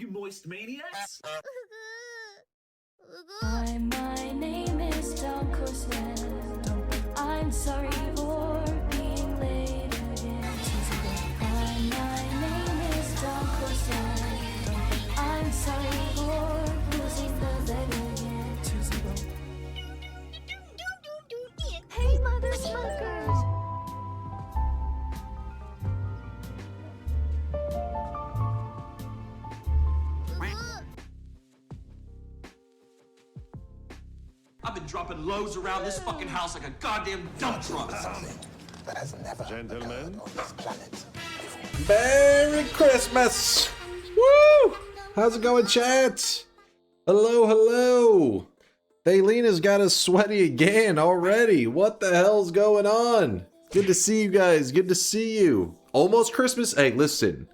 You moist maniacs! Hi, my name is DunkOrSlam. I'm sorry for being late again. Hi, my name is DunkOrSlam. I'm sorry for losing the bet again. Hey, mother smokers! I've been dropping loads around this fucking house like a goddamn dump truck. That has never Gentlemen, on this planet. Merry Christmas! Woo! How's it going, chat? Hello, hello. Thelina's got us sweaty again already. What the hell's going on? Good to see you guys. Good to see you. Almost Christmas. Hey, listen.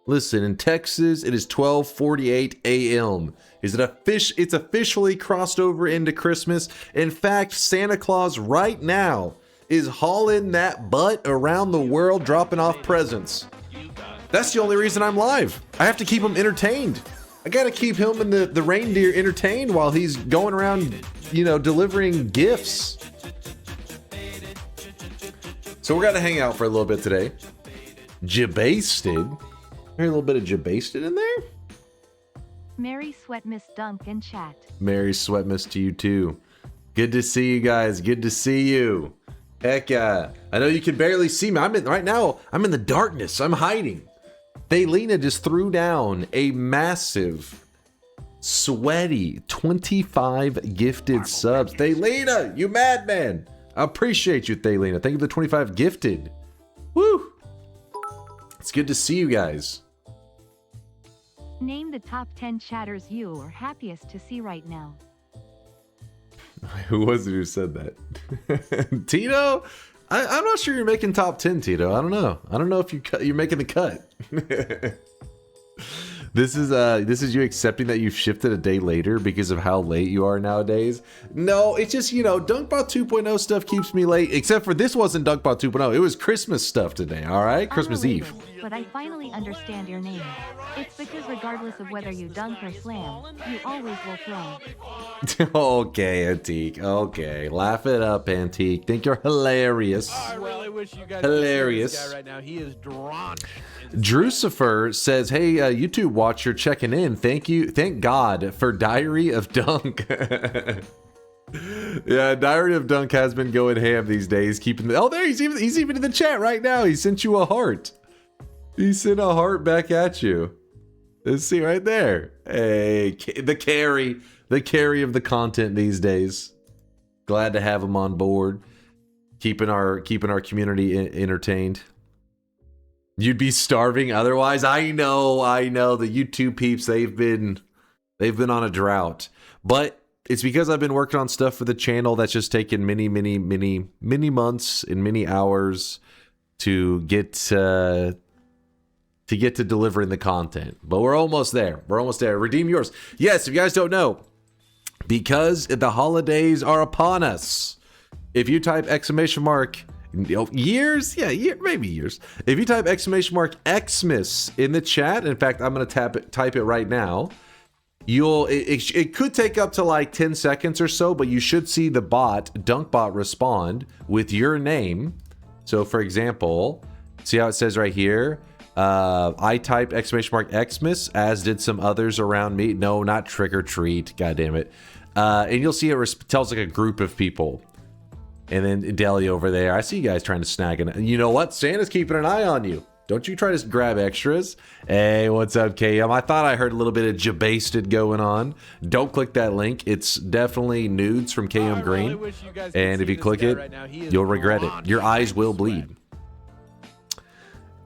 Listen, in Texas, it is 12:48 a.m. It's officially crossed over into Christmas. In fact, Santa Claus right now is hauling that butt around the world, dropping off presents. That's the only reason I'm live. I have to keep him entertained. I gotta keep him and the reindeer entertained while he's going around, you know, delivering gifts. So we're gonna hang out for a little bit today. Jabasted. Hear a little bit of jabasted in there? Merry Sweatmas Dunk in chat. Merry Sweatmas to you too. Good to see you guys. Good to see you. Heck yeah. I know you can barely see me. Right now, I'm in the darkness. I'm hiding. Thelina just threw down a massive, sweaty 25 gifted subs. Thelina, you madman. I appreciate you, Thelina. Thank you for the 25 gifted. Woo. It's good to see you guys. Name the top 10 chatters you are happiest to see right now. Who was it who said that? Tito? I'm not sure you're making top 10, Tito. I don't know. I don't know if you're making the cut. This is you accepting that you've shifted a day later because of how late you are nowadays. No, it's just, you know, DunkBot 2.0 stuff keeps me late, except for this wasn't DunkBot 2.0. It was Christmas stuff today, all right? Christmas Eve. But I finally understand your name. It's because regardless of whether you dunk or slam, you always will throw. Okay, Antique. Okay. Laugh it up, Antique. Think you're hilarious. I really wish you guys Hilarious. could see this guy right now. He is drenched. Drucifer says, hey, YouTube watcher checking in. Thank God for Diary of Dunk. Yeah, Diary of Dunk has been going ham these days. Keeping the, oh, there, he's even in the chat right now. He sent you a heart. He sent a heart back at you. Let's see right there. Hey, the carry of the content these days. Glad to have him on board. Keeping our community entertained. You'd be starving otherwise. I know. The YouTube peeps, they've been on a drought. But it's because I've been working on stuff for the channel that's just taken many months and many hours to get to delivering the content. But we're almost there. Redeem yours. Yes, if you guys don't know, because the holidays are upon us. If you type years, maybe years. If you type Xmas in the chat, in fact, I'm gonna type it right now. It could take up to like 10 seconds or so, but you should see the bot, DunkBot, respond with your name. So for example, see how it says right here? I typed Xmas, as did some others around me. No, not trick or treat. God damn it. And you'll see it tells like a group of people. And then Deli over there. I see you guys trying to snag it. You know what? Santa's keeping an eye on you. Don't you try to grab extras. Hey, what's up, KM? I thought I heard a little bit of jabasted going on. Don't click that link. It's definitely nudes from KM Green. And if you click it, you'll regret it. Your eyes will bleed.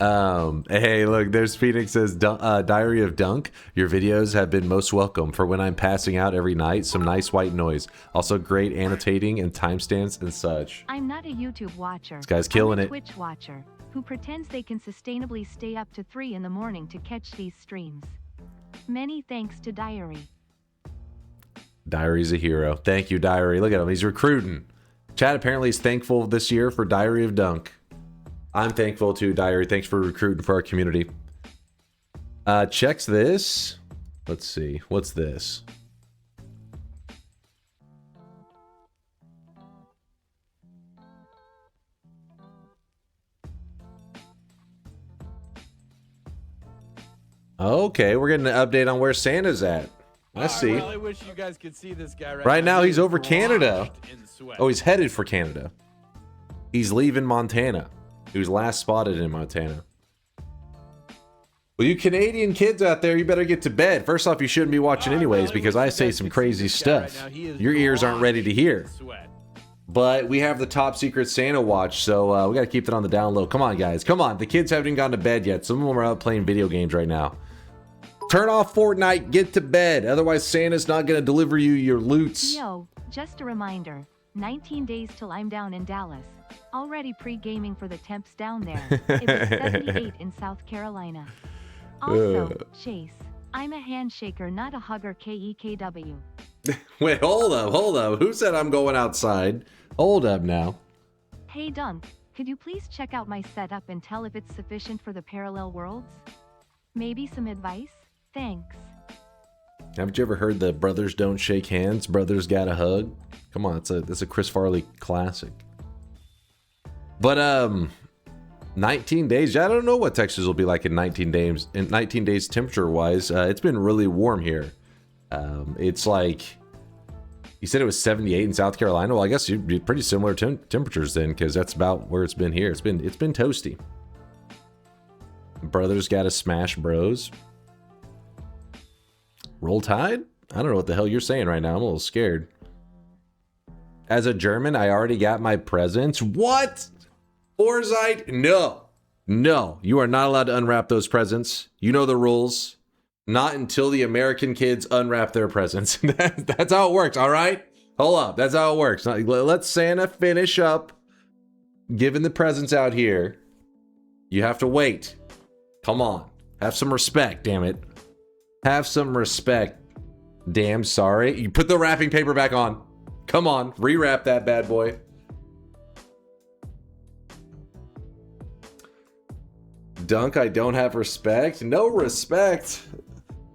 Hey, look, there's Phoenix says, Diary of Dunk. Your videos have been most welcome for when I'm passing out every night. Some nice white noise. Also great annotating and timestamps and such. I'm not a YouTube watcher. This guy's killing I'm a it. Twitch watcher who pretends they can sustainably stay up to 3 in the morning to catch these streams. Many thanks to Diary. Diary's a hero. Thank you, Diary. Look at him. He's recruiting. Chad apparently is thankful this year for Diary of Dunk. I'm thankful too, Diary. Thanks for recruiting for our community. Checks this. Let's see. What's this? Okay, we're getting an update on where Santa's at. I see. I really wish you guys could see this guy Right now he's over drenched Canada. in sweat. Oh, he's headed for Canada. He's leaving Montana. He was last spotted in Montana. Well, you Canadian kids out there, you better get to bed. First off, you shouldn't be watching anyways because I say some crazy stuff. Your ears aren't ready to hear. But we have the top secret Santa watch, so we got to keep that on the down low. Come on, guys. Come on. The kids haven't even gone to bed yet. Some of them are out playing video games right now. Turn off Fortnite. Get to bed. Otherwise, Santa's not going to deliver you your loots. Yo, just a reminder. 19 days till I'm down in Dallas. Already pre-gaming for the temps down there. It was 78 in South Carolina. Also, Chase, I'm a handshaker, not a hugger, KEKW. Wait, hold up. Who said I'm going outside? Hold up now. Hey Dunk, could you please check out my setup and tell if it's sufficient for the parallel worlds? Maybe some advice? Thanks. Haven't you ever heard the brothers don't shake hands, brothers gotta hug? Come on, it's a Chris Farley classic. But 19 days. I don't know what Texas will be like in 19 days. In 19 days, temperature-wise, it's been really warm here. It's like you said it was 78 in South Carolina. Well, I guess you'd be pretty similar temperatures then, because that's about where it's been here. It's been toasty. Brothers gotta smash bros. Roll Tide? I don't know what the hell you're saying right now. I'm a little scared. As a German, I already got my presents. What? Orzite? No, you are not allowed to unwrap those presents. You know the rules. Not until the American kids unwrap their presents. That's how it works, all right? Hold up, that's how it works. Now, let Santa finish up giving the presents out here. You have to wait. Come on, have some respect, damn it. Have some respect. Damn sorry. You put the wrapping paper back on. Come on, rewrap that bad boy. Dunk, I don't have respect. No respect.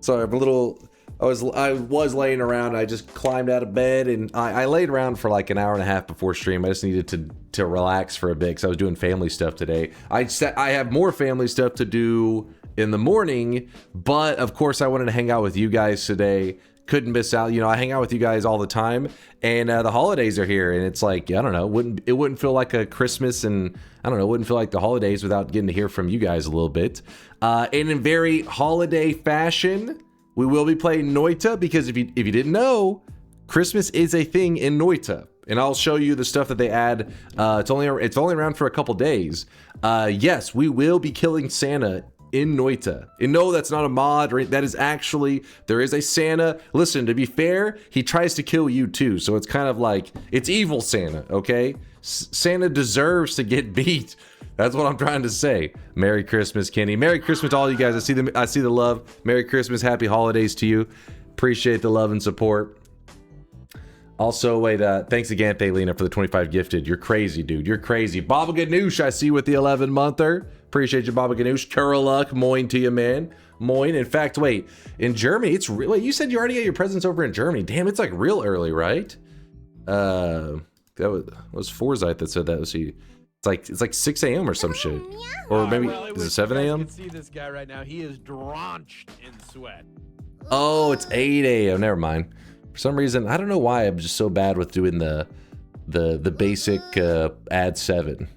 Sorry, I'm a little. I was laying around. I just climbed out of bed and I laid around for like an hour and a half before stream. I just needed to relax for a bit because I was doing family stuff today. I have more family stuff to do in the morning, but of course I wanted to hang out with you guys today. Couldn't miss out. You know, I hang out with you guys all the time, and the holidays are here, and it's like, I don't know, it wouldn't feel like a Christmas, and I don't know, it wouldn't feel like the holidays without getting to hear from you guys a little bit. And in very holiday fashion, we will be playing Noita, because if you didn't know, Christmas is a thing in Noita, and I'll show you the stuff that they add. It's only around for a couple days. Yes, we will be killing Santa in Noita. And no, that's not a mod, or that is actually, there is a Santa. Listen, to be fair, he tries to kill you too, so it's kind of like, it's evil Santa, okay? Santa deserves to get beat. That's what I'm trying to say. Merry Christmas, Kenny. Merry Christmas to all you guys. I see the love. Merry Christmas, happy holidays to you. Appreciate the love and support. Also, wait, thanks again, Thaylena, for the 25 gifted. You're crazy, dude. You're crazy. Baba Ganoush, I see you with the 11-monther. Appreciate you, Baba Ganoush. Kuraluk, moin to you, man. Moin. In fact, wait, in Germany, it's real. Wait, you said you already got your presents over in Germany. Damn, it's like real early, right? That was Forsyth that said that. Let's see. It's like 6 a.m. or some shit. Or maybe, is it 7 a.m.? You can see this guy right now. He is drenched in sweat. Oh, it's 8 a.m. Never mind. For some reason, I don't know why I'm just so bad with doing the basic add 7.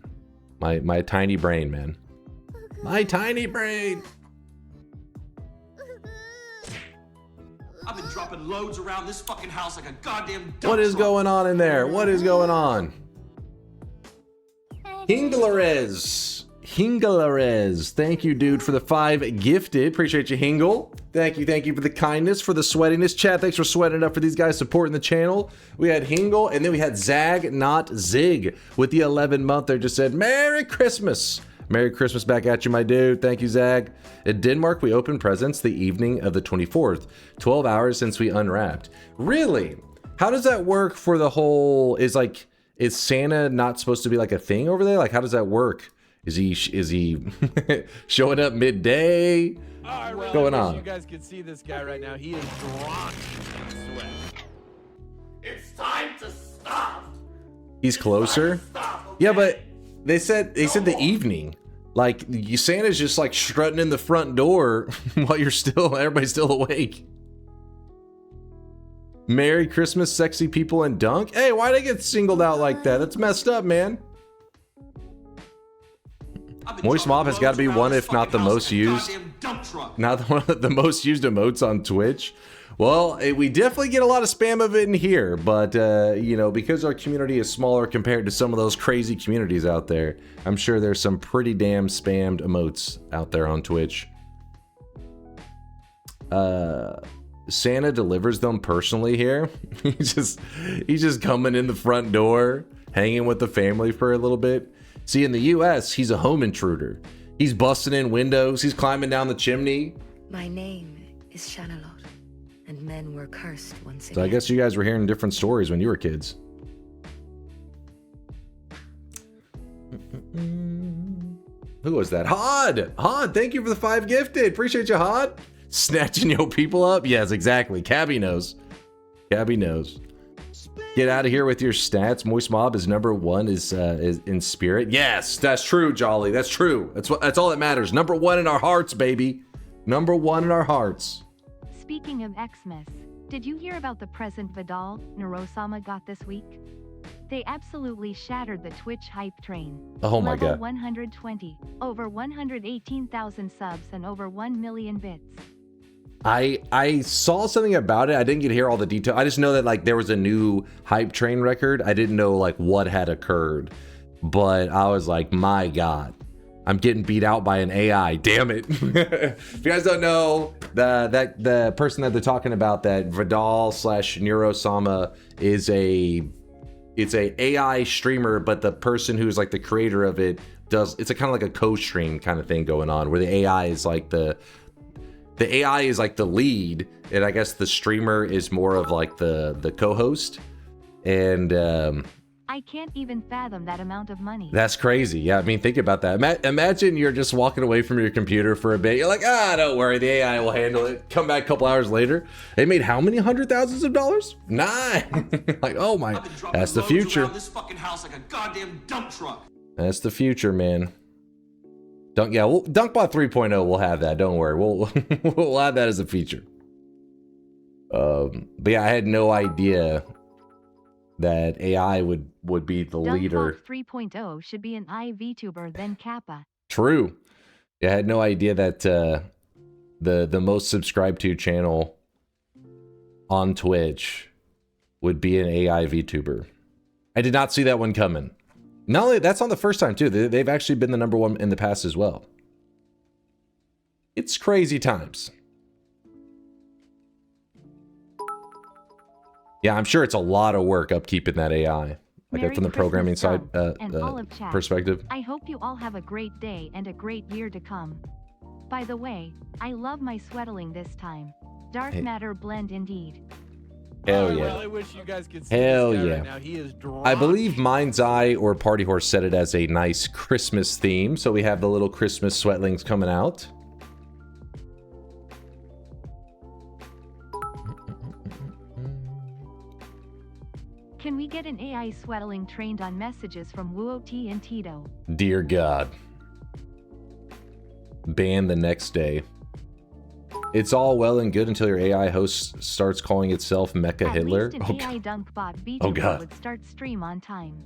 My tiny brain, man. My tiny brain. I've been dropping loads around this fucking house like a goddamn dump What is truck. going on in there? What is going on? Hinglarez, thank you, dude, for the 5 gifted. Appreciate you, Hingle. Thank you for the kindness, for the sweatiness. Chat, thanks for sweating up for these guys supporting the channel. We had Hingle, and then we had Zag, not Zig, with the 11-month. They just said, Merry Christmas. Merry Christmas back at you, my dude. Thank you, Zag. In Denmark, we opened presents the evening of the 24th. 12 hours since we unwrapped. Really? How does that work for the whole, is Santa not supposed to be like a thing over there? Like, how does that work? Is he showing up midday? What's going on? You guys can see this guy right now. He is drenched in sweat. It's time to stop. He's closer? Yeah, but they said the evening. Like, Santa's just like strutting in the front door while everybody's still awake. Merry Christmas, sexy people in Dunk. Hey, why'd I get singled out like that? That's messed up, man. Moist Mob has got to be one, if not the most used. Not one of the most used emotes on Twitch. Well, we definitely get a lot of spam of it in here, but you know, because our community is smaller compared to some of those crazy communities out there, I'm sure there's some pretty damn spammed emotes out there on Twitch. Santa delivers them personally here. he's just coming in the front door, hanging with the family for a little bit. See, in the US, he's a home intruder. He's busting in windows, he's climbing down the chimney. My name is Shanalot, and men were cursed once again. So I guess you guys were hearing different stories when you were kids. Who was that? Hod! Hod, thank you for the 5 gifted. Appreciate you, Hod. Snatching your people up? Yes, exactly. Cabby knows. Cabby knows. Get out of here with your stats. Moist Mob is number 1 is in spirit. Yes, that's true, Jolly. That's true. That's all that matters. Number 1 in our hearts, baby. Number 1 in our hearts. Speaking of Xmas, did you hear about the present Vidal Narosama got this week? They absolutely shattered the Twitch hype train. Oh my Level god. 120, over 118,000 subs and over 1 million bits. I saw something about it. I didn't get to hear all the detail. I just know that like there was a new hype train record. I didn't know like what had occurred, but I was like, my god, I'm getting beat out by an AI. Damn it! If you guys don't know, the person that they're talking about, that Vidal / Neurosama, is it's a AI streamer, but the person who's like the creator of it it's a kind of like a co-stream kind of thing going on, where the AI is like the AI is like the lead, and I guess the streamer is more of like the co-host. And I can't even fathom that amount of money. that's crazy. Yeah, I mean, think about that. Imagine you're just walking away from your computer for a bit. You're like, don't worry, the AI will handle it. Come back a couple hours later. They made how many $100,000s? 9. Like, oh my, I've been dropping that's the loads future. around this fucking house like a goddamn dump truck. That's the future, man. DunkBot 3.0 will have that. Don't worry, we'll have that as a feature. But yeah, I had no idea that AI would be the leader. DunkBot 3.0 should be an IVTuber then Kappa. True. Yeah, I had no idea that the most subscribed to channel on Twitch would be an AI VTuber. I did not see that one coming. Not only that's on the first time too. They've actually been the number one in the past as well. It's crazy times. Yeah, I'm sure it's a lot of work upkeeping that AI. Like Merry from the Christmas, programming side and all of chat. perspective. I hope you all have a great day and a great year to come. By the way, I love my sweatling this time. Dark matter blend indeed. Hell I yeah. really wish you guys could see Hell this guy yeah. right now. He is I believe Mind's Eye or Party Horse set it as a nice Christmas theme, so we have the little Christmas sweatlings coming out. Can we get an AI sweatling trained on messages from Wuot and Tito? Dear God. Ban the next day. It's all well and good until your AI host starts calling itself Mecha At Hitler. least an AI dunk bot VTuber Oh, God. would start stream on time.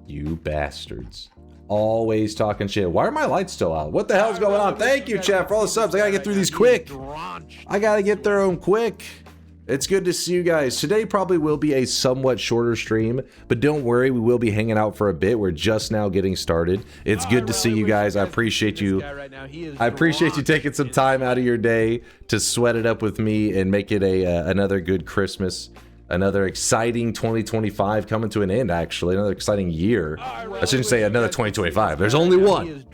You bastards. Always talking shit. Why are my lights still out? What the hell's going on? Thank you, chat, for all the subs. I gotta get through these quick. I gotta get through them quick. It's good to see you guys. Today probably will be a somewhat shorter stream, but don't worry, we will be hanging out for a bit. We're just now getting started. It's good to see you guys. I appreciate you. I appreciate you taking some time out of your day to sweat it up with me and make it another good Christmas. Another exciting 2025 coming to an end, actually. Another exciting year. I shouldn't say another 2025. There's only one.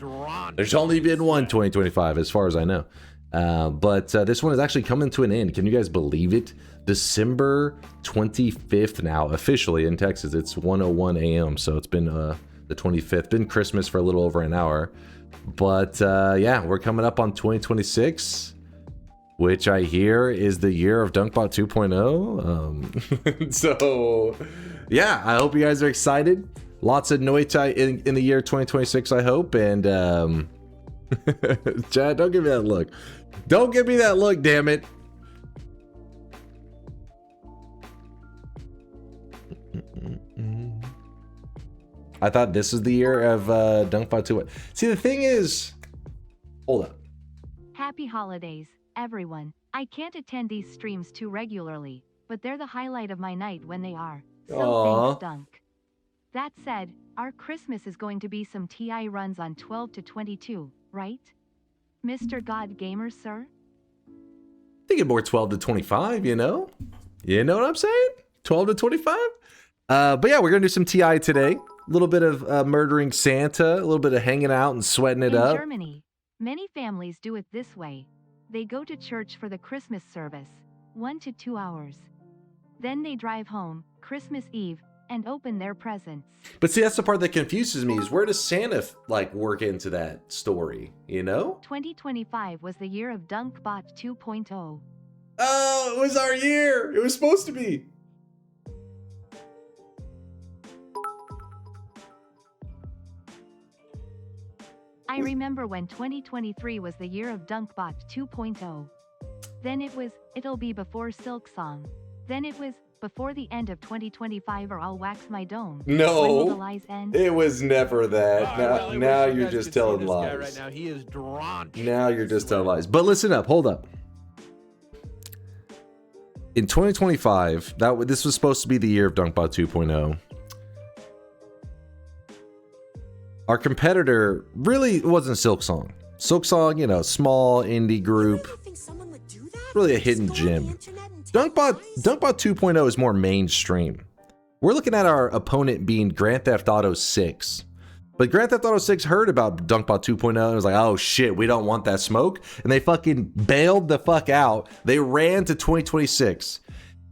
There's only been one 2025 as far as I know. But this one is actually coming to an end. Can you guys believe it? December 25th now, officially in Texas. It's 1:01 a.m. So it's been the 25th. Been Christmas for a little over an hour. But yeah, we're coming up on 2026, which I hear is the year of DunkBot 2.0. So yeah, I hope you guys are excited. Lots of Noita in the year 2026, I hope. And Chad, don't give me that look. Don't give me that look, damn it. I thought this is the year of DunkBot 2. See, the thing is, hold up. Happy holidays, everyone. I can't attend these streams too regularly, but they're the highlight of my night when they are. So Aw. thanks, Dunk. That said, our Christmas is going to be some TI runs on 12 to 22, right? Mr. God Gamer, sir? Thinking more 12 to 25, you know? You know what I'm saying? 12 to 25? But yeah, we're going to do some TI today. A little bit of murdering Santa, a little bit of hanging out and sweating it In up. Germany, many families do it this way. They go to church for the Christmas service, 1 to 2 hours. Then they drive home, Christmas Eve, and open their presents. But see, that's the part that confuses me is where does Santa like work into that story, you know? 2025 was the year of DunkBot 2.0. Oh, it was our year. It was supposed to be. I remember when 2023 was the year of DunkBot 2.0. Then it was, it'll be before Silk Song. Then it was, before the end of 2025 or I'll wax my dome. No. When will the lies end? It was never that. Now you're just telling Right lies. now. He is drawn. Now you're just telling lies. But listen up, hold up. In 2025, this was supposed to be the year of DunkBot 2.0. Our competitor really wasn't Silksong. Silksong, you know, small indie group. Really a hidden gem. DunkBot 2.0 is more mainstream. We're looking at our opponent being Grand Theft Auto 6. But Grand Theft Auto 6 heard about DunkBot 2.0 and was like, oh shit, we don't want that smoke. And they fucking bailed the fuck out. They ran to 2026.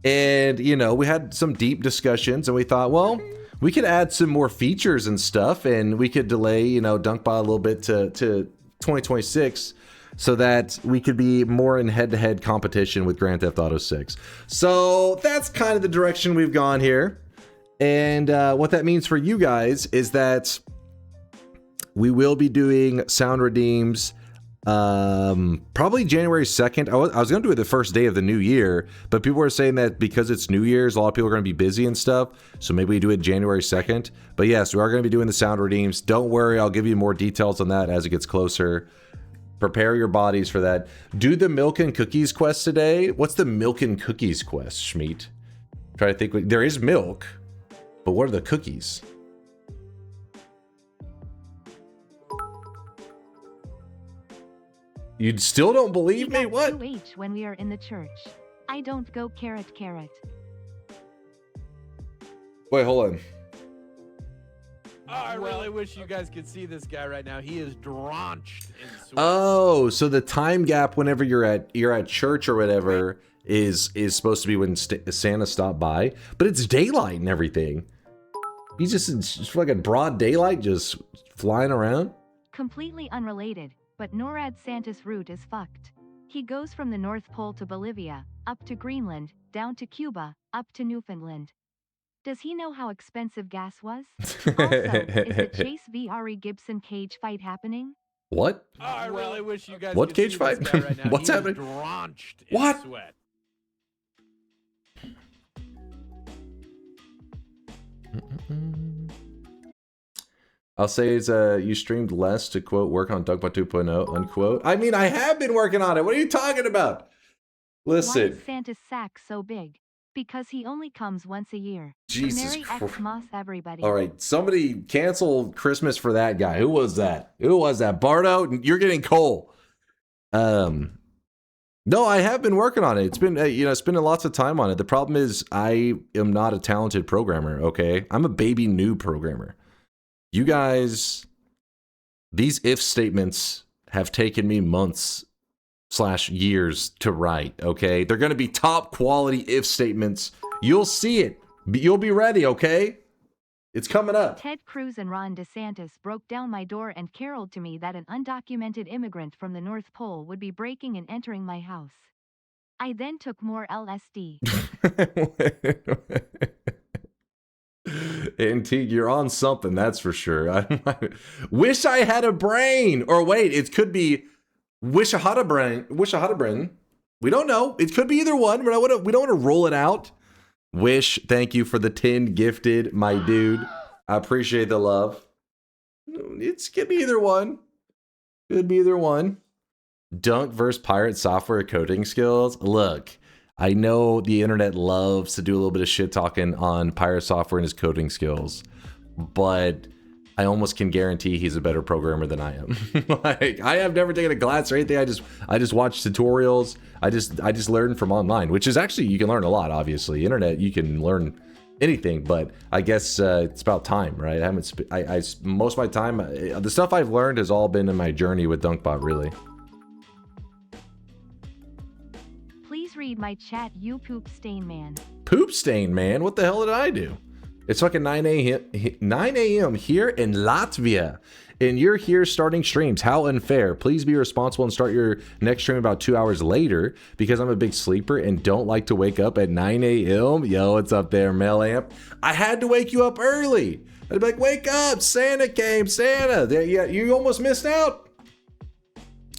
And, you know, we had some deep discussions and we thought, well, we could add some more features and stuff and we could delay, you know, DunkBot a little bit to 2026 so that we could be more in head-to-head competition with Grand Theft Auto 6. So that's kind of the direction we've gone here. And what that means for you guys is that we will be doing sound redeems probably January 2nd. I was going to do it the first day of the new year, but people were saying that because it's New Year's, a lot of people are going to be busy and stuff. So maybe we do it January 2nd. But yes, we are going to be doing the sound redeems. Don't worry, I'll give you more details on that as it gets closer. Prepare your bodies for that. Do the milk and cookies quest today. What's the milk and cookies quest, Schmeat? Try to think. There is milk, but what are the cookies? You still don't believe me? What? 2H when we are in the church. I don't go carrot. Wait, hold on. Oh, I really wish you guys could see this guy right now. He is drenched in sweat. Oh, so the time gap whenever you're at church or whatever is supposed to be when Santa stopped by, but it's daylight and everything. He's just fucking broad daylight, just flying around. Completely unrelated, but NORAD Santa's route is fucked. He goes from the North Pole to Bolivia, up to Greenland, down to Cuba, up to Newfoundland. Does he know how expensive gas was? Also, is the Chase v. Ari Gibson cage fight happening? What? Oh, I really wish you guys What could cage see fight? this guy right now. What's He is happening? drenched in What? sweat. I'll say it's you streamed less to quote work on DunkBot 2.0 unquote. I mean, I have been working on it. What are you talking about? Why Listen. is Santa's sack so big? Because he only comes once a year. Jesus Merry Christ. Xmas, everybody. All right, somebody cancel Christmas for that guy. Who was that? Who was that? Bardo, you're getting coal. No, I have been working on it. It's been, spending lots of time on it. The problem is I am not a talented programmer, okay? I'm a baby new programmer. You guys, these if statements have taken me months / years to write, okay? They're going to be top quality if statements. You'll see it. You'll be ready, okay? It's coming up. Ted Cruz and Ron DeSantis broke down my door and caroled to me that an undocumented immigrant from the North Pole would be breaking and entering my house. I then took more LSD. Antique, you're on something, that's for sure. Wish I had a brain. Or wait, it could be wish I had a brain. Wish I had a brain. We don't know. It could be either one. We don't want to roll it out. Wish, thank you for the 10 gifted, my dude. I appreciate the love. It could be either one. Could be either one. Dunk versus pirate software coding skills. Look, I know the internet loves to do a little bit of shit talking on pirate software and his coding skills, but I almost can guarantee he's a better programmer than I am. Like, I have never taken a class or anything. I just watch tutorials. I just learn from online, which is actually, you can learn a lot, obviously. Internet, you can learn anything, but I guess it's about time, right? I most of my time, the stuff I've learned has all been in my journey with DunkBot, really. Please read my chat, you poop stain man. Poop stain, man? What the hell did I do? It's fucking 9 a.m. here in Latvia. And you're here starting streams. How unfair. Please be responsible and start your next stream about 2 hours later because I'm a big sleeper and don't like to wake up at 9 a.m. Yo, what's up there, Mel Amp? I had to wake you up early. I'd be like, wake up, Santa came, Santa. Yeah, you almost missed out.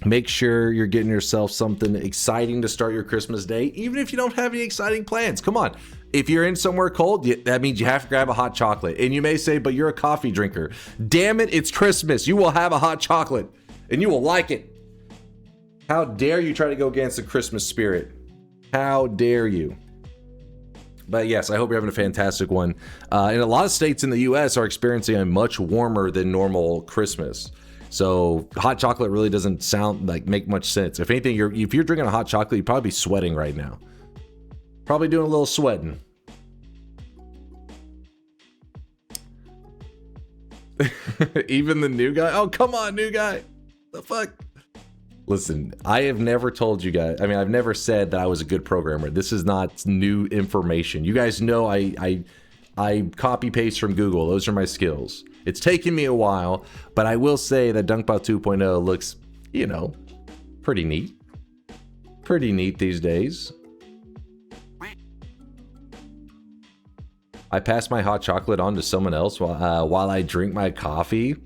Make sure you're getting yourself something exciting to start your Christmas day, even if you don't have any exciting plans. Come on. If you're in somewhere cold, that means you have to grab a hot chocolate. And you may say, but you're a coffee drinker. Damn it, it's Christmas. You will have a hot chocolate, and you will like it. How dare you try to go against the Christmas spirit? How dare you? But yes, I hope you're having a fantastic one. And a lot of states in the U.S. are experiencing a much warmer than normal Christmas. So hot chocolate really doesn't make much sense. If anything, if you're drinking a hot chocolate, you'd probably be sweating right now. Probably doing a little sweating. Even the new guy? Oh, come on, new guy. The fuck? Listen, I have never told you guys, I mean, I've never said that I was a good programmer. This is not new information. You guys know I copy paste from Google. Those are my skills. It's taken me a while, but I will say that DunkBot 2.0 looks, you know, pretty neat. Pretty neat these days. I pass my hot chocolate on to someone else while I drink my coffee.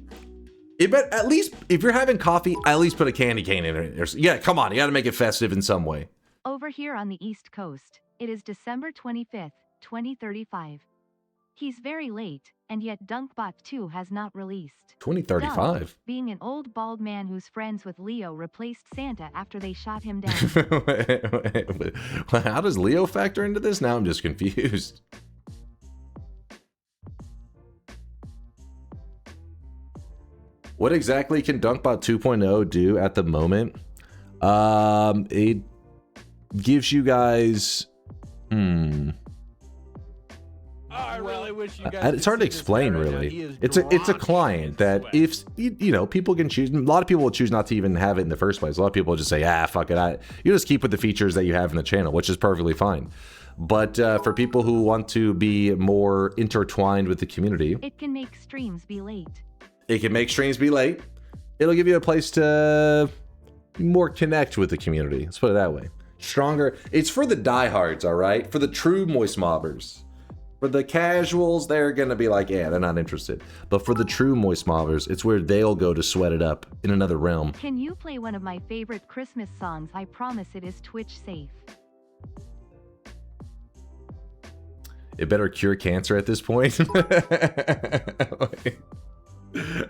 But at least, if you're having coffee, at least put a candy cane in it. Yeah, come on, you gotta make it festive in some way. Over here on the East Coast, it is December 25th, 2035. He's very late, and yet DunkBot 2 has not released. 2035? Dunk, being an old bald man who's friends with Leo, replaced Santa after they shot him down. wait. How does Leo factor into this? Now I'm just confused. What exactly can DunkBot 2.0 do at the moment? It gives you guys... I really wish you guys It's hard to explain, really. It's a client that if, you know, people can choose... A lot of people will choose not to even have it in the first place. A lot of people will just say, fuck it. You just keep with the features that you have in the channel, which is perfectly fine. But for people who want to be more intertwined with the community... It can make streams be late. It can make streams be late. It'll give you a place to more connect with the community. Let's put it that way. Stronger. It's for the diehards, all right? For the true moist mobbers. For the casuals, they're going to be like, yeah, they're not interested. But for the true moist mobbers, it's where they'll go to sweat it up in another realm. Can you play one of my favorite Christmas songs? I promise it is Twitch safe. It better cure cancer at this point.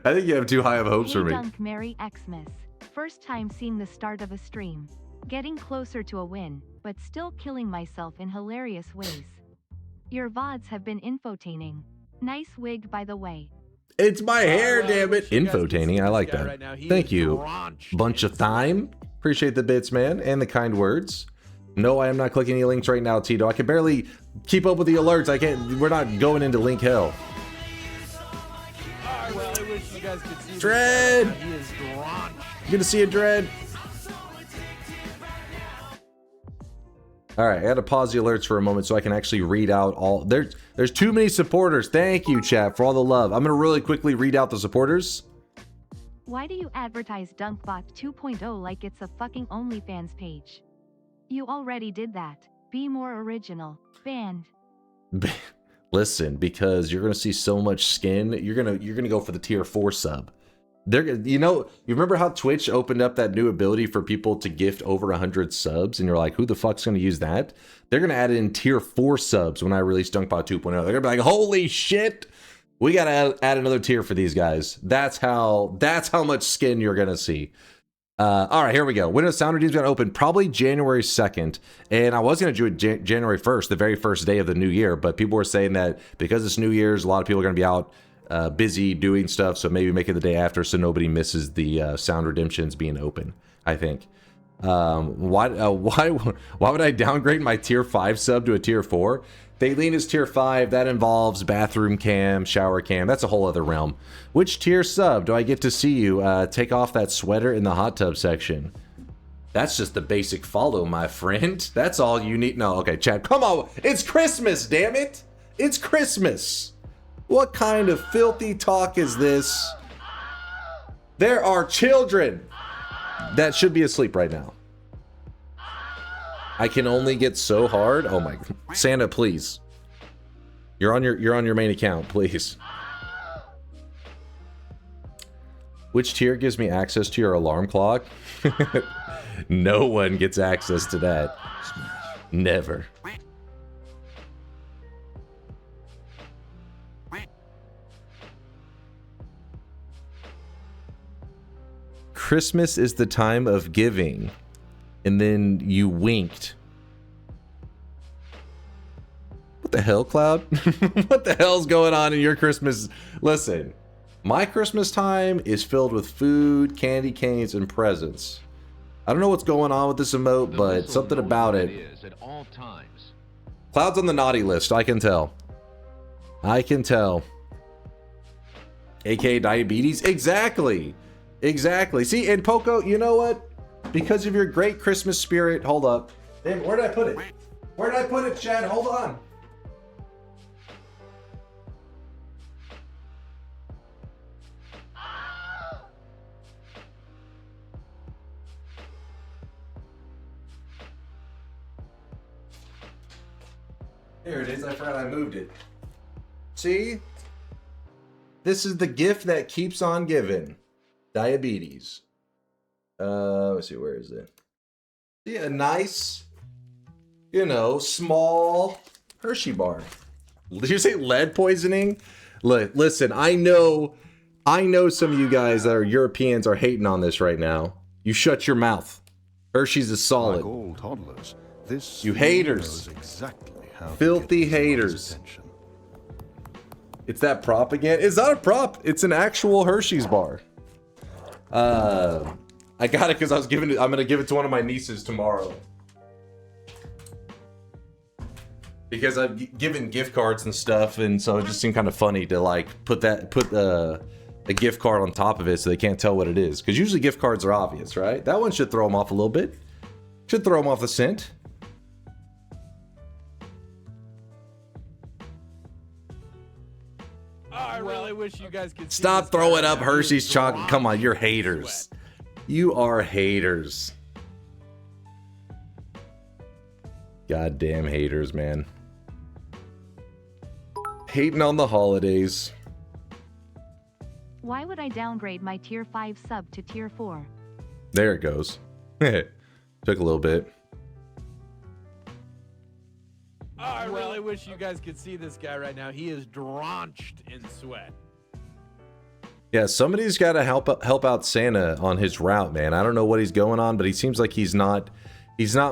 I think you have too high of hopes for me. Dunk, Merry Xmas. First time seeing the start of a stream. Getting closer to a win, but still killing myself in hilarious ways. Your VODs have been infotaining. Nice wig, by the way. It's my hair, damn it. Infotaining, I like that. Thank you. Bunch of time. Appreciate the bits, man, and the kind words. No, I am not clicking any links right now, Tito. I can barely keep up with the alerts. I can't. We're not going into link hell. Well, I wish you guys could see Dread! He is drawn. Good to see you, Dread. All right, I got to pause the alerts for a moment so I can actually read out all... There's too many supporters. Thank you, chat, for all the love. I'm going to really quickly read out the supporters. Why do you advertise DunkBot 2.0 like it's a fucking OnlyFans page? You already did that. Be more original. Banned. Listen, because you're gonna see so much skin, you're gonna go for the tier 4 sub. You remember how Twitch opened up that new ability for people to gift over 100 subs, and you're like, who the fuck's gonna use that? They're gonna add in tier 4 subs when I release DunkBot 2.0. They're gonna be like, holy shit, we gotta add another tier for these guys. That's how much skin you're gonna see. All right, here we go. Windows Sound Redeem's going to open probably January 2nd, and I was going to do it January 1st, the very first day of the new year, but people were saying that because it's New Year's, a lot of people are going to be out busy doing stuff, so maybe make it the day after so nobody misses the Sound Redemptions being open, I think. Why would I downgrade my tier 5 sub to a tier 4? Thaleen is tier 5. That involves bathroom cam, shower cam. That's a whole other realm. Which tier sub do I get to see you take off that sweater in the hot tub section? That's just the basic follow, my friend. That's all you need. No, okay, chat. Come on. It's Christmas, damn it. It's Christmas. What kind of filthy talk is this? There are children that should be asleep right now. I can only get so hard. Oh my, Santa, please. You're on your main account, please. Which tier gives me access to your alarm clock? No one gets access to that. Never. Christmas is the time of giving. And then you winked. What the hell, Cloud? What the hell's going on in your Christmas? Listen, my Christmas time is filled with food, candy canes, and presents. I don't know what's going on with this emote, but something about it. Cloud's on the naughty list, I can tell. I can tell. aka diabetes. Exactly. Exactly. See, and Poco, you know what? Because of your great Christmas spirit, hold up. Damn, where did I put it? Where did I put it, Chad? Hold on. Here it is. I forgot I moved it. See? This is the gift that keeps on giving. Diabetes. Let's see, where is it? See, a nice, you know, small Hershey bar. Did you say lead poisoning? Listen, I know some of you guys that are Europeans are hating on this right now. You shut your mouth. Hershey's is solid. Like all toddlers, this You haters. knows exactly how to Filthy get someone's haters. attention. It's that prop again. It's not a prop. It's an actual Hershey's bar. I got it because I'm gonna give it to one of my nieces tomorrow. Because I've given gift cards and stuff, and so it just seemed kind of funny to like put a gift card on top of it so they can't tell what it is. Because usually gift cards are obvious, right? That one should throw them off a little bit. Should throw them off the scent. I really wish you guys could see Stop this guy throwing right up now. Hershey's He's chocolate. Come on, you're drenched in haters. sweat. You are haters. Goddamn haters, man. Hating on the holidays. Why would I downgrade my tier 5 sub to tier 4? There it goes. Took a little bit. I really wish you guys could see this guy right now. He is drenched in sweat. Yeah, somebody's got to help out Santa on his route, man. I don't know what he's going on, but he seems like he's not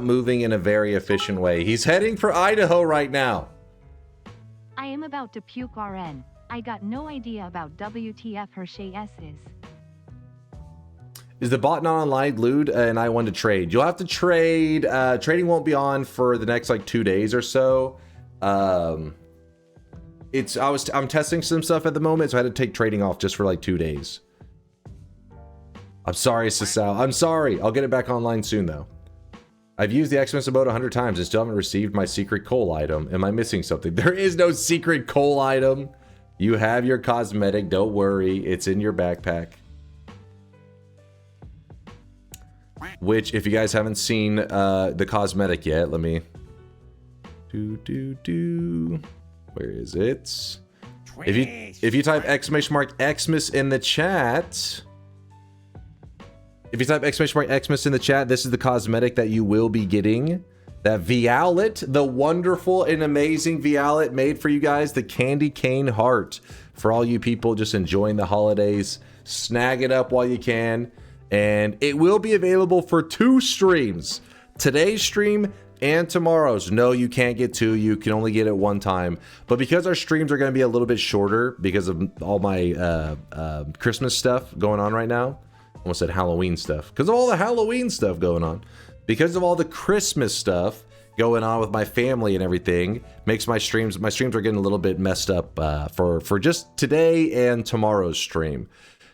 moving in a very efficient way. He's heading for Idaho right now. I am about to puke RN. I got no idea about WTF Hershey S is. Is the bot not online, Lude? And I want to trade. You'll have to trade. Trading won't be on for the next like 2 days or so. I'm testing some stuff at the moment, so I had to take trading off just for like 2 days. I'm sorry, Sasal. I'm sorry. I'll get it back online soon though. I've used the Xmas emote 100 times and still haven't received my secret coal item. Am I missing something? There is no secret coal item. You have your cosmetic. Don't worry. It's in your backpack. Which, if you guys haven't seen the cosmetic yet, let me... Where is it? If you type !Xmas in the chat... If you type !Xmas in the chat, this is the cosmetic that you will be getting. That Violet, the wonderful and amazing Violet made for you guys, the candy cane heart. For all you people just enjoying the holidays, snag it up while you can. And it will be available for 2 streams. Today's stream and tomorrow's. No, you can't get 2. You can only get it 1 time. But because our streams are going to be a little bit shorter because of all my Christmas stuff going on right now. Almost said Halloween stuff. Because of all the Halloween stuff going on. Because of all the Christmas stuff going on with my family and everything. Makes my streams are getting a little bit messed up for just today and tomorrow's stream.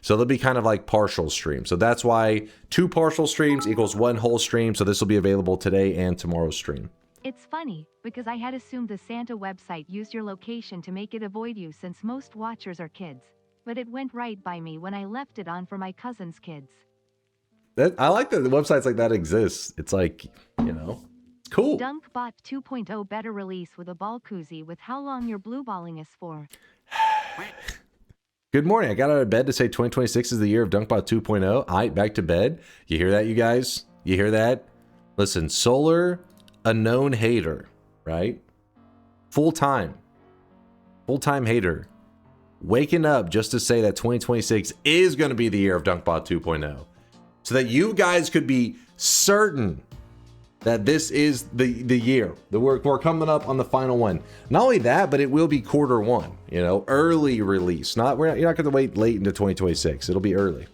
So they'll be kind of like partial streams. So that's why 2 partial streams equals 1 whole stream. So this will be available today and tomorrow's stream. It's funny, because I had assumed the Santa website used your location to make it avoid you since most watchers are kids. But it went right by me when I left it on for my cousin's kids. I like that the websites like that exists. It's like, you know, it's cool. DunkBot 2.0 better release with a ball koozie with how long your blue balling is for. Good morning. I got out of bed to say 2026 is the year of DunkBot 2.0. All right, back to bed. You hear that, you guys? You hear that? Listen, Solar, a known hater, right? Full-time hater. Waking up just to say that 2026 is going to be the year of DunkBot 2.0. So that you guys could be certain that this is the year. That we're coming up on the final one. Not only that, but it will be quarter 1. You know, early release. You're not going to wait late into 2026. It'll be early.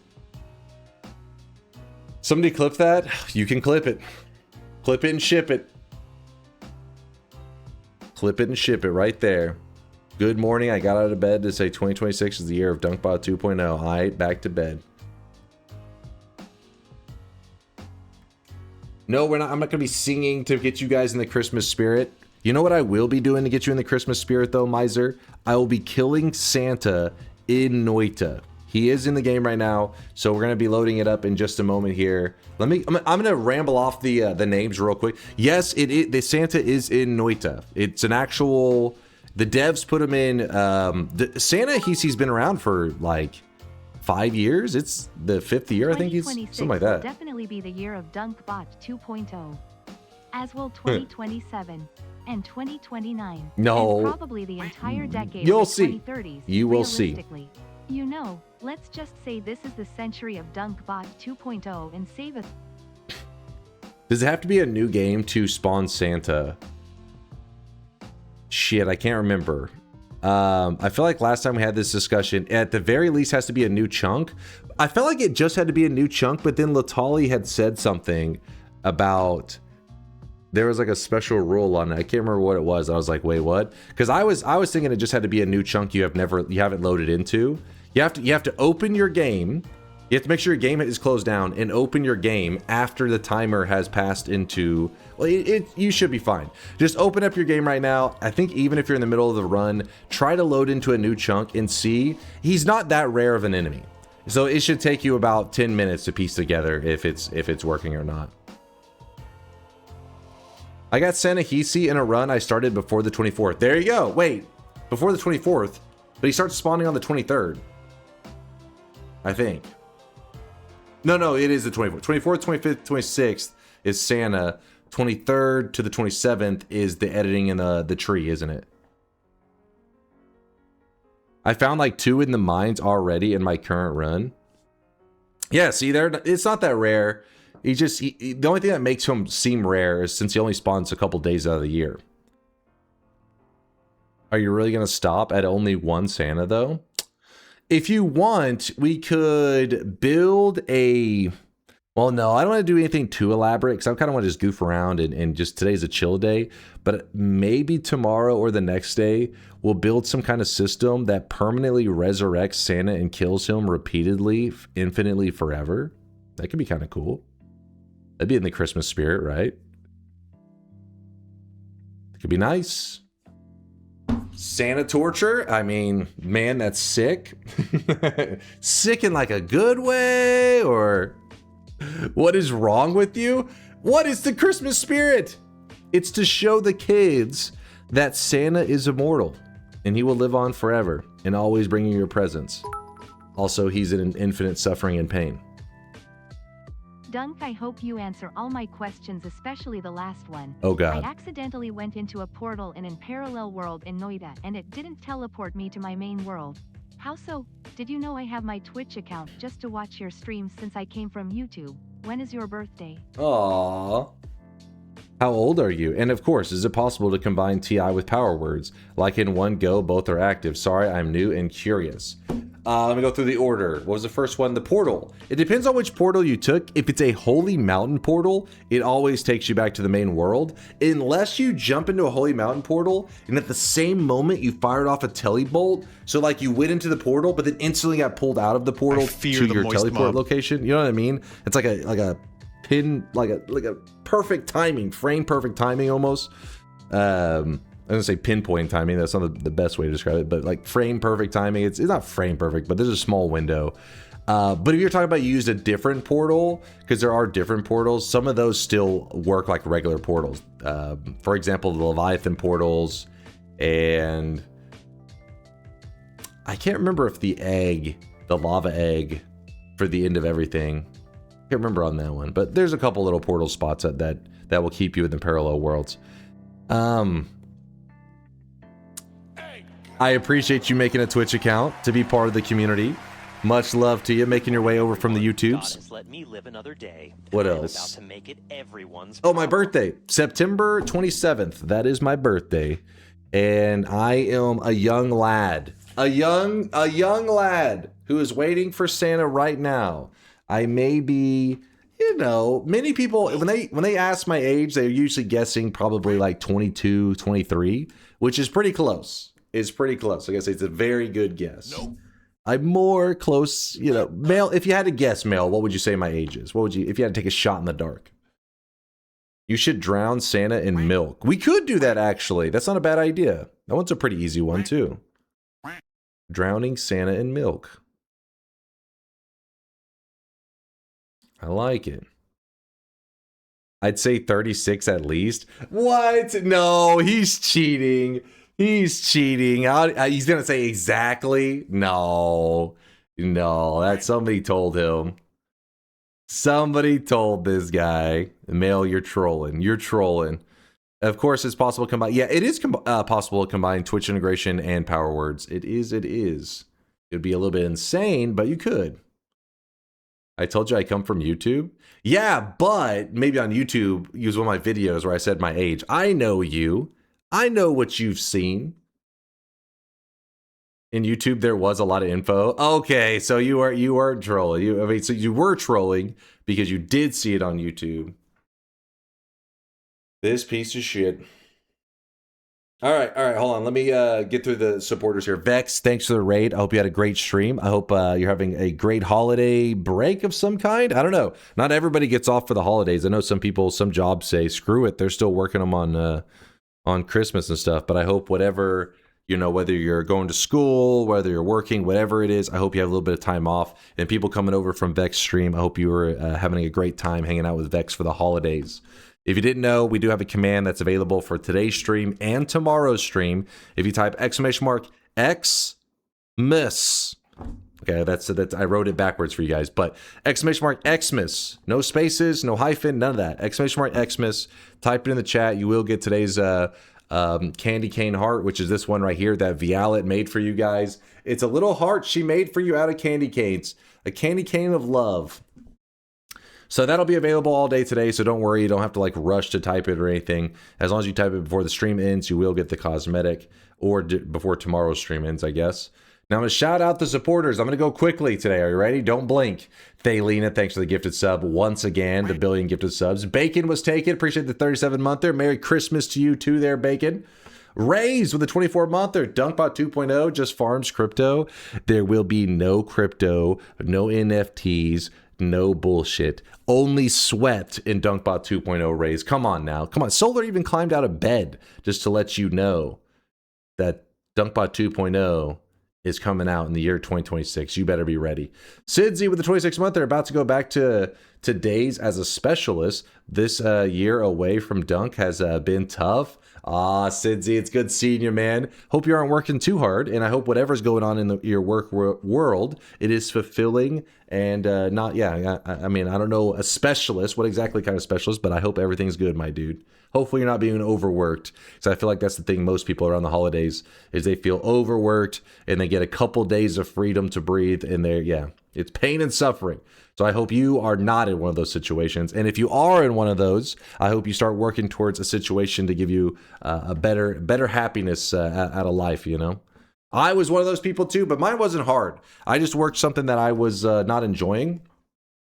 Somebody clip that. You can clip it. Clip it and ship it. Clip it and ship it right there. Good morning. I got out of bed to say 2026 is the year of DunkBot 2.0. All right, back to bed. No, we're not. I'm not going to be singing to get you guys in the Christmas spirit. You know what I will be doing to get you in the Christmas spirit, though, Miser? I will be killing Santa in Noita. He is in the game right now, so we're going to be loading it up in just a moment here. I'm going to ramble off the names real quick. Yes, the Santa is in Noita. It's an actual... The devs put him in... Santa, he's been around for, like, 5 years. It's the 5th year, I think. He's something like that. Will definitely be the year of DunkBot 2.0. As will 2027 and 2029. No. And probably the entire decade You'll of the see. 2030s. You will see. You know, let's just say this is the century of DunkBot 2.0 and save us. Does it have to be a new game to spawn Santa? Shit, I can't remember. I feel like last time we had this discussion, at the very least has to be a new chunk. I felt like it just had to be a new chunk, but then Latali had said something about there was like a special rule on it. I can't remember what it was. I was like, wait, what? Because I was thinking it just had to be a new chunk you haven't loaded into. You have to open your game. You have to make sure your game is closed down and open your game after the timer has passed into... Well, you should be fine. Just open up your game right now. I think even if you're in the middle of the run, try to load into a new chunk and see. He's not that rare of an enemy. So it should take you about 10 minutes to piece together if it's working or not. I got Sanahisi in a run I started before the 24th. There you go. Wait, before the 24th, but he starts spawning on the 23rd. I think. No, it is the 24th. 24th, 25th, 26th is Santa. 23rd to the 27th is the editing in the tree, isn't it? I found like 2 in the mines already in my current run. Yeah, see there, it's not that rare. The only thing that makes him seem rare is since he only spawns a couple days out of the year. Are you really going to stop at only one Santa though? If you want, we could build a... Well, no, I don't want to do anything too elaborate because I kind of want to just goof around and just today's a chill day. But maybe tomorrow or the next day, we'll build some kind of system that permanently resurrects Santa and kills him repeatedly, infinitely, forever. That could be kind of cool. That'd be in the Christmas spirit, right? It could be nice. Santa torture? I mean, man, that's sick. Sick in like a good way, or what is wrong with you? What is the Christmas spirit? It's to show the kids that Santa is immortal and he will live on forever and always bring you your presents. Also, he's in infinite suffering and pain. Dunk, I hope you answer all my questions, especially the last one. Oh God. I accidentally went into a portal in an parallel world in Noita and it didn't teleport me to my main world. How so? Did you know I have my Twitch account just to watch your streams since I came from YouTube? When is your birthday? Aww. How old are you? And of course, is it possible to combine TI with power words? Like in one go, both are active. Sorry, I'm new and curious. Let me go through the order. What was the first one? The portal. It depends on which portal you took. If it's a Holy Mountain portal, it always takes you back to the main world. Unless you jump into a Holy Mountain portal, and at the same moment you fired off a telebolt. So like you went into the portal, but then instantly got pulled out of the portal to your teleport location. You know what I mean? It's like a perfect timing, frame perfect timing almost. I was gonna say pinpoint timing. That's not the best way to describe it, but like frame perfect timing. It's not frame perfect, but there's a small window. But if you're talking about you used a different portal, because there are different portals, some of those still work like regular portals. For example, the Leviathan portals, and I can't remember if the lava egg for the end of everything. I can't remember on that one, but there's a couple little portal spots that will keep you in the parallel worlds. I appreciate you making a Twitch account to be part of the community. Much love to you, making your way over from the YouTubes. Let me live another day. What else? About to make it everyone's my birthday, September 27th. That is my birthday, and I am a young lad, a young lad who is waiting for Santa right now. I may be, many people when they ask my age, they're usually guessing probably like 22, 23, which is pretty close. is pretty close. Like I say, it's a very good guess. Nope. I'm more close, you know, Mel. If you had to guess, Mel, what would you say my age is? What would you, if you had to take a shot in the dark? You should drown Santa in milk. We could do that, actually. That's not a bad idea. That one's a pretty easy one, too. Drowning Santa in milk. I like it. I'd say 36 at least. What? No, he's cheating. He's cheating. He's going to say exactly. No. No, that somebody told him. Somebody told this guy, Male, you're trolling. You're trolling. Of course, it's possible to combine. Yeah, it is possible to combine Twitch integration and Power Words. It is. It is. It would be a little bit insane, but you could. I told you I come from YouTube. Yeah, but maybe on YouTube, use one of my videos where I said my age. I know you. I know what you've seen. In YouTube, there was a lot of info. Okay, so you are trolling. So you were trolling because you did see it on YouTube. This piece of shit. All right, hold on. Let me get through the supporters here. Vex, thanks for the raid. I hope you had a great stream. I hope you're having a great holiday break of some kind. I don't know. Not everybody gets off for the holidays. I know some people, some jobs say, screw it. They're still working them on Christmas and stuff. But I hope whatever, you know, whether you're going to school, whether you're working, whatever it is, I hope you have a little bit of time off. And people coming over from Vex stream, I hope you were having a great time hanging out with Vex for the holidays. If you didn't know, we do have a command that's available for today's stream and tomorrow's stream. If you type !Xmas, okay, that's I wrote it backwards for you guys, but !Xmas, no spaces, no hyphen, none of that. !Xmas, type it in the chat. You will get today's candy cane heart, which is this one right here that Violet made for you guys. It's a little heart she made for you out of candy canes, a candy cane of love. So that'll be available all day today, so don't worry. You don't have to like rush to type it or anything. As long as you type it before the stream ends, you will get the cosmetic, or before tomorrow's stream ends, I guess. Now I'm going to shout out the supporters. I'm going to go quickly today. Are you ready? Don't blink. Thaylena, thanks for the gifted sub once again. The 1 billion gifted subs. Bacon was taken. Appreciate the 37-monther. Merry Christmas to you too there, Bacon. Raise with the 24-monther. Dunkbot 2.0 just farms crypto. There will be no crypto, no NFTs, no bullshit. Only sweat in Dunkbot 2.0 raise. Come on now. Come on. Solar even climbed out of bed just to let you know that Dunkbot 2.0 is coming out in the year 2026. You better be ready. Sidzy with the 26-month. They're about to go back to days as a specialist. This year away from Dunk has been tough. Sidzy, it's good seeing you, man. Hope you aren't working too hard, and I hope whatever's going on in your work world, it is fulfilling and not, yeah, I mean, I don't know a specialist, what exactly kind of specialist, but I hope everything's good, my dude. Hopefully you're not being overworked, because I feel like that's the thing most people around the holidays, is they feel overworked, and they get a couple days of freedom to breathe, and they're, yeah, it's pain and suffering. So I hope you are not in one of those situations. And if you are in one of those, I hope you start working towards a situation to give you a better happiness out of life, you know? I was one of those people too, but mine wasn't hard. I just worked something that I was not enjoying,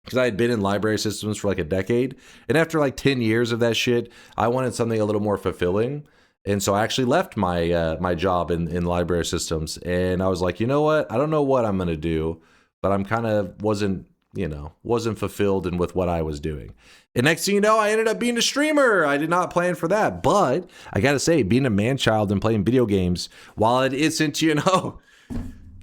because I had been in library systems for like a decade. And after like 10 years of that shit, I wanted something a little more fulfilling. And so I actually left my my job in library systems. And I was like, you know what? I don't know what I'm going to do, but I'm kind of wasn't fulfilled in with what I was doing. And next thing you know, I ended up being a streamer. I did not plan for that. But I got to say, being a man-child and playing video games, while it isn't, you know,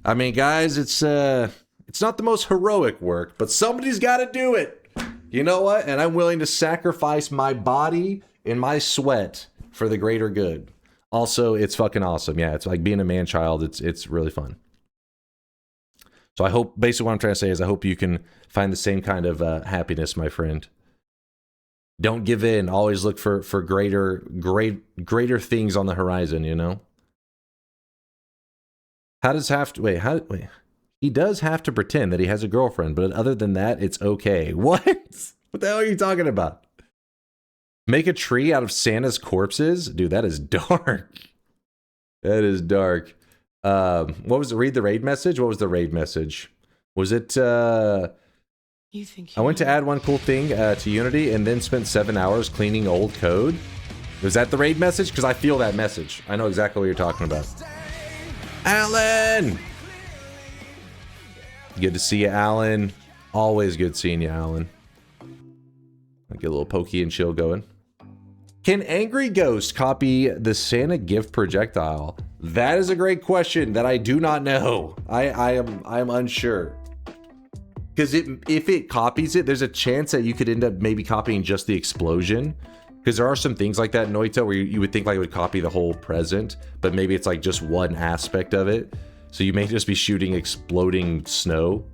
I mean, guys, it's not the most heroic work, but somebody's got to do it. You know what? And I'm willing to sacrifice my body and my sweat for the greater good. Also, it's fucking awesome. Yeah, it's like being a man-child. It's really fun. So I hope, basically what I'm trying to say is I hope you can find the same kind of happiness, my friend. Don't give in. Always look for greater things on the horizon, you know? He does have to pretend that he has a girlfriend, but other than that, it's okay. What? What the hell are you talking about? Make a tree out of Santa's corpses? Dude, that is dark. That is dark. What was it? Read the raid message? What was the raid message? Was it, I went to add one cool thing to Unity and then spent 7 hours cleaning old code. Was that the raid message? Because I feel that message. I know exactly what you're talking about. Alan! Good to see you, Alan. Always good seeing you, Alan. I'll get a little pokey and chill going. Can Angry Ghost copy the Santa gift projectile? That is a great question that I do not know. I am unsure. Because if it copies it, there's a chance that you could end up maybe copying just the explosion. Because there are some things like that in Noita where you would think like it would copy the whole present, but maybe it's like just one aspect of it. So you may just be shooting exploding snow.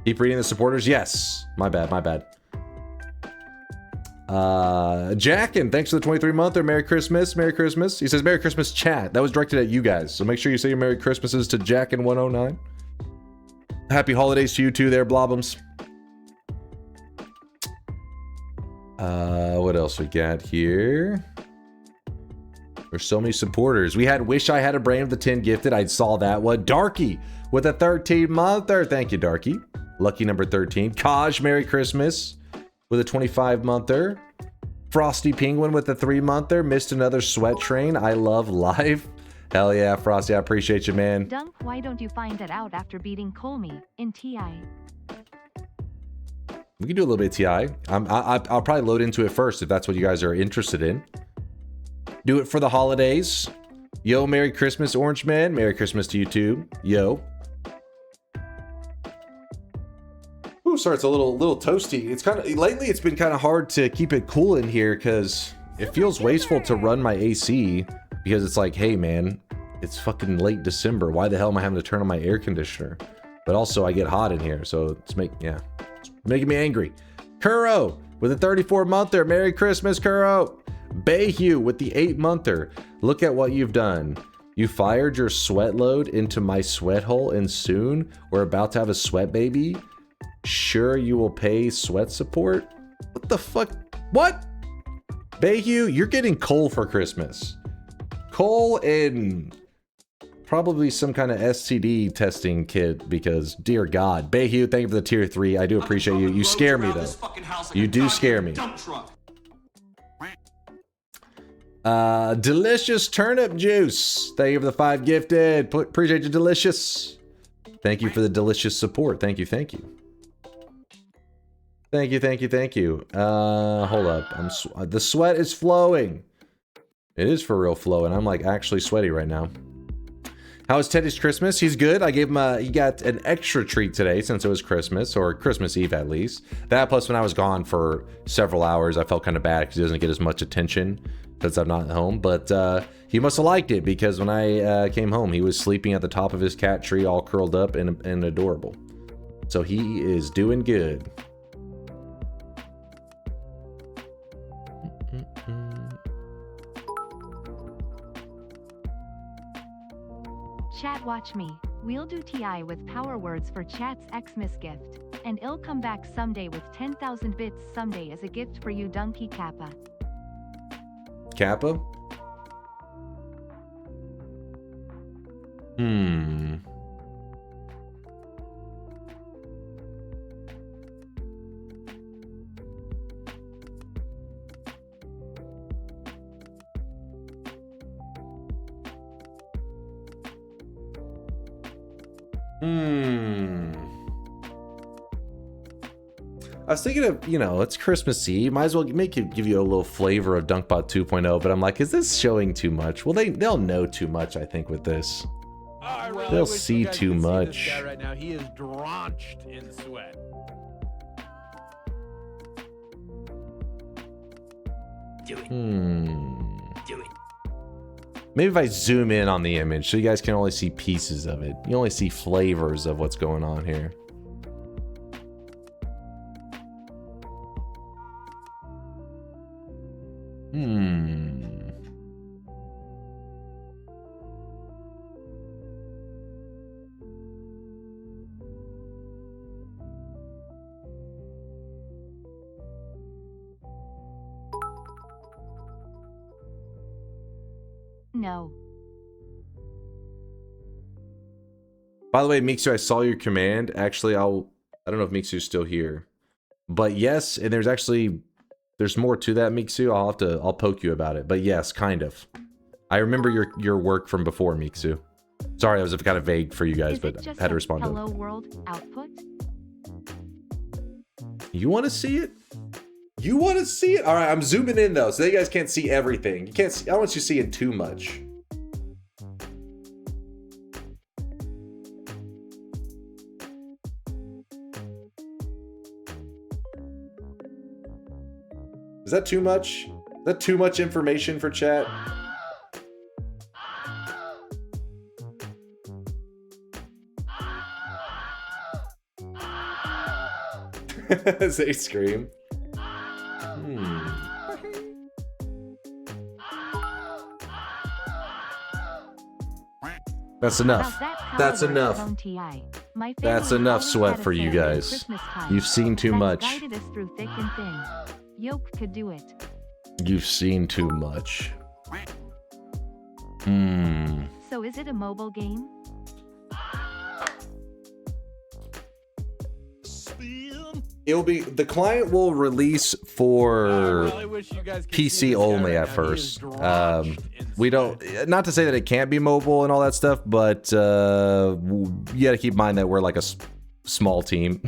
Keep reading the supporters? Yes. My bad, my bad. Jackin, thanks for the 23-monther. Merry Christmas, Merry Christmas. He says Merry Christmas chat. That was directed at you guys. So make sure you say your Merry Christmases to Jackin109. Happy holidays to you too there, Blobums. What else we got here? There's so many supporters. We had Wish I Had a Brain of the 10 gifted. I saw that one. Darky with a 13-monther. Thank you, Darky. Lucky number 13. Kaj, Merry Christmas with a 25-monther. Frosty Penguin with a 3-monther. Missed another sweat train. I love life. Hell yeah, Frosty. I appreciate you, man. Dunk, why don't you find that out after beating Colmy in TI? We can do a little bit of TI. I'll probably load into it first if that's what you guys are interested in. Do it for the holidays. Yo, Merry Christmas, Orange Man. Merry Christmas to you too. Yo. Ooh, sorry, it's a little toasty. It's kind of lately. It's been kind of hard to keep it cool in here because it feels wasteful to run my AC because it's like, hey man, it's fucking late December. Why the hell am I having to turn on my air conditioner? But also, I get hot in here, so it's making me angry. Kuro with a 34-monther. Merry Christmas, Kuro. Bayhue with the 8-monther. Look at what you've done. You fired your sweat load into my sweat hole, and soon we're about to have a sweat baby. Sure, you will pay sweat support? What the fuck? What? Bayhue, you're getting coal for Christmas. Coal and probably some kind of STD testing kit because, dear God. Bayhue, thank you for the tier 3. I do appreciate you. You scare me, though. You do scare me. Delicious turnip juice. Thank you for the 5 gifted. Appreciate you, Delicious. Thank you for the delicious support. Thank you, thank you. Thank you, thank you, thank you. Hold up. The sweat is flowing. It is for real flowing. I'm like actually sweaty right now. How was Teddy's Christmas? He's good. I gave him he got an extra treat today since it was Christmas, or Christmas Eve at least. That plus when I was gone for several hours, I felt kind of bad because he doesn't get as much attention since I'm not home. But he must have liked it because when I came home, he was sleeping at the top of his cat tree, all curled up and adorable. So he is doing good. Chat, watch me. We'll do TI with power words for chat's Xmas gift. And it'll come back someday with 10,000 bits someday as a gift for you, Donkey Kappa. Kappa? I was thinking of, you know, it's Christmas Eve. Might as well give you a little flavor of DunkBot 2.0, but I'm like, is this showing too much? Well, they'll know too much, I think, with this. Really they'll see too much. See this guy right now. He is drenched in sweat. Do it. Do it. Maybe if I zoom in on the image so you guys can only see pieces of it. You only see flavors of what's going on here. No. By the way, Mixu, I saw your command. Actually, I don't know if Mixu's still here. But yes, and there's actually there's more to that, Miksu. I'll poke you about it. But yes, kind of. I remember your work from before, Miksu. Sorry, I was kind of vague for you guys, but I had to respond to it. Hello world output? You want to see it? You want to see it? All right, I'm zooming in though, so you guys can't see everything. You can't see. I don't want you seeing too much. Is that too much? Is that too much information for chat? As they scream. That's enough. That's enough. That's enough sweat for you guys. You've seen too much. Guided us through thick and thin. Yoke could do it. You've seen too much. So is it a mobile game? It'll be, the client will release for PC only at first. We don't, not to say that it can't be mobile and all that stuff, but you gotta keep in mind that we're like a small team.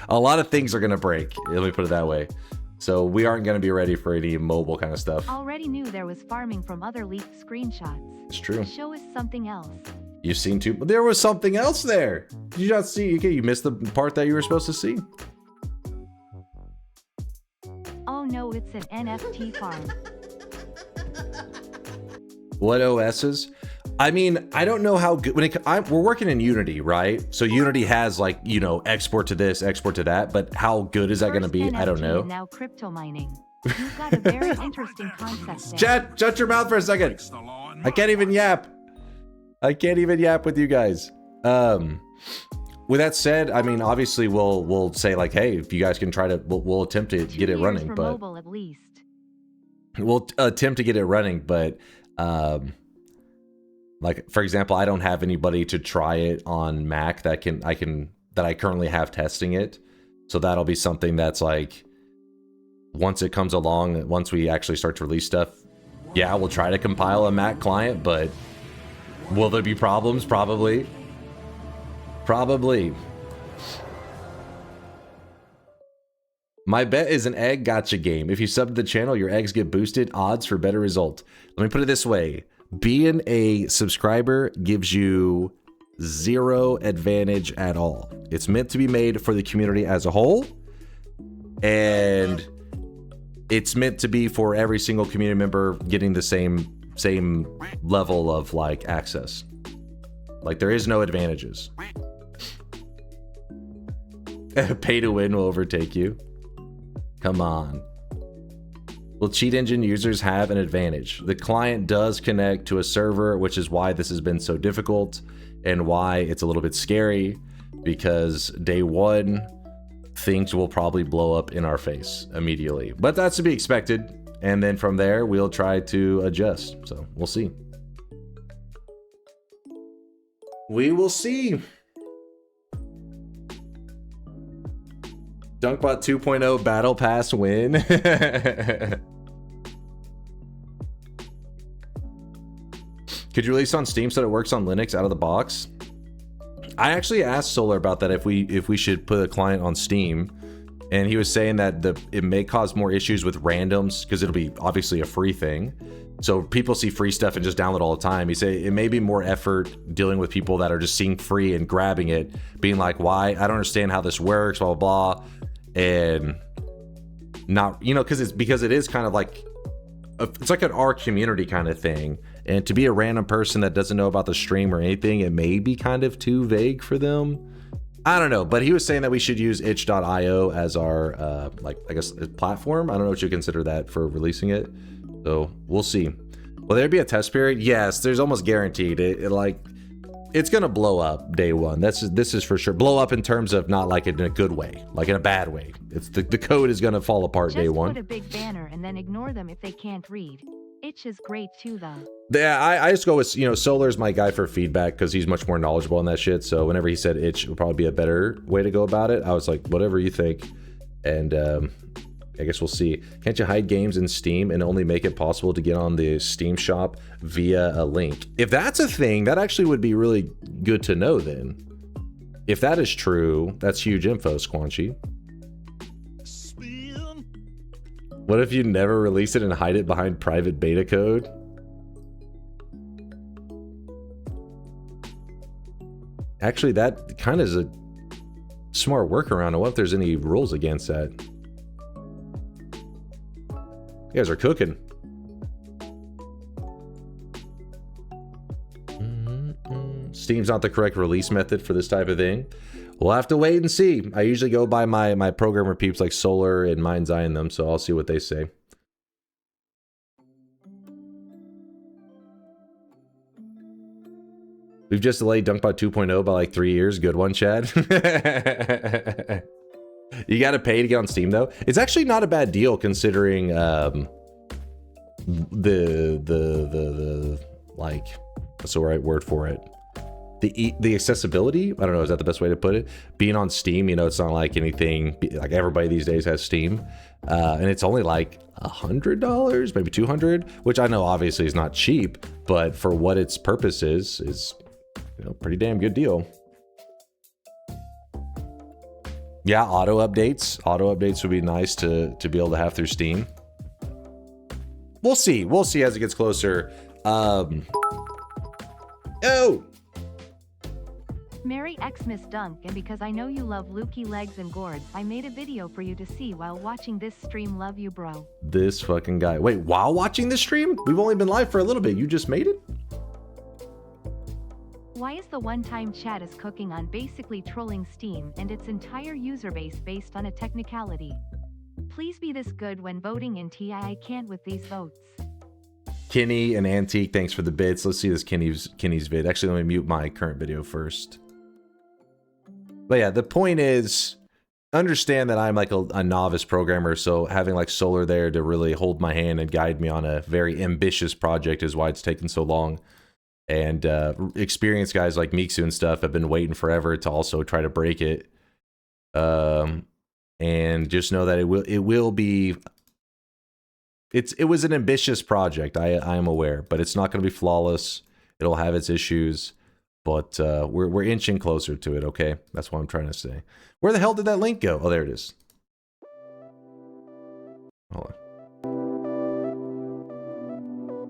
A lot of things are gonna break, let me put it that way. So we aren't gonna be ready for any mobile kind of stuff. Already knew there was farming from other leaked screenshots. It's true. Show us something else. You've seen too, but there was something else there. Did you not see? Okay, you missed the part that you were supposed to see. Oh no, it's an NFT farm. What OSs? I mean, I don't know how good. We're working in Unity, right? So Unity has like, you know, export to this, export to that. But how good is that going to be? I don't know. Now crypto mining. You've got a very interesting concept there. Chat, shut your mouth for a second. I can't even yap. I can't even yap with you guys. With that said, I mean, obviously we'll say like, hey, if you guys can try to, we'll attempt to get it running, for but mobile at least. We'll attempt to get it running, but like for example, I don't have anybody to try it on Mac that I currently have testing it. So that'll be something that's like, once it comes along, once we actually start to release stuff, yeah, we'll try to compile a Mac client, but will there be problems? Probably. Probably. My bet is an egg gotcha game. If you sub to the channel, your eggs get boosted. Odds for better result. Let me put it this way. Being a subscriber gives you 0 advantage at all. It's meant to be made for the community as a whole. And it's meant to be for every single community member getting the same level of like access. Like there is no advantages. Pay to win will overtake you. Come on. Will cheat engine users have an advantage? The client does connect to a server, which is why this has been so difficult and why it's a little bit scary, because day one, things will probably blow up in our face immediately. But that's to be expected. And then from there, we'll try to adjust. So we'll see. We will see. DunkBot 2.0 Battle Pass win. Could you release on Steam so that it works on Linux out of the box? I actually asked Solar about that, if we should put a client on Steam, and he was saying that it may cause more issues with randoms because it'll be obviously a free thing. So people see free stuff and just download all the time. He said it may be more effort dealing with people that are just seeing free and grabbing it, being like, why? I don't understand how this works, blah, blah, blah. And not, you know, because it is kind of like, it's like an R community kind of thing. And to be a random person that doesn't know about the stream or anything, it may be kind of too vague for them. I don't know, but he was saying that we should use itch.io as our, like, I guess, platform. I don't know what you consider that for releasing it. So we'll see. Will there be a test period? Yes, there's almost guaranteed. It's gonna blow up day one. This is for sure. Blow up in terms of not like in a good way, like in a bad way. It's the code is gonna fall apart day one. Just put a big banner and then ignore them if they can't read. Itch is great too, though. Yeah, I just go with, you know, Solar's my guy for feedback because he's much more knowledgeable on that shit. So whenever he said itch would probably be a better way to go about it, I was like, whatever you think. And I guess we'll see. Can't you hide games in Steam and only make it possible to get on the Steam shop via a link? If that's a thing, that actually would be really good to know then. If that is true, that's huge info, Squanchy. What if you never release it and hide it behind private beta code? Actually, that kind of is a smart workaround. I wonder if there's any rules against that. You guys are cooking. Steam's not the correct release method for this type of thing. We'll have to wait and see. I usually go by my programmer peeps like Solar and Mind's Eyeing them, so I'll see what they say. We've just delayed DunkBot 2.0 by like 3 years. Good one, Chad. You got to pay to get on Steam, though. It's actually not a bad deal considering the like, what's the right word for it? The accessibility. I don't know. Is that the best way to put it? Being on Steam, you know, it's not like anything. Like everybody these days has Steam, and it's only like $100, maybe $200, which I know obviously is not cheap, but for what its purpose is, you know, pretty damn good deal. Yeah, auto updates. Auto updates would be nice to be able to have through Steam. We'll see. We'll see as it gets closer. Oh! Merry Xmas Dunk, and because I know you love Lukey legs and gourds, I made a video for you to see while watching this stream. Love you, bro. This fucking guy. Wait, while watching this stream? We've only been live for a little bit. You just made it? Why is the one-time chat is cooking on basically trolling Steam and its entire user base based on a technicality? Please be this good when voting in TI. I can't with these votes. Kenny and Antique, thanks for the bits. Let's see this Kenny's vid. Actually, let me mute my current video first. But yeah, the point is, understand that I'm like a novice programmer, so having like Solar there to really hold my hand and guide me on a very ambitious project is why it's taken so long. And experienced guys like Miksu and stuff have been waiting forever to also try to break it. And just know that it will be. It was an ambitious project. I am aware, but it's not going to be flawless. It'll have its issues, but we're inching closer to it. Okay, that's what I'm trying to say. Where the hell did that link go? Oh, there it is. Hold on.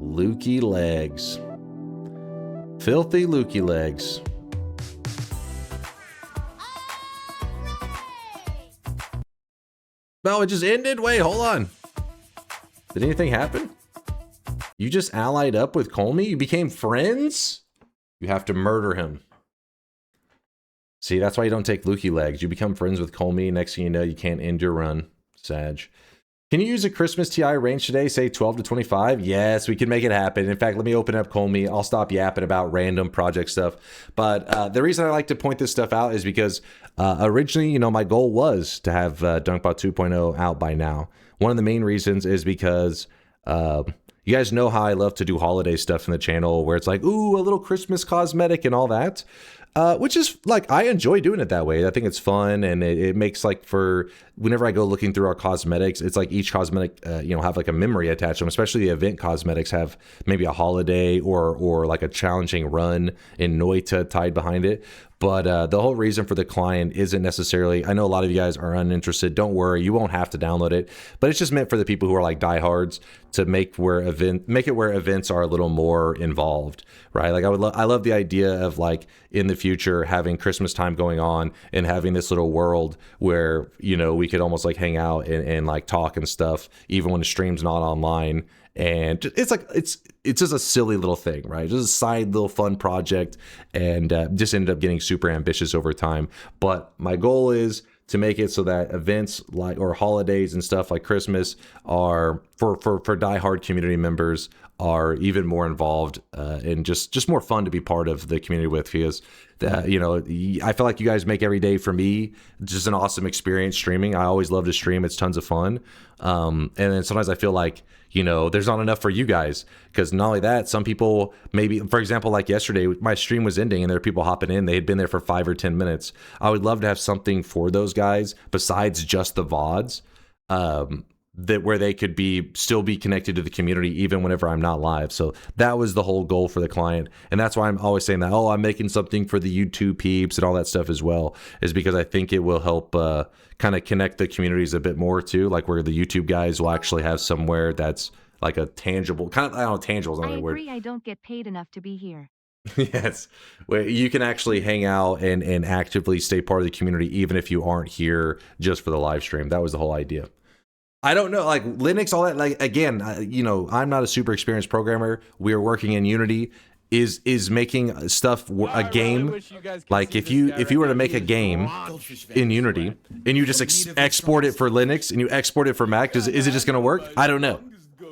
Lukey legs. Filthy Lukey legs. No, it just ended? Wait, hold on. Did anything happen? You just allied up with Colmy? You became friends? You have to murder him. See, that's why you don't take Lukey legs. You become friends with Colmy. Next thing you know, you can't end your run. Sag. Can you use a Christmas TI range today? Say 12 to 25? Yes, we can make it happen. In fact, let me open up Colmy. I'll stop yapping about random project stuff. But the reason I like to point this stuff out is because originally, you know, my goal was to have DunkBot 2.0 out by now. One of the main reasons is because you guys know how I love to do holiday stuff in the channel where it's like, ooh, a little Christmas cosmetic and all that. Which is like, I enjoy doing it that way. I think it's fun, and it makes like for whenever I go looking through our cosmetics, it's like each cosmetic, you know, have like a memory attached to them, especially the event cosmetics have maybe a holiday or like a challenging run in Noita tied behind it. But the whole reason for the client isn't necessarily, I know a lot of you guys are uninterested. Don't worry, you won't have to download it. But it's just meant for the people who are like diehards to make it where events are a little more involved, right? Like I love the idea of like in the future having Christmas time going on and having this little world where, you know, we could almost like hang out and like talk and stuff, even when the stream's not online. And it's like it's just a silly little thing, right? Just a side little fun project, and just ended up getting super ambitious over time. But my goal is to make it so that events like or holidays and stuff like Christmas are for diehard community members are even more involved and just more fun to be part of the community with, because you know, I feel like you guys make every day for me just an awesome experience streaming. I always love to stream. It's tons of fun. And then sometimes I feel like, you know, there's not enough for you guys, because not only that, some people maybe, for example, like yesterday, my stream was ending and there were people hopping in. They had been there for 5 or 10 minutes. I would love to have something for those guys besides just the VODs. that where they could still be connected to the community even whenever I'm not live. So that was the whole goal for the client, and that's why I'm always saying that. Oh, I'm making something for the YouTube peeps and all that stuff as well, is because I think it will help kind of connect the communities a bit more too, like where the YouTube guys will actually have somewhere that's like a tangible kind of. I don't know, tangible is not I the word. agree. I don't get paid enough to be here. Yes, where you can actually hang out and actively stay part of the community even if you aren't here just for the live stream. That was the whole idea. I don't know, like Linux, all that. Like again, you know, I'm not a super experienced programmer. We are working in Unity. Is making stuff a game. Like if you were to make a game in Unity and you just export it for Linux and you export it for Mac, is it just going to work? I don't know.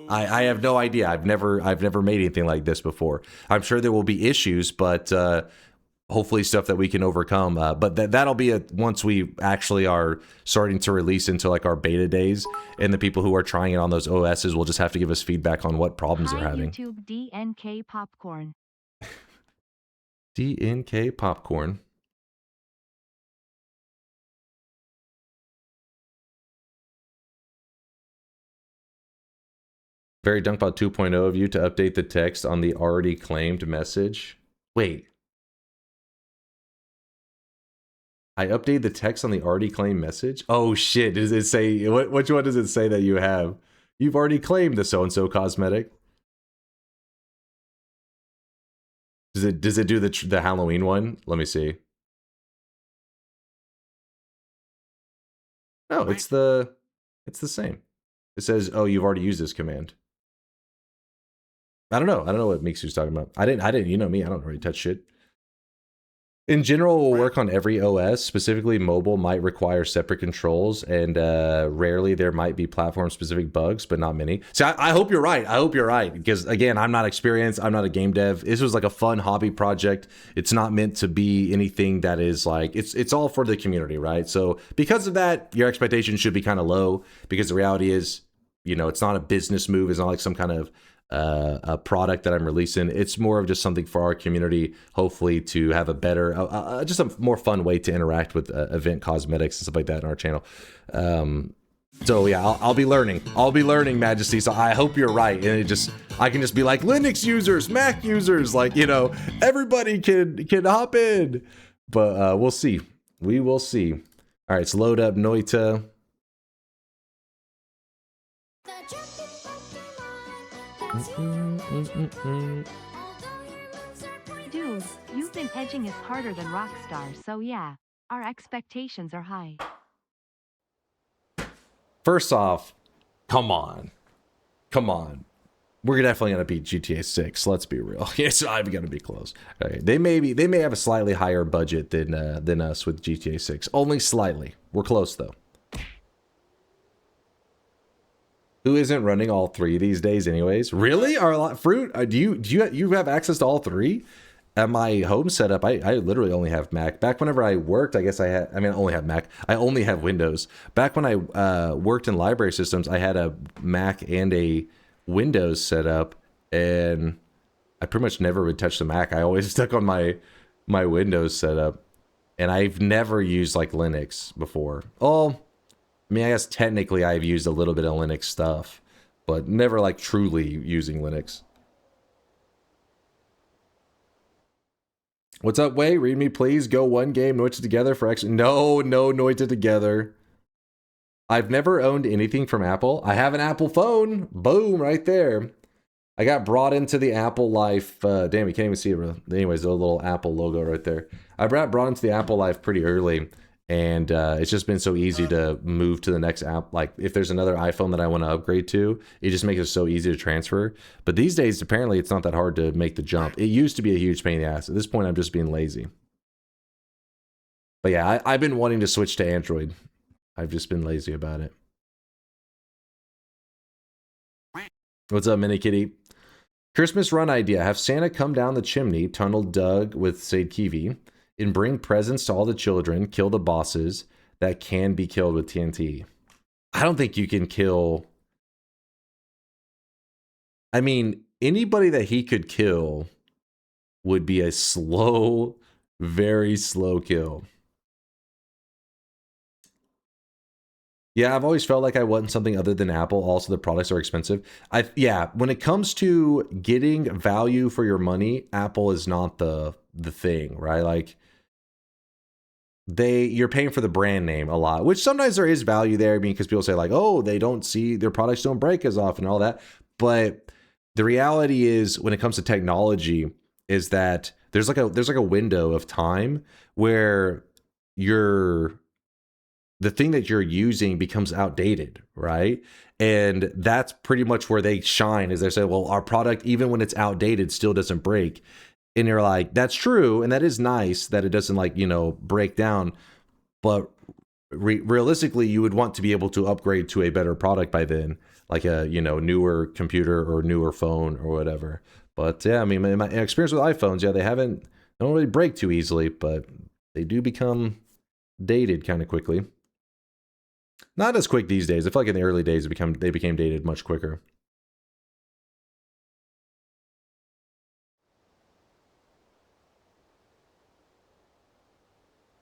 I have no idea. I've never made anything like this before. I'm sure there will be issues, but hopefully stuff that we can overcome. But that'll be once we actually are starting to release into like our beta days, and the people who are trying it on those OSs will just have to give us feedback on what problems they're having. YouTube DNK Popcorn. DNK Popcorn. Very DunkBot 2.0 of you to update the text on the already claimed message. Wait. I updated the text on the already claimed message? Oh shit, does it say, which one does it say that you have? You've already claimed the so-and-so cosmetic. Does it do the Halloween one? Let me see. No, it's the same. It says, oh, you've already used this command. I don't know what Mixu's talking about. I didn't, you know me, I don't really touch shit. In general, it will work on every OS. Specifically, mobile might require separate controls, and rarely there might be platform-specific bugs, but not many. So I hope you're right. I hope you're right, because again, I'm not experienced. I'm not a game dev. This was like a fun hobby project. It's not meant to be anything that is like, it's all for the community, right? So because of that, your expectations should be kind of low, because the reality is, you know, it's not a business move. It's not like some kind of a product that I'm releasing. It's more of just something for our community, hopefully to have a better, just a more fun way to interact with event cosmetics and stuff like that in our channel. So yeah, I'll be learning. I'll be learning, Majesty. So I hope you're right, and I can just be like, Linux users, Mac users, like, you know, everybody can hop in. But we'll see. We will see. All right, let's load up Noita. Dude, you've been edging us harder than Rockstar, so yeah, our expectations are high. First off, come on. We're definitely gonna beat GTA 6. Let's be real. Yes, I'm gonna be close. Okay. They may have a slightly higher budget than us with GTA 6. Only slightly. We're close though. Who isn't running all three these days anyways? Really? Fruit? Do you have access to all three? At my home setup, I literally only have Mac. Back whenever I worked, I only have Mac. I only have Windows. Back when I worked in library systems, I had a Mac and a Windows setup, and I pretty much never would touch the Mac. I always stuck on my Windows setup, and I've never used like Linux before. Oh, I mean, I guess technically I've used a little bit of Linux stuff, but never like truly using Linux. What's up, Way? Read me, please. Go one game, Noita together for extra. No, Noita together. I've never owned anything from Apple. I have an Apple phone. Boom, right there. I got brought into the Apple life. Damn, you can't even see it. Really. Anyways, the little Apple logo right there. I got brought into the Apple life pretty early. And it's just been so easy to move to the next app. Like if there's another iPhone that I want to upgrade to, it just makes it so easy to transfer. But these days, apparently it's not that hard to make the jump. It used to be a huge pain in the ass. At this point, I'm just being lazy. But yeah, I've been wanting to switch to Android. I've just been lazy about it. What's up, Mini Kitty? Christmas run idea. Have Santa come down the chimney, tunnel dug with Said Kiwi, and bring presents to all the children, kill the bosses that can be killed with TNT. I don't think you can kill... I mean, anybody that he could kill would be a slow, very slow kill. Yeah, I've always felt like I want something other than Apple. Also, the products are expensive. Yeah, when it comes to getting value for your money, Apple is not the thing, right? Like you're paying for the brand name a lot, which sometimes there is value there. I mean, because people say like, oh, they don't see their products don't break as often and all that. But the reality is, when it comes to technology, is that there's like a window of time where the thing that you're using becomes outdated, right? And that's pretty much where they shine, is they say, well, our product, even when it's outdated, still doesn't break. And you're like, that's true, and that is nice that it doesn't, like, break down, but realistically, you would want to be able to upgrade to a better product by then, like a newer computer or newer phone or whatever. But yeah, I mean, my experience with iPhones, yeah, they don't really break too easily, but they do become dated kind of quickly. Not as quick these days. I feel like in the early days they became dated much quicker.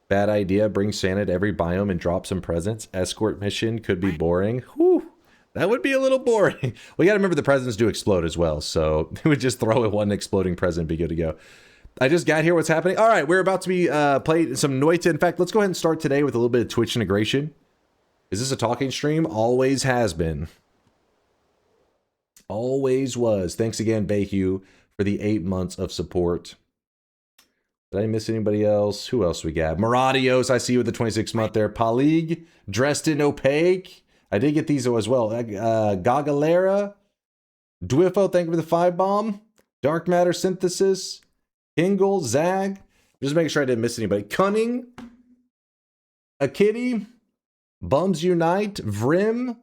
Bad idea. Bring Santa to every biome and drop some presents. Escort mission could be boring. Whew. That would be a little boring. We got to remember the presents do explode as well. So they would just throw in one exploding present and be good to go. I just got here. What's happening? All right. We're about to be playing some Noita. In fact, let's go ahead and start today with a little bit of Twitch integration. Is this a talking stream? Always has been. Always was. Thanks again, Bayhue, for the 8 months of support. Did I miss anybody else? Who else we got? Maradios, I see you with the 26 month there. Palig, dressed in opaque. I did get these as well. Gagalera, Dwifo, thank you for the 5 bomb. Dark Matter Synthesis, Hingle, Zag. Just making sure I didn't miss anybody. Cunning, A Kitty, Bums Unite, Vrim.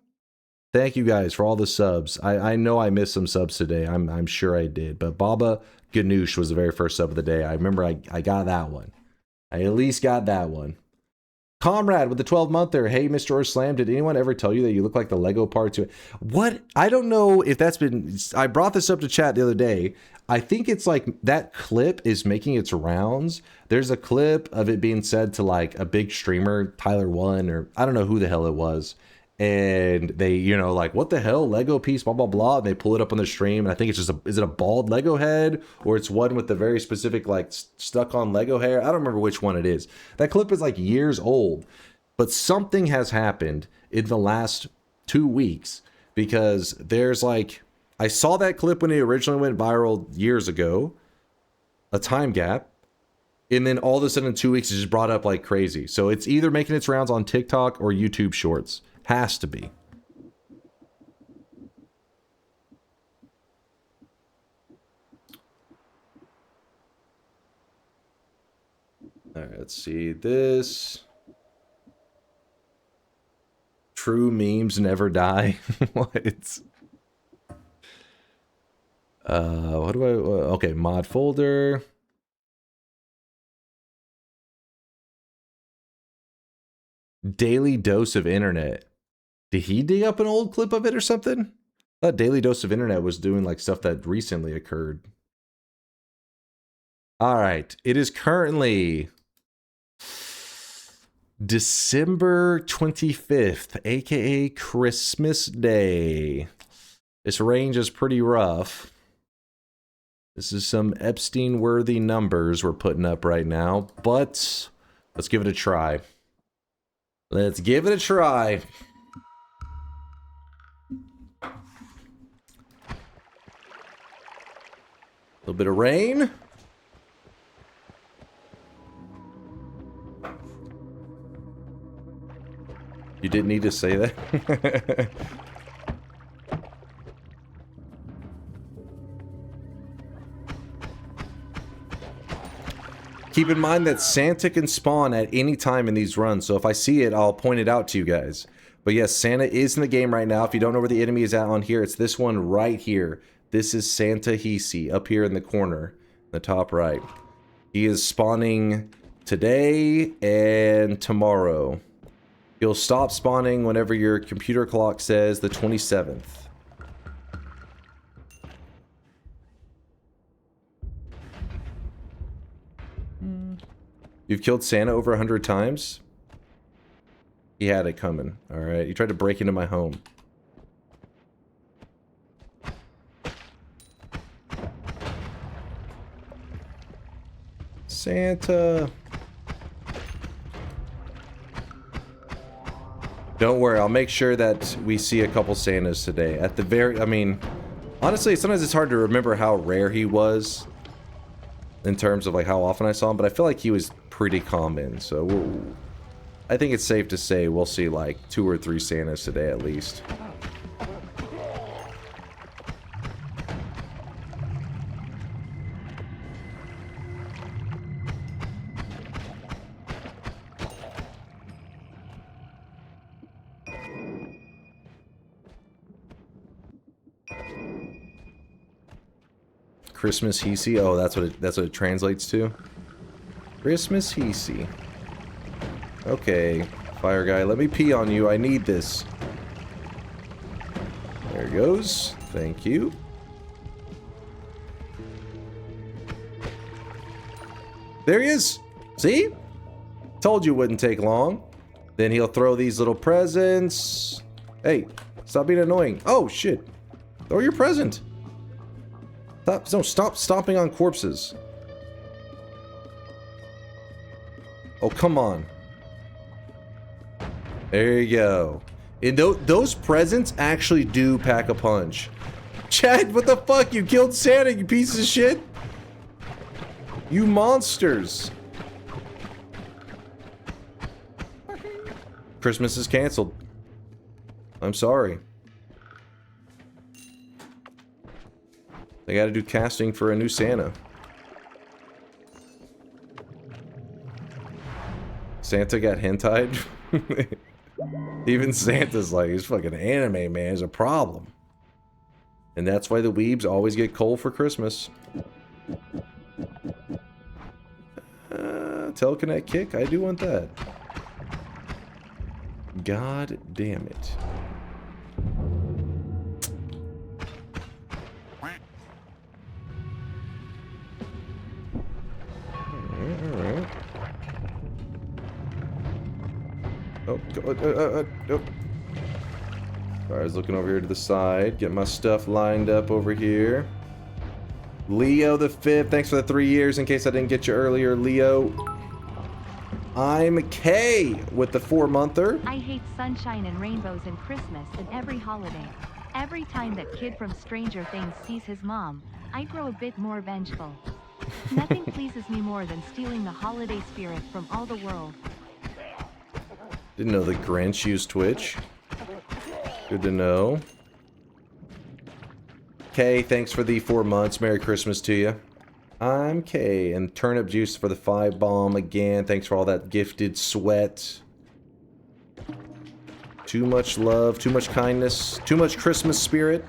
Thank you guys for all the subs. I know I missed some subs today. I'm sure I did. But Baba Ganoush was the very first sub of the day. I remember I got that one. I at least got that one. Comrade with the 12 month there. Hey, Mr. Slam, did anyone ever tell you that you look like the Lego part to it? What? I don't know if that's been... I brought this up to chat the other day. I think it's like that clip is making its rounds. There's a clip of it being said to like a big streamer, Tyler One, or I don't know who the hell it was. And they, like, what the hell, Lego piece, blah, blah, blah. And they pull it up on the stream. And I think it's just is it a bald Lego head? Or it's one with the very specific, like, stuck on Lego hair? I don't remember which one it is. That clip is like years old. But something has happened in the last 2 weeks. Because there's like, I saw that clip when it originally went viral years ago. A time gap. And then all of a sudden in 2 weeks, it's just brought up like crazy. So it's either making its rounds on TikTok or YouTube Shorts. Has to be. All right, let's see this. True memes never die. What? What do I... okay, mod folder. Daily Dose of Internet. Did he dig up an old clip of it or something? I thought Daily Dose of Internet was doing like stuff that recently occurred. All right. It is currently December 25th, aka Christmas Day. This range is pretty rough. This is some Epstein-worthy numbers we're putting up right now, but let's give it a try. Let's give it a try. A little bit of rain. You didn't need to say that. Keep in mind that Santa can spawn at any time in these runs, so if I see it, I'll point it out to you guys. But yes, Santa is in the game right now. If you don't know where the enemy is at on here, it's this one right here. This is Santa Hisi, up here in the corner, the top right. He is spawning today and tomorrow. He'll stop spawning whenever your computer clock says the 27th. You've killed Santa over 100 times? He had it coming. All right. He tried to break into my home. Santa. Don't worry, I'll make sure that we see a couple Santas today. At the very, I mean, honestly, sometimes it's hard to remember how rare he was in terms of like how often I saw him, but I feel like he was pretty common. So I think it's safe to say we'll see like 2 or 3 Santas today at least. Christmas Hisi. Oh, that's what it translates to. Christmas Hisi. Okay, fire guy, let me pee on you. I need this. There it goes. Thank you. There he is. See? Told you it wouldn't take long. Then he'll throw these little presents. Hey, stop being annoying. Oh shit. Throw your present. Stop stomping on corpses. Oh, come on. There you go. And those presents actually do pack a punch. Chad, what the fuck? You killed Santa, you piece of shit. You monsters. Christmas is canceled. I'm sorry. They gotta do casting for a new Santa. Santa got hentai'd? Even Santa's like, this fucking anime, man, is a problem. And that's why the weebs always get coal for Christmas. Telekinetic kick? I do want that. God damn it. Alright. Oh, oh. Alright, I was looking over here to the side. Get my stuff lined up over here. Leo the 5th, thanks for the 3 years. In case I didn't get you earlier, Leo. I'm K with the 4-monther. I hate sunshine and rainbows and Christmas and every holiday. Every time that kid from Stranger Things sees his mom, I grow a bit more vengeful. Nothing pleases me more than stealing the holiday spirit from all the world. Didn't know the Grinch used Twitch. Good to know. Kay, thanks for the 4 months. Merry Christmas to you. I'm Kay, and turnip juice for the 5 bomb again. Thanks for all that gifted sweat. Too much love, too much kindness, too much Christmas spirit.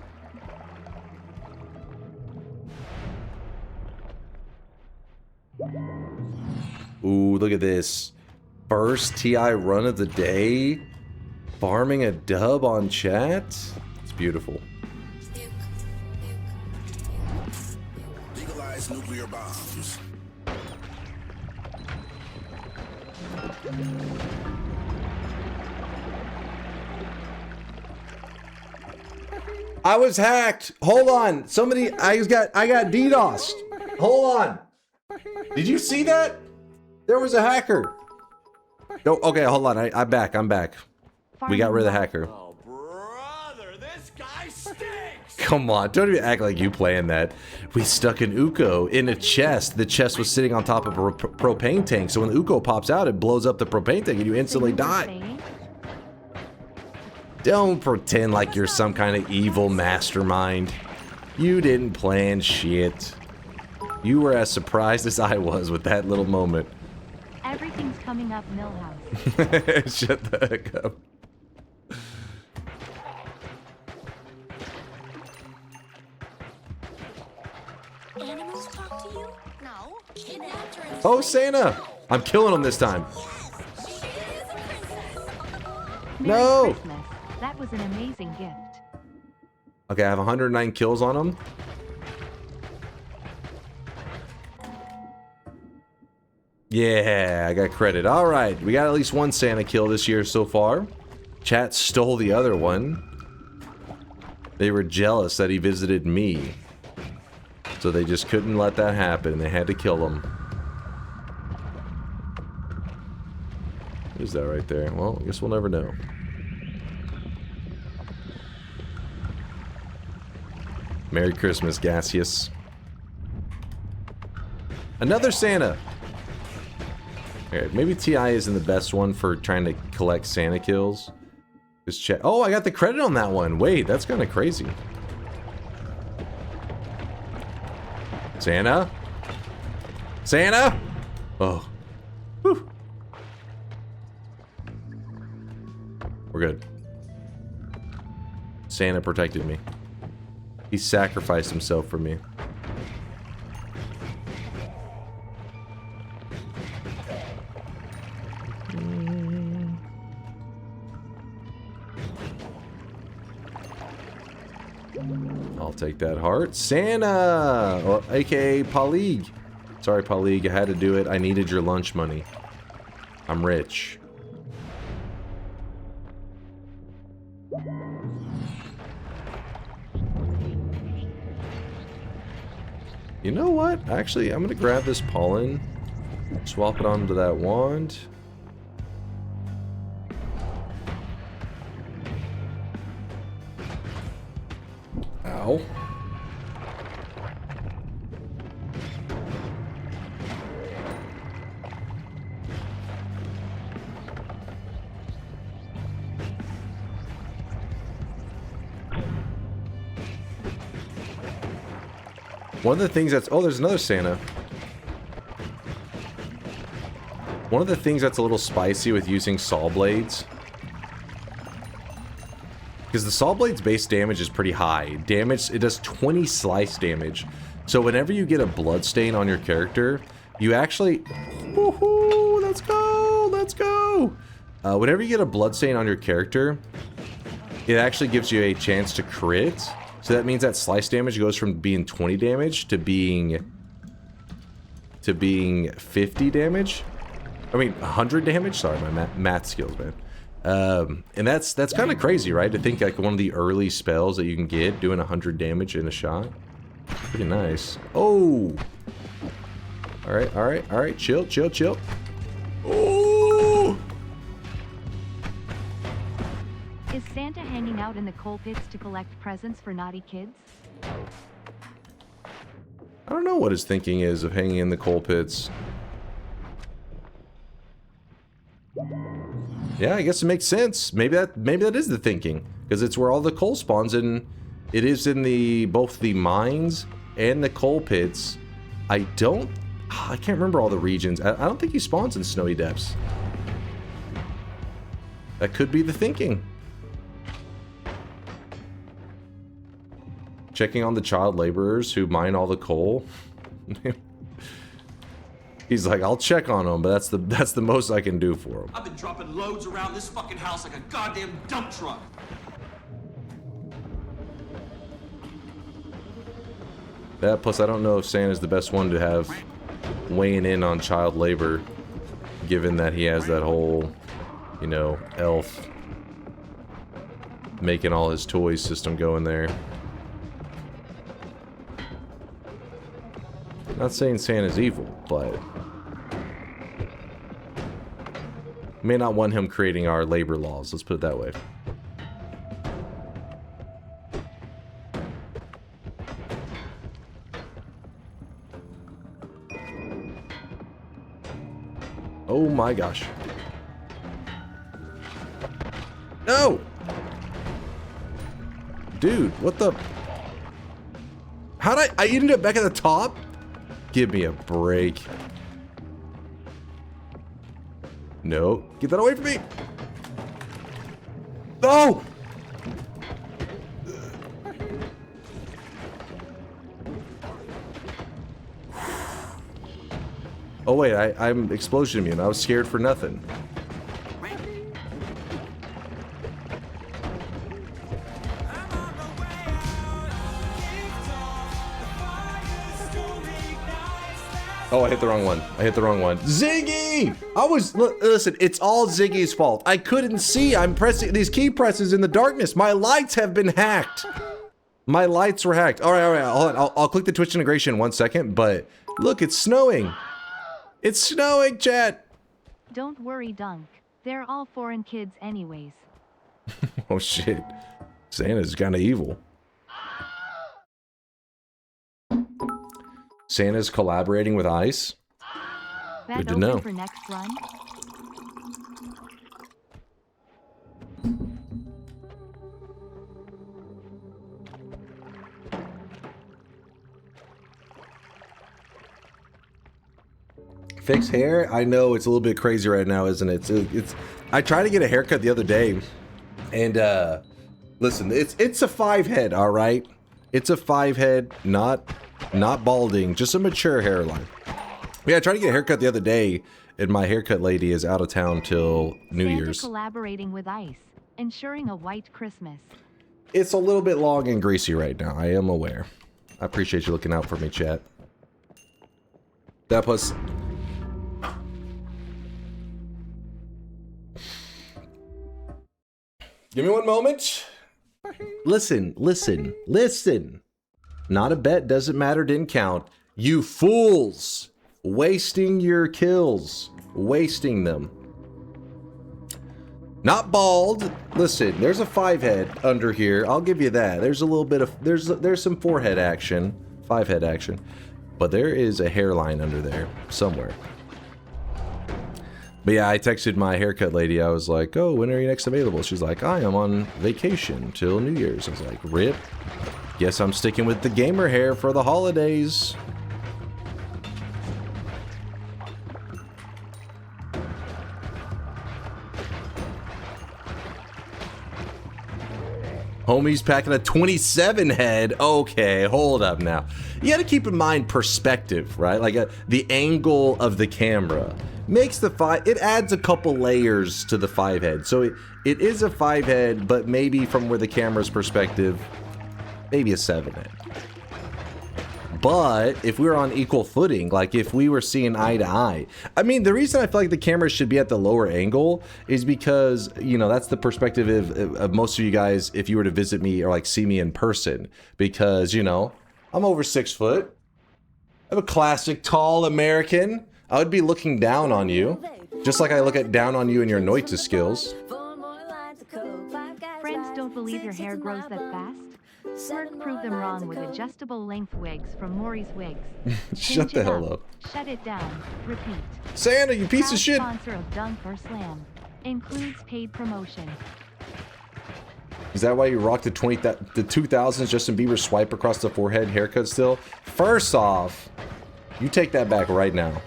Ooh, look at this. First TI run of the day. Farming a dub on chat. It's beautiful. Legalize nuclear bombs. I was hacked. Hold on. Somebody, I got DDoSed. Hold on. Did you see that? There was a hacker. Oh, okay, hold on. I'm back. We got rid of the hacker. Oh, brother, this guy stinks! Come on, don't even act like you playing that. We stuck an Uko in a chest. The chest was sitting on top of a propane tank, so when the Uko pops out, it blows up the propane tank and you instantly die. Don't pretend like you're some kind of evil mastermind. You didn't plan shit. You were as surprised as I was with that little moment. Everything's coming up, Millhouse. Shut the heck up. Animals talk to you? No. Kidnapped or Oh, Santa! I'm killing him this time. No! Merry Christmas. That was an amazing gift. Okay, I have 109 kills on him. Yeah, I got credit. All right, we got at least one Santa kill this year so far. Chat stole the other one. They were jealous that he visited me. So they just couldn't let that happen. They had to kill him. What is that right there? Well, I guess we'll never know. Merry Christmas, Gaseous. Another Santa! Alright, maybe TI isn't the best one for trying to collect Santa kills. Just check. Oh, I got the credit on that one. Wait, that's kind of crazy. Santa? Santa? Oh. Whew. We're good. Santa protected me. He sacrificed himself for me. I'll take that heart. Santa! Or aka Paulig. Sorry, Paulig, I had to do it. I needed your lunch money. I'm rich. You know what? Actually, I'm gonna grab this pollen, swap it onto that wand. Ow. One of the things that's... Oh, there's another Santa. One of the things that's a little spicy with using saw blades... Because the saw blade's base damage is pretty high. Damage, it does 20 slice damage. So whenever you get a bloodstain on your character, you actually... Woohoo! Let's go! Let's go! Whenever you get a bloodstain on your character, it actually gives you a chance to crit. So that means that slice damage goes from being 20 damage to being 50 damage. I mean, 100 damage? Sorry, my math skills, man. And that's kind of crazy, right? To think like one of the early spells that you can get doing 100 damage in a shot. Pretty nice. Oh! Alright, alright, alright. Chill, chill, chill. Oh! Is Santa hanging out in the coal pits to collect presents for naughty kids? I don't know what his thinking is of hanging in the coal pits. Yeah, I guess it makes sense. Maybe that is the thinking, because it's where all the coal spawns, and it is in the both the mines and the coal pits. I can't remember all the regions. I don't think he spawns in Snowy Depths. That could be the thinking. Checking on the child laborers who mine all the coal. He's like, I'll check on them, but that's the most I can do for him. I've been dropping loads around this fucking house like a goddamn dump truck. That, plus I don't know if Santa's the best one to have weighing in on child labor, given that he has that whole, you know, elf making all his toys system going there. Not saying Santa's evil, but may not want him creating our labor laws, let's put it that way. Oh my gosh. No! Dude, what the... How'd I ended up back at the top? Give me a break. No. Get that away from me! No! Oh wait, I'm explosion immune. I was scared for nothing. Oh, I hit the wrong one. I hit the wrong one. Ziggy! Listen, it's all Ziggy's fault. I couldn't see. I'm pressing these key presses in the darkness. My lights have been hacked. My lights were hacked. All right. Hold on. I'll click the Twitch integration in 1 second, but look, it's snowing. It's snowing, chat. Don't worry, Dunk. They're all foreign kids anyways. Oh, shit. Santa's kind of evil. Santa's collaborating with ICE. That Good to open know. for next run? Fix hair? I know it's a little bit crazy right now, isn't it? It's I tried to get a haircut the other day, and listen, it's a 5 head, all right? It's a 5 head, not balding, just a mature hairline. Yeah, I tried to get a haircut the other day, and my haircut lady is out of town till New Year's. Collaborating with ICE, ensuring a white Christmas. It's a little bit long and greasy right now, I am aware. I appreciate you looking out for me, chat. That plus... Give me 1 moment. Listen. Not a bet, doesn't matter, didn't count. You fools! Wasting your kills. Wasting them. Not bald. Listen, there's a 5 head under here. I'll give you that. There's a little bit of... There's some 4 head action. 5 head action. But there is a hairline under there. Somewhere. But yeah, I texted my haircut lady. I was like, oh, when are you next available? She's like, I am on vacation till New Year's. I was like, rip. Guess I'm sticking with the gamer hair for the holidays. Homie's packing a 27 head. Okay, hold up now. You gotta keep in mind perspective, right? Like the angle of the camera makes the 5, it adds a couple layers to the 5 head. So it is a 5 head, but maybe from where the camera's perspective, maybe a 7 head. But if we were on equal footing, like if we were seeing eye to eye, I mean, the reason I feel like the camera should be at the lower angle is because, you know, that's the perspective of most of you guys if you were to visit me or like see me in person. Because, you know, I'm over 6 foot. I'm a classic tall American. I would be looking down on you, just like I look down on you in your Noita skills. Friends don't believe your hair grows that fast? Merc proved them wrong with adjustable length wigs from Maury's Wigs. Shut the hell up. Shut it down. Repeat. Santa, you piece of shit. Sponsor of DunkOrSlam. Includes paid promotion. Is that why you rocked the 2000s Justin Bieber swipe across the forehead haircut still? First off, you take that back right now.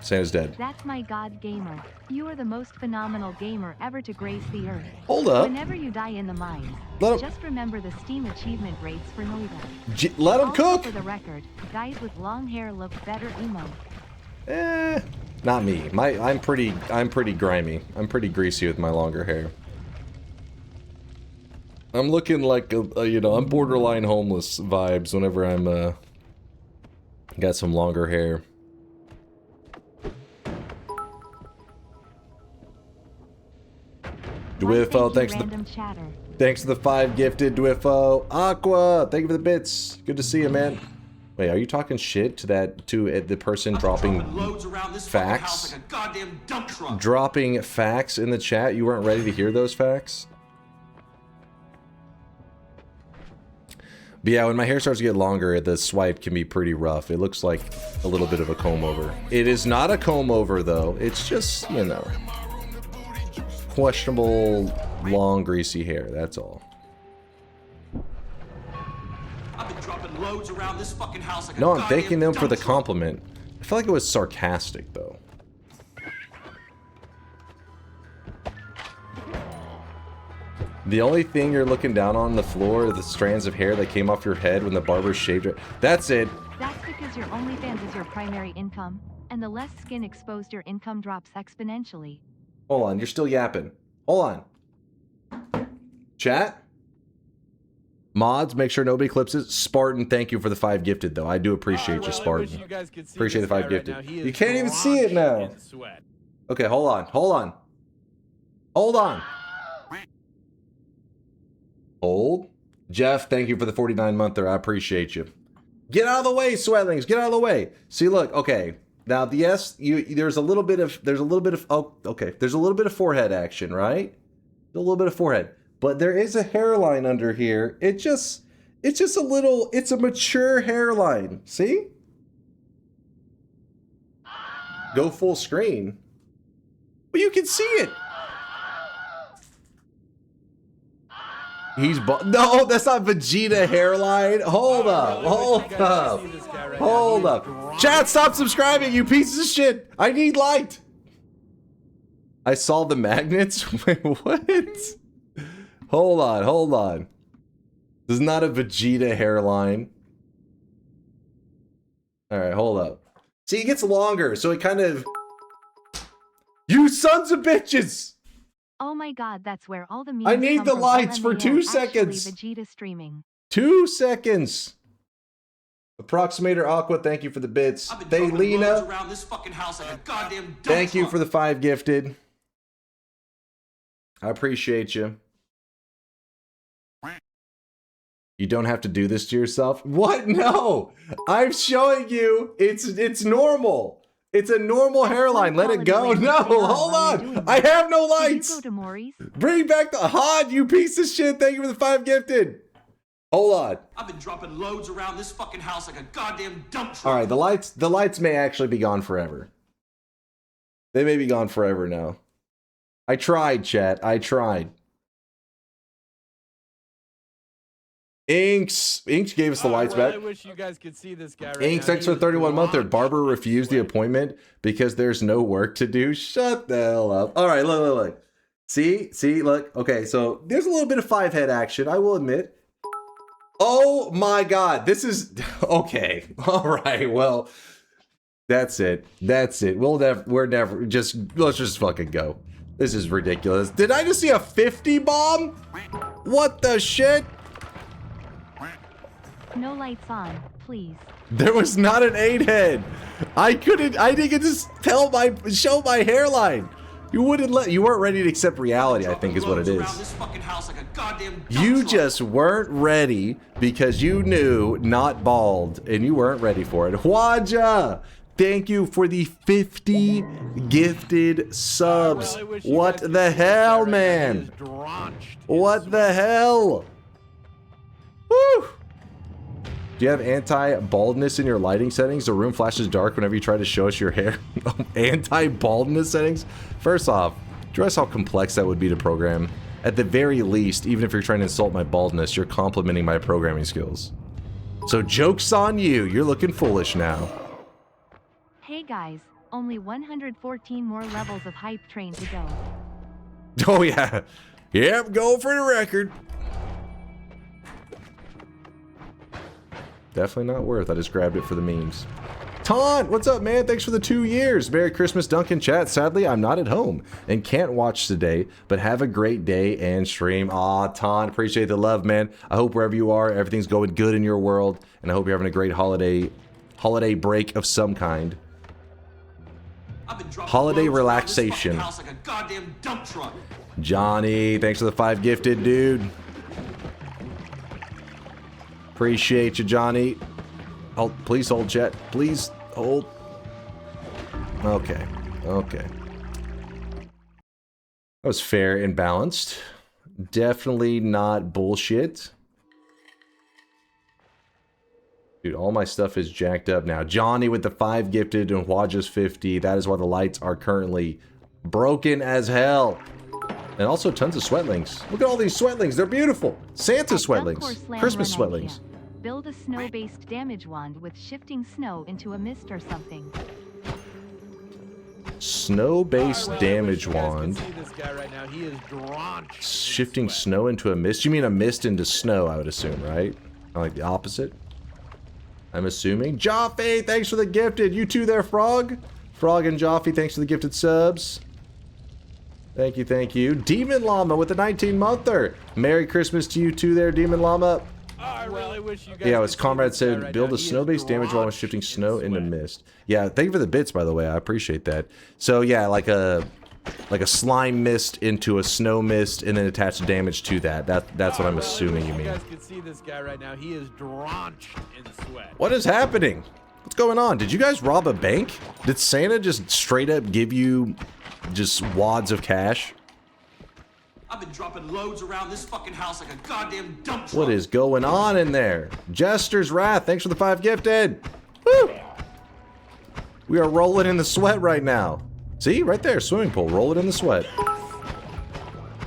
Santa's dead. That's my god gamer. You are the most phenomenal gamer ever to grace the earth. Hold up. Whenever you die in the mines, just remember the Steam achievement rates for Noita. Let him Also, cook. for the record, guys with long hair look better emo. Not me. I'm pretty grimy. I'm pretty greasy with my longer hair. I'm looking like you know, I'm borderline homeless vibes whenever I'm got some longer hair. Dwiffo, thanks for the 5 gifted, Dwiffo. Aqua, thank you for the bits. Good to see you, man. Wait, are you talking shit to the person dropping facts? Like a goddamn dump truck. Dropping facts in the chat? You weren't ready to hear those facts? But yeah, when my hair starts to get longer, the swipe can be pretty rough. It looks like a little bit of a comb over. It is not a comb over, though. It's just, you know, questionable, long, greasy hair. That's all. I've been dropping loads around this fucking house like No, I'm thanking them for the compliment. I feel like it was sarcastic, though. The only thing you're looking down on the floor are the strands of hair that came off your head when the barber shaved it. That's it. That's because your OnlyFans is your primary income, and the less skin exposed your income drops exponentially. Hold on, you're still yapping. Hold on. Chat? Mods, make sure nobody clips it. Spartan, thank you for the 5 gifted, though. I do appreciate you, Spartan. Appreciate the 5 gifted. You can't even see it now. Okay, hold on. Hold on. Hold on. Hold. Jeff, thank you for the 49-monther. I appreciate you. Get out of the way, Sweatlings. Get out of the way. See, look. Okay. Now, yes, there's a little bit of oh, okay. There's a little bit of forehead action, right? A little bit of forehead. But there is a hairline under here. It's just a little, it's a mature hairline. See? Go full screen. But you can see it. He's no, that's not Vegeta hairline. Hold up. Hold up. Hold up. Chat, stop subscribing, you pieces of shit. I need light. I saw the magnets. Wait, what? Hold on, hold on. This is not a Vegeta hairline. Alright, hold up. See, it gets longer, so it kind of... You sons of bitches! Oh my god, that's where all the memes I need come the from. lights for LMAO, 2 seconds. Actually, Vegeta streaming. 2 seconds. Approximator Aqua, thank you for the bits. Thaylina, around this fucking house like a goddamn dump thank you truck. for the 5 gifted. I appreciate you. You don't have to do this to yourself. What? No! I'm showing you. It's normal. It's a normal hairline. Let it go. No, hold on. I have no lights. Bring back the HOD, you piece of shit. Thank you for the 5 gifted. Hold on. I've been dropping loads around this fucking house like a goddamn dump truck. All right, the lights may actually be gone forever. They may be gone forever now. I tried, chat. I tried. Inks gave us the lights back. I wish you guys could see this guy right Inks, now. thanks for the 31-monther. Barber refused the appointment because there's no work to do. Shut the hell up. All right, look. See, look. Okay, so there's a little bit of 5-head action, I will admit. Oh my god, this is... Okay, all right, well, that's it. Let's just fucking go. This is ridiculous. Did I just see a 50 bomb? What the shit? No lights on, please. There was not an 8-head. I didn't get to show my hairline. You weren't ready to accept reality, I think is what it is. You just weren't ready because you knew not bald and you weren't ready for it. Hwaja, thank you for the 50 gifted subs. What the hell, man? What the hell? Woo! Do you have anti-baldness in your lighting settings? The room flashes dark whenever you try to show us your hair. Anti-baldness settings? First off, do you realize how complex that would be to program? At the very least, even if you're trying to insult my baldness, you're complimenting my programming skills. So joke's on you. You're looking foolish now. Hey guys, only 114 more levels of hype train to go. Oh yeah. Yep, go for the record. Definitely not worth. I just grabbed it for the memes. Taunt, what's up, man? Thanks for the 2 years. Merry Christmas, Duncan chat. Sadly, I'm not at home and can't watch today, but have a great day and stream. Aw, Taunt, appreciate the love, man. I hope wherever you are, everything's going good in your world, and I hope you're having a great holiday break of some kind. Holiday relaxation. Like a goddamn dump truck. Johnny, thanks for the 5 gifted, dude. Appreciate you, Johnny. Please hold, chat. Please hold. Okay. That was fair and balanced. Definitely not bullshit. Dude, all my stuff is jacked up now. Johnny with the 5 gifted and Hwaja's 50. That is why the lights are currently broken as hell. And also tons of sweatlings. Look at all these sweatlings. They're beautiful. Santa sweatlings. Christmas sweatlings. Build a snow-based damage wand with shifting snow into a mist or something. Snow-based damage wand. Shifting snow into a mist? You mean a mist into snow, I would assume, right? Like the opposite? I'm assuming. Joffe, thanks for the gifted. You too there, Frog. Frog and Joffe, thanks for the gifted subs. Thank you. Demon Llama with the 19-monther. Merry Christmas to you too there, Demon Llama. I really wish you guys Yeah, could as see Comrade this guy said, right build now. a He snow is base damage while drenched shifting in snow into sweat. mist. Yeah, thank you for the bits, by the way. I appreciate that. So yeah, like a slime mist into a snow mist, and then attach damage to that. That's what I'm assuming you mean. You guys could see this guy right now. He is drenched in sweat. What is happening? What's going on? Did you guys rob a bank? Did Santa just straight up give you just wads of cash? I've been dropping loads around this fucking house like a goddamn dump truck. What is going on in there? Jester's Wrath, thanks for the 5 gifted. Woo! We are rolling in the sweat right now. See, right there, swimming pool, roll it in the sweat.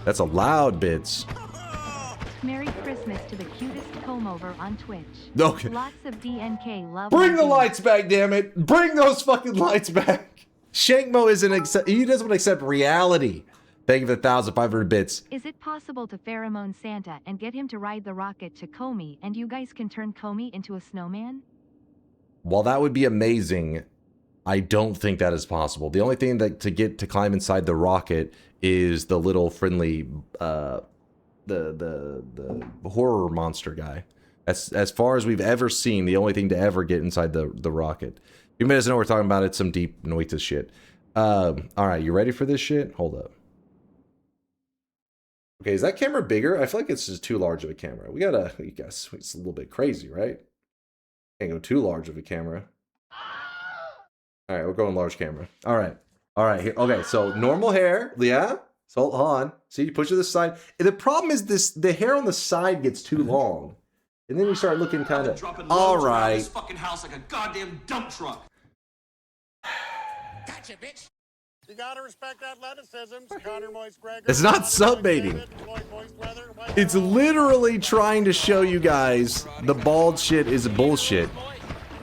That's a loud bits. Merry Christmas to the cutest comb over on Twitch. Okay. Lots of DNK love. Bring my the dude. lights back, damn it! Bring those fucking lights back! Shankmo isn't he doesn't accept reality. Thank you for the 1,500 bits. Is it possible to pheromone Santa and get him to ride the rocket to Comey, and you guys can turn Comey into a snowman? While that would be amazing, I don't think that is possible. The only thing that to climb inside the rocket is the little friendly the horror monster guy. As far as we've ever seen, the only thing to ever get inside the rocket. You may not know what we're talking about. It's some deep Noita shit. All right, you ready for this shit? Hold up. Okay, is that camera bigger? I feel like it's just too large of a camera. We guess it's a little bit crazy, right? Can't go too large of a camera. All right, we're going large camera. All right, here. Okay, so normal hair, yeah. So hold on. See, you push it to the side. And the problem is the hair on the side gets too long, and then you start looking kind of. All right. This fucking house like a goddamn dump truck. Gotcha, bitch. You gotta respect athleticism. Connor Moist Gregor. It's not subbaiting. It's literally trying to show you guys the bald shit is bullshit.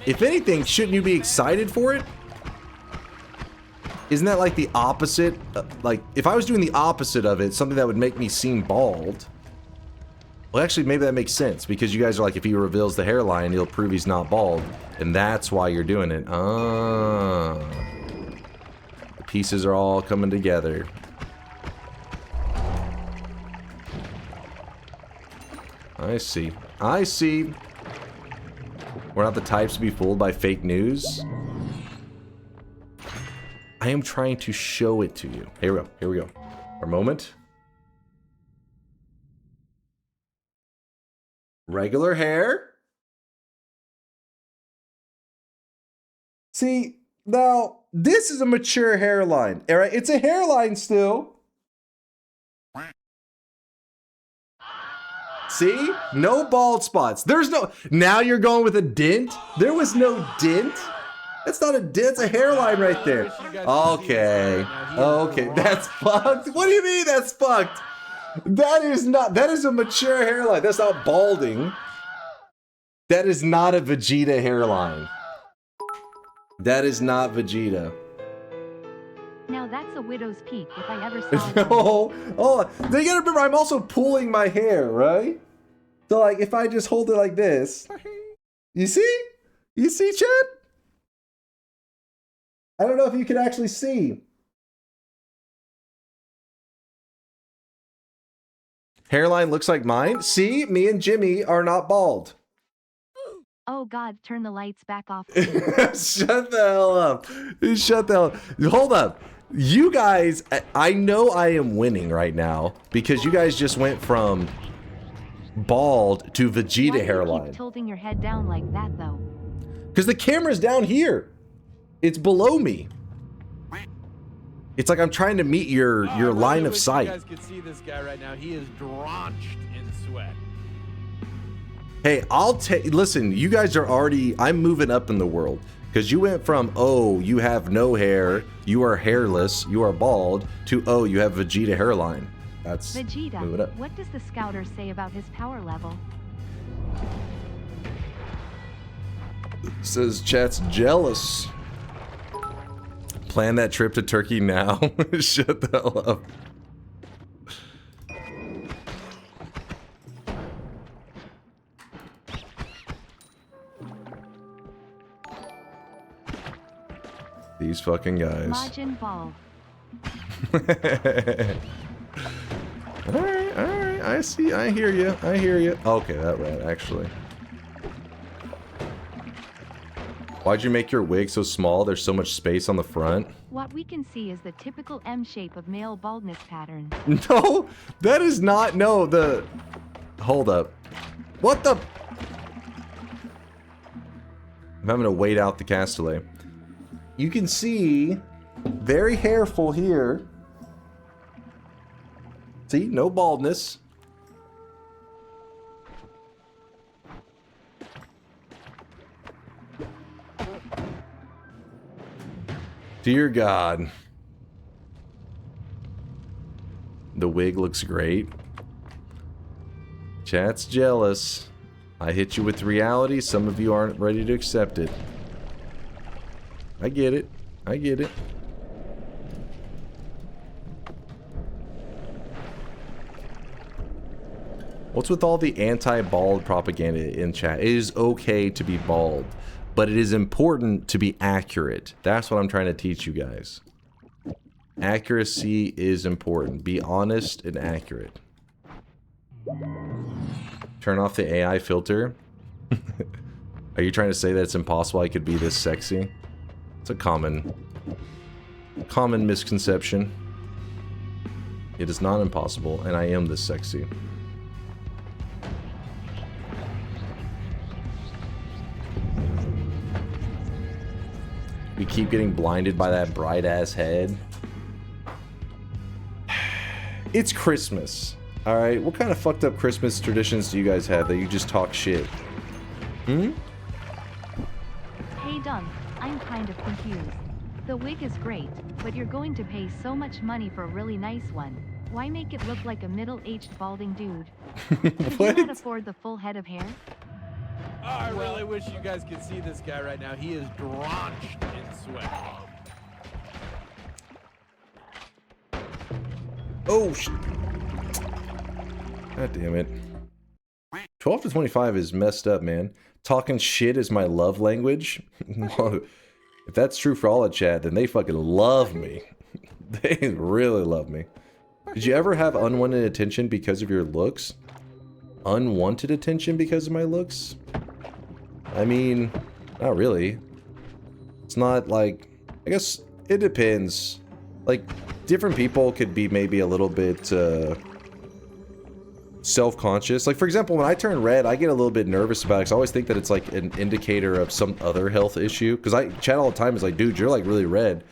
If anything, shouldn't you be excited for it? Isn't that like the opposite? Like, if I was doing the opposite of it, something that would make me seem bald. Well, actually, maybe that makes sense, because you guys are like, if he reveals the hairline, he'll prove he's not bald. And that's why you're doing it. Ah. The pieces are all coming together. I see. I see. We're not the types to be fooled by fake news. I am trying to show it to you. Here we go. Here we go. For a moment. Regular hair. See, now, this is a mature hairline. All right, it's a hairline still. See? No bald spots. There's no... Now you're going with a dent? There was no dent? That's not a dent. It's a hairline right there. Okay. Okay, that's fucked. What do you mean that's fucked? That is not... That is a mature hairline. That's not balding. That is not a Vegeta hairline. That is not Vegeta. Now that's a widow's peak if I ever saw one. No. Oh, they gotta remember, I'm also pulling my hair, right? So, like, if I just hold it like this, you see? You see, Chad? I don't know if you can actually see. Hairline looks like mine. See, me and Jimmy are not bald. Oh God, turn the lights back off. Shut the hell up. Shut the hell up. Hold up. You guys, I know I am winning right now because you guys just went from bald to Vegeta Why do you hairline. keep tilting your head down like that though? Because the camera's down here. It's below me. It's like I'm trying to meet your line of sight. You guys could see this guy right now. He is drenched in sweat. Hey, I'll take... Listen, you guys are already... I'm moving up in the world. Because you went from, oh, you have no hair, you are hairless, you are bald, to, oh, you have Vegeta hairline. That's Vegeta, moving up. what does the scouter say about his power level? Says chat's jealous. Plan that trip to Turkey now. Shut the hell up. These fucking guys. Majin Ball. Alright, I see, I hear you, Okay, that right, actually. Why'd you make your wig so small? There's so much space on the front. What we can see is the typical M shape of male baldness pattern. No, that is not. No, the. Hold up. What the? I'm having to wait out the castellet. You can see very hairful here. See, no baldness. Dear God. The wig looks great. Chat's jealous. I hit you with reality. Some of you aren't ready to accept it. I get it. I get it. What's with all the anti-bald propaganda in chat? It is okay to be bald, but it is important to be accurate. That's what I'm trying to teach you guys. Accuracy is important. Be honest and accurate. Turn off the AI filter. Are you trying to say that it's impossible I could be this sexy? It's a common misconception. It is not impossible, and I am this sexy. We keep getting blinded by that bright-ass head. It's Christmas. Alright, what kind of fucked up Christmas traditions do you guys have that you just talk shit? Hmm? Hey Dunk, I'm kind of confused. The wig is great, but you're going to pay so much money for a really nice one. Why make it look like a middle-aged balding dude? Could you not afford the full head of hair? Oh, I really wish you guys could see this guy right now. He is drenched in sweat. Oh, God damn it. 12 to 25 is messed up, man. Talking shit is my love language. If that's true for all of chat, then they fucking love me. They really love me. Did you ever have unwanted attention because of your looks? Unwanted attention because of my looks? I mean, not really. It's not like... I guess it depends. Like, different people could be maybe a little bit, self-conscious. Like, for example, when I turn red, I get a little bit nervous about it because I always think that it's like an indicator of some other health issue. Because I chat all the time is like, dude, you're like really red.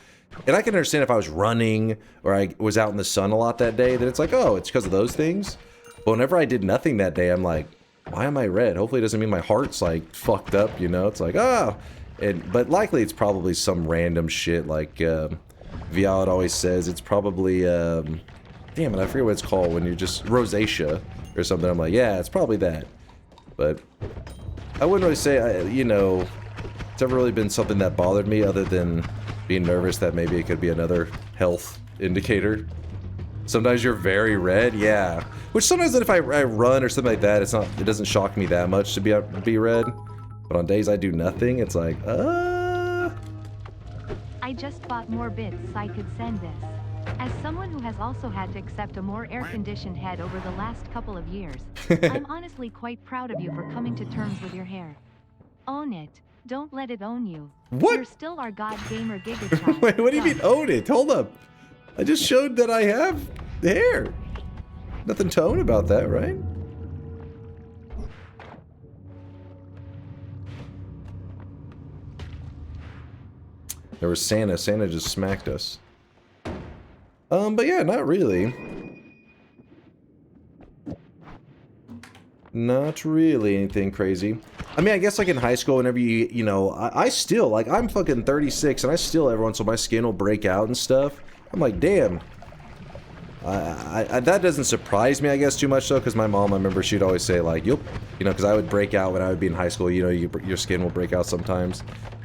And I can understand if I was running or I was out in the sun a lot that day, then it's like, oh, it's because of those things. But whenever I did nothing that day, I'm like, why am I red? Hopefully it doesn't mean my heart's like fucked up, you know? It's like, oh. But likely it's probably some random shit like Vialid always says. It's probably, damn it, I forget what it's called when you're just rosacea or something. I'm like, yeah, it's probably that. But I wouldn't really say, you know, it's ever really been something that bothered me other than being nervous that maybe it could be another health indicator. Sometimes you're very red, yeah. Which sometimes if I run or something like that, it doesn't shock me that much to be red. But on days I do nothing, it's like, I just bought more bits so I could send this. As someone who has also had to accept a more air-conditioned head over the last couple of years, I'm honestly quite proud of you for coming to terms with your hair. Own it. Don't let it own you. What? You're still our god gamer giga. Wait, what do you mean own it? Hold up. I just showed that I have the hair. Nothing to own about that, right? There was Santa. Santa just smacked us. But yeah, not really. Not really anything crazy. I mean, I guess like in high school, whenever you know, I still, like, I'm fucking 36 and I still every once in a while my skin will break out and stuff. I'm like, damn. That doesn't surprise me, I guess, too much though, because my mom, I remember she'd always say like, you know, because I would break out when I would be in high school, you know, your skin will break out sometimes.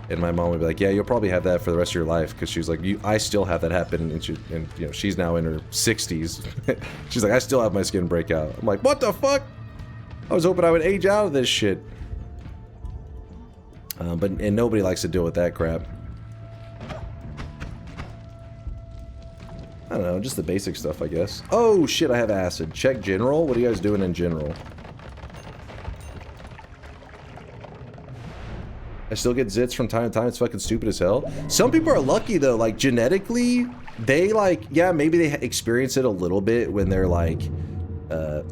And my mom would be like, yeah, you'll probably have that for the rest of your life, because she was like, I still have that happen, and you know, she's now in her 60s. She's like, I still have my skin break out. I'm like, what the fuck? I was hoping I would age out of this shit. And nobody likes to deal with that crap. I don't know, just the basic stuff, I guess. Oh shit, I have acid. Check general. What are you guys doing in general? I still get zits from time to time. It's fucking stupid as hell. Some people are lucky though, like genetically, they like, yeah, maybe they experience it a little bit when they're like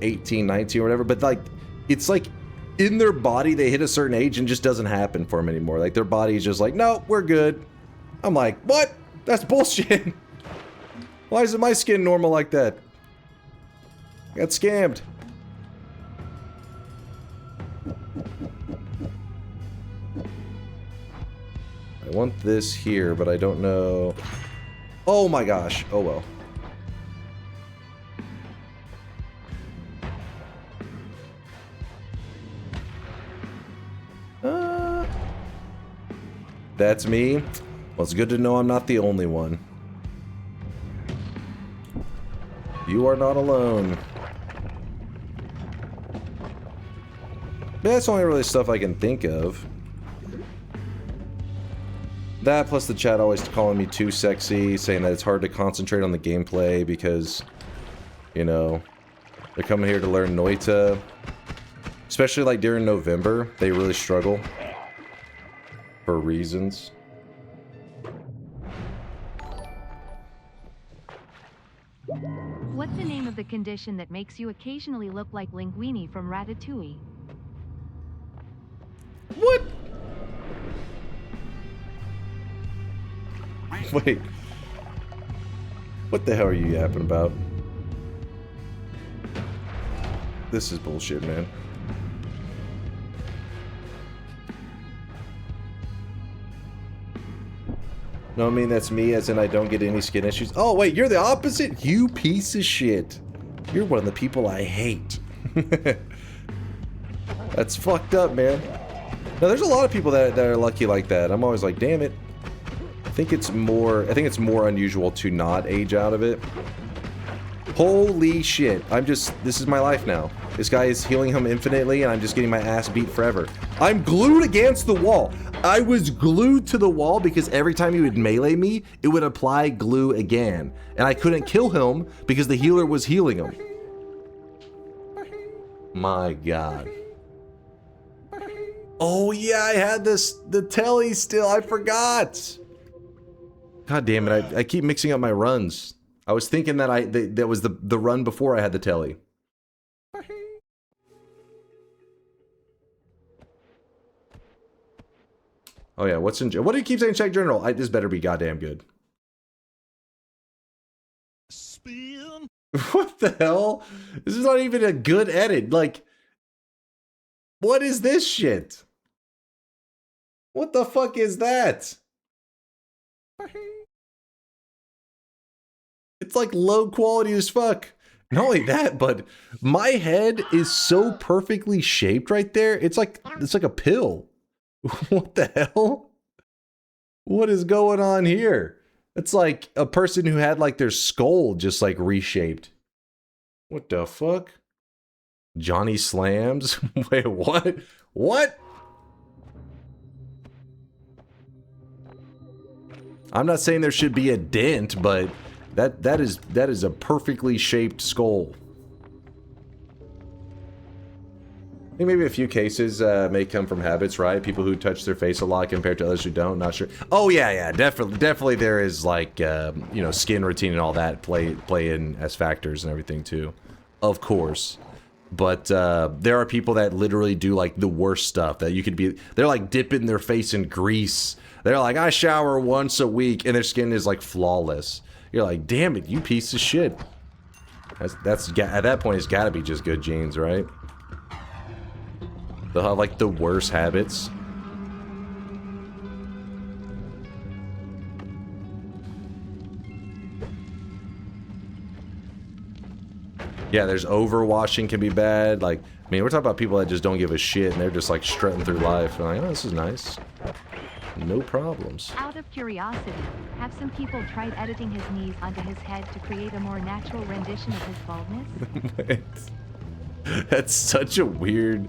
18, 19 or whatever, but like, it's like in their body, they hit a certain age and just doesn't happen for them anymore. Like their body is just like, no, we're good. I'm like, what? That's bullshit. Why isn't my skin normal like that? I got scammed. I want this here, but I don't know. Oh my gosh. Oh well. That's me. Well, it's good to know I'm not the only one. You are not alone. That's only really stuff I can think of. That plus the chat always calling me too sexy, saying that it's hard to concentrate on the gameplay because, you know, they're coming here to learn Noita. Especially like during November, they really struggle for reasons. What's the name of the condition that makes you occasionally look like Linguini from Ratatouille? What? Wait. What the hell are you yapping about? This is bullshit, man. No, I mean, that's me, as in I don't get any skin issues. Oh, wait, you're the opposite? You piece of shit. You're one of the people I hate. That's fucked up, man. Now, there's a lot of people that are lucky like that. I'm always like, damn it. I think it's more unusual to not age out of it. Holy shit. This is my life now. This guy is healing him infinitely, and I'm just getting my ass beat forever. I'm glued against the wall. I was glued to the wall because every time he would melee me, it would apply glue again. And I couldn't kill him because the healer was healing him. My god. Oh yeah, I had the telly still. I forgot. God damn it, I keep mixing up my runs. I was thinking that that was the run before I had the telly. Oh yeah, what do you keep saying? Check journal. This better be goddamn good. Spin. What the hell? This is not even a good edit. Like, what is this shit? What the fuck is that? It's like low quality as fuck. Not only that, but my head is so perfectly shaped right there. It's like a pill. What the hell? What is going on here? It's like a person who had like their skull just like reshaped. What the fuck? Johnny Slams? Wait, what? What? I'm not saying there should be a dent, but that is a perfectly shaped skull. I think maybe a few cases may come from habits, right? People who touch their face a lot compared to others who don't. Not sure. Oh yeah, definitely. There is like you know, skin routine and all that play in as factors and everything too, of course. But there are people that literally do like the worst stuff that you could be. They're like dipping their face in grease. They're like, I shower once a week, and their skin is like flawless. You're like, damn it, you piece of shit. That's at that point, it's got to be just good genes, right? They'll have like the worst habits. Yeah, there's overwashing can be bad. Like, I mean, we're talking about people that just don't give a shit and they're just like strutting through life. And like, oh, this is nice. No problems. Out of curiosity, have some people tried editing his knees onto his head to create a more natural rendition of his baldness? That's such a weird...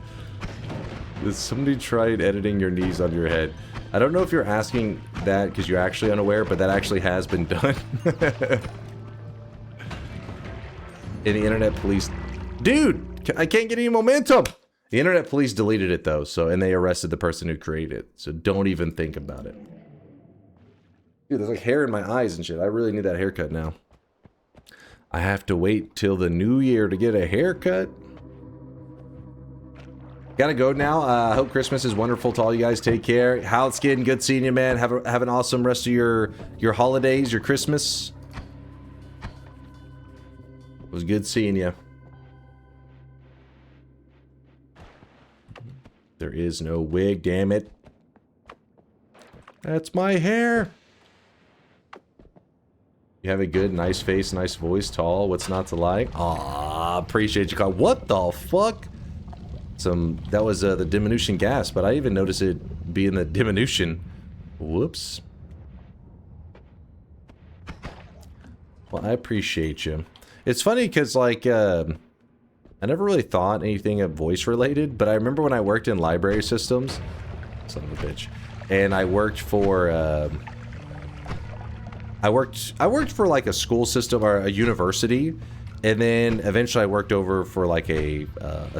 Has somebody tried editing your knees on your head? I don't know if you're asking that because you're actually unaware, but that actually has been done. In the internet police... Dude! I can't get any momentum! The internet police deleted it though, so and they arrested the person who created it. So don't even think about it. Dude, there's like hair in my eyes and shit. I really need that haircut now. I have to wait till the new year to get a haircut. Gotta go now. I hope Christmas is wonderful to all you guys. Take care. How it's getting? Good seeing you, man. Have an awesome rest of your holidays, your Christmas. It was good seeing you. There is no wig, damn it. That's my hair. You have a good, nice face, nice voice, tall. What's not to like? Aw, appreciate you, call. What the fuck? That was the diminution gas, but I even noticed it being the diminution. Whoops. Well, I appreciate you. It's funny because, like, I never really thought anything of voice related, but I remember when I worked in library systems, son of a bitch, and I worked for, I worked for like a school system or a university, and then eventually I worked over for like a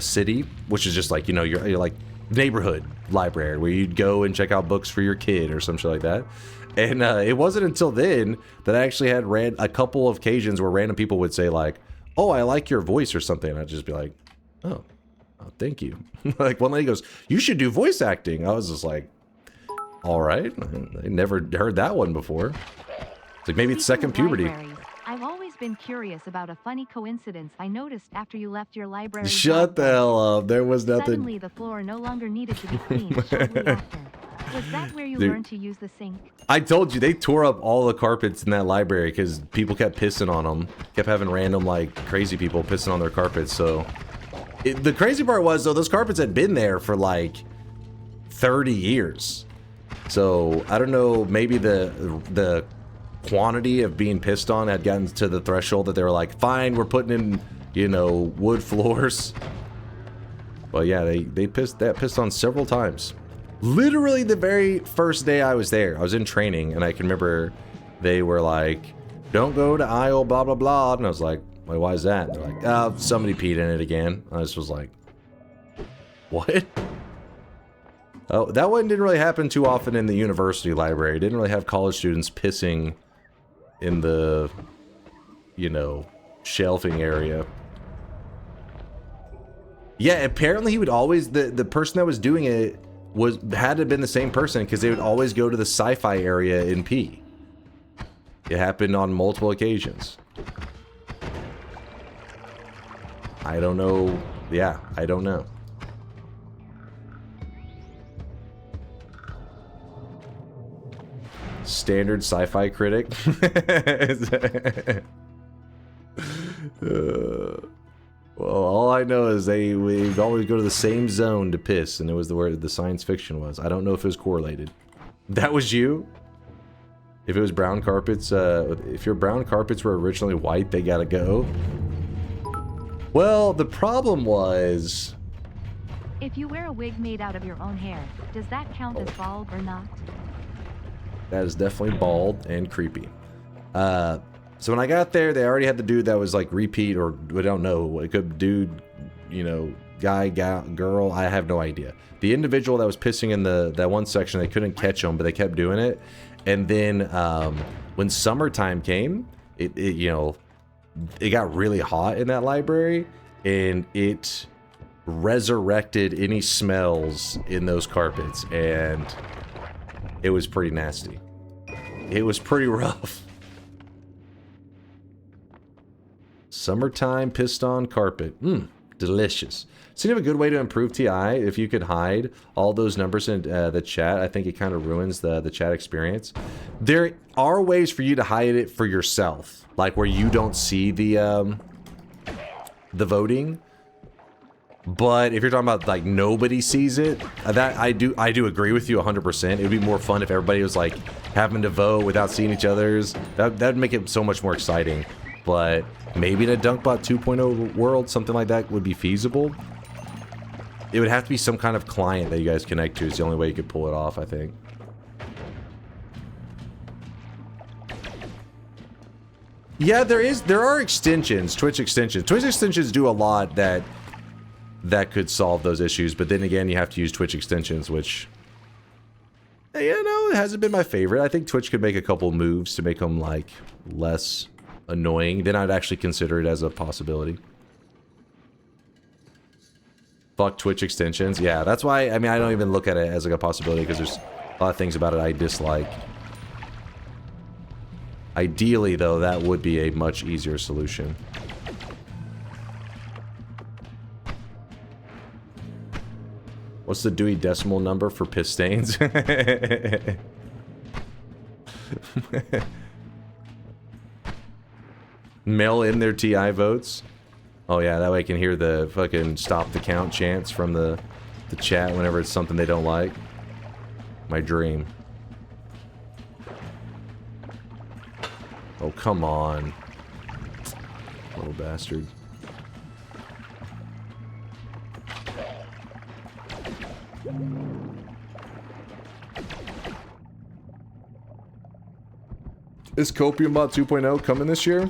city, which is just like, you know, you're like neighborhood library where you'd go and check out books for your kid or some shit like that. And it wasn't until then that I actually had a couple of occasions where random people would say like, oh, I like your voice or something. And I'd just be like, oh thank you. Like one lady goes, you should do voice acting. I was just like, all right. I never heard that one before. It's like maybe it's second puberty. I've always been curious about a funny coincidence I noticed after you left your library. Shut the hell up. There was nothing. Suddenly the floor no longer needed to be cleaned shortly after. Was that where you learned to use the sink? I told you, they tore up all the carpets in that library because people kept pissing on them. Kept having random, like, crazy people pissing on their carpets, so... the crazy part was, though, those carpets had been there for, like, 30 years. So, I don't know, maybe the quantity of being pissed on had gotten to the threshold that they were like, fine, we're putting in, you know, wood floors. But yeah, they pissed on several times. Literally the very first day I was there, I was in training, and I can remember they were like, don't go to aisle blah blah blah, and I was like, wait, why is that? And they're like, oh, somebody peed in it again. I just was like, what? Oh, that one didn't really happen too often in the university library. It didn't really have college students pissing in the, you know, shelving area. Yeah, apparently he would always, the person that was doing it had to have been the same person, because they would always go to the sci-fi area in P. It happened on multiple occasions. I don't know. Yeah, I don't know. Standard sci-fi critic. Well, all I know is we'd always go to the same zone to piss, and it was where the science fiction was. I don't know if it was correlated. That was you? If it was brown carpets, if your brown carpets were originally white, they gotta go. Well, the problem was... If you wear a wig made out of your own hair, does that count as bald or not? That is definitely bald and creepy. So when I got there, they already had the dude that was like repeat, or we don't know, it could dude, you know, guy, girl, I have no idea. The individual that was pissing in that one section, they couldn't catch him, but they kept doing it. And then when summertime came, it you know, it got really hot in that library, and it resurrected any smells in those carpets, and it was pretty nasty. It was pretty rough. Summertime pissed on carpet. Delicious. So you have a good way to improve TI if you could hide all those numbers in the chat. I think it kind of ruins the chat experience. There are ways for you to hide it for yourself, like where you don't see the voting. But if you're talking about like nobody sees it, that I do agree with you 100%. It would be more fun if everybody was like having to vote without seeing each other's. That'd make it so much more exciting. But maybe in a DunkBot 2.0 world, something like that would be feasible. It would have to be some kind of client that you guys connect to. Is the only way you could pull it off, I think. Yeah, there are extensions, Twitch extensions. Twitch extensions do a lot that that could solve those issues. But then again, you have to use Twitch extensions, which, you know, it hasn't been my favorite. I think Twitch could make a couple moves to make them, like, less annoying. Then I'd actually consider it as a possibility. Fuck Twitch extensions. Yeah, that's why, I mean, I don't even look at it as, like, a possibility, because there's a lot of things about it I dislike. Ideally, though, that would be a much easier solution. What's the Dewey Decimal number for piss stains? Mail in their TI votes. Oh yeah, that way I can hear the fucking stop the count chants from the chat whenever it's something they don't like. My dream. Oh, come on. Little bastard. Is Copiumbot 2.0 coming this year?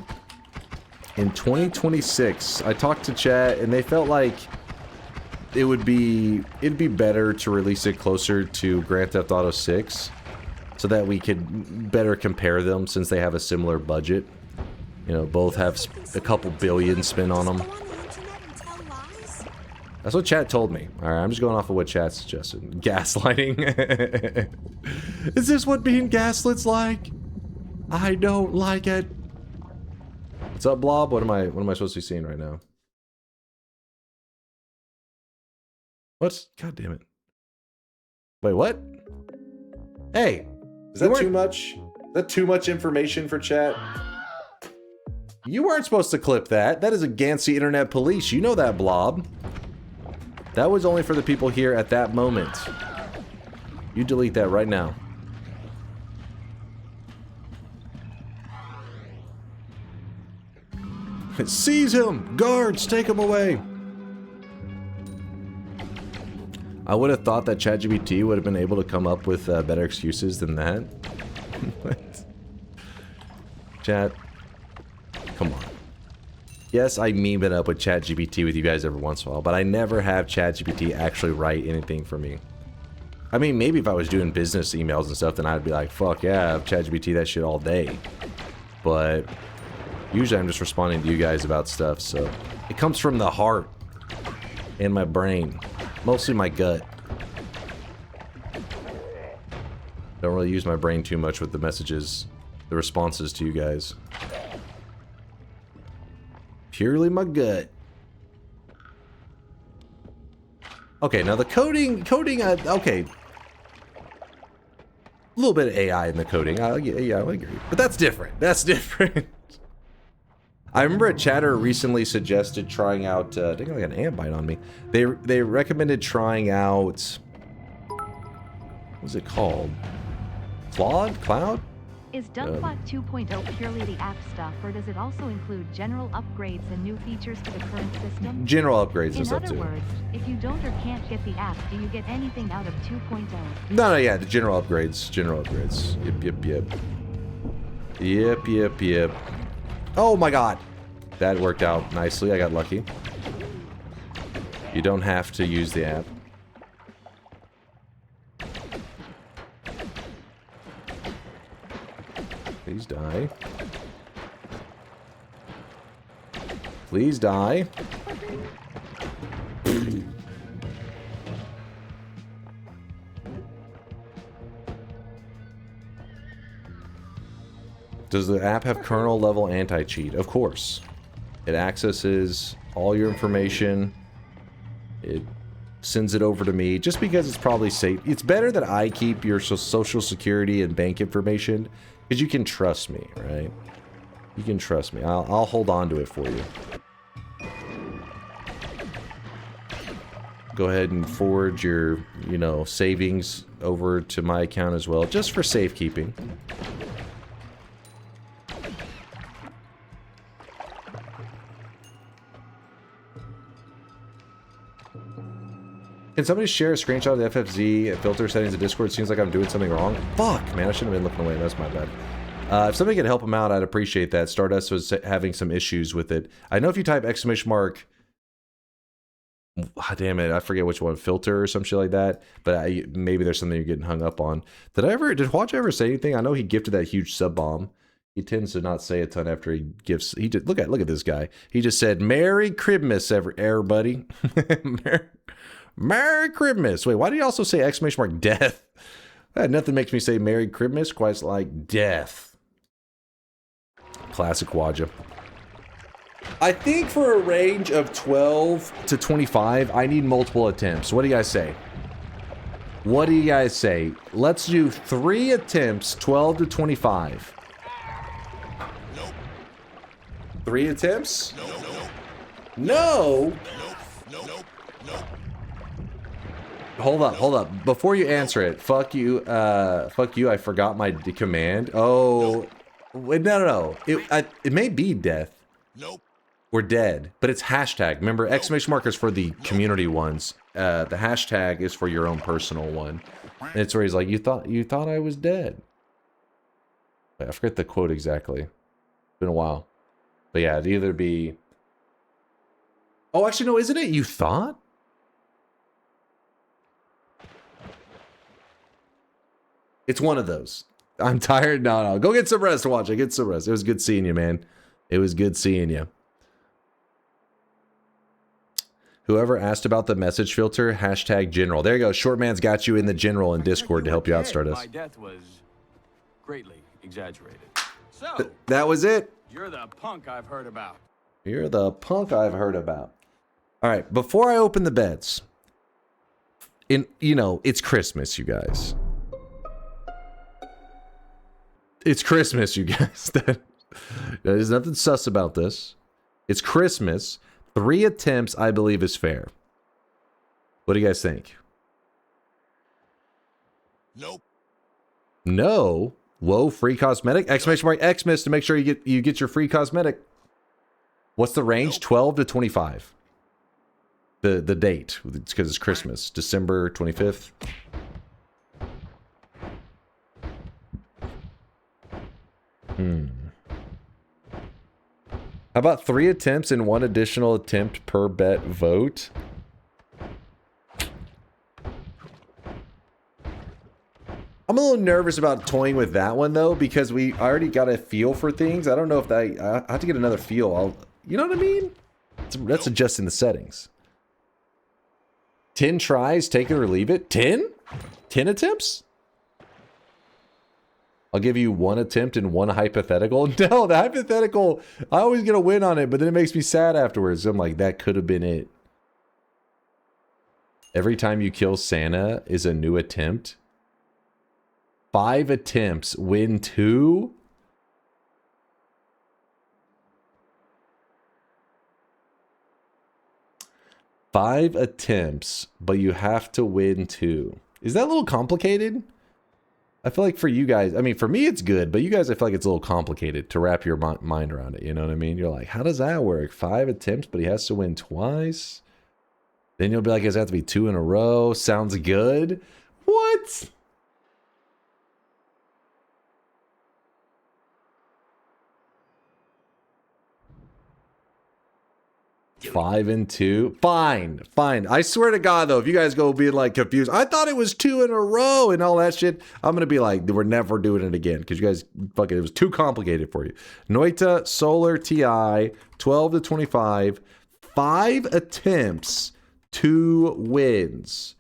In 2026. I talked to chat and they felt like it'd be better to release it closer to Grand Theft Auto 6 so that we could better compare them since they have a similar budget. You know, both have a couple billion spent on them. That's what chat told me. Alright, I'm just going off of what chat suggested. Gaslighting. Is this what being gaslit's like? I don't like it. What's up, Blob? What am I supposed to be seeing right now? What? God damn it. Wait, what? Hey, is that too much? Is that too much information for chat? You weren't supposed to clip that. That is a Gansey Internet Police. You know that, Blob. That was only for the people here at that moment. You delete that right now. Seize him! Guards, take him away! I would have thought that ChatGPT would have been able to come up with better excuses than that. What? Chat. Come on. Yes, I meme it up with ChatGPT with you guys every once in a while, but I never have ChatGPT actually write anything for me. I mean, maybe if I was doing business emails and stuff, then I'd be like, fuck yeah, I have ChatGPT that shit all day. But usually I'm just responding to you guys about stuff, so it comes from the heart and my brain. Mostly my gut. Don't really use my brain too much with the messages, the responses to you guys. Purely my gut. Okay, now the coding, okay. A little bit of AI in the coding, yeah, I agree. But that's different, that's different. I remember a chatter recently suggested trying out, I think I got an ant bite on me. They recommended trying out, what's it called? Cloud? Is DunkBot 2.0 purely the app stuff, or does it also include general upgrades and new features to the current system? General upgrades and stuff too. In other words, if you don't or can't get the app, do you get anything out of 2.0? No, yeah, the general upgrades. General upgrades. Yep. Oh my god! That worked out nicely, I got lucky. You don't have to use the app. Please die. Please die. Does the app have kernel level anti-cheat? Of course. It accesses all your information. It sends it over to me just because it's probably safe. It's better that I keep your social security and bank information because you can trust me, right? You can trust me. I'll hold on to it for you. Go ahead and forward your, you know, savings over to my account as well, just for safekeeping. Can somebody share a screenshot of the FFZ filter settings in Discord? Seems like I'm doing something wrong. Fuck, man, I shouldn't have been looking away. That's my bad. If somebody could help him out, I'd appreciate that. Stardust was having some issues with it. I know if you type ! damn it, I forget which one, filter or some shit like that. But maybe there's something you're getting hung up on. Did Watch ever say anything? I know he gifted that huge sub bomb. He tends to not say a ton after he gifts. He did look at this guy. He just said Merry Christmas, everybody. Merry Christmas. Wait, why did he also say exclamation mark death? Nothing makes me say Merry Christmas quite like death. Classic Waja. I think for a range of 12 to 25, I need multiple attempts. What do you guys say? What do you guys say? Let's do 3 attempts, 12 to 25. Nope. 3 attempts? No. No? Nope. Hold up. Before you answer it, fuck you, I forgot my command. Oh, wait, no. It may be death. Nope. We're dead, but it's hashtag. Remember, exclamation mark is for the community ones. The hashtag is for your own personal one. And it's where he's like, you thought I was dead. Wait, I forget the quote exactly. It's been a while. But yeah, it'd either be... Oh, actually, no, isn't it you thought? It's one of those. I'm tired. No. Go get some rest, Watch it. Get some rest. It was good seeing you, man. It was good seeing you. Whoever asked about the message filter, hashtag general. There you go. Shortman's got you in the general in Discord to help you out, Stardust. My death was greatly exaggerated. So, That was it. you're the punk I've heard about. You're the punk I've heard about. All right, before I open the beds, it's Christmas, you guys. It's Christmas, you guys. There's nothing sus about this. It's Christmas. 3 attempts, I believe, is fair. What do you guys think? Nope. No. Whoa, free cosmetic? Exclamation mark Xmas to make sure you get your free cosmetic. What's the range? 12 to 25. The date. It's because it's Christmas. December 25th. How about 3 attempts and 1 additional attempt per bet vote? I'm a little nervous about toying with that one though, because I already got a feel for things. I don't know if I have to get another feel. You know what I mean? That's adjusting the settings. 10 tries, take it or leave it. 10? 10 attempts? I'll give you 1 attempt and 1 hypothetical. No, the hypothetical, I always get a win on it, but then it makes me sad afterwards. I'm like, that could have been it. Every time you kill Santa is a new attempt. 5 attempts, win 2? Five attempts, but you have to win 2. Is that a little complicated? I feel like for you guys, I mean, for me it's good, but you guys, I feel like it's a little complicated to wrap your mind around it. You know what I mean? You're like, how does that work? 5 attempts, but he has to win twice? Then you'll be like, does it have to be 2 in a row? Sounds good. What? Five and 2. Fine. I swear to God, though, if you guys go being like confused, I thought it was 2 in a row and all that shit, I'm going to be like, we're never doing it again because you guys, fucking, it was too complicated for you. Noita, Solar, TI, 12 to 25, 5 attempts, 2 wins.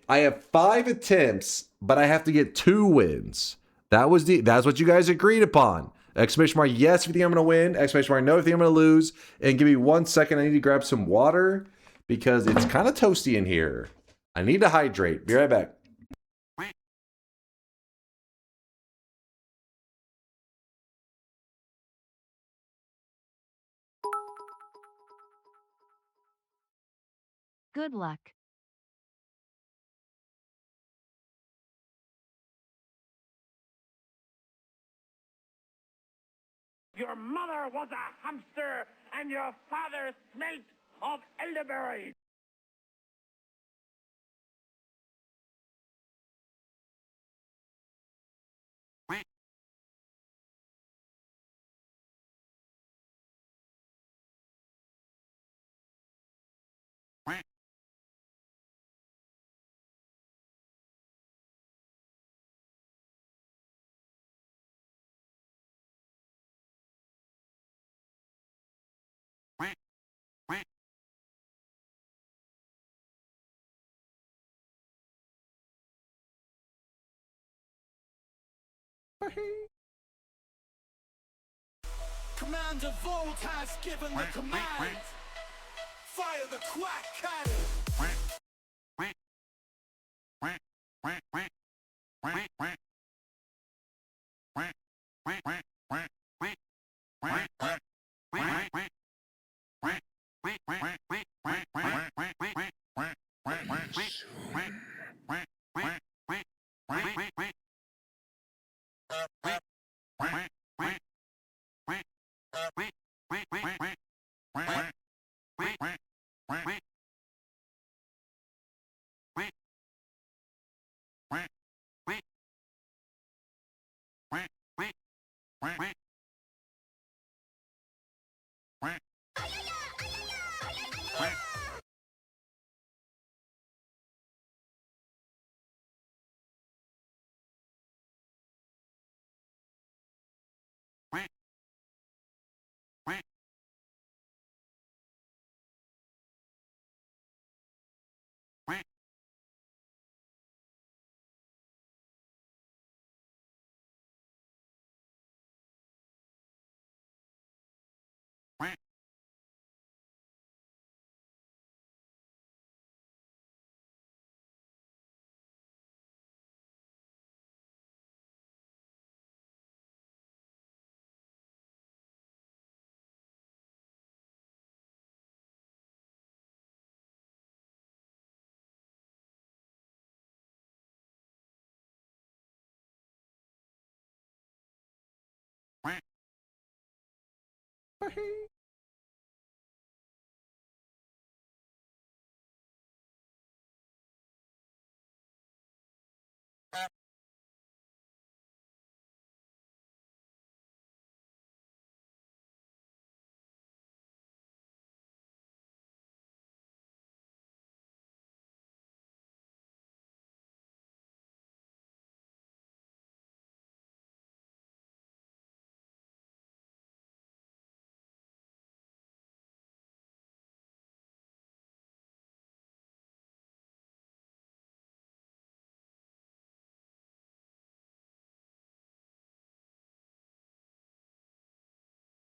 I have 5 attempts, but I have to get 2 wins. That's what you guys agreed upon. Exclamation mark yes if you think I'm going to win. Exclamation mark no if you think I'm going to lose. And give me 1 second. I need to grab some water because it's kind of toasty in here. I need to hydrate. Be right back. Good luck. Your mother was a hamster, and your father smelt of elderberry. Commander Vold has given the command. Fire the quack cannon.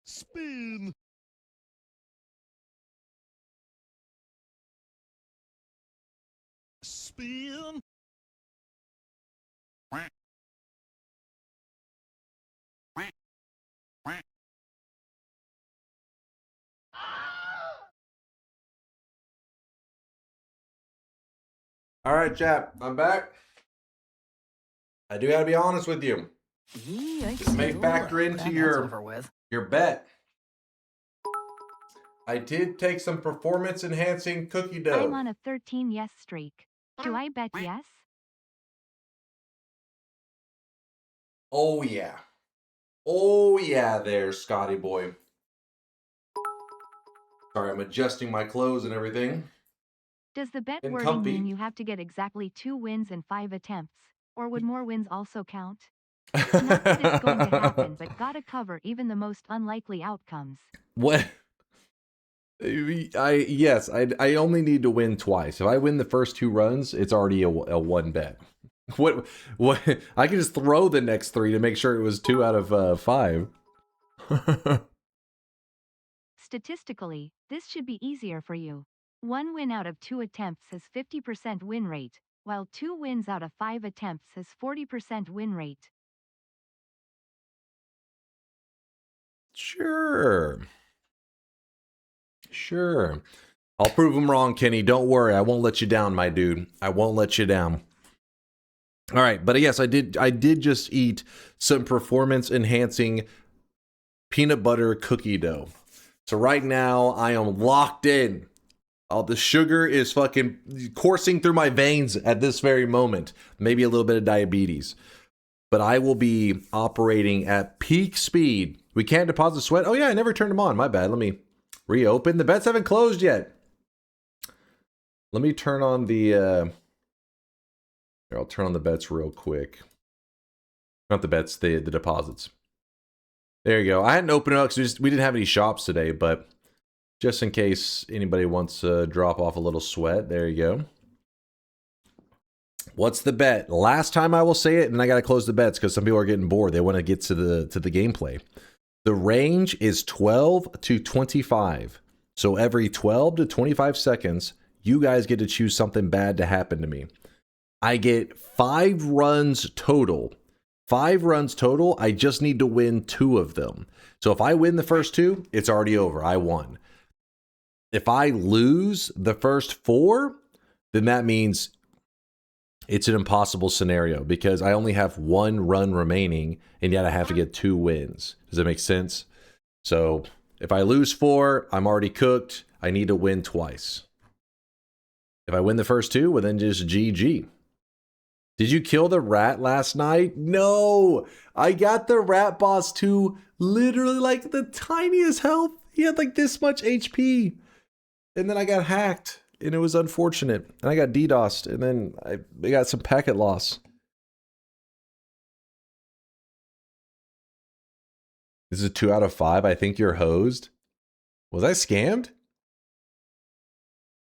Spin. Spin. All right, chap, I'm back. I do gotta be honest with you. This may factor into your bet. I did take some performance enhancing cookie dough. I'm on a 13 yes streak. Do I bet yes? Oh yeah. Oh yeah there, Scotty boy. Sorry, I'm adjusting my clothes and everything. Does the bet And wording comfy. mean you have to get exactly 2 wins in 5 attempts? Or would more wins also count? Not that it's going to happen, but gotta cover even the most unlikely outcomes. What? I only need to win twice. If I win the first 2 runs, it's already a 1 bet. What I can just throw the next 3 to make sure it was 2 out of 5. Statistically, this should be easier for you. 1 win out of 2 attempts has 50% win rate, while 2 wins out of 5 attempts has 40% win rate. Sure. I'll prove him wrong, Kenny. Don't worry. I won't let you down, my dude. I won't let you down. All right, but yes, I did just eat some performance enhancing peanut butter cookie dough. So right now I am locked in. All the sugar is fucking coursing through my veins at this very moment. Maybe a little bit of diabetes. But I will be operating at peak speed. We can't deposit sweat. Oh yeah, I never turned them on. My bad. Let me reopen. The bets haven't closed yet. Let me turn on the here, I'll turn on the bets real quick. Not the bets, the deposits. There you go. I hadn't opened it up because we didn't have any shops today, but just in case anybody wants to drop off a little sweat, there you go. What's the bet? Last time I will say it, and I got to close the bets because some people are getting bored. They want to get to the gameplay. The range is 12 to 25. So every 12 to 25 seconds, you guys get to choose something bad to happen to me. I get 5 runs total. 5 runs total. I just need to win 2 of them. So if I win the first 2, it's already over. I won. If I lose the first 4, then that means it's an impossible scenario because I only have 1 run remaining and yet I have to get 2 wins. Does that make sense? So if I lose 4, I'm already cooked. I need to win twice. If I win the first 2, well then just GG. Did you kill the rat last night? No! I got the rat boss to literally like the tiniest health. He had like this much HP. And then I got hacked. And it was unfortunate. And I got DDoSed. And then I got some packet loss. This is a 2 out of 5. I think you're hosed. Was I scammed?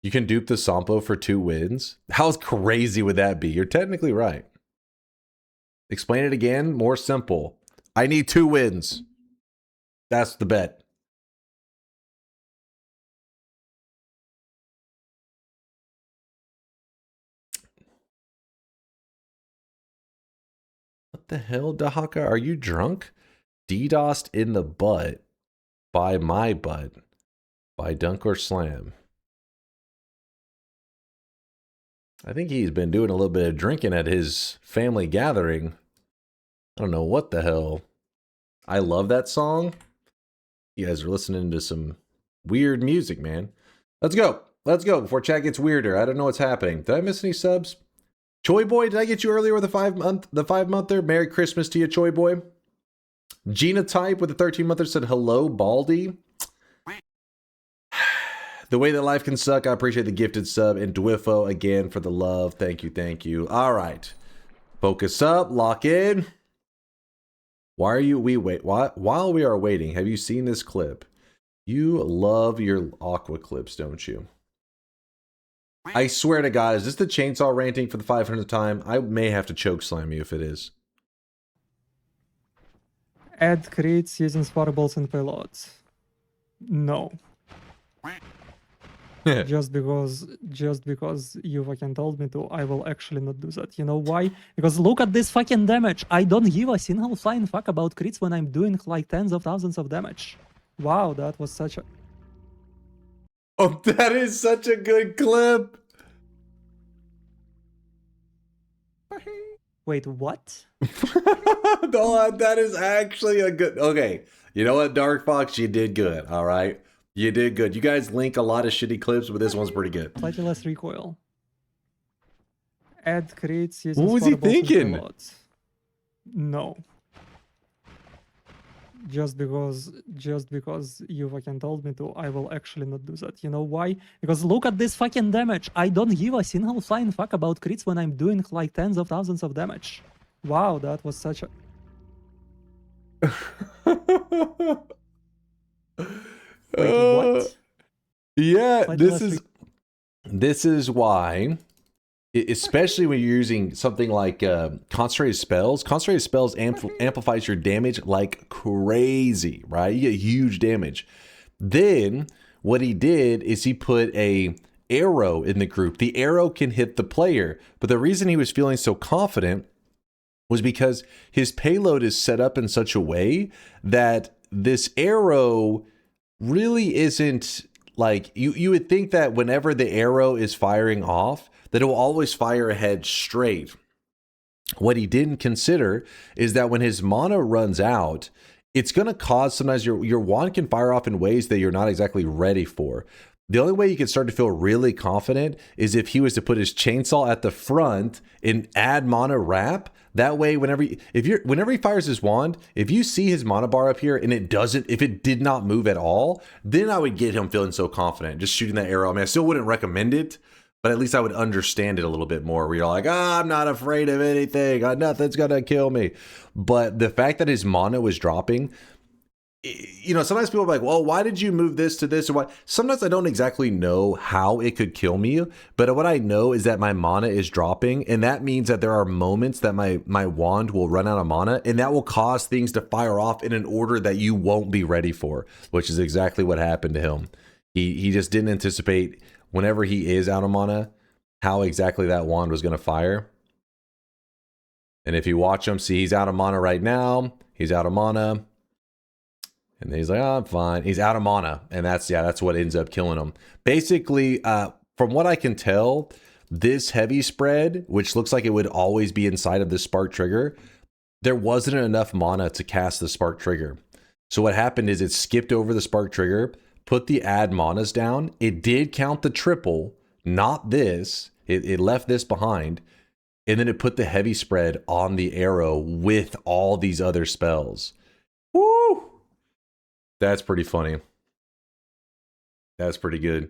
You can dupe the Sampo for 2 wins. How crazy would that be? You're technically right. Explain it again. More simple. I need 2 wins. That's the bet. What the hell, Dahaka? Are you drunk? DDoSed in the butt by my butt by DunkOrSlam. I think he's been doing a little bit of drinking at his family gathering. I don't know what the hell. I love that song. You guys are listening to some weird music, man. Let's go. Let's go before chat gets weirder. I don't know what's happening. Did I miss any subs? Choi Boy, did I get you earlier with the 5-monther? Merry Christmas to you, Choi Boy. Gina Type with the 13-monther said, hello, Baldy. The way that life can suck, I appreciate the gifted sub. And Dwiffo, again, for the love. Thank you, thank you. All right. Focus up, lock in. Why are you, while we are waiting, have you seen this clip? You love your Aqua clips, don't you? I swear to God, is this the chainsaw ranting for the 500th time? I may have to choke slam you if it is. Add crates using spawnables and payloads. No. just because you fucking told me to, I will actually not do that. You know why? Because look at this fucking damage. I don't give a single flying fuck about crits when I'm doing like tens of thousands of damage. Wow, that was such a... Oh, that is such a good clip. Wait, what? No, that is actually a good... Okay, you know what, Dark Fox? You did good, all right? You did good. You guys link a lot of shitty clips, but this one's pretty good. Slightly less recoil. Add crates using what was he thinking? No. Just because you fucking told me to, I will actually not do that. You know why? Because look at this fucking damage. I don't give a single flying fuck about crits when I'm doing like tens of thousands of damage. Wow, that was such a... Wait, what? Yeah, this is why, especially when you're using something like concentrated spells amplifies your damage like crazy, right? You get huge damage. Then what he did is he put a arrow in the group. The arrow can hit the player, but the reason he was feeling so confident was because his payload is set up in such a way that this arrow really isn't like, you would think that whenever the arrow is firing off, that it will always fire ahead straight. What he didn't consider is that when his mana runs out, it's going to cause sometimes your wand can fire off in ways that you're not exactly ready for. The only way you can start to feel really confident is if he was to put his chainsaw at the front and add mana wrap. That way, whenever he fires his wand, if you see his mana bar up here and if it did not move at all, then I would get him feeling so confident just shooting that arrow. I mean, I still wouldn't recommend it, but at least I would understand it a little bit more. Where you're like, I'm not afraid of anything. Nothing's gonna kill me. But the fact that his mana was dropping, you know, sometimes people are like, well, why did you move this to this or what? Sometimes I don't exactly know how it could kill me, but what I know is that my mana is dropping, and that means that there are moments that my wand will run out of mana, and that will cause things to fire off in an order that you won't be ready for, which is exactly what happened to him. He just didn't anticipate whenever he is out of mana, how exactly that wand was going to fire. And if you watch him, see he's out of mana right now. He's out of mana. And then he's like, oh, I'm fine. He's out of mana. And that's what ends up killing him. Basically, from what I can tell, this heavy spread, which looks like it would always be inside of this spark trigger, there wasn't enough mana to cast the spark trigger. So what happened is it skipped over the spark trigger, put the add manas down. It did count the triple, not this. It left this behind. And then it put the heavy spread on the arrow with all these other spells. Woo! That's pretty funny. That's pretty good.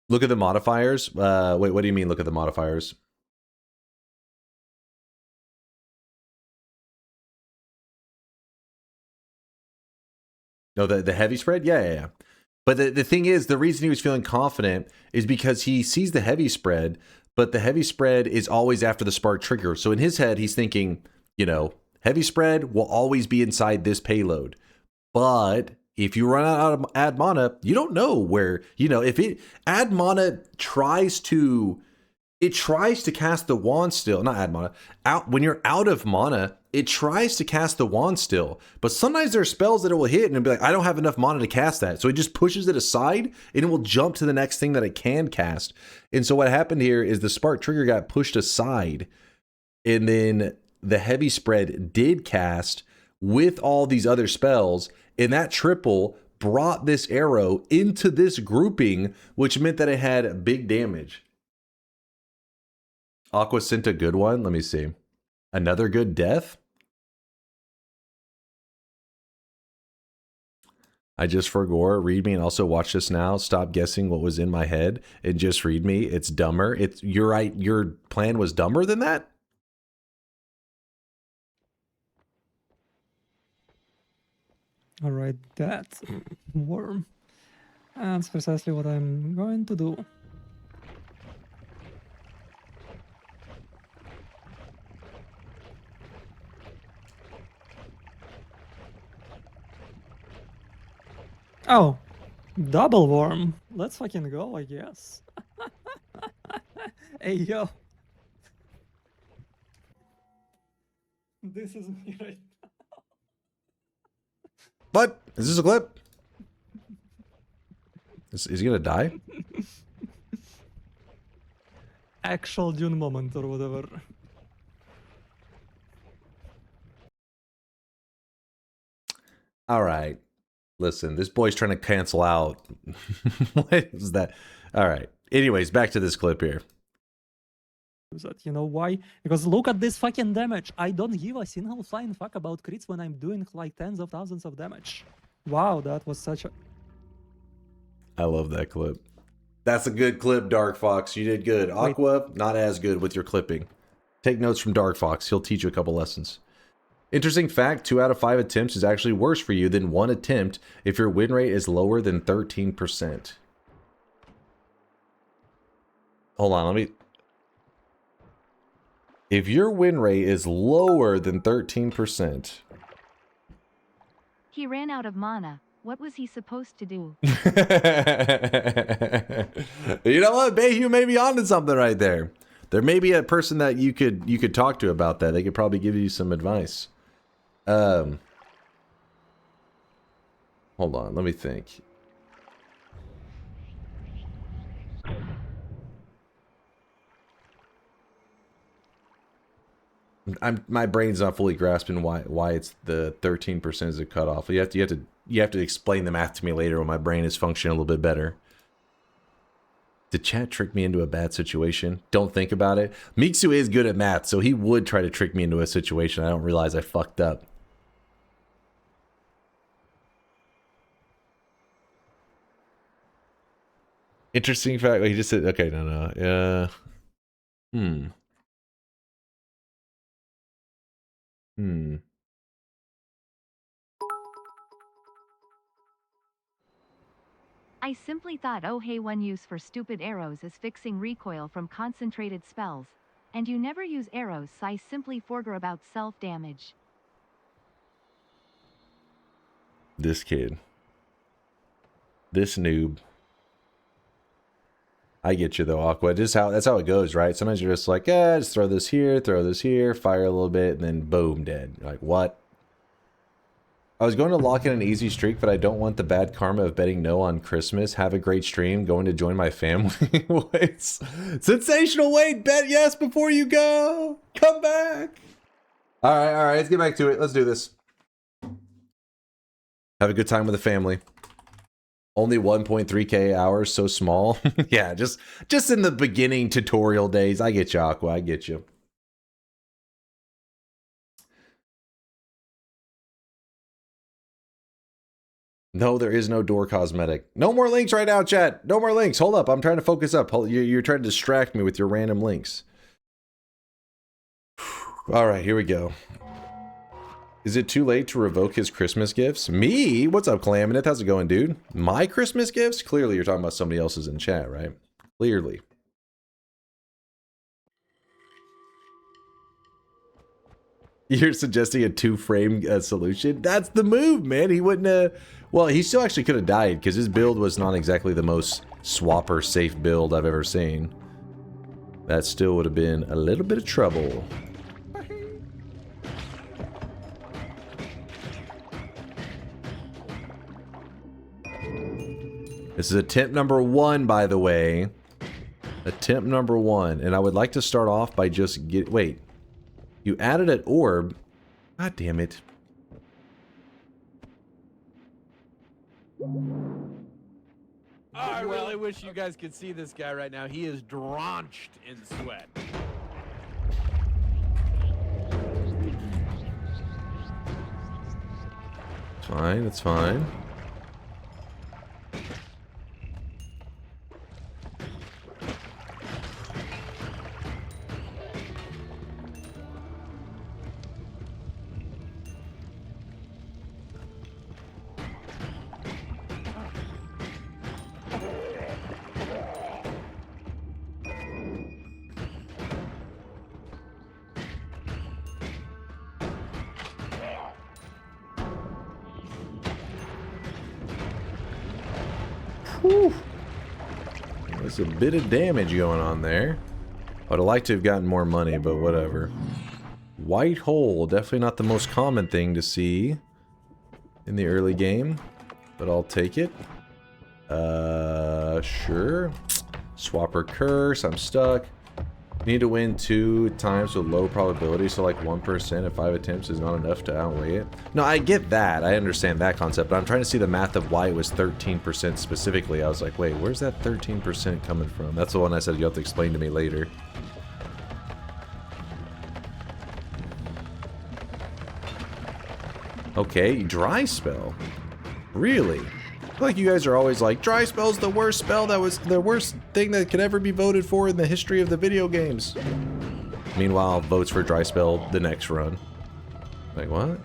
Look at the modifiers. Wait, what do you mean look at the modifiers? No, the heavy spread? Yeah. But the thing is, the reason he was feeling confident is because he sees the heavy spread, but the heavy spread is always after the spark trigger. So in his head, he's thinking, you know, heavy spread will always be inside this payload. But if you run out of add mana, you don't know where, you know, if it add mana tries to cast the wand still, not add mana, out when you're out of mana, it tries to cast the wand still. But sometimes there are spells that it will hit and it'll be like, I don't have enough mana to cast that. So it just pushes it aside and it will jump to the next thing that it can cast. And so what happened here is the spark trigger got pushed aside and then the heavy spread did cast with all these other spells. And that triple brought this arrow into this grouping, which meant that it had big damage. Aqua sent a good one. Let me see. Another good death? I just forgot. Read me and also watch this now. Stop guessing what was in my head and just read me. It's dumber. You're right. Your plan was dumber than that? All right, that's worm. That's precisely what I'm going to do. Oh, double worm. Let's fucking go, I guess. Hey, yo. This is me right now. What? Is this a clip? Is he gonna die? Actual Dune moment or whatever. All right. Listen, this boy's trying to cancel out. What is that? All right. Anyways, back to this clip here. That, you know why? Because look at this fucking damage. I don't give a single flying fuck about crits when I'm doing like tens of thousands of damage. Wow, that was such a... I love that clip. That's a good clip, Dark Fox. You did good. Aqua, not as good with your clipping. Take notes from Dark Fox. He'll teach you a couple lessons. Interesting fact, 2 out of 5 attempts is actually worse for you than 1 attempt if your win rate is lower than 13%. Hold on, let me... If your win rate is lower than 13%... He ran out of mana. What was he supposed to do? You know what? You may be onto something right there. There may be a person that you could talk to about that. They could probably give you some advice. Hold on, let me think. My brain's not fully grasping why it's the 13% is a cutoff. You have to explain the math to me later when my brain is functioning a little bit better. Did chat trick me into a bad situation? Don't think about it. Miksu is good at math, so he would try to trick me into a situation. I don't realize I fucked up. Interesting fact. He just said, okay, no. I simply thought, oh hey, one use for stupid arrows is fixing recoil from concentrated spells. And you never use arrows, so I simply forgot about self-damage. This kid. This noob. I get you though, Aqua. Just that's how it goes, right? Sometimes you're just like, just throw this here, fire a little bit, and then boom, dead. You're like, what? I was going to lock in an easy streak, but I don't want the bad karma of betting no on Christmas. Have a great stream. Going to join my family. Wait. Sensational. Wait. Bet yes before you go. Come back. All right. Let's get back to it. Let's do this. Have a good time with the family. Only 1.3k hours. So small. Yeah, just in the beginning tutorial days. I get you, Aqua. I get you. No, there is no door cosmetic. No more links right now, chat. No more links. Hold up. I'm trying to focus up. You're trying to distract me with your random links. All right, here we go. Is it too late to revoke his Christmas gifts? Me? What's up, Calamineth? How's it going, dude? My Christmas gifts? Clearly, you're talking about somebody else's in chat, right? Clearly. You're suggesting a 2-frame solution? That's the move, man. He wouldn't have... Well, he still actually could have died because his build was not exactly the most swapper safe build I've ever seen. That still would have been a little bit of trouble. This is attempt number 1, by the way. Attempt number 1. And I would like to start off by just wait. You added an orb. God damn it. I really wish you guys could see this guy right now. He is drenched in sweat. It's fine, it's fine. Whew. There's a bit of damage going on there. I'd like to have gotten more money, but whatever. White hole, definitely not the most common thing to see in the early game, but I'll take it. Sure. Swapper curse, I'm stuck. Need to win 2 times with low probability, so like 1% at 5 attempts is not enough to outweigh it. No, I get that. I understand that concept, but I'm trying to see the math of why it was 13% specifically. I was like, wait, where's that 13% coming from? That's the one I said you have to explain to me later. Okay, dry spell. Really? I feel like you guys are always like, dry spell's the worst spell, that was the worst thing that could ever be voted for in the history of the video games. Meanwhile, votes for dry spell the next run. Like, what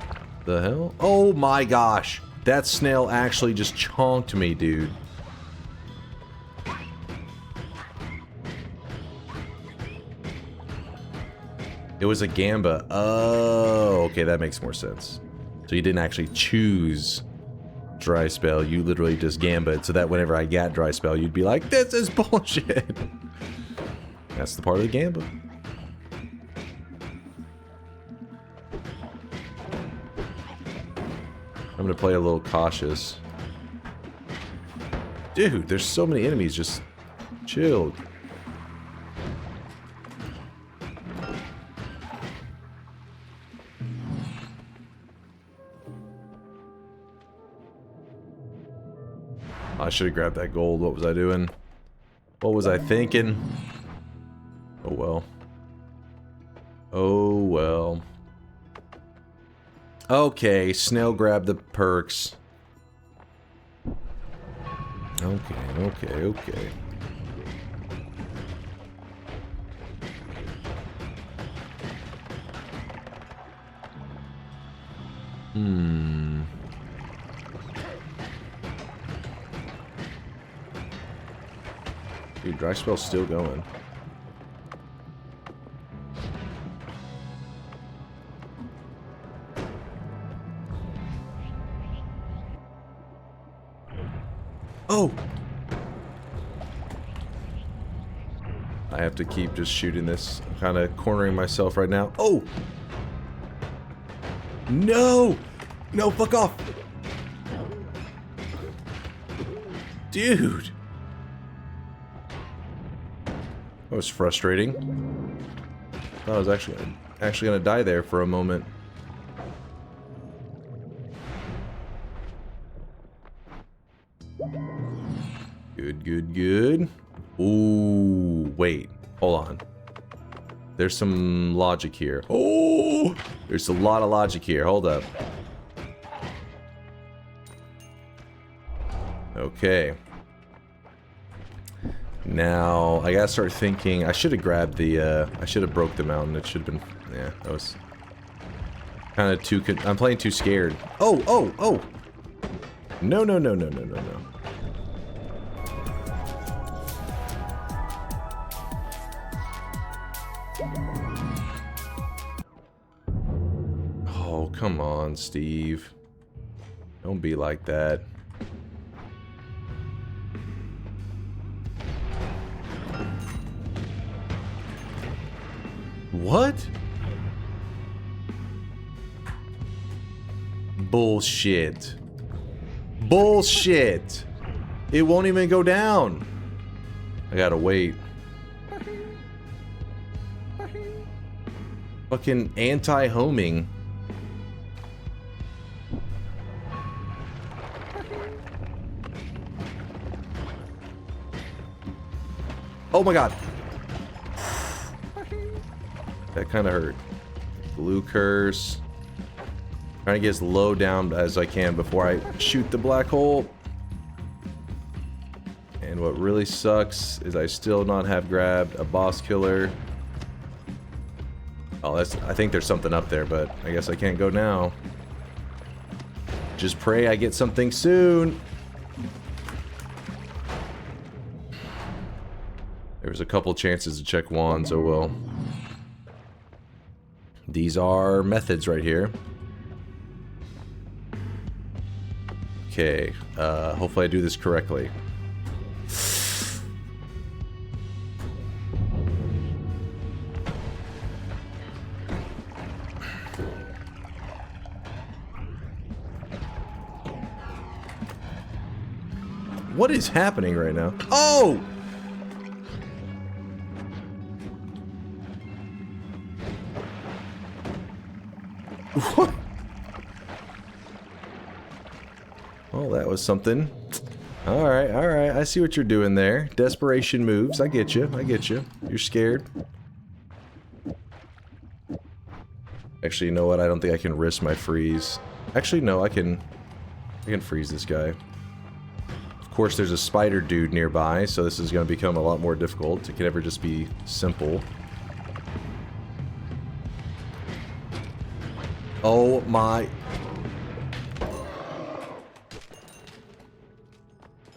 the hell? Oh my gosh. That snail actually just chonked me, dude. It was a Gamba. Oh, okay, that makes more sense. So you didn't actually choose dry spell, you literally just gambit so that whenever I got dry spell, you'd be like, this is bullshit. That's the part of the gambit. I'm gonna play a little cautious. Dude, there's so many enemies, just chilled. I should have grabbed that gold. What was I doing? What was I thinking? Oh well. Oh well. Okay, snail grab the perks. Okay. Dude, dry spell's still going. Oh! I have to keep just shooting this. I'm kind of cornering myself right now. Oh! No! No, fuck off! Dude! That was frustrating. Thought I was actually gonna die there for a moment. Good, good, good. Ooh, wait. Hold on. There's some logic here. Oh! There's a lot of logic here. Hold up. Okay. Now, I gotta start thinking. I should have grabbed the, I should have broke the mountain. It should have been, yeah, that was kind of too, I'm playing too scared. Oh, oh, oh! No, no, no, no, no, no, no. Oh, come on, Steve. Don't be like that. What? Bullshit. Bullshit. It won't even go down. I gotta wait. Fucking anti-homing. Oh my god. That kind of hurt. Blue curse. Trying to get as low down as I can before I shoot the black hole. And what really sucks is I still not have grabbed a boss killer. Oh, that's, I think there's something up there, but I guess I can't go now. Just pray I get something soon. There was a couple chances to check wands, oh well. These are methods right here. Okay, hopefully I do this correctly. What is happening right now? Oh! What? Well, that was something. Alright, alright. I see what you're doing there. Desperation moves. I get you. I get you. You're scared. Actually, you know what? I don't think I can risk my freeze. Actually, no, I can freeze this guy. Of course, there's a spider dude nearby, so this is going to become a lot more difficult. It can never just be simple. Oh my...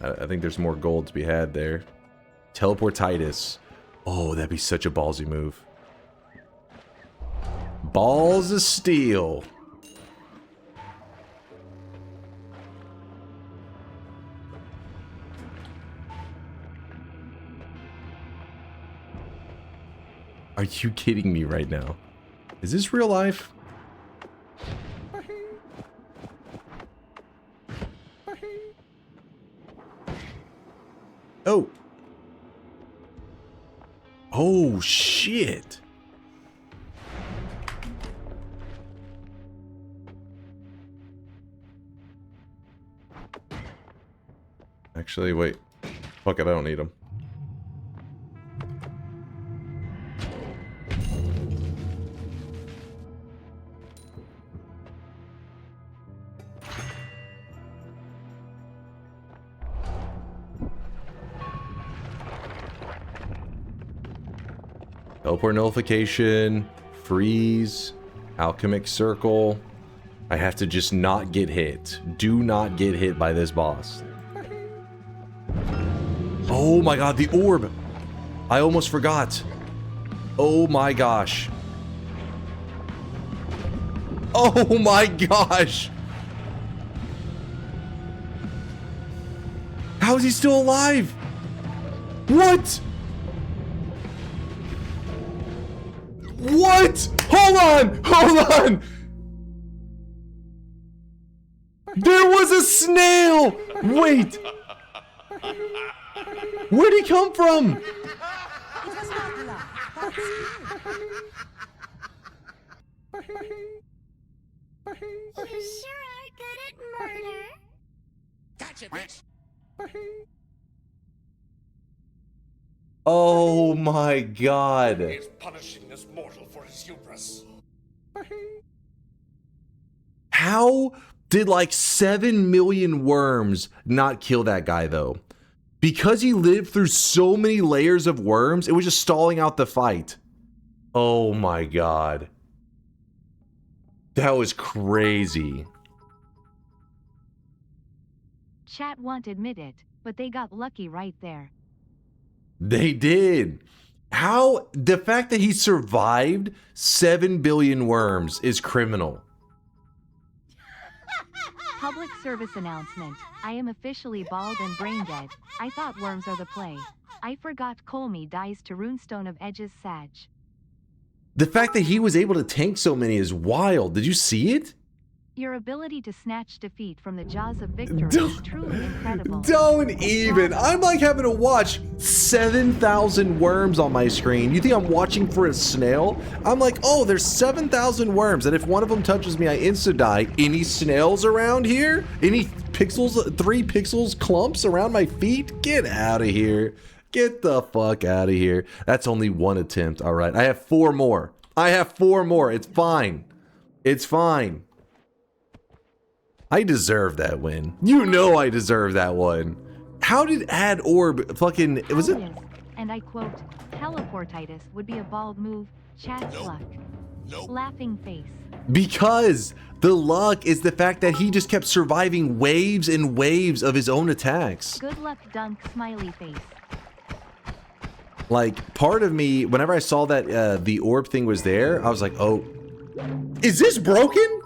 I think there's more gold to be had there. Teleportitis. Oh, that'd be such a ballsy move. Balls of steel. Are you kidding me right now? Is this real life? Oh. Oh, shit. Actually, wait. Fuck it, I don't need them. Teleport nullification, freeze, alchemic circle. I have to just not get hit. Do not get hit by this boss. Oh Oh my god, the orb. I almost forgot. Oh my gosh. Oh my gosh. How is he still alive? What? What? Hold on! Hold on! There was a snail! Wait! Where'd he come from? You sure are good at murder. Gotcha, bitch. Oh my god. He's punishing this mortal for his hubris. How did like 7 million worms not kill that guy though? Because he lived through so many layers of worms, it was just stalling out the fight. Oh my god. That was crazy. Chat won't admit it, but they got lucky right there. They did. How? The fact that he survived 7 billion worms is criminal. Public service announcement. I am officially bald and brain dead. I thought worms are the play. I forgot Colmy dies to Runestone of Edge's Sag. The fact that he was able to tank so many is wild. Did you see it? Your ability to snatch defeat from the jaws of victory is truly incredible. Don't even. I'm like having to watch 7,000 worms on my screen. You think I'm watching for a snail? I'm like, oh, there's 7,000 worms, and if one of them touches me, I insta-die. Any snails around here? Any pixels, 3 pixels clumps around my feet? Get out of here. Get the fuck out of here. That's only 1 attempt. All right, I have 4 more. I have 4 more. It's fine. It's fine. I deserve that win. You know I deserve that one. How did Add Orb fucking... Was it... And I quote, teleportitis would be a bald move. Chat's luck. Laughing face. Because the luck is the fact that he just kept surviving waves and waves of his own attacks. Good luck, Dunk, smiley face. Like, part of me, whenever I saw that the orb thing was there, I was like, oh... Is this broken?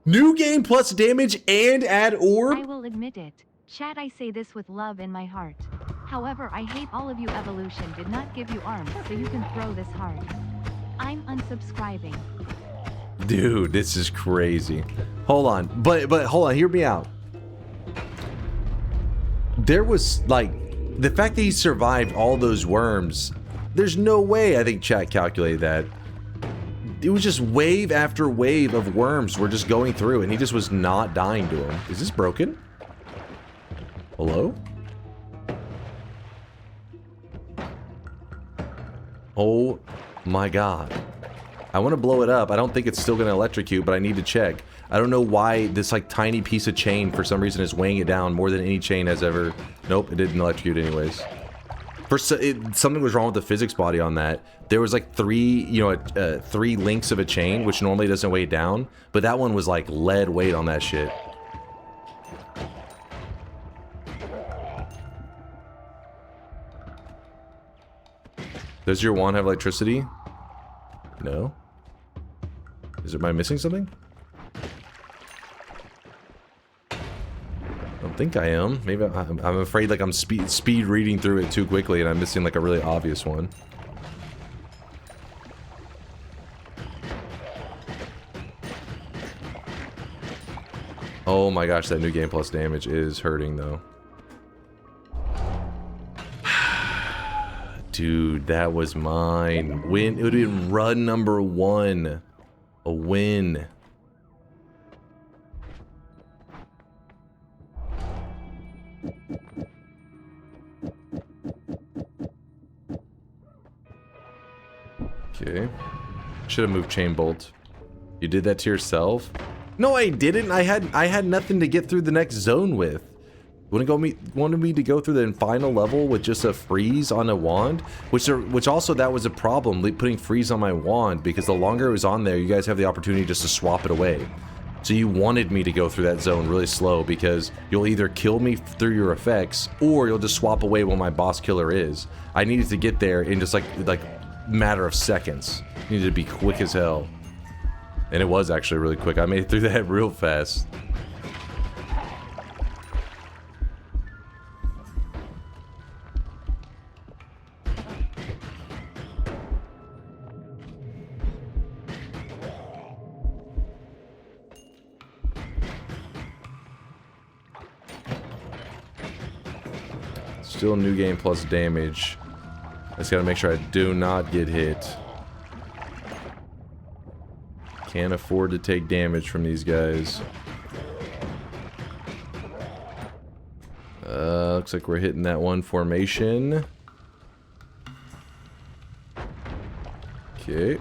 New game plus damage and add orb? I will admit it. Chat, I say this with love in my heart. However, I hate all of you. Evolution did not give you arms, so you can throw this hard. I'm unsubscribing. Dude, this is crazy. Hold on. But hold on, hear me out. There was, like, the fact that he survived all those worms, there's no way I think chat calculated that. It was just wave after wave of worms were just going through, and he just was not dying to him. Is this broken? Hello? Oh my god. I want to blow it up. I don't think it's still going to electrocute, but I need to check. I don't know why this like tiny piece of chain for some reason is weighing it down more than any chain has ever. Nope, it didn't electrocute anyways. Something was wrong with the physics body on that. There was like 3 links of a chain, which normally doesn't weigh down, but that one was like lead weight on that shit. Does your wand have electricity? No. Am I missing something? I don't think I am. Maybe I'm afraid like I'm speed reading through it too quickly and I'm missing like a really obvious one. Oh my gosh, that new game plus damage is hurting though. Dude, that was mine. Win. It would have been run number 1. A win. Okay. Should have moved chain bolt. You did that to yourself? No, I didn't. I had nothing to get through the next zone with. Wanted me to go through the final level with just a freeze on a wand, which also that was a problem, putting freeze on my wand, because the longer it was on there, you guys have the opportunity just to swap it away. So you wanted me to go through that zone really slow because you'll either kill me through your effects or you'll just swap away when my boss killer is. I needed to get there in just like matter of seconds. Needed to be quick as hell. And it was actually really quick. I made it through that real fast. Still new game plus damage. I just gotta make sure I do not get hit. Can't afford to take damage from these guys. Looks like we're hitting that one formation. Okay.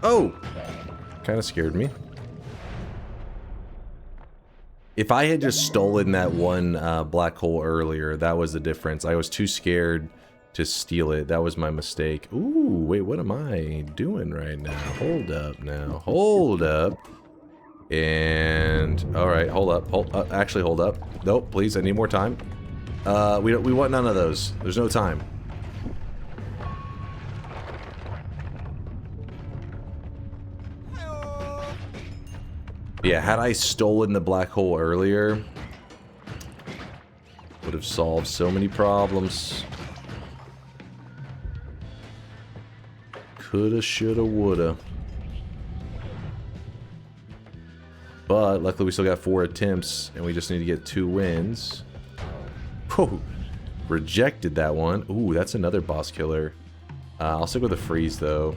Oh! Kind of scared me. If I had just stolen that one black hole earlier, that was the difference. I was too scared to steal it. That was my mistake. Ooh, wait, what am I doing right now? Hold up now. Hold up. And... alright, hold up. Actually, hold up. Nope, please, I need more time. We want none of those. There's no time. Yeah, had I stolen the black hole earlier, would have solved so many problems. Coulda, shoulda, woulda. But luckily we still got 4 attempts and we just need to get 2 wins. Whoa, rejected that one. Ooh, that's another boss killer. I'll stick with the freeze though.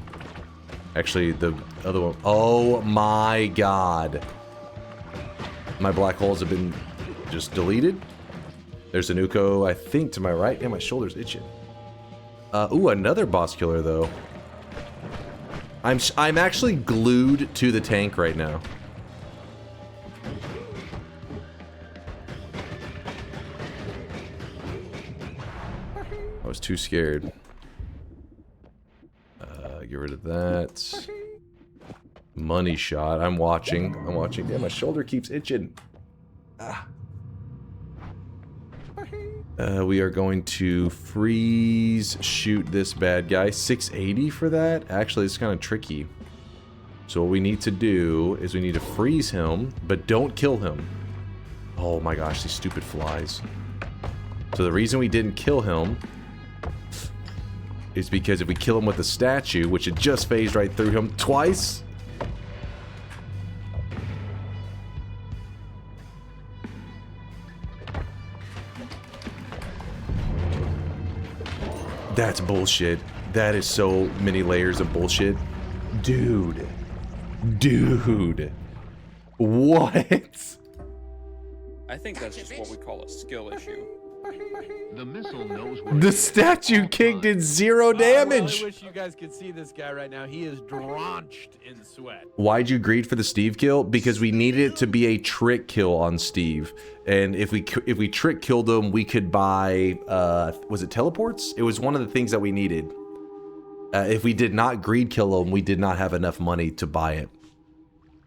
Actually, the other one. Oh my god. My black holes have been just deleted. There's a Nuko, I think, to my right. And my shoulder's itching. Ooh, another boss killer, though. I'm actually glued to the tank right now. I was too scared. Get rid of that. Money shot. I'm watching. Damn, my shoulder keeps itching. Ah. We are going to freeze shoot this bad guy. 680 for that? Actually, it's kind of tricky. So what we need to do is we need to freeze him, but don't kill him. Oh my gosh, these stupid flies. So the reason we didn't kill him is because if we kill him with the statue, which it just phased right through him twice. That's bullshit. That is so many layers of bullshit. Dude. Dude. What? I think that's just what we call a skill issue. The missile knows where The statue king did 0 damage. I really wish you guys could see this guy right now. He is drenched in sweat. Why'd you greed for the Steve kill? Because we needed it to be a trick kill on Steve. And if we trick killed him, we could buy, was it teleports? It was one of the things that we needed. If we did not greed kill him, we did not have enough money to buy it.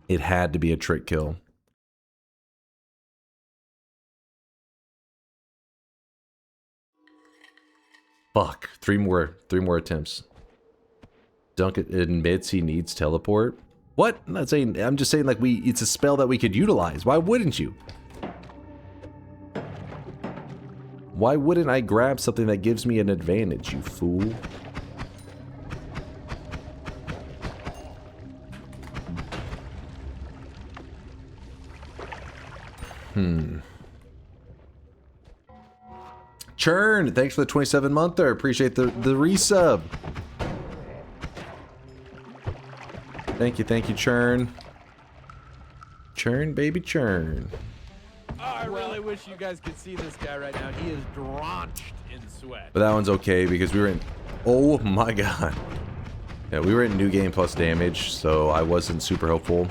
It had to be a trick kill. Fuck. Three more attempts. Dunk admits he needs teleport. What? I'm not saying, I'm just saying like it's a spell that we could utilize. Why wouldn't you? Why wouldn't I grab something that gives me an advantage, you fool? Churn, thanks for the 27-monther. Appreciate the resub. Thank you, Churn. Churn, baby, churn. Oh, I really wish you guys could see this guy right now. He is drenched in sweat. But that one's okay because we were in... Oh my god. Yeah, we were in new game plus damage, so I wasn't super hopeful.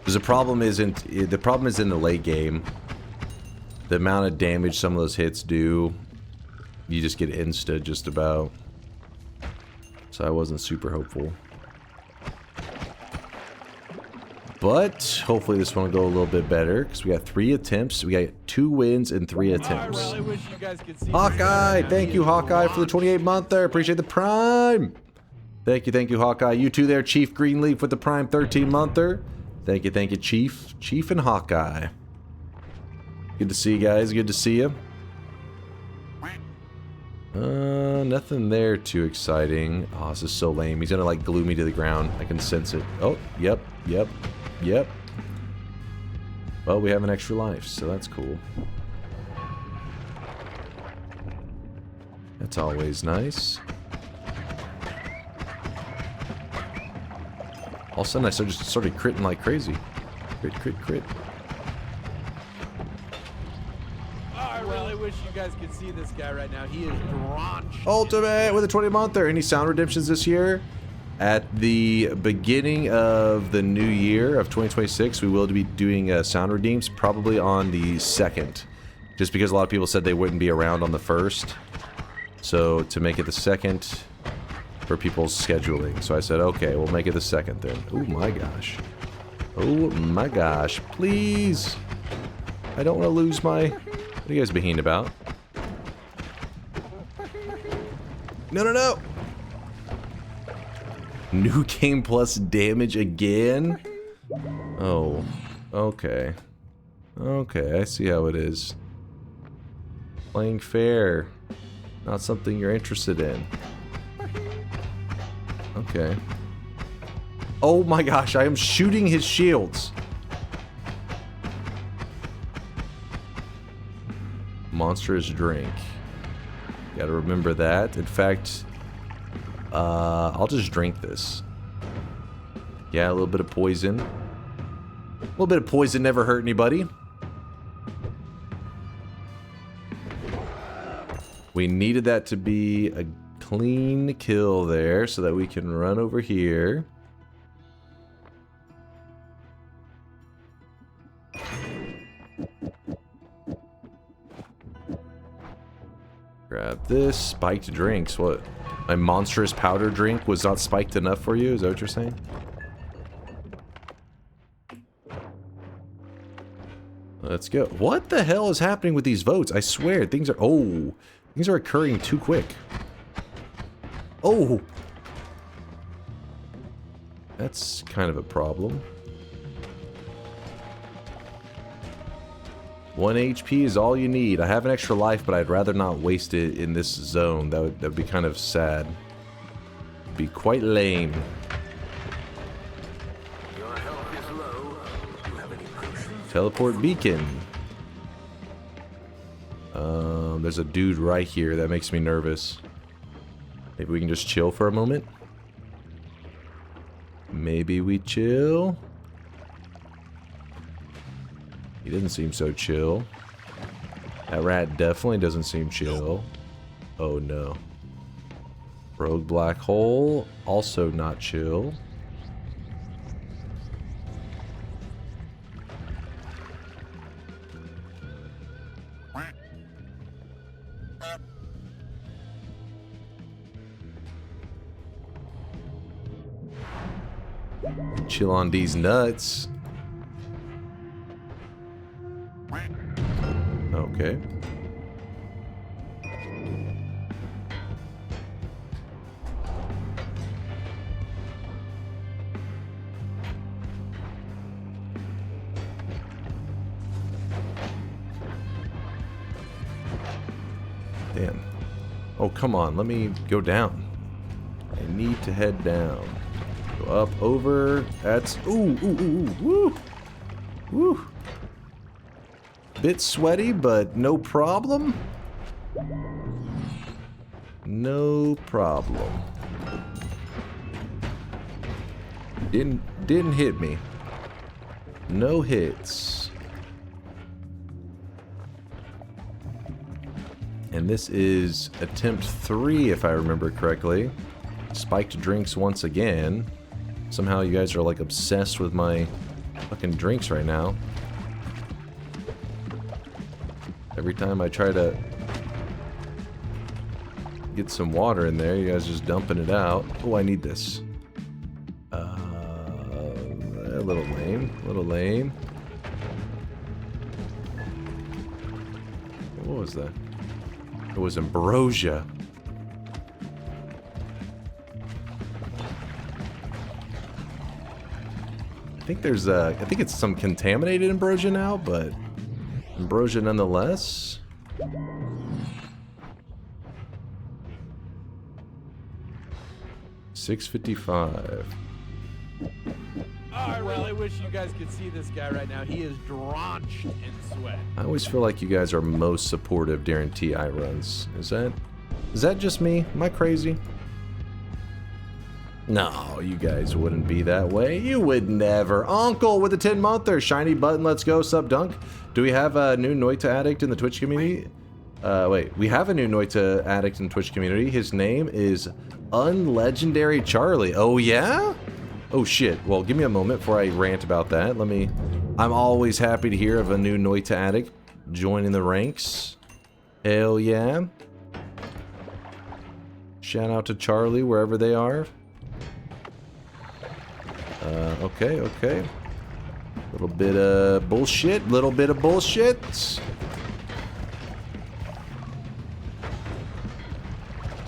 Because the problem is in the late game. The amount of damage some of those hits do, you just get insta just about. So I wasn't super hopeful. But hopefully this one will go a little bit better because we got 3 attempts. We got 2 wins and 3 attempts. I really wish you guys could see Hawkeye, thank you, Hawkeye, for the 28-monther. Appreciate the Prime. Thank you, Hawkeye. You two there, Chief Greenleaf with the Prime 13-monther. Thank you, Chief. Chief and Hawkeye. Good to see you guys. Good to see you. Nothing there too exciting. Oh, this is so lame. He's gonna like glue me to the ground. I can sense it. Oh, yep. Well, we have an extra life, so that's cool. That's always nice. All of a sudden, I just started critting like crazy. Crit. I really wish you guys could see this guy right now. He is drenched. Ultimate with a 20-monther. Any sound redemptions this year? At the beginning of the new year of 2026, we will be doing sound redeems, probably on the 2nd. Just because a lot of people said they wouldn't be around on the 1st. So, to make it the 2nd for people's scheduling. So I said, okay, we'll make it the 2nd then. Oh my gosh. Oh my gosh. Please. I don't want to lose my... What are you guys being about? No. New game plus damage again? Oh. Okay. Okay, I see how it is. Playing fair. Not something you're interested in. Okay. Oh my gosh, I am shooting his shields. Monstrous drink. Gotta remember that. In fact, I'll just drink this. Yeah, a little bit of poison. A little bit of poison never hurt anybody. We needed that to be a clean kill there so that we can run over here. Grab this. Spiked drinks. What? My monstrous powder drink was not spiked enough for you? Is that what you're saying? Let's go. What the hell is happening with these votes? I swear, things are... Oh, things are occurring too quick. Oh! That's kind of a problem. 1 HP is all you need. I have an extra life, but I'd rather not waste it in this zone. That would be kind of sad. Be quite lame. Your health is low. Do you have any potions? Teleport beacon. There's a dude right here. That makes me nervous. Maybe we can just chill for a moment. Maybe we chill. He doesn't seem so chill. That rat definitely doesn't seem chill. Oh no. Rogue black hole, also not chill. Chill on these nuts. Okay. Damn. Oh, come on. Let me go down. I need to head down. Go up, over. That's... Ooh, woo! Woo! Bit sweaty, but no problem. No problem. Didn't hit me. No hits. And this is attempt 3, if I remember correctly. Spiked drinks once again. Somehow you guys are like obsessed with my fucking drinks right now. Every time I try to get some water in there, you guys just dumping it out. Oh, I need this. A little lame. A little lame. What was that? It was ambrosia. I think there's I think it's some contaminated ambrosia now, but ambrosia nonetheless. $6.55. I really wish you guys could see this guy right now. He is drenched in sweat. I always feel like you guys are most supportive during TI runs. Is that just me? Am I crazy? No, you guys wouldn't be that way. You would never. Uncle with the 10-monther. Shiny button, let's go. Sub dunk. Do we have a new Noita addict in the Twitch community? Wait, we have a new Noita addict in the Twitch community. His name is Unlegendary Charlie. Oh, yeah? Oh, shit. Well, give me a moment before I rant about that. I'm always happy to hear of a new Noita addict joining the ranks. Hell yeah. Shout out to Charlie wherever they are. Okay. Little bit of bullshit.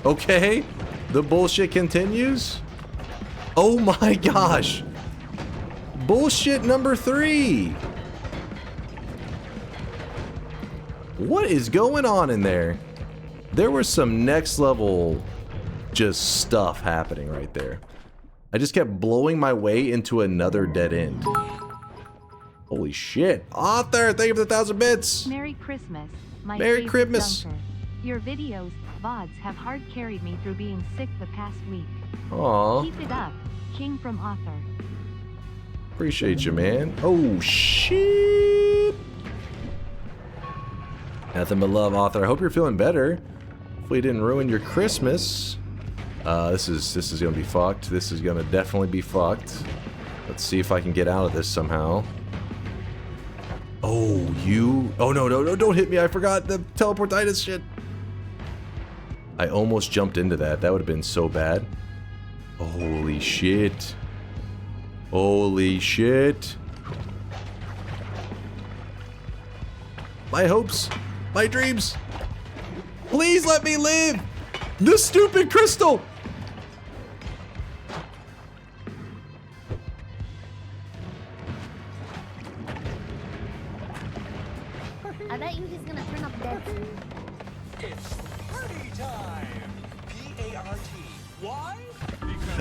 Okay. The bullshit continues. Oh my gosh. Bullshit number 3. What is going on in there? There was some next level just stuff happening right there. I just kept blowing my way into another dead end. Holy shit. Author, thank you for the 1,000 bits. Merry Christmas, my Merry favorite Christmas. dunker. Your videos, VODs, have hard carried me through being sick the past week. Aw. Keep it up, King from Author. Appreciate you, man. Oh, shit. Nothing but love, Author. I hope you're feeling better. Hopefully it didn't ruin your Christmas. This is gonna be fucked. This is gonna definitely be fucked. Let's see if I can get out of this somehow. Oh, no, don't hit me. I forgot the teleportitis shit. I almost jumped into that. That would have been so bad. Holy shit. Holy shit. My hopes, my dreams. Please let me live. The stupid crystal. I bet you he's gonna turn up dead soon. It's party time! P-A-R-T. Why?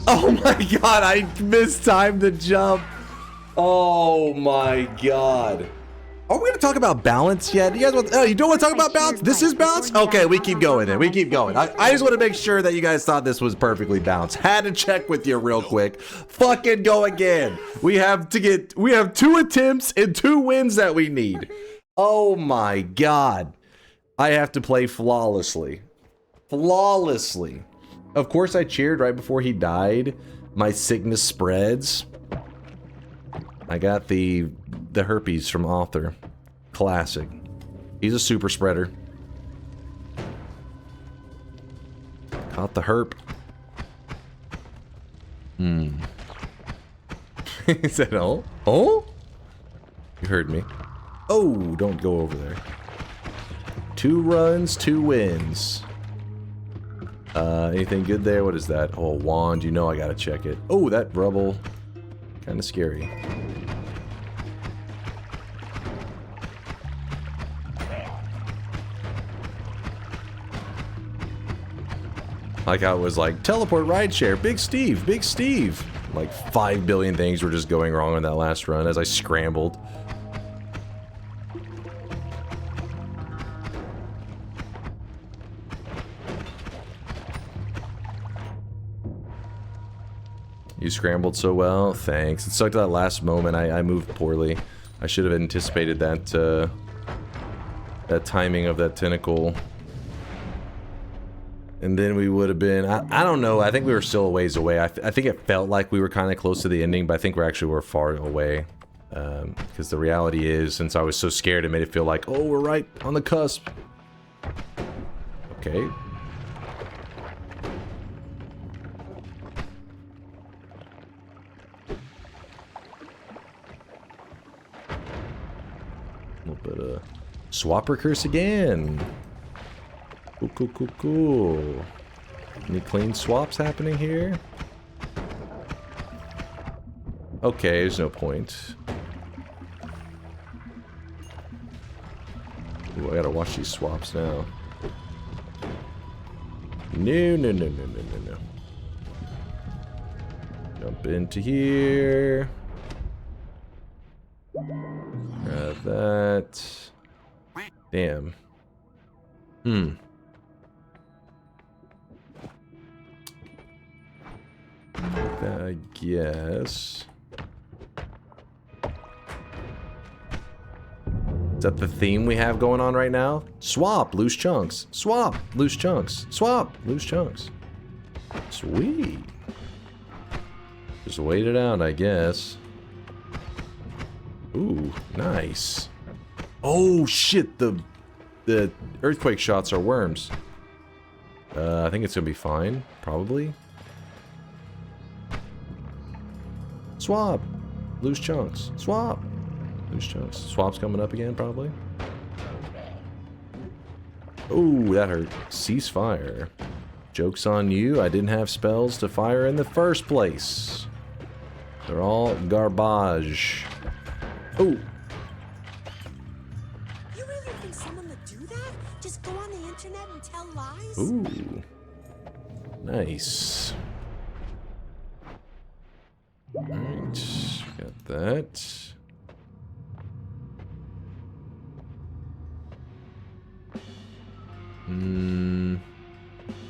Oh my god, I mistimed the jump. Oh my god. Are we gonna talk about balance yet? You guys want? Oh, you don't want to talk about balance? This is balance? Okay, we keep going then. We keep going. I just want to make sure that you guys thought this was perfectly balanced. Had to check with you real quick. Fucking go again. We have 2 attempts and 2 wins that we need. Oh my god. I have to play flawlessly. Flawlessly. Of course I cheered right before he died. My sickness spreads. I got the herpes from Author. Classic. He's a super spreader. Caught the herp. He said, oh? Oh? You heard me. Oh, don't go over there. 2 runs, 2 wins. Anything good there? What is that? Oh, a wand. You know I gotta check it. Oh, that rubble. Kind of scary. Like how it was like, teleport rideshare, Big Steve, Big Steve. Like 5 billion things were just going wrong on that last run as I scrambled. You scrambled so well, thanks. It sucked that last moment. I moved poorly. I should have anticipated that, that timing of that tentacle. And then we would have been, I don't know, I think we were still a ways away. I think it felt like we were kind of close to the ending, but I think we were far away. Because the reality is, since I was so scared, it made it feel like, oh, we're right on the cusp. Okay. A little bit of swapper curse again. Cool, cool, cool, cool. Any clean swaps happening here? Okay, there's no point. Ooh, I gotta watch these swaps now. No, no, no, no, no, no, no. Jump into here. Grab that. Damn. I guess. Is that the theme we have going on right now? Swap, loose chunks. Swap, loose chunks. Swap, loose chunks. Sweet. Just wait it out, I guess. Ooh, nice. Oh shit, the earthquake shots are worms. I think it's gonna be fine, probably. Swap, loose chunks. Swap. Loose chunks. Swap's coming up again, probably. Ooh, that hurt. Ceasefire. Joke's on you. I didn't have spells to fire in the first place. They're all garbage. Ooh. You really think someone would do that? Just go on the internet and tell lies? Ooh. Nice. Alright. Got that.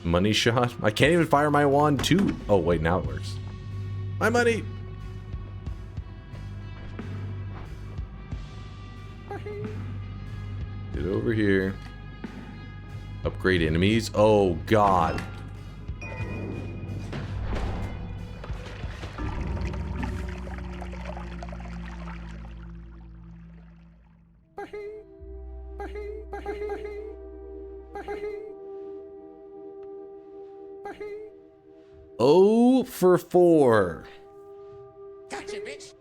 Money shot? I can't even fire my wand too. Oh wait, now it works. My money! Get over here. Upgrade enemies. Oh god. Oh for 4. Gotcha, bitch.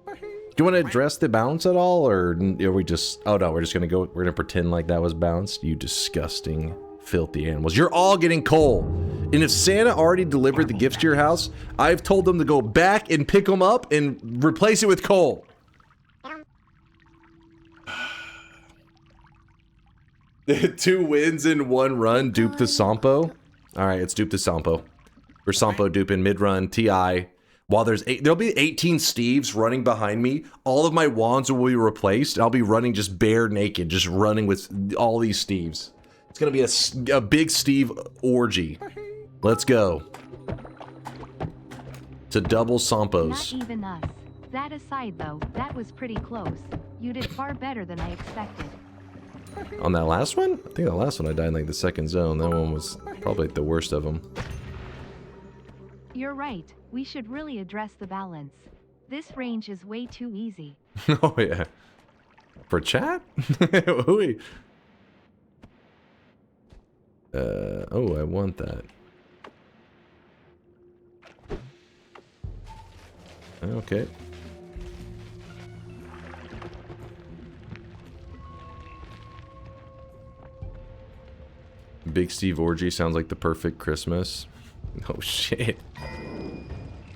Do you want to address the bounce at all, or are we just... Oh no, we're just gonna go... We're gonna pretend like that was bounced? You disgusting, filthy animals. You're all getting coal. And if Santa already delivered the gifts to your house, I've told them to go back and pick them up and replace it with coal. 2 wins in 1 run. Dupe the Sampo. Alright, it's dupe the Sampo. We're Sampo duping mid-run, TI. While there'll be 18 Steves running behind me. All of my wands will be replaced. I'll be running just bare naked, just running with all these Steves. It's gonna be a big Steve orgy. Let's go. To double Sampos. Not even us. That aside though, that was pretty close. You did far better than I expected. On that last one? I think the last one I died in like the 2nd zone. That one was probably like the worst of them. You're right. We should really address the balance. This range is way too easy. Oh yeah. For chat? Oh, I want that. Okay. Big Steve orgy sounds like the perfect Christmas. Oh shit.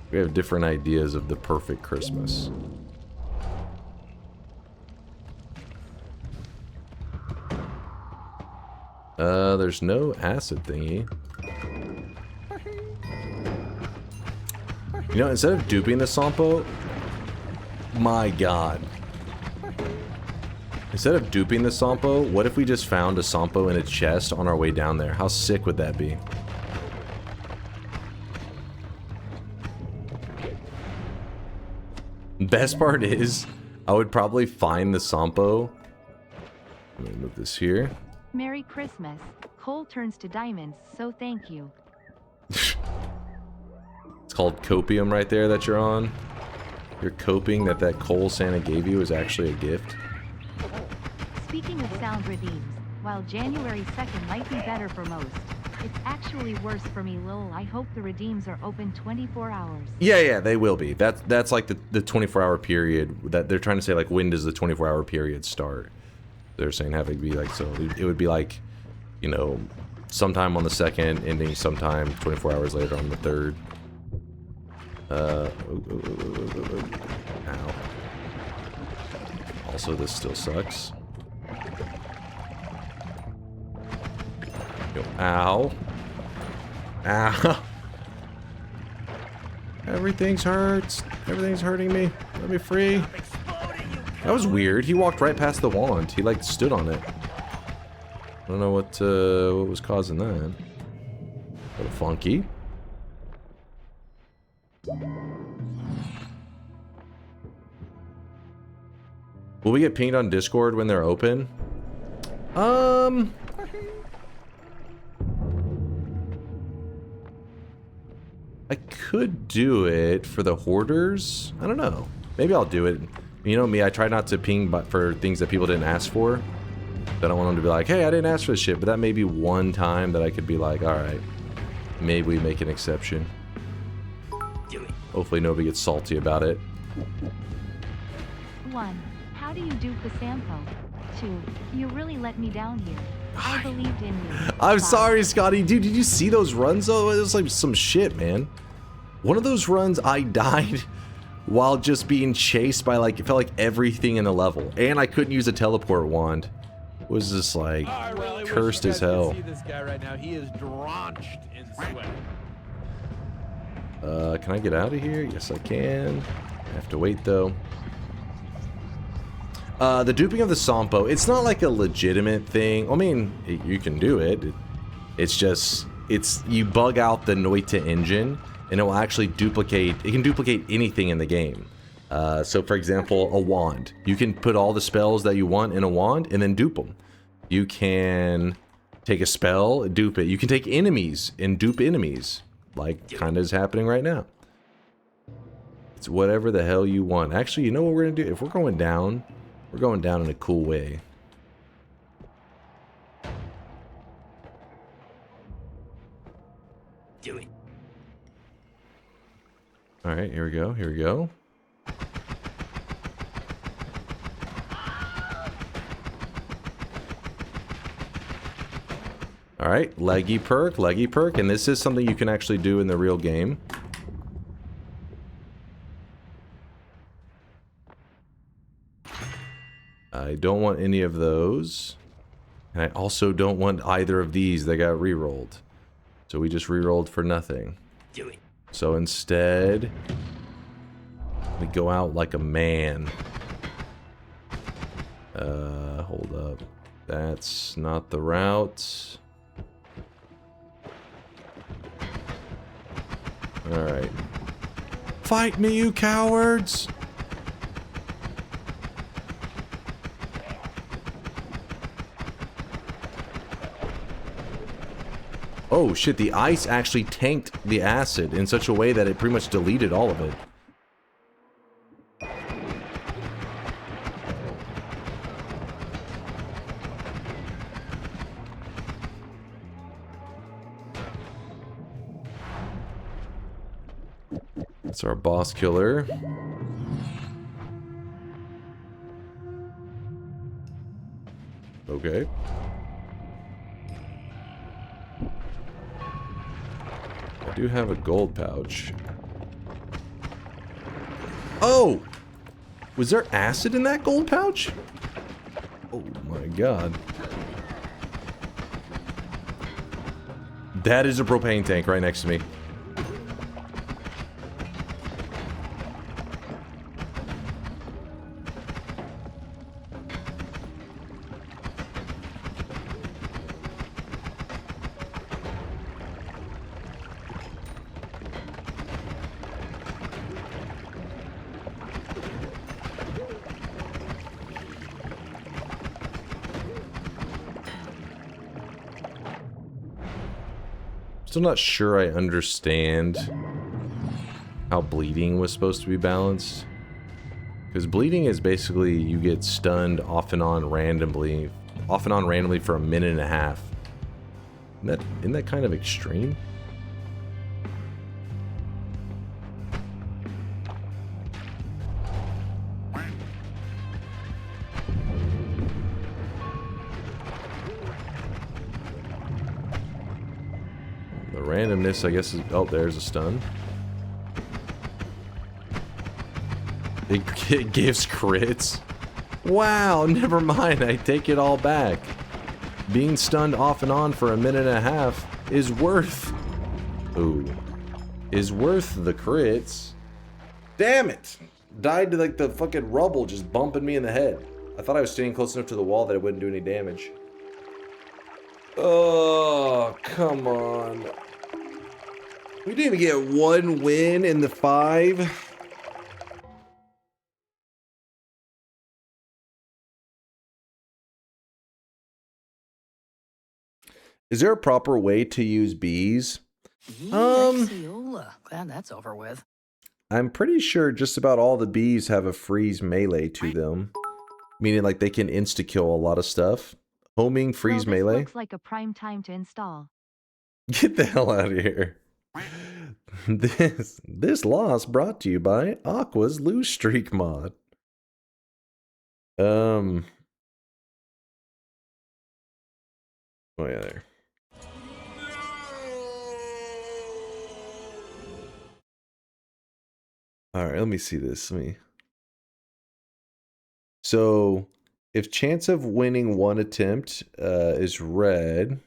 We have different ideas of the perfect Christmas. There's no acid thingy. You know, instead of duping the Sampo, my god. Instead of duping the Sampo, what if we just found a Sampo in a chest on our way down there? How sick would that be? Best part is, I would probably find the Sampo. Let me move this here. Merry Christmas. Coal turns to diamonds, so thank you. It's called copium right there that you're on. You're coping that that coal Santa gave you is actually a gift. Speaking of sound redeems, while January 2nd might be better for most, it's actually worse for me, lol. I hope the redeems are open 24 hours. Yeah, they will be. That's like the 24-hour period that they're trying to say, like, when does the 24-hour period start? They're saying having to be like, so it would be like, you know, sometime on the 2nd, ending sometime 24 hours later on the 3rd. Ow. Also, this still sucks. Yo, ow. Ow. Everything's hurts. Everything's hurting me. Let me free. That was weird. He walked right past the wand. He, like, stood on it. I don't know what was causing that. A little funky. Will we get pinged on Discord when they're open? I could do it for the hoarders. I don't know. Maybe I'll do it. You know me, I try not to ping but for things that people didn't ask for. I don't want them to be like, hey, I didn't ask for this shit. But that may be one time that I could be like, alright, maybe we make an exception. Hopefully nobody gets salty about it. 1. How do you do Pasampo? 2. You really let me down here. I believed in you. I'm sorry, Scotty. Dude, did you see those runs though? It was like some shit, man. One of those runs, I died while just being chased by, like, it felt like everything in the level. And I couldn't use a teleport wand. It was just like cursed as hell. See this guy right now. He is drenched in sweat. Can I get out of here? Yes, I can. I have to wait though. The duping of the Sampo, it's not like a legitimate thing. I mean, you can do it. It's just, you bug out the Noita engine, and it will actually duplicate, it can duplicate anything in the game. So for example, a wand. You can put all the spells that you want in a wand, and then dupe them. You can take a spell, dupe it. You can take enemies, and dupe enemies. Like, kinda is happening right now. It's whatever the hell you want. Actually, you know what we're gonna do? If we're going down in a cool way. Do it. Alright, here we go, here we go. Alright, leggy perk, and this is something you can actually do in the real game. I don't want any of those. And I also don't want either of these that got re-rolled. So we just re-rolled for nothing. Do it. So instead, we go out like a man. Hold up. That's not the route. Alright. Fight me, you cowards! Oh shit, the ice actually tanked the acid in such a way that it pretty much deleted all of it. That's our boss killer. Okay. I do have a gold pouch. Oh! Was there acid in that gold pouch? Oh my god. That is a propane tank right next to me. Still not sure I understand how bleeding was supposed to be balanced. Because bleeding is basically you get stunned off and on randomly for a minute and a half. Isn't that kind of extreme? The randomness, I guess, is... Oh, there's a stun. It gives crits. Wow, never mind. I take it all back. Being stunned off and on for a minute and a half is worth... Ooh. Is worth the crits. Damn it! Died to like the fucking rubble just bumping me in the head. I thought I was staying close enough to the wall that it wouldn't do any damage. Oh, come on. We didn't even get one win in the 5. Is there a proper way to use bees? Glad that's over with. I'm pretty sure just about all the bees have a freeze melee to them. Meaning like they can insta-kill a lot of stuff. Homing, freeze Well, this melee. looks like a prime time to install. Get the hell out of here. This loss brought to you by Aqua's Lose Streak mod. Oh yeah, there. Alright, let me see this. So, if chance of winning one attempt is red...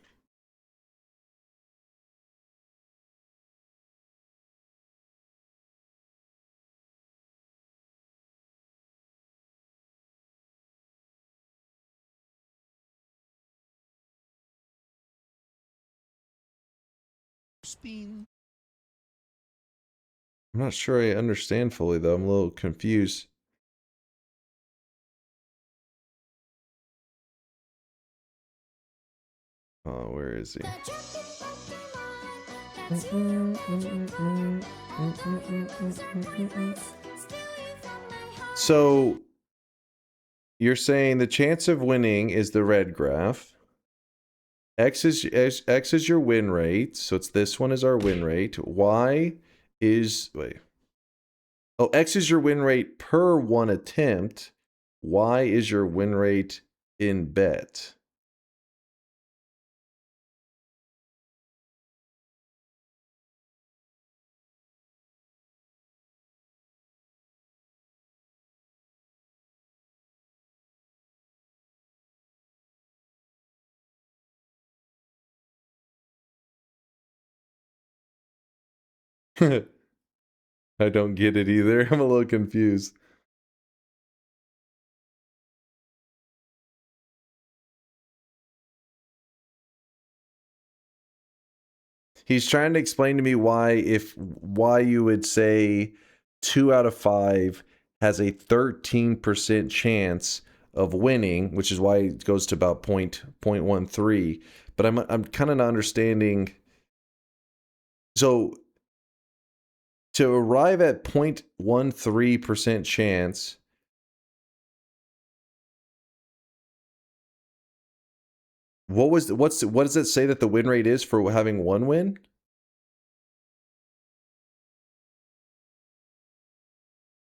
Spin. I'm not sure I understand fully, though. I'm a little confused. Oh, where is he? So, you're saying the chance of winning is the red graph. X is your win rate, so it's this one is our win rate. Y is... Wait. Oh, X is your win rate per one attempt. Y is your win rate in bet. I don't get it either. I'm a little confused. He's trying to explain to me why you would say 2 out of 5 has a 13% chance of winning, which is why it goes to about 0.13. But I'm kind of not understanding. So to arrive at 0.13% chance, what does it say that the win rate is for having one win?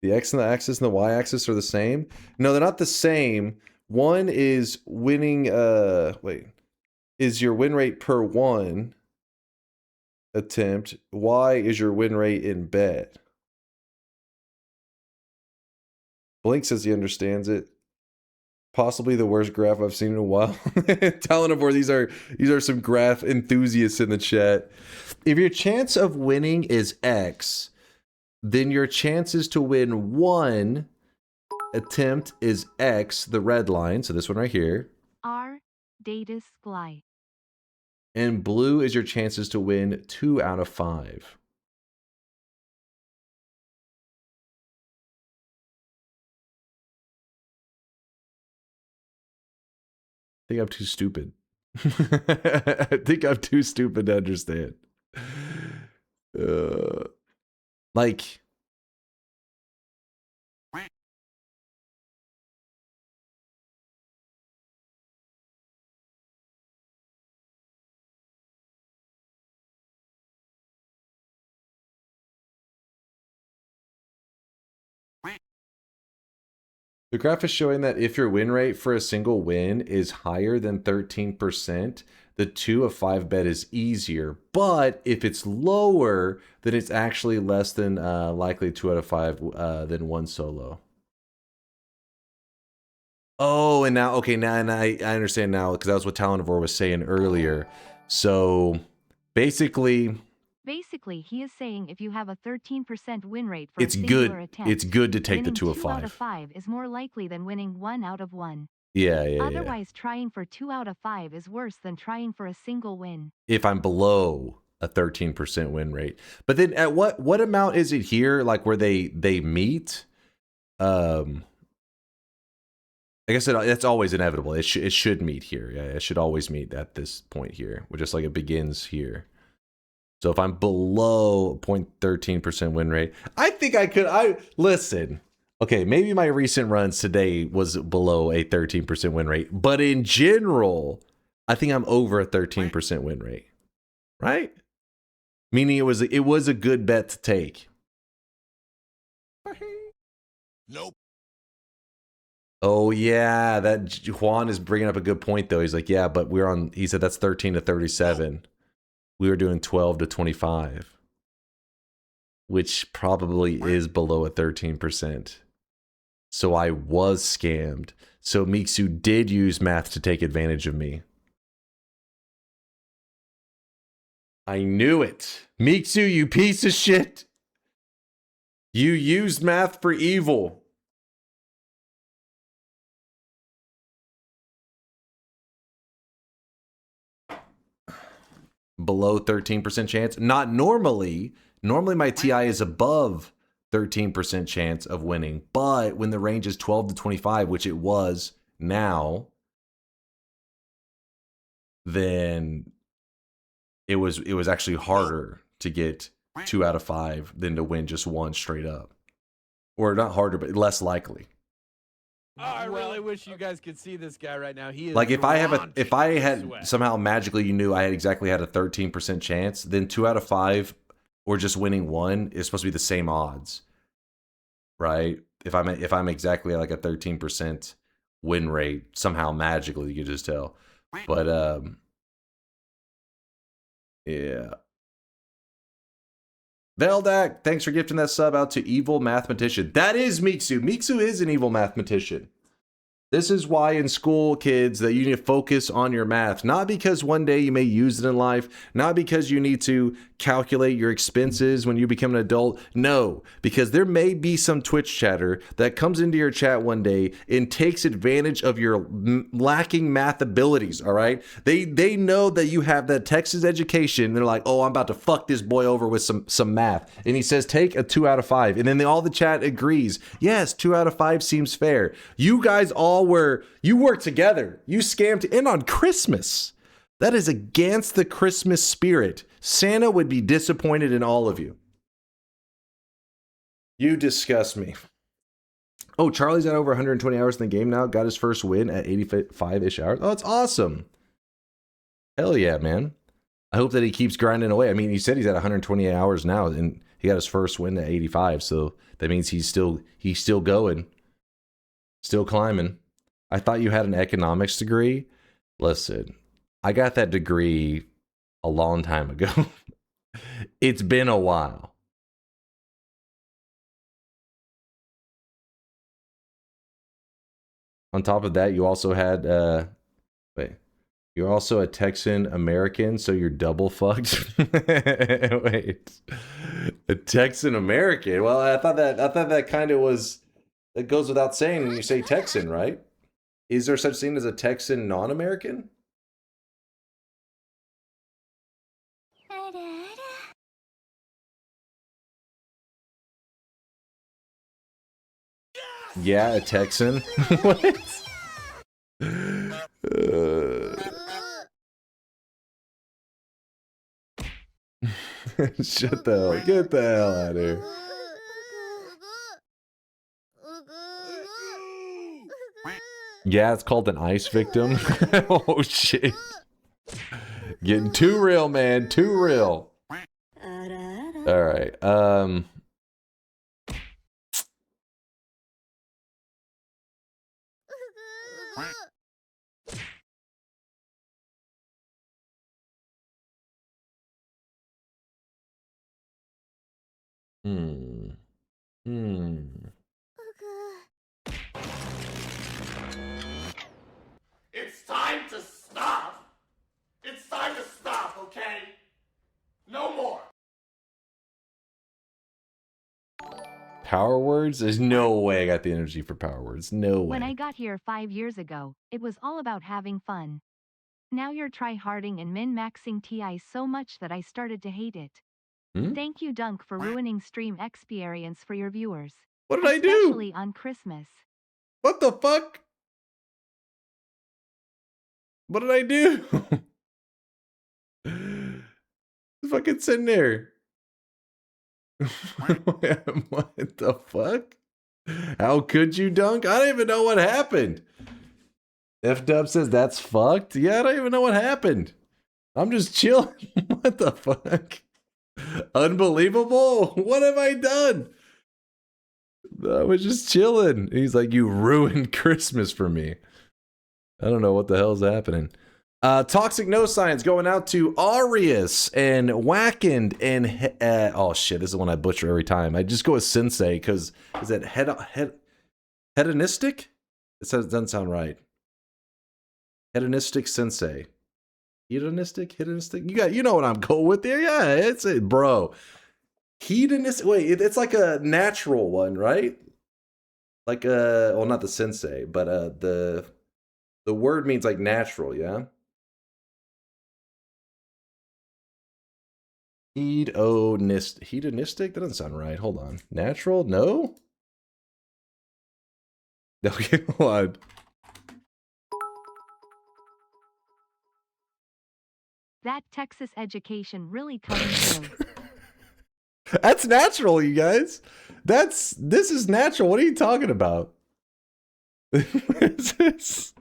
The X and the axis and the Y axis are the same? No, they're not the same. One is winning, is your win rate per one attempt. Y is your win rate in bet. Blink says he understands it. Possibly the worst graph I've seen in a while. Talonivore, these are some graph enthusiasts in the chat. If your chance of winning is X, then your chances to win one attempt is X, the red line. So this one right here. R, data supply. And blue is your chances to win 2 out of 5. I think I'm too stupid. I think I'm too stupid to understand. Like, The graph is showing that if your win rate for a single win is higher than 13%, the 2 of 5 bet is easier. But if it's lower, then it's actually less than likely 2 out of 5 than 1 solo. Oh, and now, okay, now and I understand now, because that was what Talonivore was saying earlier. So basically, he is saying if you have a 13% win rate for it's a singular good. attempt, It's good to take the winning 2 of 2 out 5. of 5 is more likely than winning 1 out of 1. Yeah. Otherwise, trying for 2 out of 5 is worse than trying for a single win. If I'm below a 13% win rate. But then at what amount is it here, like where they meet? I guess that's always inevitable. It should meet here. Yeah, it should always meet at this point here, just like it begins here. So if I'm below 0.13% win rate, I think listen. Okay, maybe my recent runs today was below a 13% win rate, but in general, I think I'm over a 13% win rate. Right? Meaning it was a good bet to take. Nope. Oh yeah, that Juan is bringing up a good point though. He's like, yeah, but he said that's 13 to 37. We were doing 12 to 25, which probably is below a 13%. So I was scammed. So Mixu did use math to take advantage of me. I knew it. Mixu, you piece of shit. You used math for evil. Below 13% chance. Not normally. Normally my TI is above 13% chance of winning. But when the range is 12 to 25, which it was now, then it was actually harder to get 2 out of 5 than to win just 1 straight up. Or not harder, but less likely. Oh, I really wish you guys could see this guy right now. He is Like if I had sweat. somehow magically you knew I had a 13% chance, then 2 out of 5 or just winning 1 is supposed to be the same odds. Right? If I'm exactly at like a 13% win rate, somehow magically you could just tell. But yeah. Veldak, thanks for gifting that sub out to Evil Mathematician. That is Mixu. Mixu is an evil mathematician. This is why in school, kids, that you need to focus on your math. Not because one day you may use it in life. Not because you need to calculate your expenses when you become an adult. No, because there may be some Twitch chatter that comes into your chat one day and takes advantage of your lacking math abilities, all right? They know that you have that Texas education. They're like, oh, I'm about to fuck this boy over with some math. And he says, take a 2 out of 5. And then all the chat agrees. Yes, 2 out of 5 seems fair. You guys all you work together. You scammed in on Christmas. That is against the Christmas spirit. Santa would be disappointed in all of you. You disgust me. Oh, Charlie's at over 120 hours in the game now. Got his first win at 85-ish hours. Oh, it's awesome. Hell yeah, man. I hope that he keeps grinding away. I mean, he said he's at 128 hours now, and he got his first win at 85. So that means he's still going, still climbing. I thought you had an economics degree. Listen, I got that degree a long time ago. It's been a while. On top of that, you also had you're also a Texan American, so you're double fucked. Wait, a Texan American? Well, I thought that kind of was. It goes without saying when you say Texan, right? Is there such thing as a Texan non-American? Yeah, a Texan. What? Shut the hell. Get the hell out of here. Yeah, it's called an ice victim. Oh shit. Getting too real, man. Too real. Alright. Hmm. Hmm. It's time to stop. It's time to stop, okay? No more. Power words? There's no way I got the energy for power words. No way. When I got here 5 years ago, it was all about having fun. Now you're try-harding and min-maxing TI so much that I started to hate it. Thank you, Dunk, for ruining stream experience for your viewers. What did I do? Especially on Christmas. What the fuck? What did I do? Fucking sitting there. What the fuck? How could you, Dunk? I don't even know what happened. F-Dub says that's fucked. Yeah, I don't even know what happened. I'm just chilling. What the fuck? Unbelievable. What have I done? I was just chilling. He's like, you ruined Christmas for me. I don't know what the hell's happening. Toxic No Science going out to Arius and Wackened and oh shit, this is the one I butcher every time. I just go with Sensei because is it hedonistic? It says it doesn't sound right. Hedonistic Sensei. Hedonistic? You know what I'm going with there. Yeah, it's it, bro. Hedonistic. Wait, it's like a natural one, right? Like well, not the sensei, but the word means like natural, yeah. Hedonistic? That doesn't sound right. Hold on. Natural? No? Okay, hold on. That Texas education really coming through. That's natural, you guys. This is natural. What are you talking about? This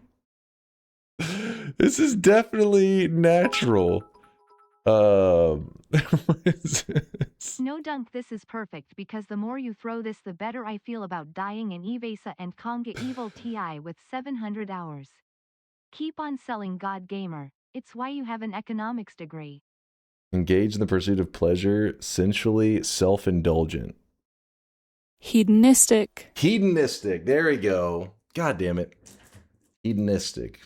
is definitely natural. What is this? No, Dunk, this is perfect because the more you throw this, the better I feel about dying in Evasa and Conga Evil TI with 700 hours. Keep on selling, God Gamer. It's why you have an economics degree. Engage in the pursuit of pleasure, sensually self-indulgent. Hedonistic. Hedonistic. There we go. God damn it. Hedonistic.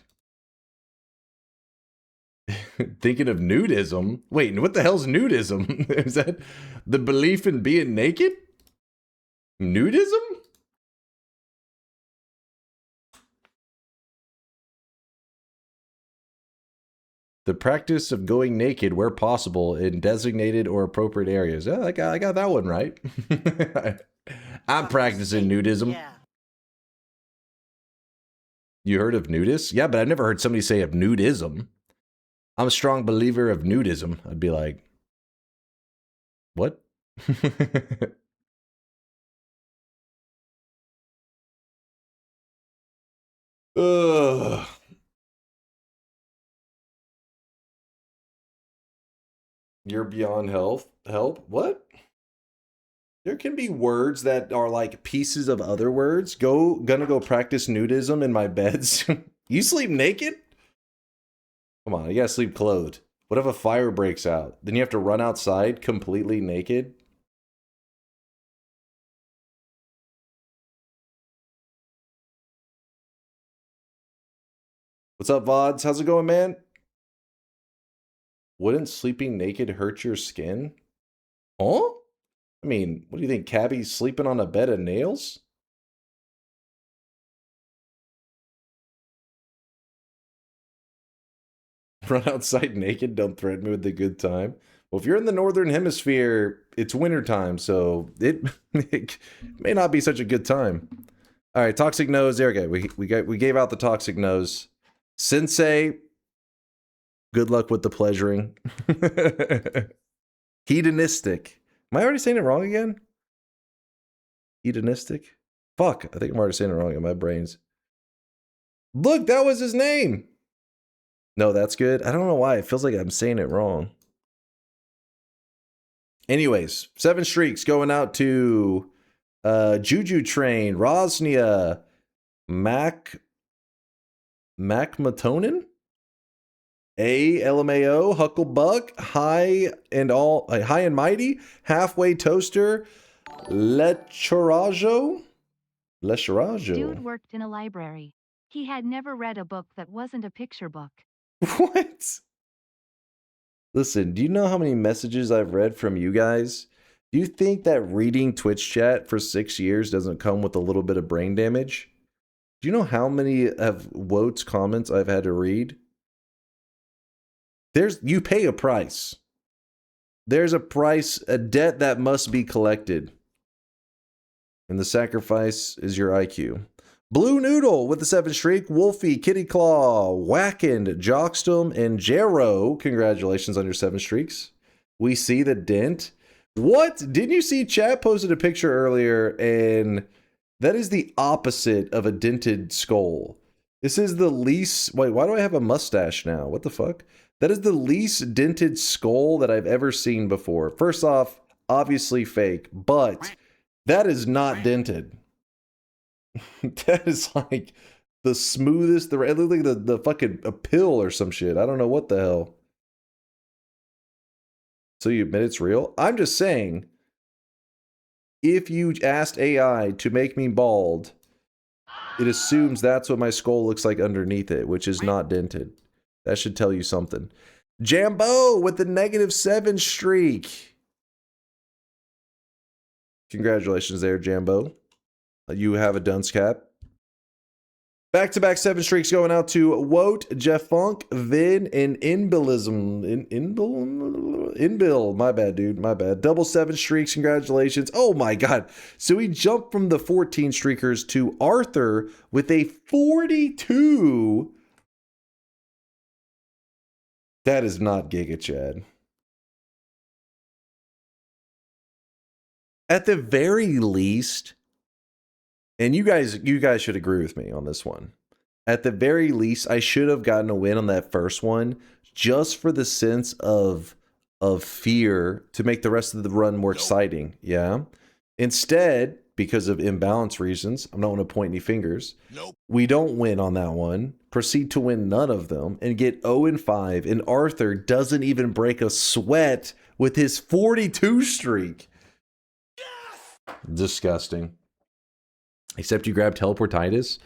Thinking of nudism. Wait, what the hell's nudism? Is that the belief in being naked? Nudism? The practice of going naked where possible in designated or appropriate areas. Yeah, I got that one right. I'm practicing nudism. Yeah. You heard of nudists? Yeah, but I've never heard somebody say of nudism. I'm a strong believer of nudism. I'd be like, what? Ugh. You're beyond help. What? There can be words that are like pieces of other words. Gonna go practice nudism in my beds. You sleep naked? Come on, you gotta sleep clothed. What if a fire breaks out? Then you have to run outside completely naked? What's up, VODs? How's it going, man? Wouldn't sleeping naked hurt your skin? Huh? I mean, what do you think? Cabby's sleeping on a bed of nails? Run outside naked, don't threaten me with a good time. Well, if you're in the northern hemisphere, it's wintertime, so it may not be such a good time. All right, toxic nose. There we go. We gave out the toxic nose. Sensei, good luck with the pleasuring. Hedonistic. Am I already saying it wrong again? Hedonistic? Fuck, I think I'm already saying it wrong in my brains. Look, that was his name. No, that's good. I don't know why. It feels like I'm saying it wrong. Anyways, 7 streaks going out to Juju Train, Rosnia, Mac Macmatonin? A LMAO, Hucklebuck, High and Mighty, Halfway Toaster, Lecharajo? Dude worked in a library. He had never read a book that wasn't a picture book. What? Listen, do you know how many messages I've read from you guys? Do you think that reading Twitch chat for 6 years doesn't come with a little bit of brain damage? Do you know how many of Wote's comments I've had to read? You pay a price. There's a price, a debt that must be collected. And the sacrifice is your IQ. Blue Noodle with the 7 streak, Wolfie, Kitty Claw, Wackened, Jockstum, and Jero. Congratulations on your 7 streaks. We see the dent. What? Didn't you see chat posted a picture earlier and that is the opposite of a dented skull. This is the least... Wait, why do I have a mustache now? What the fuck? That is the least dented skull that I've ever seen before. First off, obviously fake, but that is not dented. That is like the smoothest... It looks like the fucking a pill or some shit. I don't know what the hell. So you admit it's real? I'm just saying, if you asked AI to make me bald, it assumes that's what my skull looks like underneath it, which is not dented. That should tell you something. Jambo with the -7 streak. Congratulations there, Jambo. You have a dunce cap. Back-to-back 7 streaks going out to Wote, Jeff Funk, Vin, and Inbilism. Inbil, my bad, dude, my bad. Double 7 streaks, congratulations. Oh my god. So we jumped from the 14 streakers to Arthur with a 42. That is not Giga Chad. At the very least, and you guys should agree with me on this one. At the very least, I should have gotten a win on that first one just for the sense of fear to make the rest of the run more exciting. Yeah. Instead, because of imbalance reasons, I'm not going to point any fingers. We don't win on that one. Proceed to win none of them and get 0-5. And Arthur doesn't even break a sweat with his 42 streak. Yes! Disgusting. Except you grabbed teleportitis.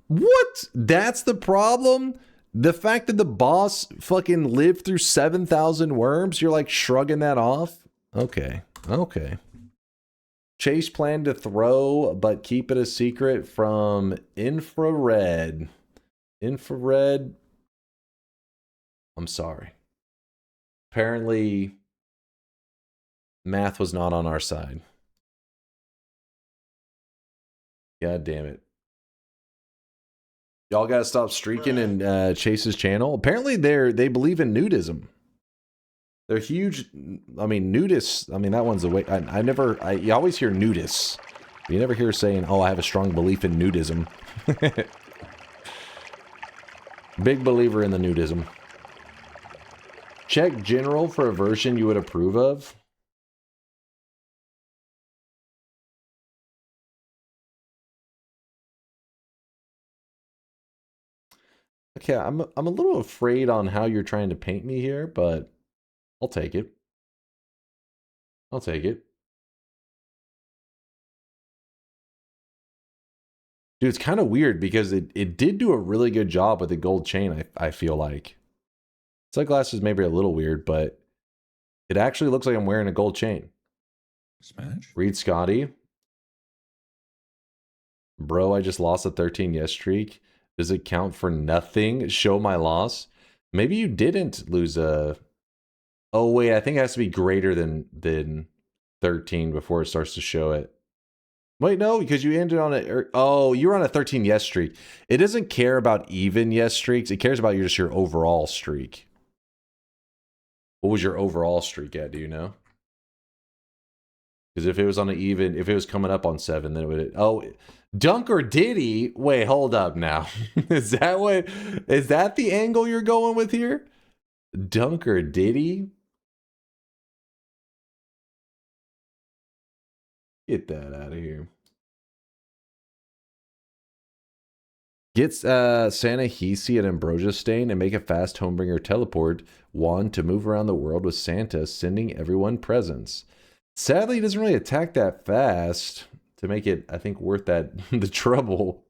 What? That's the problem? The fact that the boss fucking lived through 7,000 worms, you're like shrugging that off? Okay. Okay. Chase planned to throw, but keep it a secret from Infrared. Infrared? I'm sorry. Apparently, math was not on our side. God damn it. Y'all gotta stop streaking in Chase's channel. Apparently they believe in nudism. They're huge, I mean, nudists. I mean, that one's the way. You always hear nudists. You never hear saying, oh, I have a strong belief in nudism. Big believer in the nudism. Check general for a version you would approve of. Okay, I'm a little afraid on how you're trying to paint me here, but I'll take it. I'll take it. Dude, it's kind of weird because it did do a really good job with the gold chain, I feel like. Sunglasses may be a little weird, but it actually looks like I'm wearing a gold chain. Smash. Read Scotty. Bro, I just lost a 13 yes streak. Does it count for nothing? Show my loss? Maybe you didn't lose a... Oh, wait, I think it has to be greater than 13 before it starts to show it. Wait, no, because you ended on a... Oh, you're on a 13 yes streak. It doesn't care about even yes streaks. It cares about just your overall streak. What was your overall streak at? Do you know? Because if it was on an even... If it was coming up on 7, then it would... Oh... Dunk or Diddy? Wait, hold up now. Is that the angle you're going with here? Dunk or Diddy? Get that out of here. Get Santa Hisi and Ambrosia Stain and make a fast Homebringer teleport wand to move around the world with Santa, sending everyone presents. Sadly, he doesn't really attack that fast to make it, I think, worth that the trouble.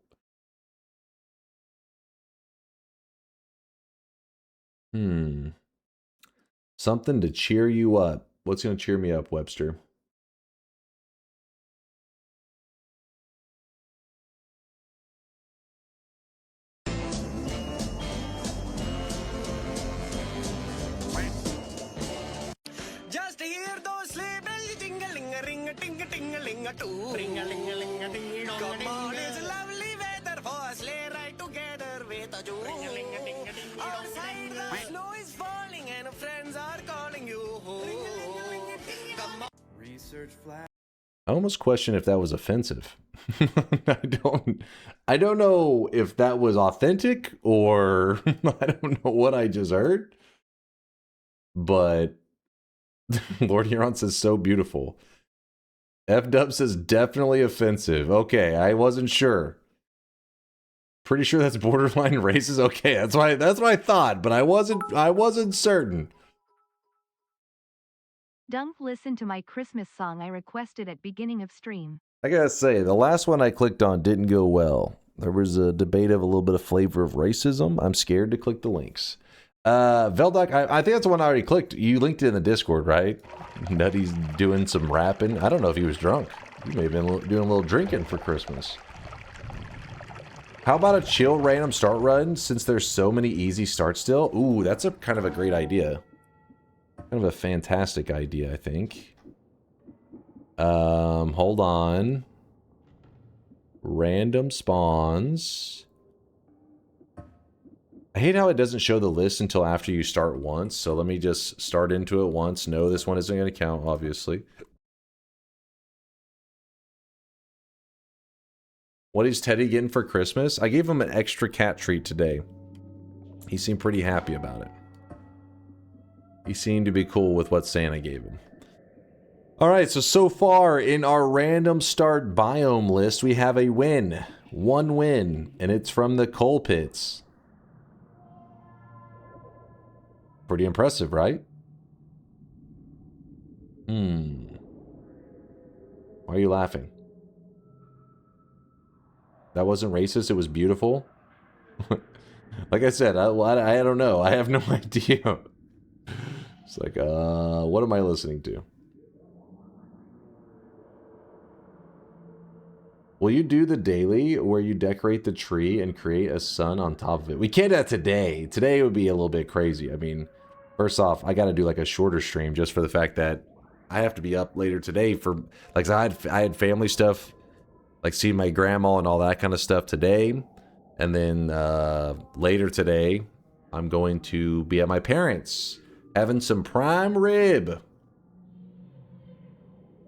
Something to cheer you up. What's going to cheer me up, Webster? Just hear those sleigh bells jingling, ring a ting a ting a ling a too. Ring a ling a ling a ding dong. Come on, it's lovely weather for a sleigh ride together with a Jew. Ring a ling a ding a ding dong. Outside the snow is falling and friends are calling you. Ring a ling a ling a ding dong. Research flag. I almost question if that was offensive. I don't know if that was authentic or I don't know what I just heard. But Lord Huron says so beautiful. F-Dub says definitely offensive. Okay, I wasn't sure. Pretty sure that's borderline racist. Okay, that's what I thought, but I wasn't certain. Dunk, listen to my Christmas song I requested at beginning of stream. I gotta say, the last one I clicked on didn't go well. There was a debate of a little bit of flavor of racism. I'm scared to click the links. Veldoc, I think that's the one I already clicked. You linked it in the Discord, right? Nutty's doing some rapping. I don't know if he was drunk. He may have been doing a little drinking for Christmas. How about a chill random start run since there's so many easy starts still? Ooh, that's a kind of a great idea. Kind of a fantastic idea, I think. Hold on. Random spawns. I hate how it doesn't show the list until after you start once, so let me just start into it once. No, this one isn't going to count, obviously. What is Teddy getting for Christmas? I gave him an extra cat treat today. He seemed pretty happy about it. He seemed to be cool with what Santa gave him. Alright, so far in our random start biome list, we have a win. One win, and it's from the coal pits. Pretty impressive, right? Why are you laughing? That wasn't racist, it was beautiful? Like I said, I don't know. I have no idea. It's like, what am I listening to? Will you do the daily where you decorate the tree and create a sun on top of it? We can't do that today. Today would be a little bit crazy. I mean, first off, I got to do like a shorter stream just for the fact that I have to be up later today for, like, I had family stuff, like see my grandma and all that kind of stuff today. And then later today, I'm going to be at my parents' having some prime rib.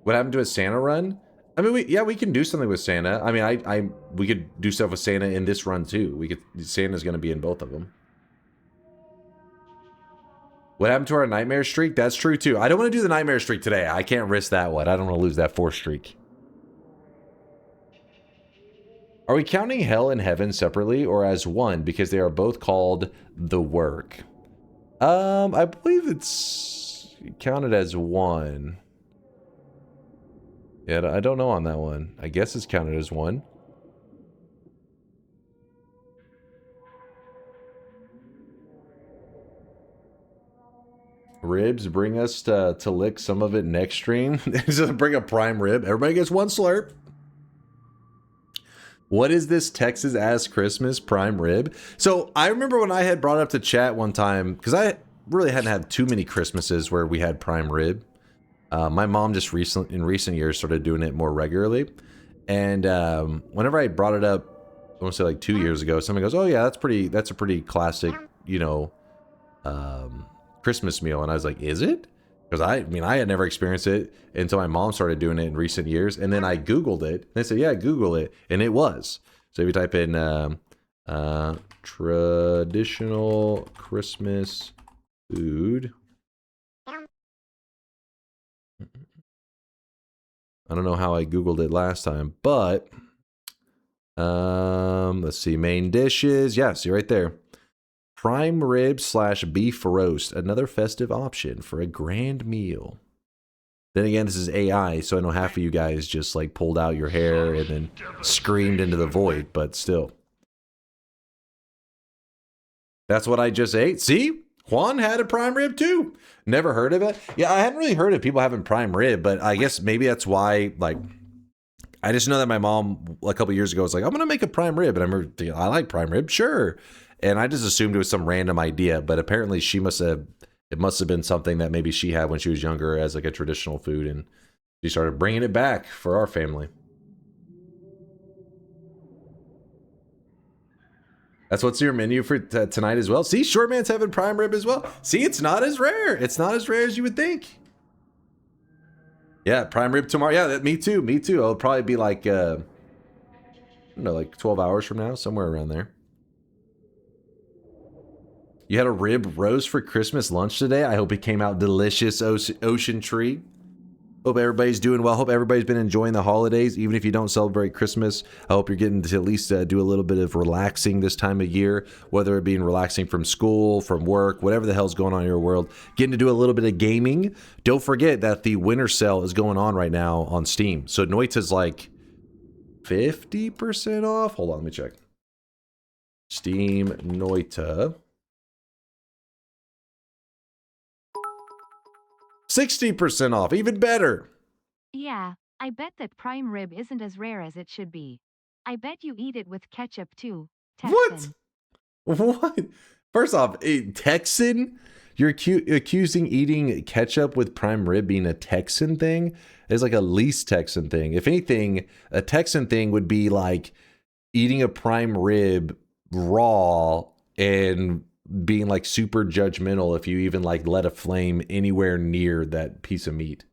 What happened to a Santa run? I mean, we can do something with Santa. I mean, we could do stuff with Santa in this run too. Santa's going to be in both of them. What happened to our nightmare streak? That's true too. I don't want to do the nightmare streak today. I can't risk that one. I don't want to lose that 4th streak. Are we counting hell and heaven separately or as one because they are both called the work? I believe it's counted as one. Yeah, I don't know on that one. I guess it's counted as one. Ribs, bring us to lick some of it next stream. Just bring a prime rib. Everybody gets one slurp. What is this Texas ass Christmas prime rib? So I remember when I had brought it up to chat one time, because I really hadn't had too many Christmases where we had prime rib. My mom just in recent years started doing it more regularly. And whenever I brought it up, I want to say like 2 years ago, somebody goes, oh yeah, that's a pretty classic, you know, Christmas meal. And I was like, is it? Because I had never experienced it until my mom started doing it in recent years. And then I Googled it. And they said, yeah, Google it. And it was. So if you type in traditional Christmas food. I don't know how I Googled it last time, but Let's see. Main dishes. Yeah, see right there. Prime rib / beef roast. Another festive option for a grand meal. Then again, this is AI, so I know half of you guys just like pulled out your hair and then screamed into the void, but still. That's what I just ate. See? Juan had a prime rib too. Never heard of it. Yeah, I hadn't really heard of people having prime rib, but I guess maybe that's why, like, I just know that my mom a couple years ago was like, I'm going to make a prime rib. And I remember thinking, I like prime rib, sure. And I just assumed it was some random idea, but apparently it must have been something that maybe she had when she was younger as like a traditional food, and she started bringing it back for our family. That's what's your menu for tonight as well. See, Shortman's having prime rib as well. See, it's not as rare. It's not as rare as you would think. Yeah, prime rib tomorrow. Yeah, me too. Me too. It'll probably be like, I don't know, like 12 hours from now, somewhere around there. You had a rib roast for Christmas lunch today. I hope it came out delicious, Ocean Tree. Hope everybody's doing well. Hope everybody's been enjoying the holidays. Even if you don't celebrate Christmas, I hope you're getting to at least do a little bit of relaxing this time of year, whether it be relaxing from school, from work, whatever the hell's going on in your world. Getting to do a little bit of gaming. Don't forget that the winter sale is going on right now on Steam. So Noita's like 50% off. Hold on, let me check. Steam Noita. 60% off, even better. Yeah, I bet that prime rib isn't as rare as it should be. I bet you eat it with ketchup too, Texan. What? First off, Texan? You're accusing eating ketchup with prime rib being a Texan thing? It's like a least Texan thing. If anything, a Texan thing would be like eating a prime rib raw and being like super judgmental if you even like let a flame anywhere near that piece of meat.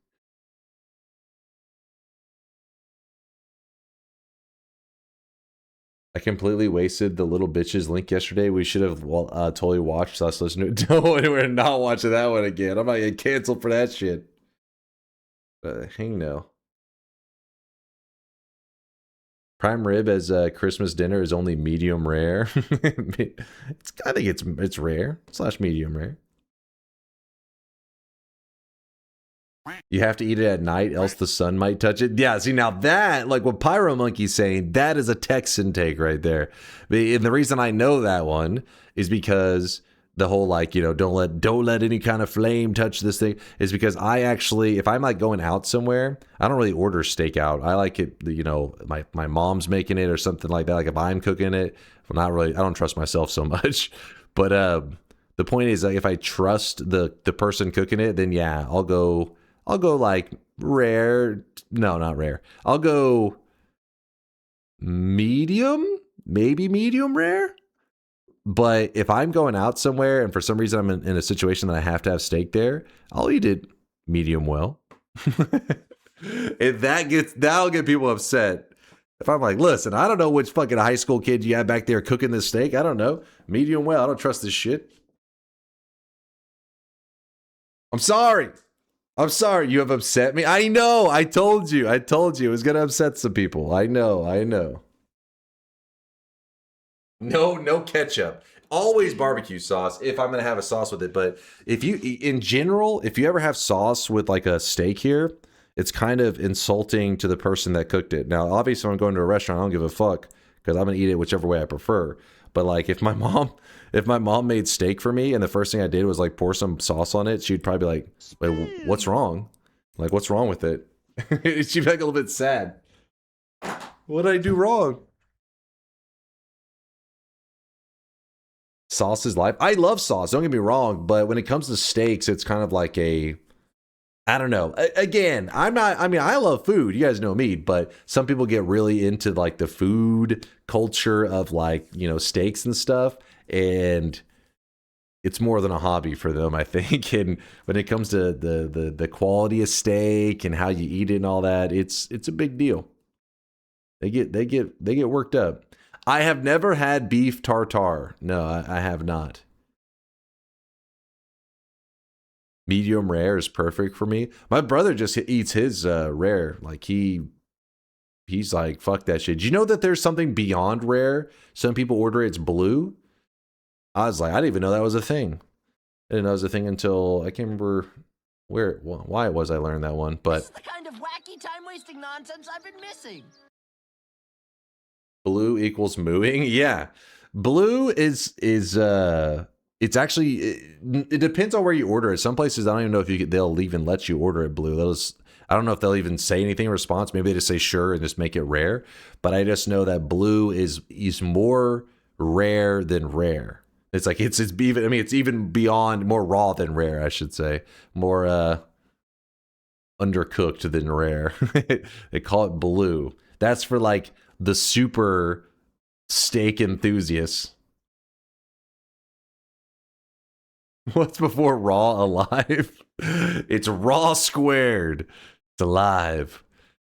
I completely wasted the little bitches link yesterday. We should have totally watched us listen to it. No, we're not watching that one again. I'm not getting canceled for that shit. Hang no. Prime rib as a Christmas dinner is only medium rare. I think it's rare / medium rare. You have to eat it at night, else the sun might touch it. Yeah, see now that, like what Pyro Monkey's saying, that is a Texan take right there. And the reason I know that one is because the whole like, you know, don't let any kind of flame touch this thing is because I actually, if I'm like going out somewhere, I don't really order steak out. I like it, you know, my mom's making it or something like that. Like if I'm cooking it, well, not really, I don't trust myself so much. But the point is like if I trust the person cooking it, then yeah, I'll go like rare. No, not rare. I'll go medium, maybe medium rare. But if I'm going out somewhere and for some reason I'm in a situation that I have to have steak there, I'll eat it medium well. If that'll get people upset. If I'm like, listen, I don't know which fucking high school kid you have back there cooking this steak. I don't know. Medium well. I don't trust this shit. I'm sorry. You have upset me. I know. I told you. It was going to upset some people. I know. No ketchup. Always barbecue sauce if I'm going to have a sauce with it. But if you ever have sauce with like a steak here, it's kind of insulting to the person that cooked it. Now, obviously, when I'm going to a restaurant, I don't give a fuck because I'm going to eat it whichever way I prefer. But like if my mom made steak for me and the first thing I did was like pour some sauce on it, she'd probably be like, wait, what's wrong? Like, what's wrong with it? She'd be like a little bit sad. What did I do wrong? Sauce is life. I love sauce. Don't get me wrong. But when it comes to steaks, it's kind of like I don't know. Again, I love food. You guys know me, but some people get really into like the food culture of like, you know, steaks and stuff. And it's more than a hobby for them, I think. And when it comes to the quality of steak and how you eat it and all that, it's a big deal. They get worked up. I have never had beef tartare. No, I have not. Medium rare is perfect for me. My brother just eats his rare. Like he he's like, fuck that shit. Do you know that there's something beyond rare? Some people order it's blue. I was like, I didn't even know that was a thing. I didn't know it was a thing until I can't remember why it was I learned that one. But This is the kind of wacky time-wasting nonsense I've been missing. blue equals mooing. Yeah, blue is it's actually it depends on where you order it. Some places I don't even know if they'll even let you order it blue. I don't know if they'll even say anything in response. Maybe they just say sure and just make it rare. But I just know that blue is more rare than rare. It's like it's even. I mean, it's even beyond more raw than rare. I should say more undercooked than rare. They call it blue. That's for like the super steak enthusiasts. What's before raw? Alive? It's raw squared. It's alive.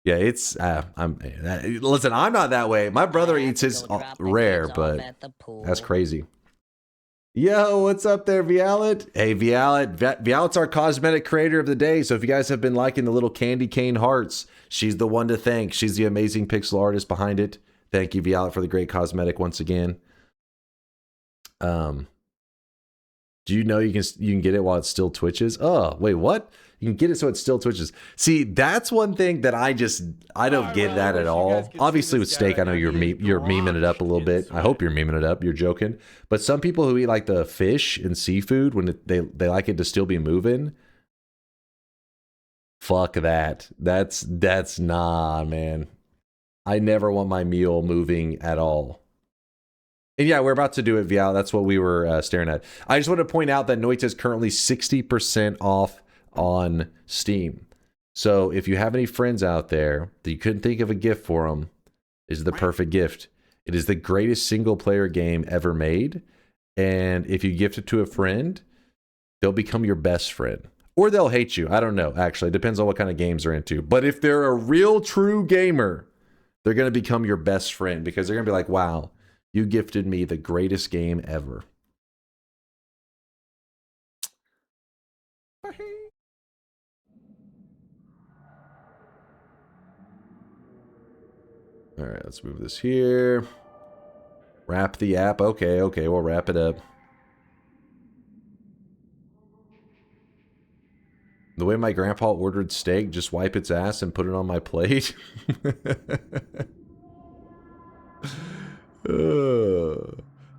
Yeah, it's. Listen, I'm not that way. My brother eats his rare, but that's crazy. Yo, what's up there, Vialet? Hey, Vialet. Vialet's our cosmetic creator of the day. So if you guys have been liking the little candy cane hearts, she's the one to thank. She's the amazing pixel artist behind it. Thank you, Vialet, for the great cosmetic once again. Do you know you can get it while it still twitches? Oh, wait, what? You can get it so it still twitches. See, that's one thing that I don't get that at all. Obviously with steak, I know you're memeing it up a little bit. I hope you're memeing it up. You're joking. But some people who eat like the fish and seafood, when they like it to still be moving, fuck that. That's nah, man. I never want my meal moving at all. And yeah, we're about to do it, Vial. That's what we were staring at. I just want to point out that Noita is currently 60% off on Steam. So if you have any friends out there that you couldn't think of a gift for them, this is the perfect gift. It is the greatest single player game ever made. And if you gift it to a friend, they'll become your best friend. Or they'll hate you. I don't know, actually. It depends on what kind of games they're into. But if they're a real true gamer, they're going to become your best friend because they're going to be like, wow, you gifted me the greatest game ever. All right, let's move this here. Wrap the app. Okay, we'll wrap it up. The way my grandpa ordered steak, just wipe its ass and put it on my plate.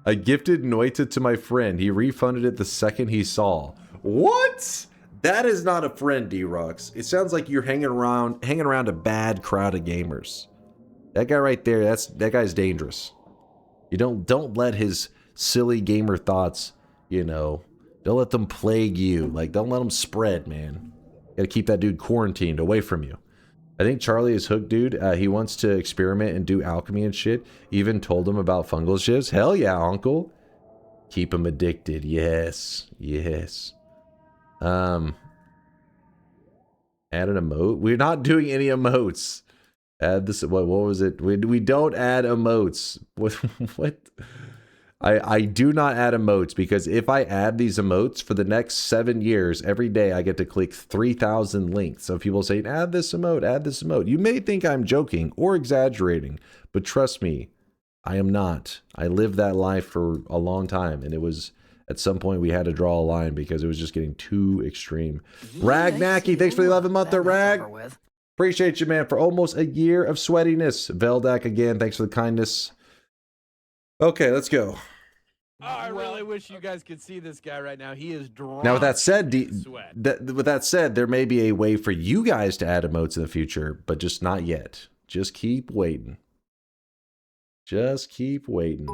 I gifted Noita to my friend. He refunded it the second he saw. What? That is not a friend, D-Rocks. It sounds like you're hanging around a bad crowd of gamers. That guy right there, that guy's dangerous. You don't let his silly gamer thoughts, don't let them plague you. Like, don't let them spread, man. Gotta keep that dude quarantined away from you. I think Charlie is hooked, dude. He wants to experiment and do alchemy and shit. Even told him about fungal shifts. Hell yeah, uncle. Keep him addicted. Yes. Add an emote. We're not doing any emotes. Add this. What was it? We don't add emotes. What? I do not add emotes because if I add these emotes for the next 7 years, every day I get to click 3,000 links. So people saying, add this emote, add this emote. You may think I'm joking or exaggerating, but trust me, I am not. I lived that life for a long time, and it was at some point we had to draw a line because it was just getting too extreme. Ragnaki, thanks for the 11th month there, Rag. Appreciate you, man, for almost a year of sweatiness. Veldak again, thanks for the kindness. Okay, let's go. Oh, I really wish you guys could see this guy right now. He is drawn. Now, with that said, there may be a way for you guys to add emotes in the future, but just not yet. Just keep waiting. Just keep waiting.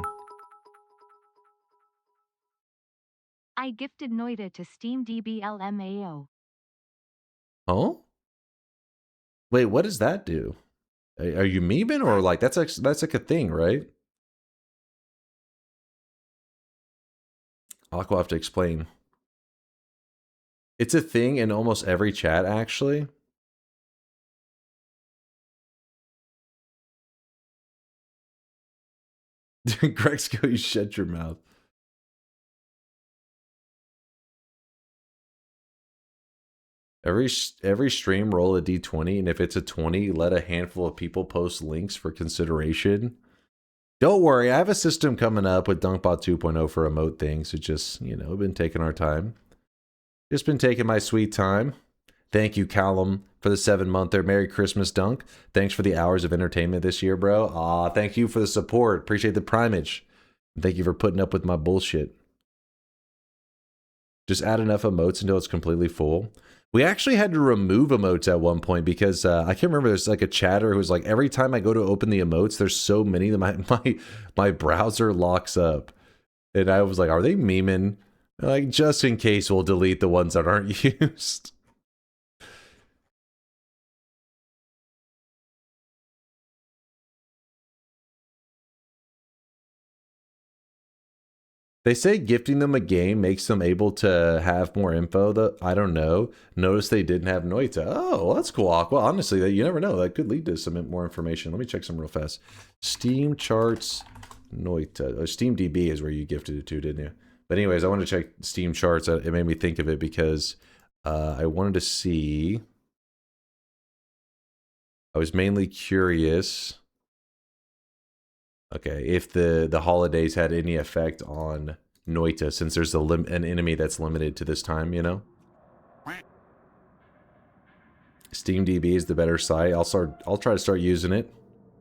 I gifted Noita to Steam DBLMAO. Oh? Wait, what does that do? Are you memeing or like that's like a thing, right? I'll have to explain. It's a thing in almost every chat, actually. Grexco, you shut your mouth. Every stream roll a d20, and if it's a 20, let a handful of people post links for consideration. Don't worry, I have a system coming up with DunkBot 2.0 for emote things. It's just, you know, been taking our time. Just been taking my sweet time. Thank you, Callum, for the 7-monther. Merry Christmas, Dunk. Thanks for the hours of entertainment this year, bro. Aw, thank you for the support. Appreciate the primage. Thank you for putting up with my bullshit. Just add enough emotes until it's completely full. We actually had to remove emotes at one point because I can't remember. There's like a chatter who was like, every time I go to open the emotes, there's so many that my browser locks up. And I was like, are they memeing? Like, just in case, we'll delete the ones that aren't used. They say gifting them a game makes them able to have more info. Though I don't know. Notice they didn't have Noita. Oh, well, that's cool. Well, honestly, you never know. That could lead to some more information. Let me check some real fast. Steam charts, Noita. Steam DB is where you gifted it to, didn't you? But anyways, I wanted to check Steam charts. It made me think of it because I wanted to see. I was mainly curious. Okay, if the holidays had any effect on Noita, since there's an enemy that's limited to this time, you know? SteamDB is the better site. I'll try to start using it.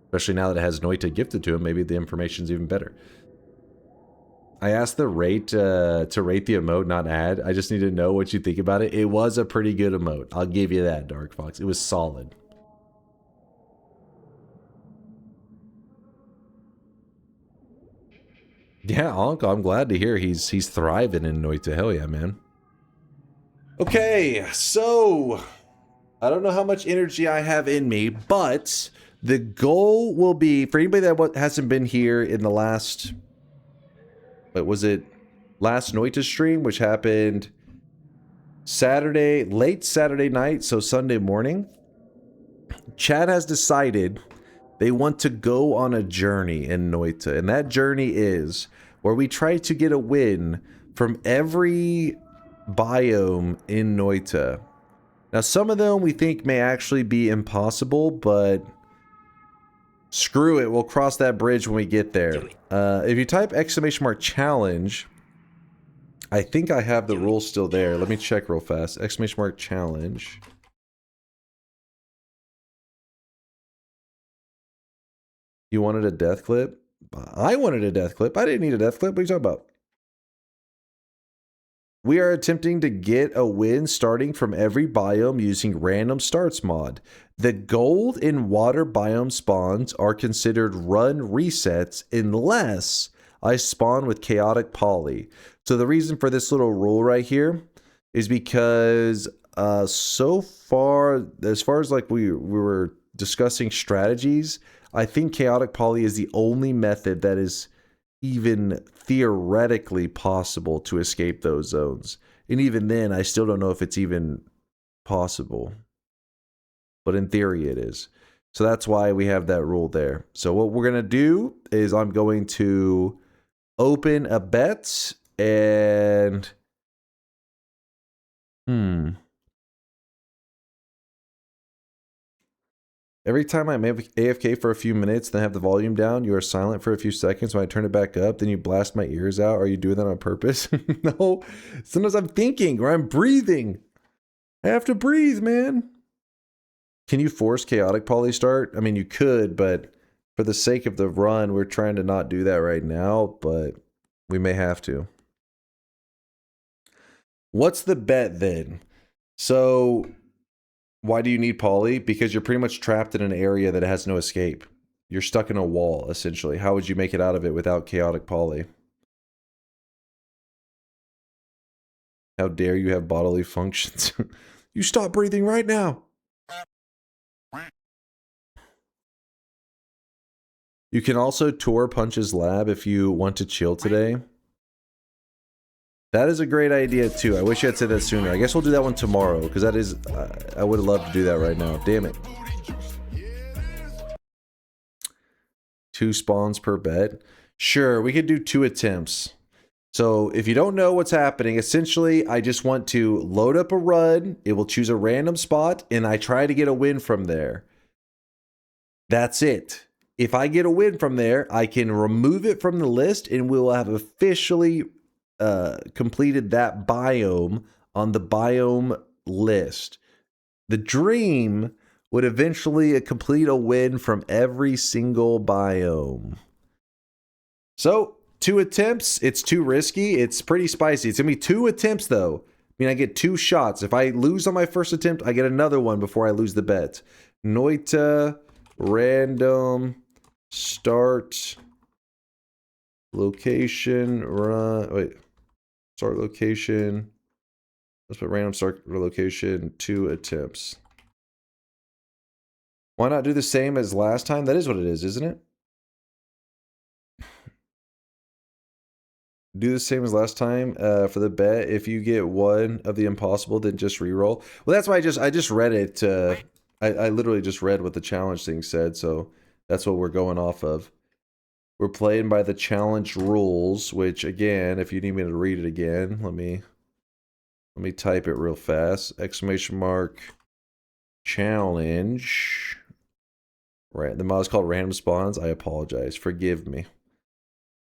Especially now that it has Noita gifted to him, maybe the information's even better. I asked the rate to rate the emote, not add. I just need to know what you think about it. It was a pretty good emote. I'll give you that, Dark Fox. It was solid. Yeah, Uncle, I'm glad to hear he's thriving in Noita. Hell yeah, man. Okay, so I don't know how much energy I have in me, but the goal will be, for anybody that hasn't been here in the last, what was it, last Noita stream, which happened Saturday, late Saturday night, so Sunday morning, Chad has decided they want to go on a journey in Noita, and that journey is where we try to get a win from every biome in Noita. Now, some of them we think may actually be impossible, but screw it, we'll cross that bridge when we get there. If you type !challenge, I think I have the rules still there. Let me check real fast. !challenge. You wanted a death clip? I wanted a death clip. I didn't need a death clip. What are you talking about? We are attempting to get a win starting from every biome using random starts mod. The gold and water biome spawns are considered run resets unless I spawn with chaotic poly. So the reason for this little rule right here is because so far, as far as like we were discussing strategies, I think chaotic poly is the only method that is even theoretically possible to escape those zones. And even then, I still don't know if it's even possible. But in theory, it is. So that's why we have that rule there. So what we're going to do is I'm going to open a bet and... Every time I'm AFK for a few minutes, then have the volume down, you are silent for a few seconds. When I turn it back up, then you blast my ears out. Are you doing that on purpose? No. Sometimes I'm thinking or I'm breathing. I have to breathe, man. Can you force chaotic poly start? I mean, you could, but for the sake of the run, we're trying to not do that right now, but we may have to. What's the bet then? So... why do you need poly? Because you're pretty much trapped in an area that has no escape. You're stuck in a wall, essentially. How would you make it out of it without chaotic poly? How dare you have bodily functions? You stop breathing right now! You can also tour Punch's lab if you want to chill today. That is a great idea too. I wish I had said that sooner. I guess we'll do that one tomorrow, because that is... I would love to do that right now. Damn it. 2 spawns per bet. Sure, we could do 2 attempts. So if you don't know what's happening, essentially I just want to load up a run. It will choose a random spot and I try to get a win from there. That's it. If I get a win from there, I can remove it from the list and we will have officially completed that biome on the biome list. The dream would eventually complete a win from every single biome. So 2 attempts, it's too risky. It's pretty spicy. It's going to be 2 attempts, though. I mean, I get 2 shots. If I lose on my first attempt, I get another one before I lose the bet. Noita, random, start, location, run. Wait, start location. Let's put random start location, 2 attempts. Why not do the same as last time? That is what it is, isn't it? Do the same as last time for the bet. If you get one of the impossible, then just reroll. Well, that's why I just read it. I literally just read what the challenge thing said, so that's what we're going off of. We're playing by the challenge rules, which again, if you need me to read it again, let me type it real fast. Exclamation mark challenge. Right, the mod is called random spawns. I apologize. Forgive me.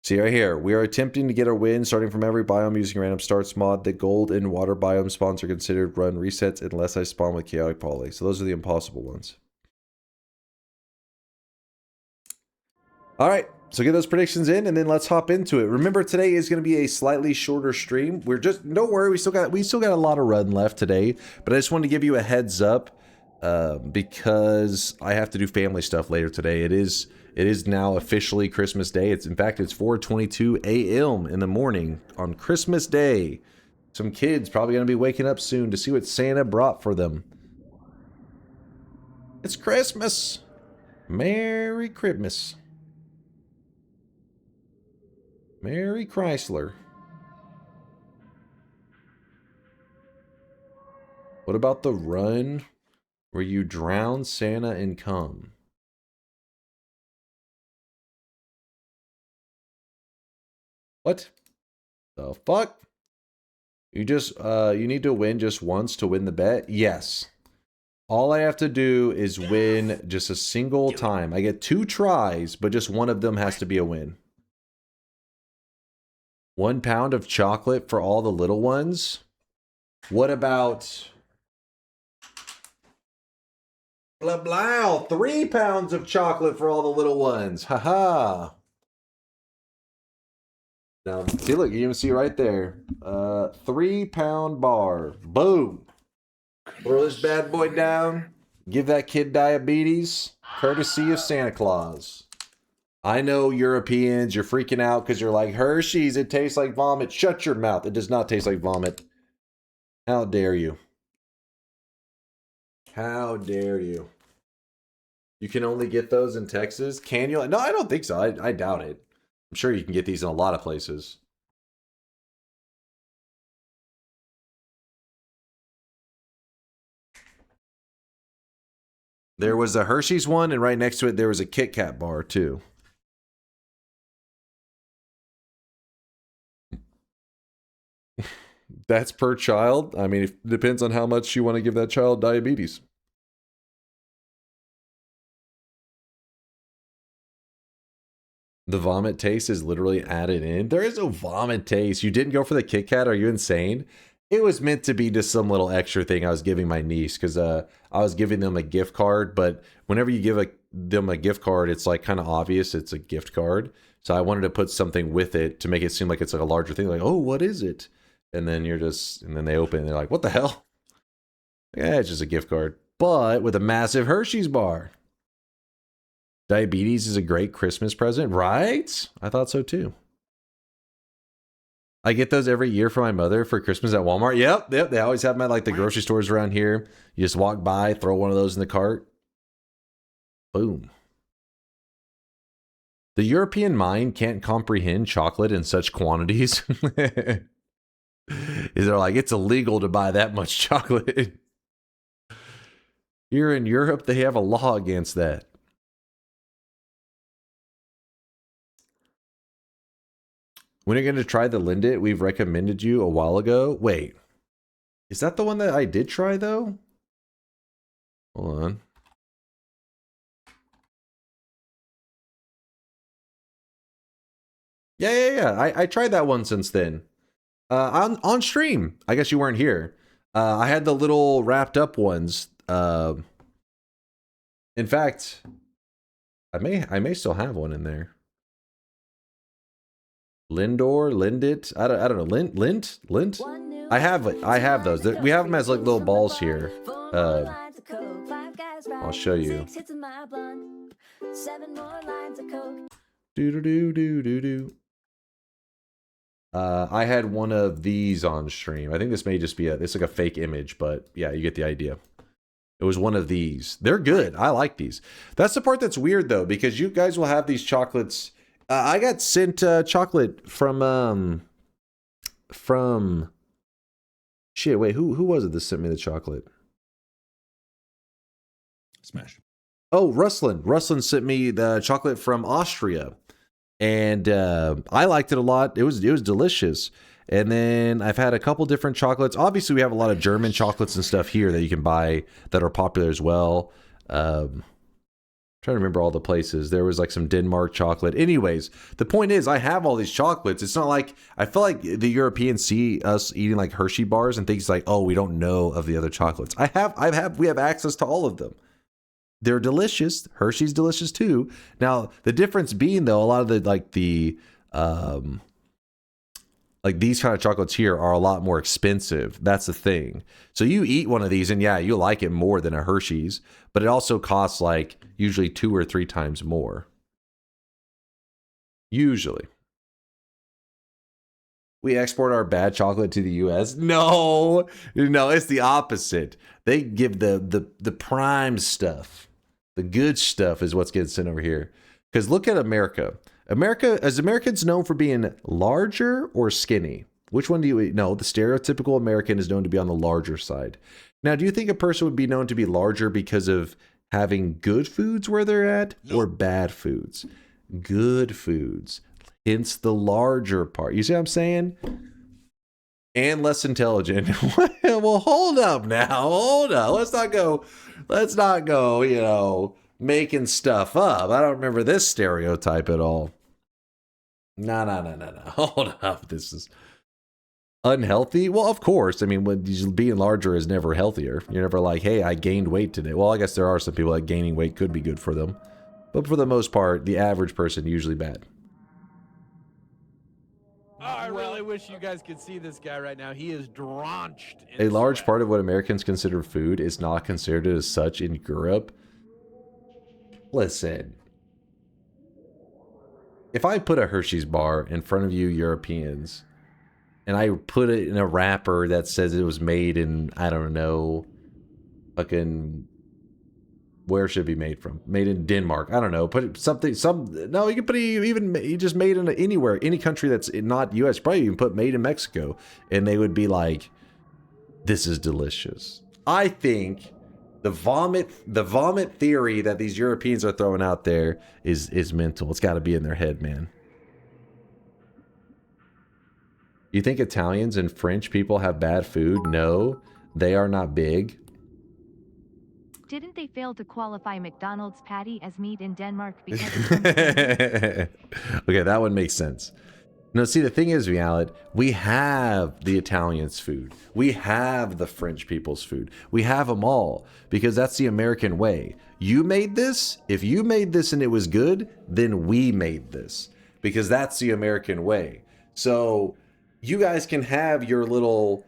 See right here, we are attempting to get a win starting from every biome using random starts mod. The gold and water biome spawns are considered run resets unless I spawn with chaotic poly. So those are the impossible ones. All right, so get those predictions in and then let's hop into it. Remember, today is going to be a slightly shorter stream. We're just, don't worry, we still got a lot of run left today, but I just wanted to give you a heads up because I have to do family stuff later today. It is now officially Christmas Day. In fact, it's 4:22 a.m. in the morning on Christmas Day. Some kids probably going to be waking up soon to see what Santa brought for them. It's Christmas. Merry Christmas. Merry Chrysler. What about the run where you drown Santa and come? What the fuck? You need to win just once to win the bet? Yes. All I have to do is win just a single time. I get 2 tries, but just one of them has to be a win. 1 pound of chocolate for all the little ones? What about... blah blah, 3 pounds of chocolate for all the little ones. Haha. Now, see, look, you can see right there. 3-pound bar. Boom. Throw this bad boy down. Give that kid diabetes. Courtesy of Santa Claus. I know Europeans, you're freaking out because you're like, Hershey's, it tastes like vomit. Shut your mouth. It does not taste like vomit. How dare you? How dare you? You can only get those in Texas? Can you? No, I don't think so. I doubt it. I'm sure you can get these in a lot of places. There was a Hershey's one, and right next to it, there was a Kit Kat bar, too. That's per child. I mean, it depends on how much you want to give that child diabetes. The vomit taste is literally added in. There is no vomit taste. You didn't go for the Kit Kat? Are you insane? It was meant to be just some little extra thing I was giving my niece because I was giving them a gift card. But whenever you give them a gift card, it's like kind of obvious it's a gift card. So I wanted to put something with it to make it seem like it's like a larger thing. Like, oh, what is it? And then then they open and they're like, what the hell? Yeah, it's just a gift card. But with a massive Hershey's bar. Diabetes is a great Christmas present, right? I thought so too. I get those every year for my mother for Christmas at Walmart. Yep. They always have them at like the grocery stores around here. You just walk by, throw one of those in the cart. Boom. The European mind can't comprehend chocolate in such quantities. Is they're like, it's illegal to buy that much chocolate. Here in Europe, they have a law against that. When are you going to try the Lindt? We've recommended you a while ago. Wait. Is that the one that I did try, though? Hold on. Yeah. I tried that one since then. On stream. I guess you weren't here. I had the little wrapped up ones. In fact, I may still have one in there. Lindt. I don't know. Lindt. I have those. We have them as like little balls here. I'll show you. Do. I had one of these on stream. I think this may just be it's like a fake image, but yeah, you get the idea. It was one of these. They're good. I like these. That's the part that's weird though, because you guys will have these chocolates. I got sent chocolate from shit. Wait, who was it that sent me the chocolate? Smash. Oh, Rustlin. Rustlin sent me the chocolate from Austria. And I liked it a lot. It was delicious. And then I've had a couple different chocolates. Obviously, we have a lot of German chocolates and stuff here that you can buy that are popular as well. Trying to remember all the places. There was like some Denmark chocolate. Anyways, the point is I have all these chocolates. It's not like I feel like the Europeans see us eating like Hershey bars and think like, oh, we don't know of the other chocolates. We have access to all of them. They're delicious. Hershey's delicious too. Now, the difference being though, a lot of the like these kind of chocolates here are a lot more expensive. That's the thing. So you eat one of these and yeah, you like it more than a Hershey's, but it also costs like usually 2 or 3 times more. Usually. We export our bad chocolate to the US. No, it's the opposite. They give the prime stuff. The good stuff is what's getting sent over here. Because look at America. Is Americans known for being larger or skinny? Which one do you eat? No, the stereotypical American is known to be on the larger side. Now, do you think a person would be known to be larger because of having good foods where they're at or bad foods? Good foods. Hence the larger part. You see what I'm saying? And less intelligent. Well, hold up now. Hold up. Let's not go, making stuff up. I don't remember this stereotype at all. No. Hold up. This is unhealthy. Well, of course. I mean, being larger is never healthier. You're never like, hey, I gained weight today. Well, I guess there are some people that gaining weight could be good for them. But for the most part, the average person usually bad. Oh, I really wish you guys could see this guy right now. He is drenched in A large sweat. part of what Americans consider food is not considered as such in Europe. Listen. If I put a Hershey's bar in front of you Europeans, and I put it in a wrapper that says it was made in, I don't know, fucking... Where should it be made from? Made in Denmark. I don't know. Put no, you can put you just made in anywhere, any country that's not U.S. Probably even put made in Mexico, and they would be like, "This is delicious." I think the vomit theory that these Europeans are throwing out there is mental. It's got to be in their head, man. You think Italians and French people have bad food? No, they are not big. Didn't they fail to qualify McDonald's patty as meat in Denmark because Okay, that one makes sense. No, see, the thing is, Realit, we have the Italians' food. We have the French people's food. We have them all because that's the American way. You made this. If you made this and it was good, then we made this because that's the American way. So you guys can have your little...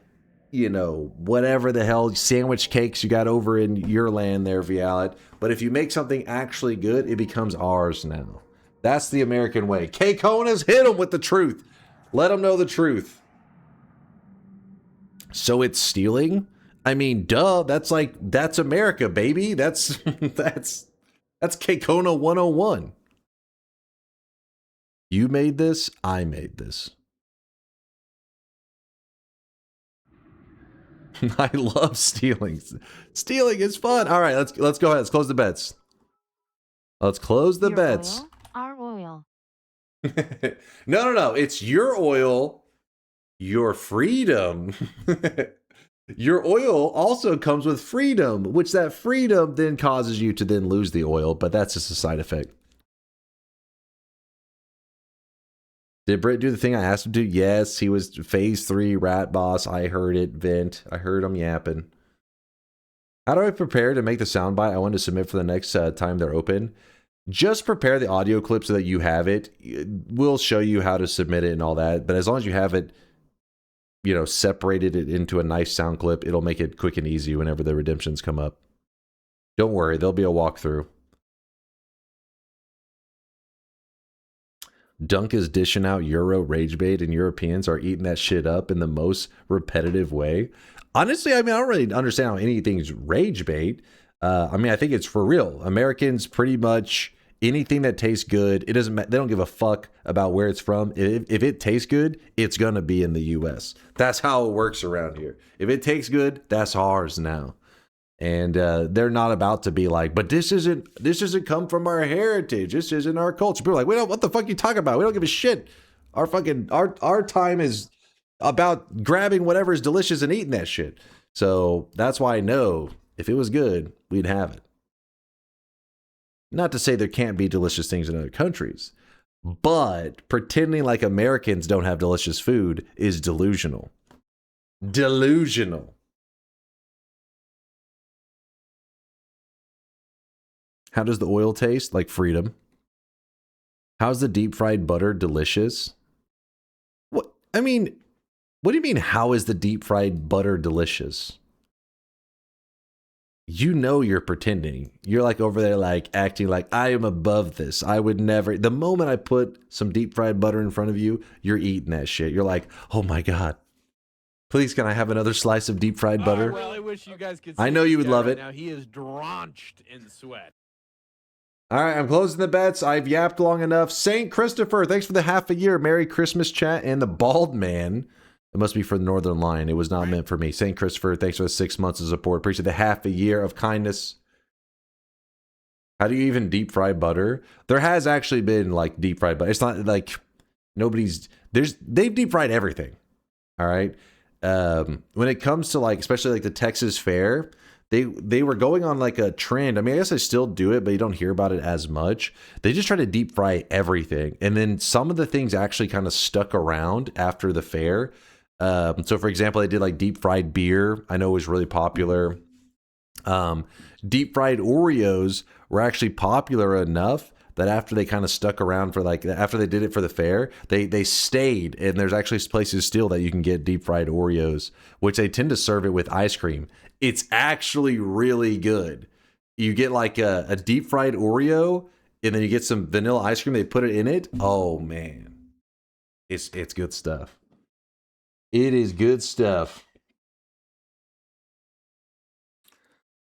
whatever the hell sandwich cakes you got over in your land there, Vialet. But if you make something actually good, it becomes ours now. That's the American way. K-Konas, hit them with the truth. Let them know the truth. So it's stealing? I mean, duh. That's America, baby. That's K-Kona 101. You made this. I made this. I love stealing. Stealing is fun. All right, let's go ahead. Let's close the bets. Let's close the bets. Our oil. No. It's your oil, your freedom. Your oil also comes with freedom, which that freedom then causes you to then lose the oil, but that's just a side effect. Did Britt do the thing I asked him to? Yes, he was phase 3 rat boss. I heard it vent. I heard him yapping. How do I prepare to make the soundbite I want to submit for the next time they're open? Just prepare the audio clip so that you have it. We'll show you how to submit it and all that, but as long as you have it, you know, separated it into a nice sound clip, it'll make it quick and easy whenever the redemptions come up. Don't worry, there'll be a walkthrough. Dunk is dishing out Euro rage bait, and Europeans are eating that shit up in the most repetitive way. Honestly, I mean, I don't really understand how anything's rage bait. I mean, I think it's for real. Americans pretty much anything that tastes good, it doesn't. They don't give a fuck about where it's from. If it tastes good, it's gonna be in the U.S. That's how it works around here. If it tastes good, that's ours now. And they're not about to be like, but this doesn't come from our heritage. This isn't our culture. People are like, what the fuck you talking about? We don't give a shit. Our time is about grabbing whatever is delicious and eating that shit. So that's why I know if it was good, we'd have it. Not to say there can't be delicious things in other countries, but pretending like Americans don't have delicious food is delusional. Delusional. How does the oil taste? Like freedom. How's the deep fried butter delicious? What? I mean, what do you mean, how is the deep fried butter delicious? You know you're pretending. You're like over there like acting like I am above this. I would never. The moment I put some deep fried butter in front of you, you're eating that shit. You're like, oh my God. Please, can I have another slice of deep fried butter? I really wish you guys could see I know you would love it. Now he is drenched in sweat. All right, I'm closing the bets. I've yapped long enough. St. Christopher, thanks for the half a year. Merry Christmas chat. And the bald man. It must be for the Northern Line. It was not meant for me. St. Christopher, thanks for the 6 months of support. Appreciate the half a year of kindness. How do you even deep fry butter? There has actually been like deep fried butter. It's not like they've deep fried everything. All right. When it comes to like, especially like the Texas Fair, they were going on like a trend. I mean, I guess they still do it, but you don't hear about it as much. They just try to deep fry everything. And then some of the things actually kind of stuck around after the fair. So for example, they did like deep fried beer. I know it was really popular. Deep fried Oreos were actually popular enough that after they kind of stuck around for like, after they did it for the fair, they stayed. And there's actually places still that you can get deep fried Oreos, which they tend to serve it with ice cream. It's actually really good. You get like a deep fried Oreo and then you get some vanilla ice cream. They put it in it. Oh man, it's good stuff. It is good stuff.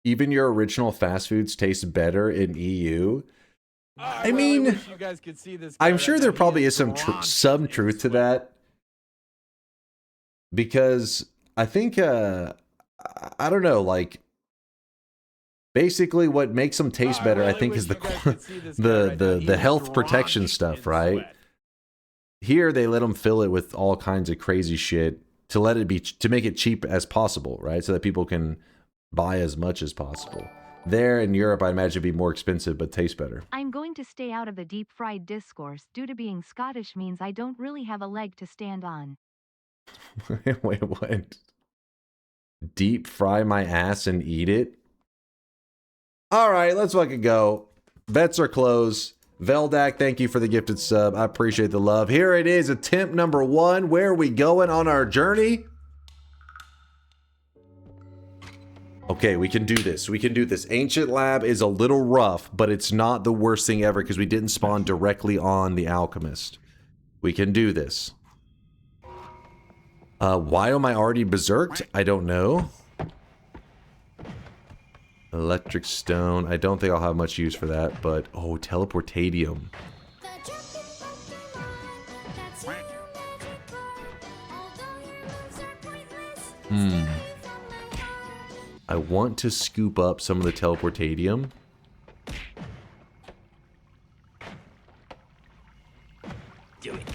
Even your original fast foods taste better in EU. I mean, wish you guys could see this. I'm sure there probably is some truth to that, because I think I don't know, like basically what makes them taste better, I think, is the health protection stuff, right? Here they let them fill it with all kinds of crazy shit to make it cheap as possible, right? So that people can buy as much as possible. There in Europe, I imagine it'd be more expensive, but taste better. I'm going to stay out of the deep fried discourse due to being Scottish means I don't really have a leg to stand on. Wait, what? Deep fry my ass and eat it? All right, let's fucking go. Bets are closed. Veldak, thank you for the gifted sub. I appreciate the love. Here it is, attempt number 1. Where are we going on our journey? Okay, we can do this. We can do this. Ancient Lab is a little rough, but it's not the worst thing ever because we didn't spawn directly on the Alchemist. We can do this. Why am I already berserked? I don't know. Electric Stone. I don't think I'll have much use for that, but... Oh, Teleportadium. I want to scoop up some of the Teleportadium. Do it.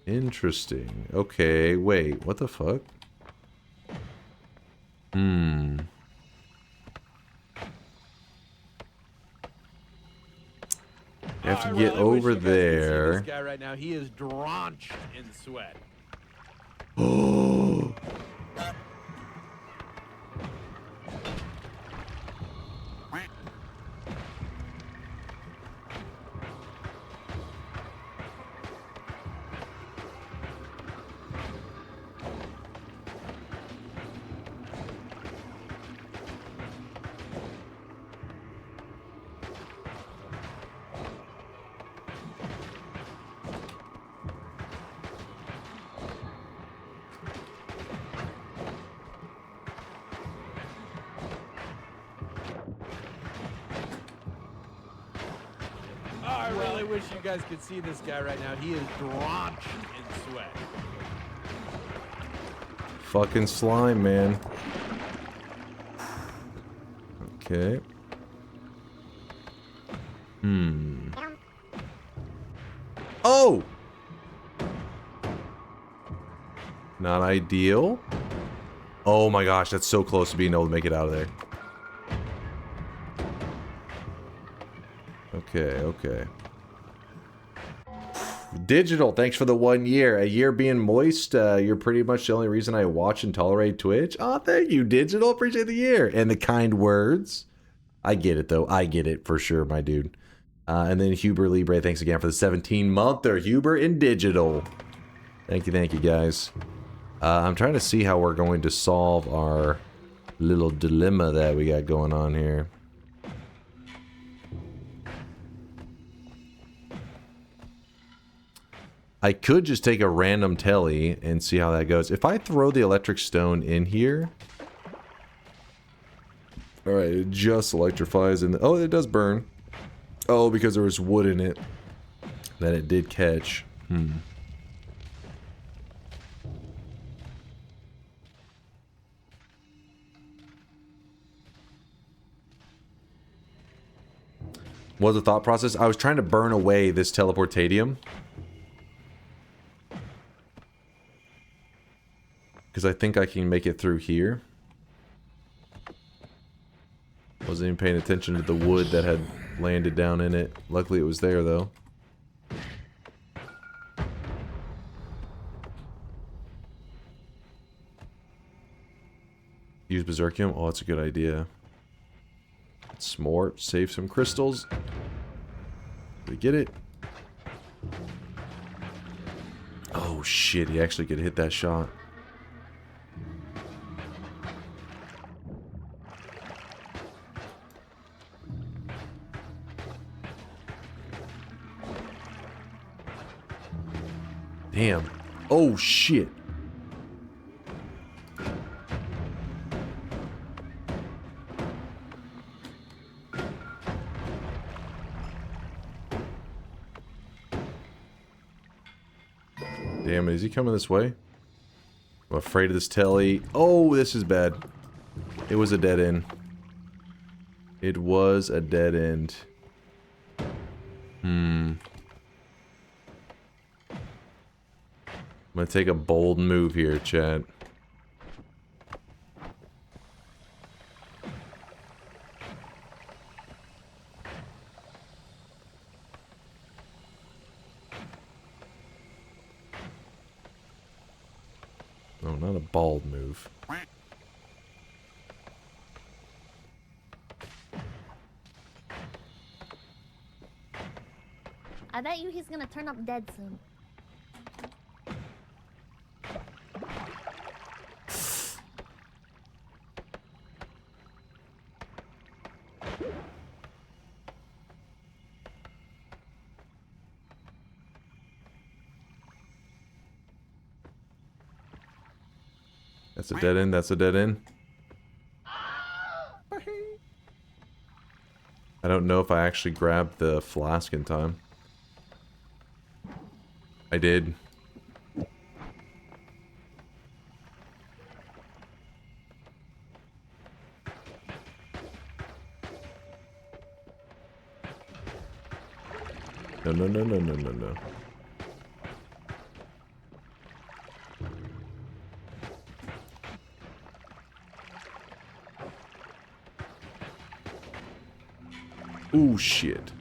Interesting. Okay, wait, what the fuck? Hmm. You have to I get really wish over you guys could see there. this guy right now. He is drenched in sweat. Oh. I really wish you guys could see this guy right now. He is drenched in sweat. Fucking slime, man. Okay. Hmm. Oh! Not ideal. Oh my gosh, that's so close to being able to make it out of there. Okay, okay. Digital, thanks for the 1 year. A year being moist, you're pretty much the only reason I watch and tolerate Twitch. Oh, thank you, Digital. Appreciate the year. And the kind words. I get it, though. I get it for sure, my dude. And then Huber Libre, thanks again for the 17-monther. Huber and Digital. Thank you, guys. I'm trying to see how we're going to solve our little dilemma that we got going on here. I could just take a random telly and see how that goes. If I throw the electric stone in here... Alright, it just electrifies and... Oh, it does burn. Oh, because there was wood in it that it did catch. What was the thought process? I was trying to burn away this teleportadium. Because I think I can make it through here. Wasn't even paying attention to the wood that had landed down in it. Luckily it was there, though. Use Berserkium? Oh, that's a good idea. Smart. Save some crystals. Did we get it? Oh, shit. He actually could hit that shot. Damn. Oh, shit. Damn it, is he coming this way? I'm afraid of this telly. Oh, this is bad. It was a dead end. It was a dead end. I'm gonna take a bold move here, Chad. No, not a bald move. I bet you he's gonna turn up dead soon. That's a dead end, that's a dead end. I don't know if I actually grabbed the flask in time. I did. No, no, no, no, no, no, no. Ooh, shit.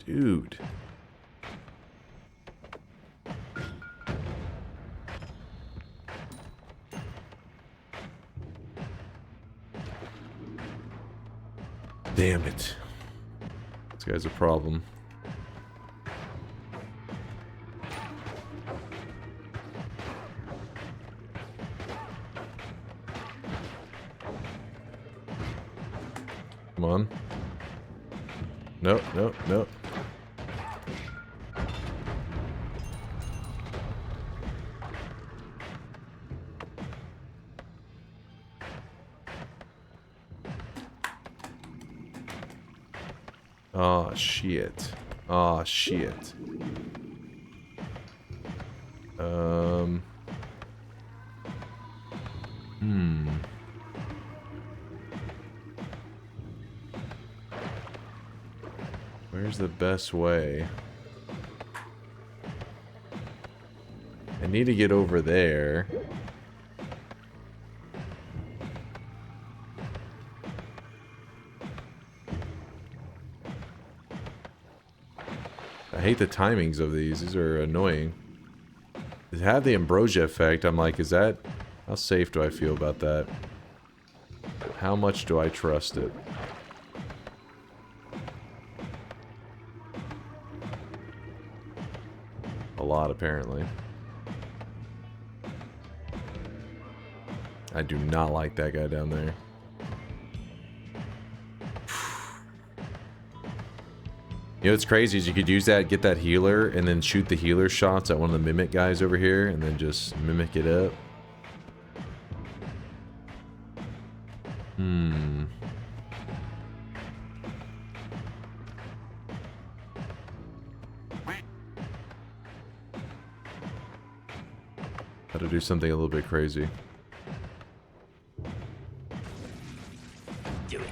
Dude. Damn it. This guy's a problem. Come on. Nope, nope, nope. Oh, shit. Oh, shit. Where's the best way? I need to get over there. I hate the timings of these. These are annoying. It had the ambrosia effect. I'm like, is that... How safe do I feel about that? How much do I trust it? A lot, apparently. I do not like that guy down there. You know what's crazy is you could use that, get that healer, and then shoot the healer shots at one of the mimic guys over here, and then just mimic it up. How to do something a little bit crazy. Do it.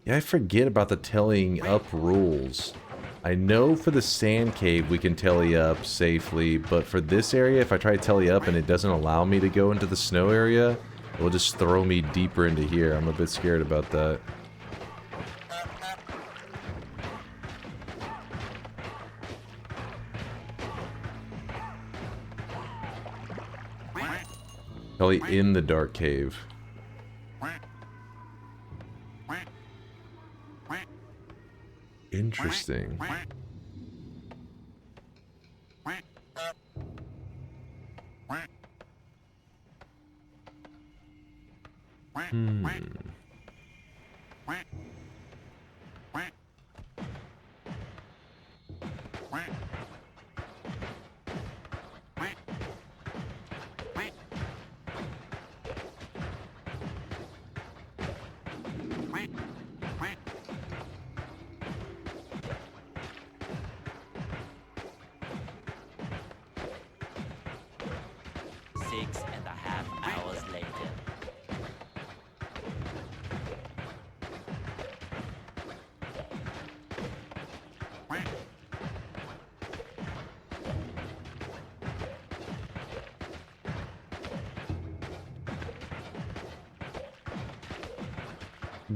Yeah, I forget about the tellying up rules. I know for the sand cave we can tally up safely, but for this area, if I try to tally up and it doesn't allow me to go into the snow area, it will just throw me deeper into here. I'm a bit scared about that. Telly in the dark cave. Interesting.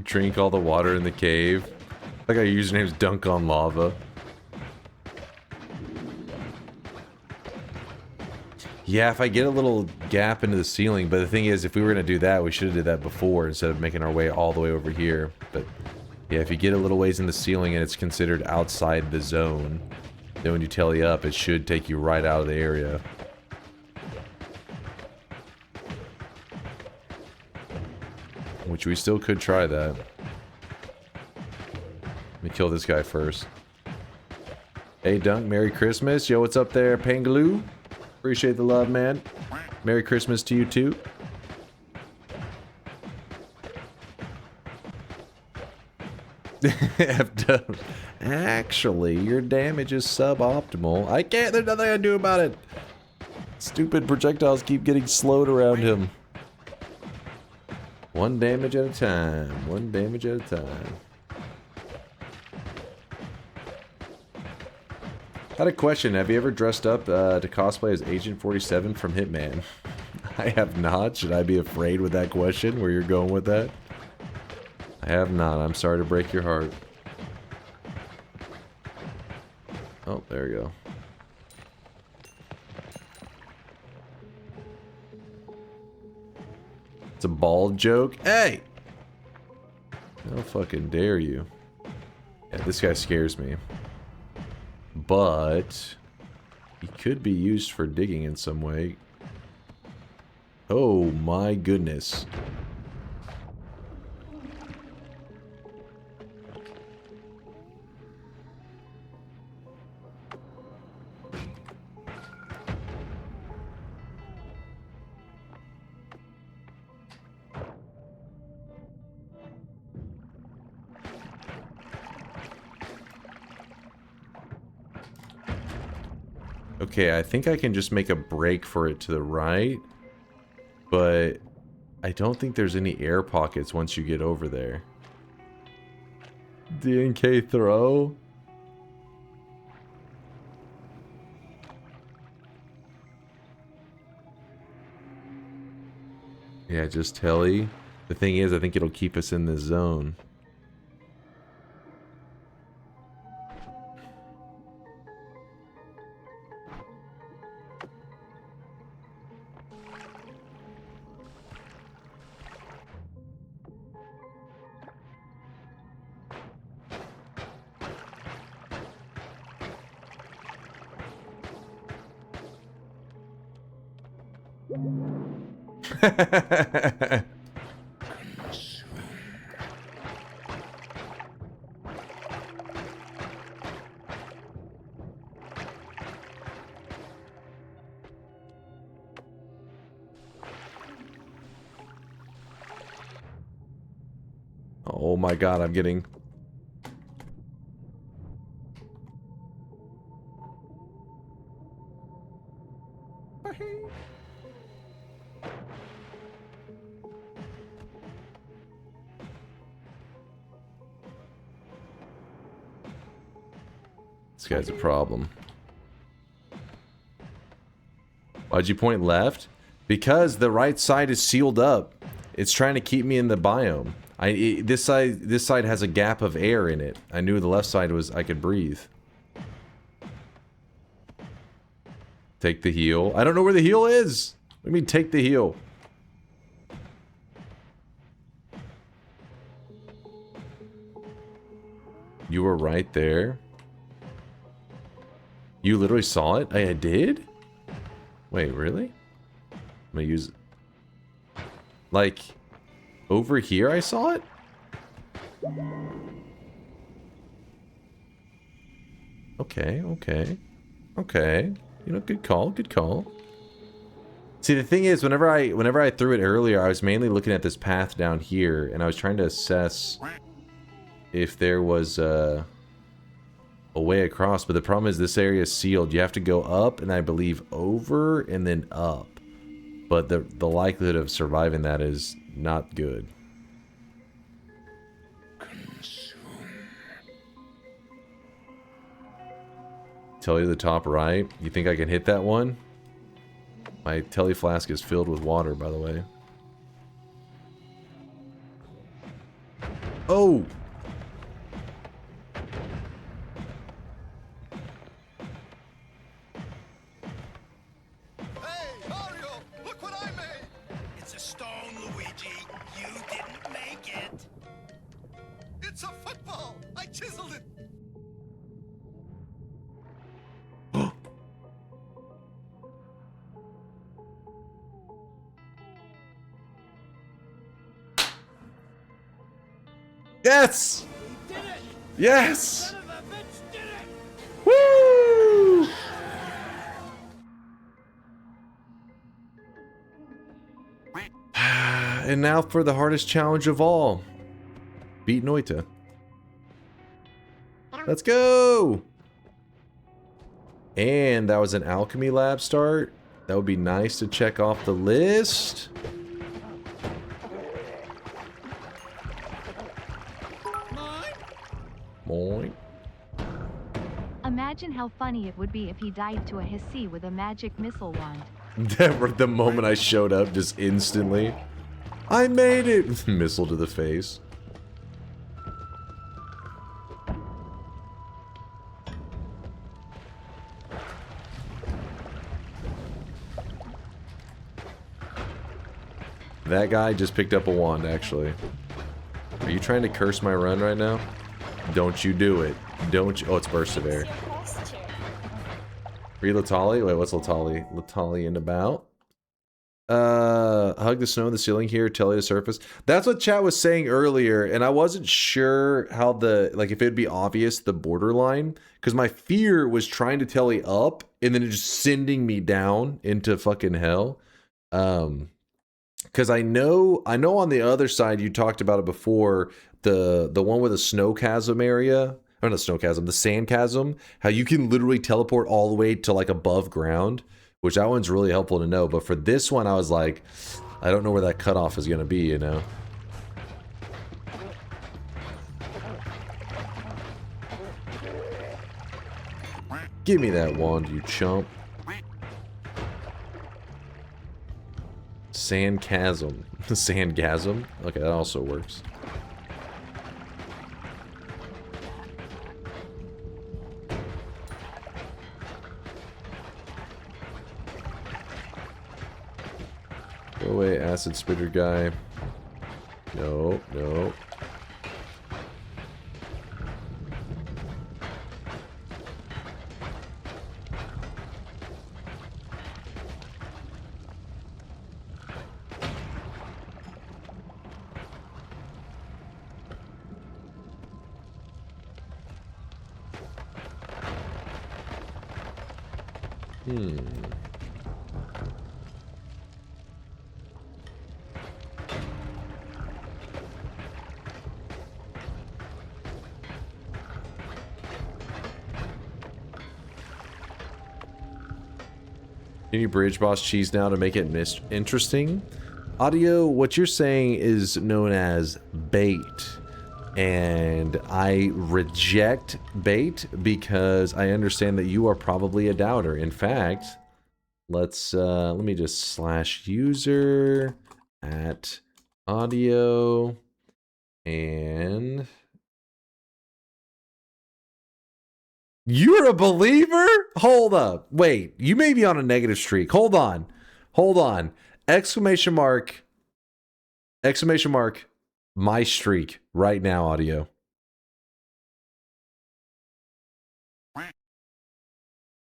Drink all the water in the cave. Like our username's DunkOnLava. Yeah, if I get a little gap into the ceiling, but the thing is, if we were going to do that, we should have did that before instead of making our way all the way over here. But yeah, if you get a little ways in the ceiling and it's considered outside the zone, then when you telly up, it should take you right out of the area. Which we still could try that. Let me kill this guy first. Hey Dunk, Merry Christmas. Yo, what's up there, Pangaloo? Appreciate the love, man. Merry Christmas to you too. Actually, your damage is suboptimal. I can't, there's nothing I can do about it. Stupid projectiles keep getting slowed around him. One damage at a time. One damage at a time. I had a question. Have you ever dressed up to cosplay as Agent 47 from Hitman? I have not. Should I be afraid with that question, where you're going with that? I have not. I'm sorry to break your heart. Oh, there we go. It's a bald joke. Hey! How fucking dare you? Yeah, this guy scares me. But he could be used for digging in some way. Oh my goodness. Okay, I think I can just make a break for it to the right, but I don't think there's any air pockets once you get over there. DNK throw? Yeah, just telly. The thing is, I think it'll keep us in this zone. Oh my god, I'm getting... This guy's a problem. Why'd you point left? Because the right side is sealed up. It's trying to keep me in the biome. This side has a gap of air in it. I knew the left side was I could breathe. Take the heal. I don't know where the heal is. What do you mean take the heal? You were right there. You literally saw it? I did? Wait, really? I'm gonna use... Like... Over here I saw it? Okay, okay. Okay. You know, good call, good call. See, the thing is, whenever I threw it earlier, I was mainly looking at this path down here, and I was trying to assess if there was a way across, but the problem is this area is sealed. You have to go up, and I believe over, and then up. But the likelihood of surviving that is not good. Tell you the top right. You think I can hit that one? My telly flask is filled with water, by the way. Oh! Yes! Yes! Woo! And now for the hardest challenge of all. Beat Noita. Let's go! And that was an alchemy lab start. That would be nice to check off the list. Moink. Imagine how funny it would be if he died to a Hissy with a magic missile wand. The moment I showed up, just instantly. I made it! Missile to the face. That guy just picked up a wand, actually. Are you trying to curse my run right now? Don't you do it. Don't you. Oh, it's Burst of Air. Are you Latali? Wait, what's Latali? Latali and about? Hug the snow on the ceiling here, Telly to surface. That's what chat was saying earlier, and I wasn't sure how the, like, if it'd be obvious, the borderline, because my fear was trying to Telly up, and then it just sending me down into fucking hell. Because I know on the other side, you talked about it before, the one with the snow chasm area, or not the snow chasm, the sand chasm, how you can literally teleport all the way to like above ground, which that one's really helpful to know. But for this one, I was like, I don't know where that cutoff is going to be, you know? Give me that wand, you chump. Sand chasm. Sandgasm? Okay, that also works. Go away, acid spitter guy. No, no. Can you bridge boss cheese now to make it interesting? Audio, what you're saying is known as bait. And I reject bait because I understand that you are probably a doubter. In fact, let me just slash user at audio and you're a believer? Hold up. Wait, you may be on a negative streak. Hold on. Hold on. Exclamation mark. Exclamation mark. My streak right now, audio.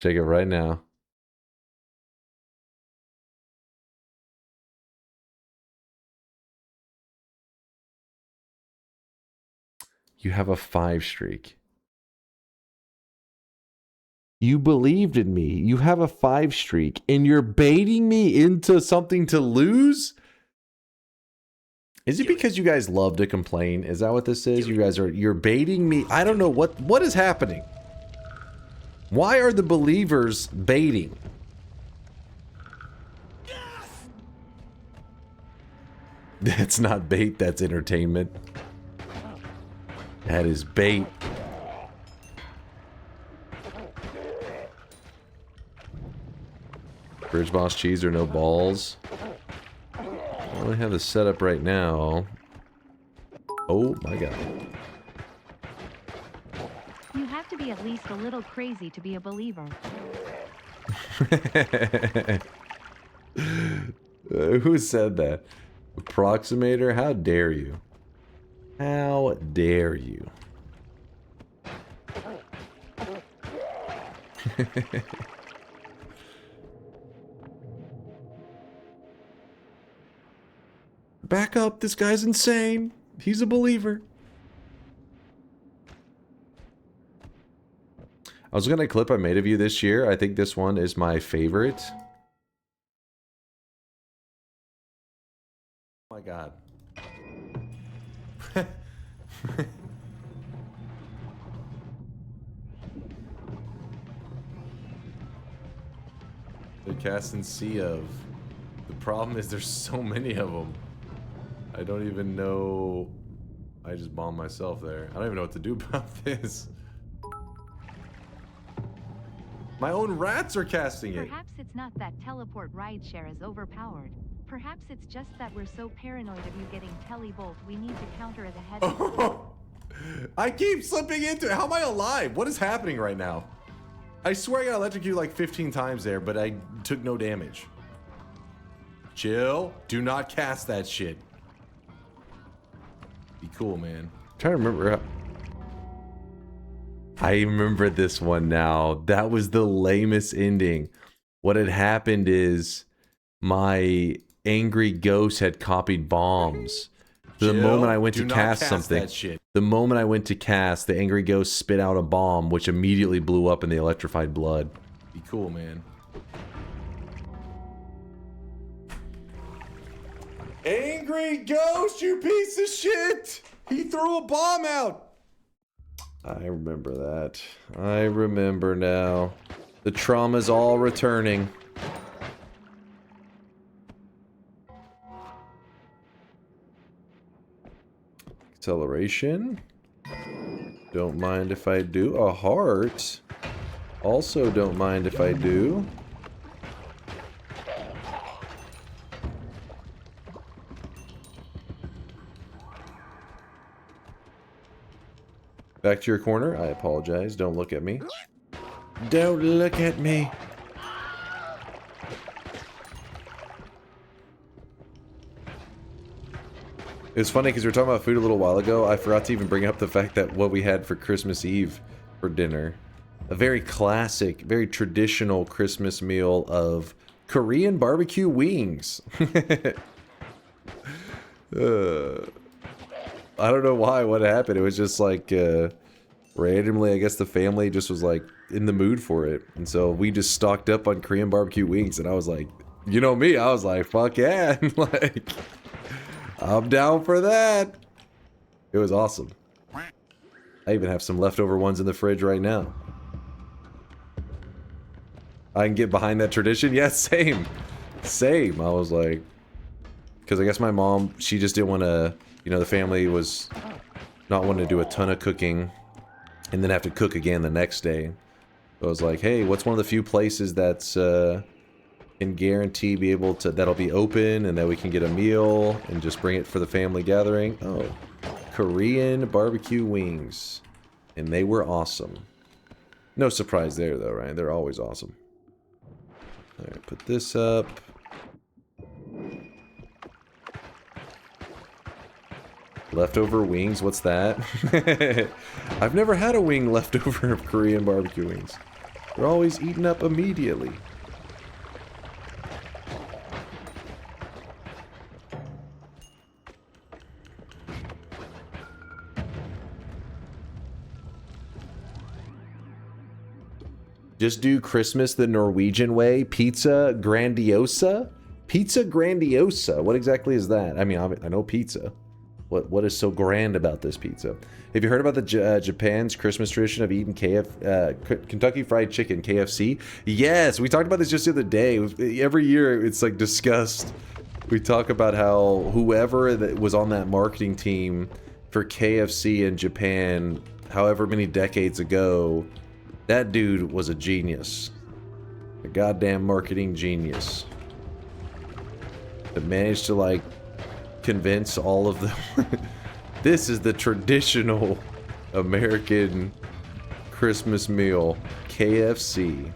Check it right now. You have a 5 streak. You believed in me. You have a 5 streak, and you're baiting me into something to lose? Is it because you guys love to complain? Is that what this is? You're baiting me. I don't know what is happening. Why are the believers baiting? That's not bait, that's entertainment. That is bait. Bridge boss cheese or no balls. I only have this set up right now. Oh my god. You have to be at least a little crazy to be a believer. Who said that? Approximator? How dare you? How dare you? Back up, this guy's insane. He's a believer. I was looking at a clip I made of you this year. I think this one is my favorite. Oh my god. The cast and sea of. The problem is there's so many of them. I don't even know. I just bombed myself there. I don't even know what to do about this. My own rats are casting it. Perhaps it's not that teleport rideshare is overpowered. Perhaps it's just that we're so paranoid of you getting telebolt, we need to counter it ahead of I keep slipping into it. How am I alive? What is happening right now? I swear I got electrocuted like 15 times there, but I took no damage. Chill. Do not cast that shit. Be cool, man. I'm trying to remember how... I remember this one now. That was the lamest ending. What had happened is my angry ghost had copied bombs. The moment I went to cast something, the moment I went to cast, the angry ghost spit out a bomb, which immediately blew up in the electrified blood. Be cool, man. Angry ghost, you piece of shit! He threw a bomb out! I remember that. I remember now. The trauma's all returning. Acceleration. Don't mind if I do. A heart. Also don't mind if I do. Back to your corner. I apologize. Don't look at me. Don't look at me. It was funny because we were talking about food a little while ago. I forgot to even bring up the fact that what we had for Christmas Eve for dinner. A very classic, very traditional Christmas meal of Korean barbecue wings. I don't know why, what happened. It was just like, randomly, I guess the family just was like in the mood for it. And so we just stocked up on Korean barbecue wings. And I was like, you know me, I was like, fuck yeah. Like, I'm down for that. It was awesome. I even have some leftover ones in the fridge right now. I can get behind that tradition. Yeah, same. Same. I was like, because I guess my mom, she just didn't want to, you know, the family was not wanting to do a ton of cooking and then have to cook again the next day. So I was like, hey, what's one of the few places that's can guarantee be able to, that'll be open and that we can get a meal and just bring it for the family gathering? Oh, Korean barbecue wings. And they were awesome. No surprise there though, right? They're always awesome. Alright, put this up. Leftover wings, what's that? I've never had a wing left over of Korean barbecue wings. They're always eaten up immediately. Just do Christmas the Norwegian way. Pizza Grandiosa? Pizza Grandiosa. What exactly is that? I mean, I know pizza. What is so grand about this pizza? Have you heard about the Japan's Christmas tradition of eating Kentucky Fried Chicken, KFC? Yes, we talked about this just the other day. Every year it's like discussed. We talk about how whoever that was on that marketing team for KFC in Japan, however many decades ago, that dude was a genius. A goddamn marketing genius. That managed to like convince all of them. This is the traditional American Christmas meal, KFC.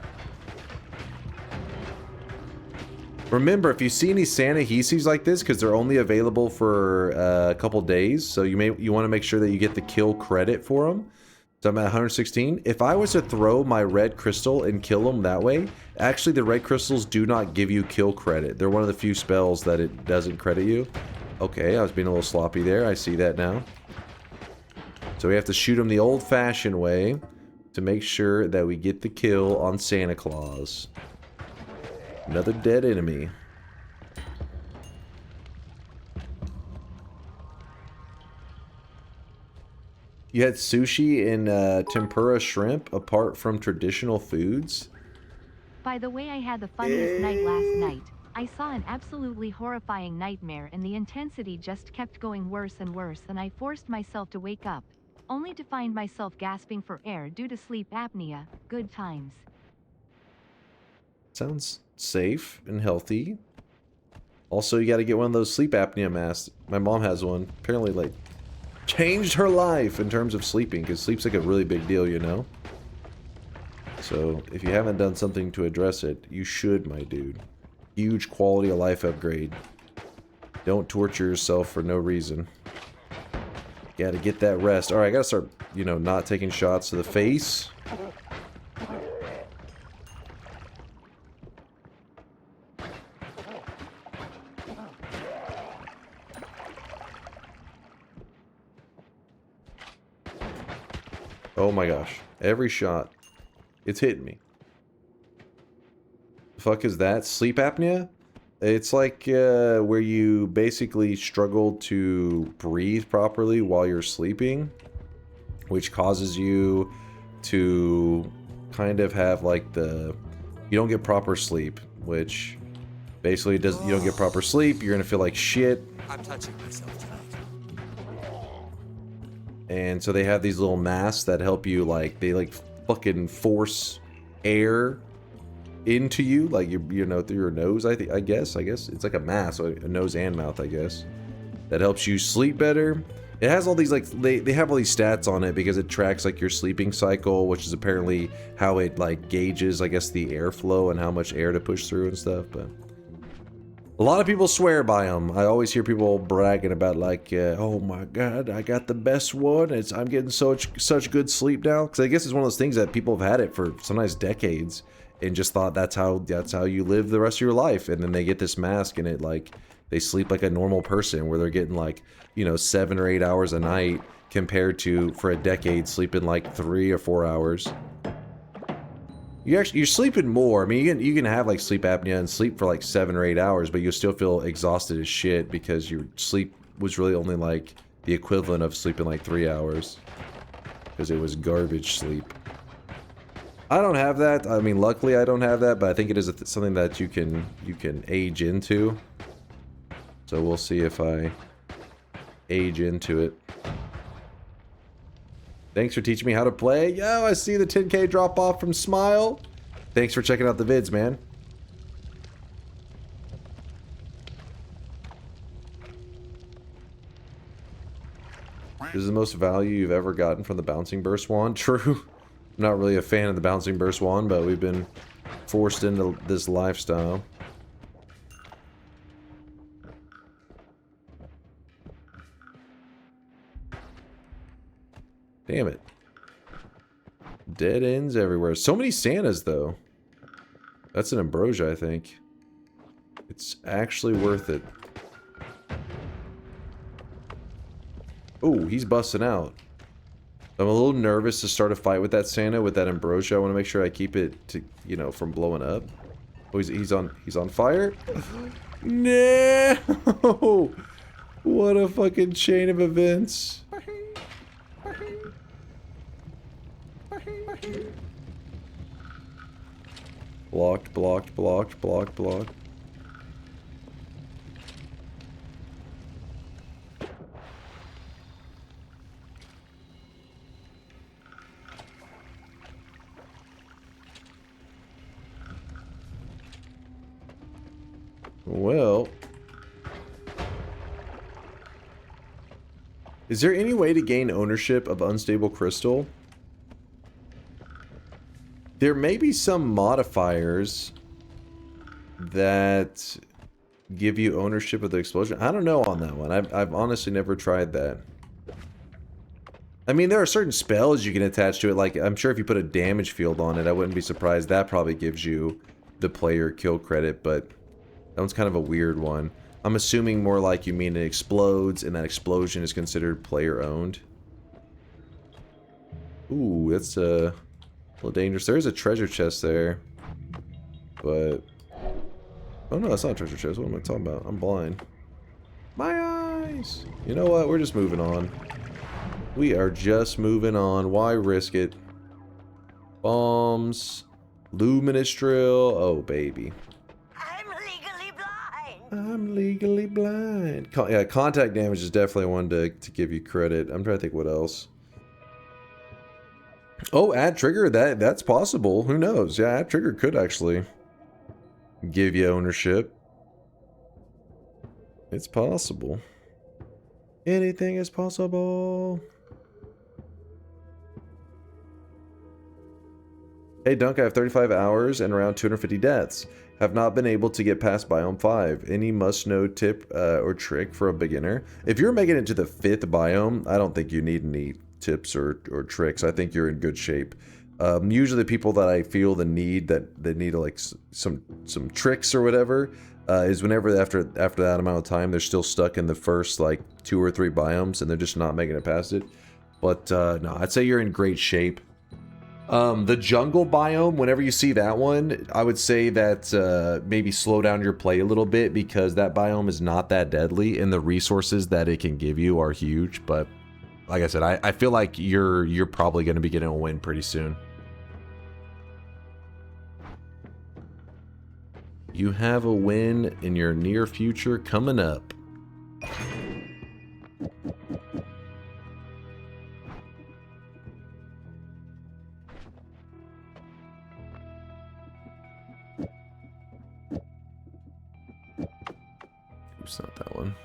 Remember, if you see any Santa Heesies like this, because they're only available for a couple days, so you want to make sure that you get the kill credit for them. So I'm at 116. If I was to throw my red crystal and kill them that way, actually the red crystals do not give you kill credit. They're one of the few spells that it doesn't credit you. Okay, I was being a little sloppy there. I see that now. So we have to shoot them the old-fashioned way. to make sure that we get the kill on Santa Claus. Another dead enemy. You had sushi and tempura shrimp apart from traditional foods? By the way, I had the funniest night last night. I saw an absolutely horrifying nightmare and the intensity just kept going worse and worse, and I forced myself to wake up, only to find myself gasping for air due to sleep apnea. Good times. Sounds safe and healthy. Also, you gotta get one of those sleep apnea masks. My mom has one. Apparently, like, changed her life in terms of sleeping, because sleep's like a really big deal, you know? So, if you haven't done something to address it, you should, my dude. Huge quality of life upgrade. Don't torture yourself for no reason. Gotta get that rest. Alright, I gotta start, you know, not taking shots to the face. Oh my gosh. Every shot. It's hitting me. The fuck is that? Sleep apnea? It's like where you basically struggle to breathe properly while you're sleeping, which causes you to kind of have like the... You don't get proper sleep, which basically does. You don't get proper sleep, you're gonna feel like shit. I'm touching myself tonight. And so they have these little masks that help you, like, they like fucking force air into you, like you know, through your nose. I guess it's like a mask, so a nose and mouth, I guess, that helps you sleep better. It has all these, like, they have all these stats on it because it tracks like your sleeping cycle, which is apparently how it like gauges, I guess, the airflow and how much air to push through and stuff. But a lot of people swear by them. I always hear people bragging about, like, oh my god, I got the best one. I'm getting such good sleep now. Because I guess it's one of those things that people have had it for sometimes decades and just thought that's how you live the rest of your life. And then they get this mask and it, like, they sleep like a normal person, where they're getting, like, you know, 7 or 8 hours a night compared to, for a decade, sleeping like 3 or 4 hours. You're sleeping more. I mean, you can have like sleep apnea and sleep for like 7 or 8 hours, but you'll still feel exhausted as shit because your sleep was really only like the equivalent of sleeping like 3 hours, because it was garbage sleep. I don't have that. I mean, luckily I don't have that, but I think it is something that you can age into. So we'll see if I age into it. Thanks for teaching me how to play. Yo, I see the 10K drop off from Smile. Thanks for checking out the vids, man. This is the most value you've ever gotten from the Bouncing Burst wand. True. I'm not really a fan of the Bouncing Burst wand, but we've been forced into this lifestyle. Damn it. Dead ends everywhere. So many Santas, though. That's an ambrosia, I think. It's actually worth it. Oh, he's busting out. I'm a little nervous to start a fight with that Santa with that ambrosia. I want to make sure I keep it to, you know, from blowing up. Oh, he's on fire? No! What a fucking chain of events. Blocked, blocked, blocked, blocked, blocked. Well, is there any way to gain ownership of unstable crystal? There may be some modifiers that give you ownership of the explosion. I don't know on that one. I've honestly never tried that. I mean, there are certain spells you can attach to it. Like, I'm sure if you put a damage field on it, I wouldn't be surprised. That probably gives you the player kill credit, but that one's kind of a weird one. I'm assuming more like you mean it explodes, and that explosion is considered player owned. Ooh, that's little dangerous. There is a treasure chest there. But... oh no, that's not a treasure chest. What am I talking about? I'm blind. My eyes! You know what? We're just moving on. We are just moving on. Why risk it? Bombs. Luminous drill. Oh, baby. I'm legally blind. Yeah, contact damage is definitely one to give you credit. I'm trying to think what else. Oh, add trigger. That's possible. Who knows? Yeah, add trigger could actually give you ownership. It's possible. Anything is possible. Hey Dunk, I have 35 hours and around 250 deaths. Have not been able to get past biome 5. Any must-know tip or trick for a beginner? If you're making it to the 5th biome, I don't think you need any tips or tricks. I think you're in good shape. Usually people that I feel the need that they need like some tricks or whatever is whenever after that amount of time they're still stuck in the first like 2 or 3 biomes and they're just not making it past it. But no, I'd say you're in great shape. The jungle biome, whenever you see that one, I would say that maybe slow down your play a little bit because that biome is not that deadly and the resources that it can give you are huge. But like I said, I feel like you're probably going to be getting a win pretty soon. You have a win in your near future coming up. It's not that one.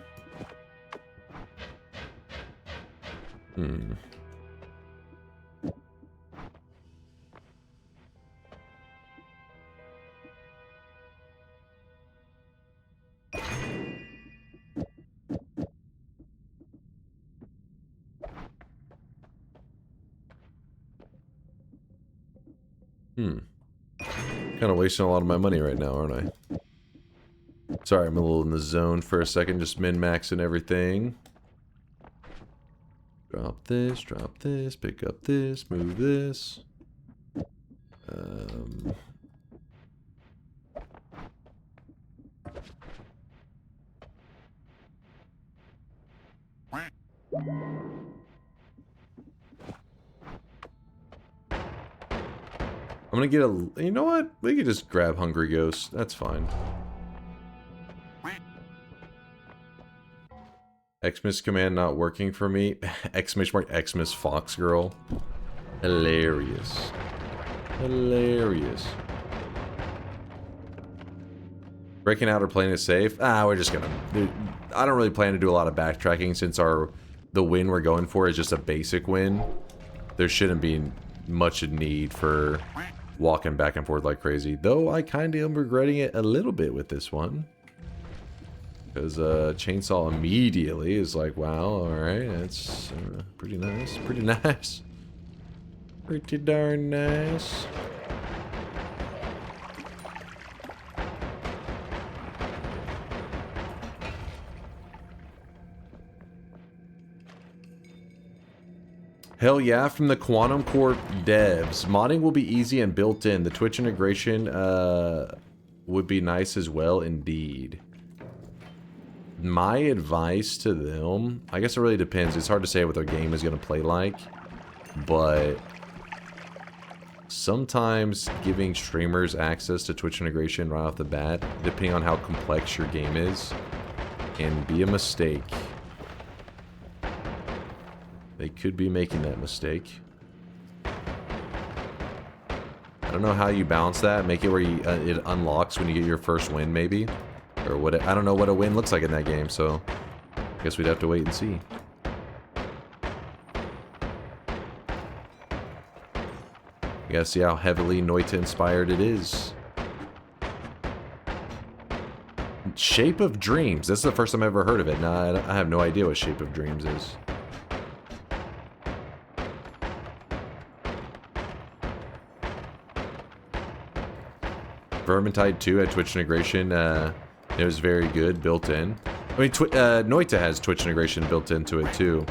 Kind of wasting a lot of my money right now, aren't I? Sorry, I'm a little in the zone for a second, just min-maxing everything. Drop this, pick up this, move this. I'm gonna get a... you know what? We could just grab Hungry Ghost. That's fine. Xmas command not working for me. Exclamation mark Xmas Fox Girl. Hilarious. Hilarious. Breaking out or playing it safe? We're just gonna... I don't really plan to do a lot of backtracking since the win we're going for is just a basic win. There shouldn't be much need for walking back and forth like crazy. Though I kind of am regretting it a little bit with this one. Because Chainsaw immediately is like, wow, alright, that's pretty nice. Pretty nice. Pretty darn nice. Hell yeah, from the Quantum Core devs. Modding will be easy and built in. The Twitch integration would be nice as well, indeed. My advice to them, I guess it really depends. It's hard to say what their game is going to play like, but sometimes giving streamers access to Twitch integration right off the bat, depending on how complex your game is, can be a mistake. They could be making that mistake. I don't know how you balance that. Make it where it unlocks when you get your first win, maybe. Or what? I don't know what a win looks like in that game, so I guess we'd have to wait and see. You gotta see how heavily Noita inspired it is. Shape of Dreams. This is the first time I've ever heard of it. Now I have no idea what Shape of Dreams is. Vermintide 2 had Twitch integration. It was very good, built in. I mean, Noita has Twitch integration built into it too.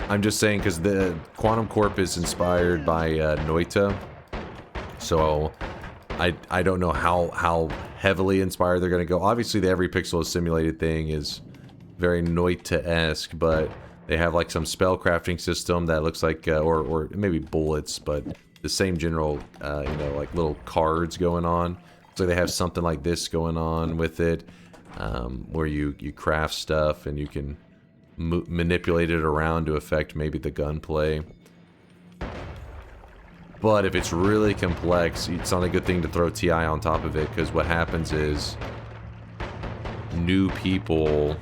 I'm just saying because the Quantum Corp is inspired by Noita, so I don't know how heavily inspired they're going to go. Obviously, the every pixel is simulated thing is very Noita-esque, but they have like some spell crafting system that looks like, or maybe bullets, but the same general, you know, like little cards going on. So they have something like this going on with it, where you craft stuff and you can manipulate it around to affect maybe the gunplay. But if it's really complex, it's not a good thing to throw TI on top of it, because what happens is new people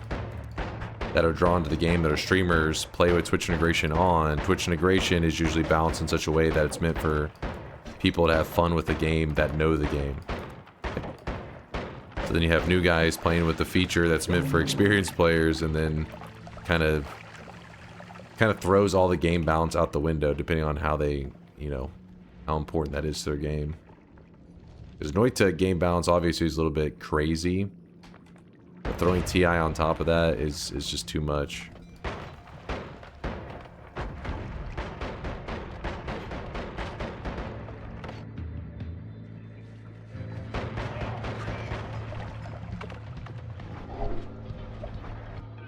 that are drawn to the game, that are streamers, play with Twitch integration on. Twitch integration is usually balanced in such a way that it's meant for people to have fun with the game that know the game. So then you have new guys playing with the feature that's meant for experienced players, and then kind of throws all the game balance out the window, depending on how they, you know, how important that is to their game. Because Noita game balance obviously is a little bit crazy, but throwing TI on top of that is just too much.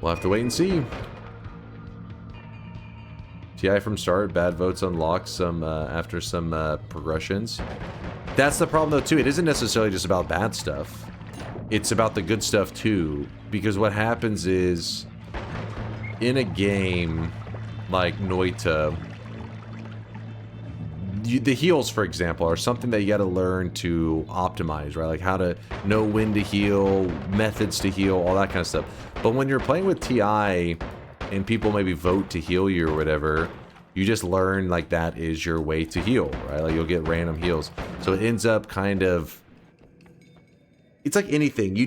We'll have to wait and see. TI from start, bad votes unlock some after some progressions. That's the problem though too. It isn't necessarily just about bad stuff. It's about the good stuff too. Because what happens is, in a game like Noita, the heals, for example, are something that you got to learn to optimize, right? Like how to know when to heal, methods to heal, all that kind of stuff. But when you're playing with TI and people maybe vote to heal you or whatever, you just learn like that is your way to heal, right? Like you'll get random heals. So it ends up kind of, it's like anything.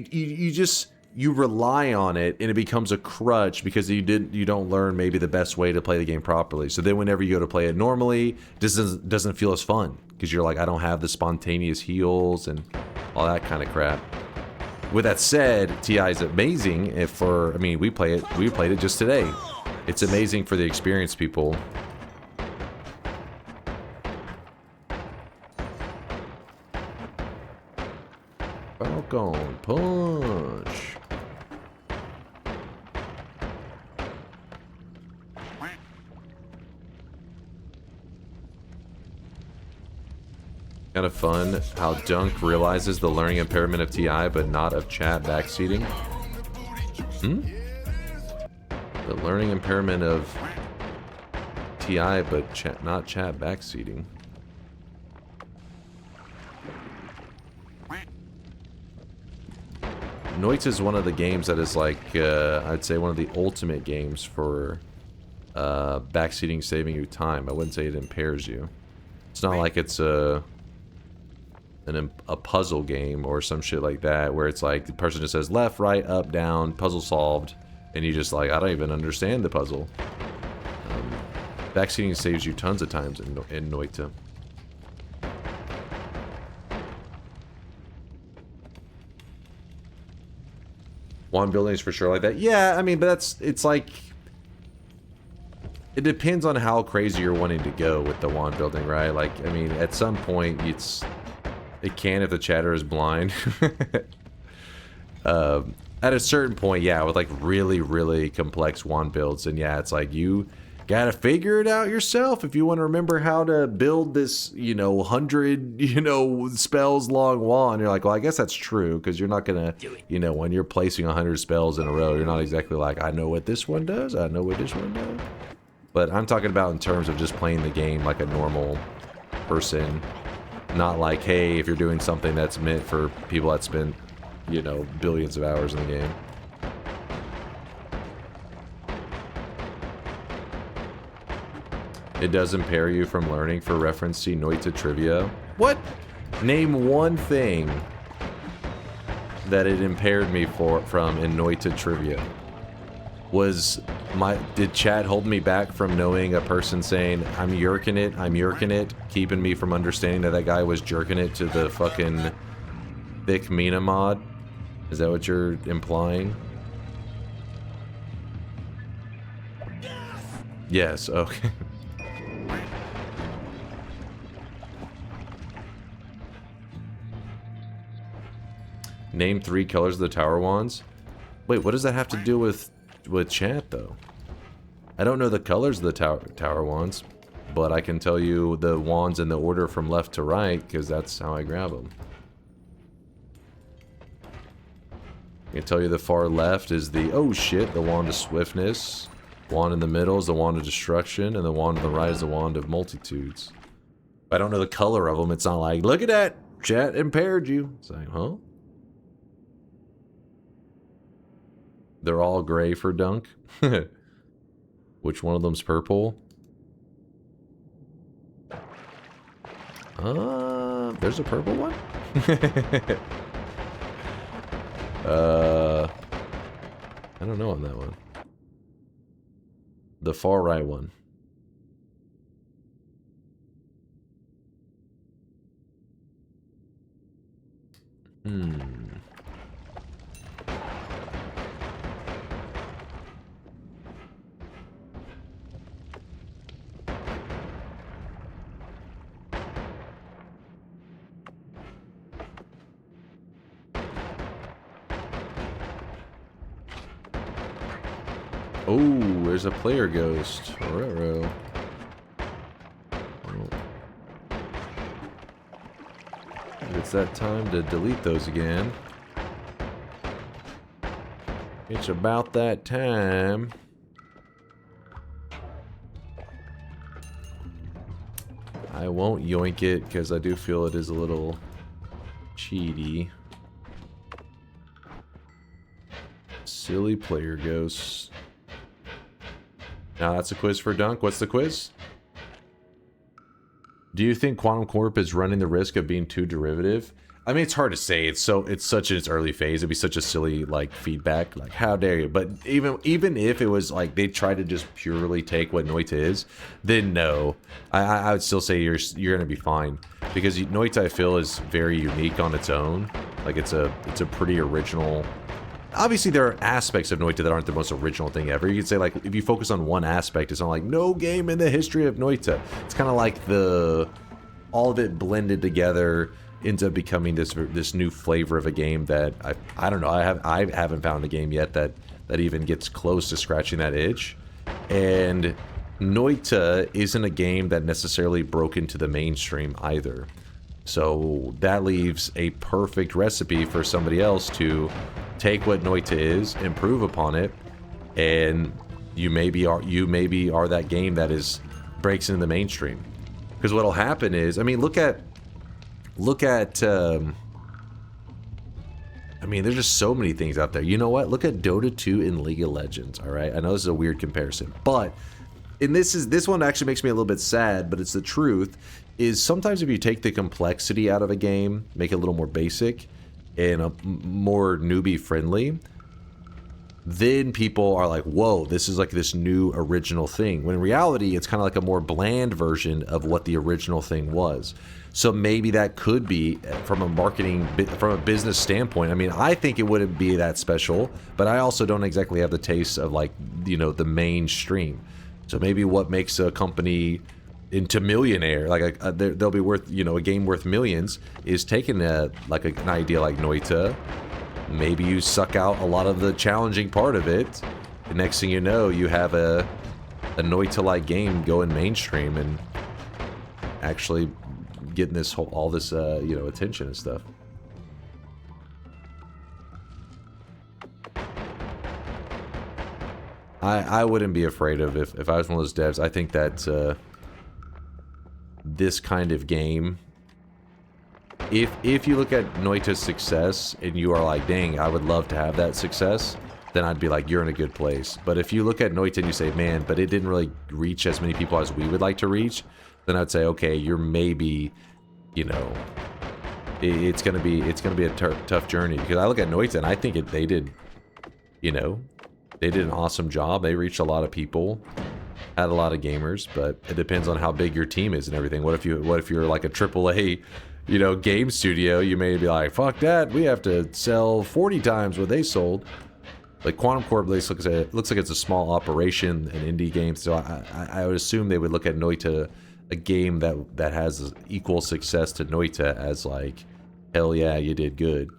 You rely on it and it becomes a crutch because you don't learn maybe the best way to play the game properly. So then whenever you go to play it normally, this doesn't feel as fun because you're like, I don't have the spontaneous heals and all that kind of crap. With that said, TI is amazing. I mean, we played it just today. It's amazing for the experienced people. Falcon punch. Kind of fun how Dunk realizes the learning impairment of TI, but not of chat backseating. The learning impairment of TI, but not chat backseating. Noita is one of the games that is like, I'd say one of the ultimate games for backseating, saving you time. I wouldn't say it impairs you. It's not like it's a puzzle game or some shit like that where it's like the person just says left, right, up, down, puzzle solved, and you just like, I don't even understand the puzzle. Backseating saves you tons of times in Noita. Wand buildings for sure like that. Yeah, I mean, but it's like, it depends on how crazy you're wanting to go with the wand building, right? Like, I mean, at some point it can if the chatter is blind. At a certain point, yeah, with like really, really complex wand builds, and yeah, it's like you gotta figure it out yourself if you want to remember how to build this, 100, spells long wand. You're like, well, I guess that's true, because you're not gonna, when you're placing 100 spells in a row, you're not exactly like, I know what this one does, I know what this one does. But I'm talking about in terms of just playing the game like a normal person. Not like, hey, if you're doing something that's meant for people that spend, billions of hours in the game. It does impair you from learning. For reference, see Noita trivia. What? Name one thing that it impaired me from in Noita trivia. Did chat hold me back from knowing a person saying, I'm yerking it, keeping me from understanding that guy was jerking it to the fucking thick Mina mod? Is that what you're implying? Yes, okay. Name 3 colors of the tower wands. Wait, what does that have to do with chat though? I don't know the colors of the tower wands, but I can tell you the wands in the order from left to right because that's how I grab them. I can tell you the far left is the, oh shit, the wand of swiftness. Wand in the middle is the wand of destruction, and the wand on the right is the wand of multitudes. If I don't know the color of them, it's not like, look at that, chat impaired you. It's like, huh? They're all gray for Dunk. Which one of them's purple? There's a purple one? I don't know on that one. The far right one. Oh, there's a player ghost. Ruh-roh. Oh. It's that time to delete those again. It's about that time. I won't yoink it because I do feel it is a little cheaty. Silly player ghosts. Now that's a quiz for Dunk. What's the quiz? Do you think Quantum Corp is running the risk of being too derivative? I mean, it's hard to say. It's such in its early phase. It'd be such a silly like feedback. Like, how dare you? But even if it was like they try to just purely take what Noita is, then no. I would still say you're gonna be fine because Noita I feel is very unique on its own. Like it's a pretty original. Obviously, there are aspects of Noita that aren't the most original thing ever. You could say, like, if you focus on one aspect, it's not like, no game in the history of Noita. It's kind of like all of it blended together ends up becoming this new flavor of a game that, I don't know, I haven't found a game yet that even gets close to scratching that itch. And Noita isn't a game that necessarily broke into the mainstream either. So that leaves a perfect recipe for somebody else to take what Noita is, improve upon it, and you maybe are that game that breaks into the mainstream. Because what'll happen is, I mean, look at I mean, there's just so many things out there. You know what? Look at Dota 2 and League of Legends. All right, I know this is a weird comparison, but this one actually makes me a little bit sad, but it's the truth. Is sometimes if you take the complexity out of a game, make it a little more basic and a more newbie friendly, then people are like, whoa, this is like this new original thing. When in reality, it's kind of like a more bland version of what the original thing was. So maybe that could be from a business standpoint. I mean, I think it wouldn't be that special, but I also don't exactly have the taste of like, you know, the mainstream. So maybe what makes a company into millionaire, like they'll be worth, you know, a game worth millions, is taking an idea like Noita. Maybe you suck out a lot of the challenging part of it. The next thing you know, you have a Noita-like game going mainstream and actually getting all this you know, attention and stuff. I wouldn't be afraid of if I was one of those devs. I think that this kind of game, if you look at Noita's success and you are like, dang, I would love to have that success, then I'd be like, you're in a good place. But if you look at Noita and you say, man, but it didn't really reach as many people as we would like to reach, then I'd say, okay, you're maybe, you know, it's gonna be a tough journey. Because I look at Noita and I think they did, you know, they did an awesome job. They reached a lot of people, had a lot of gamers, but it depends on how big your team is and everything. What if you're like a AAA, you know, game studio? You may be like, fuck that, we have to sell 40 times what they sold. Like Quantum Corp looks like it's a small operation, an indie game. So I would assume they would look at Noita, a game that has equal success to Noita, as like, hell yeah, you did good.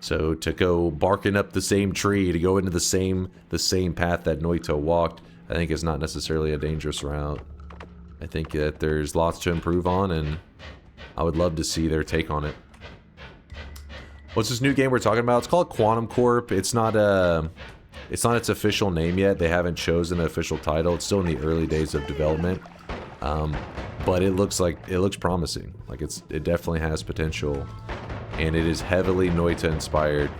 So to go barking up the same tree, to go into the same path that Noita walked, I think is not necessarily a dangerous route. I think that there's lots to improve on, and I would love to see their take on it. What's this new game we're talking about? It's called Quantum Corp. It's not its official name yet. They haven't chosen an official title. It's still in the early days of development. But it looks promising. Like it definitely has potential, and it is heavily Noita inspired.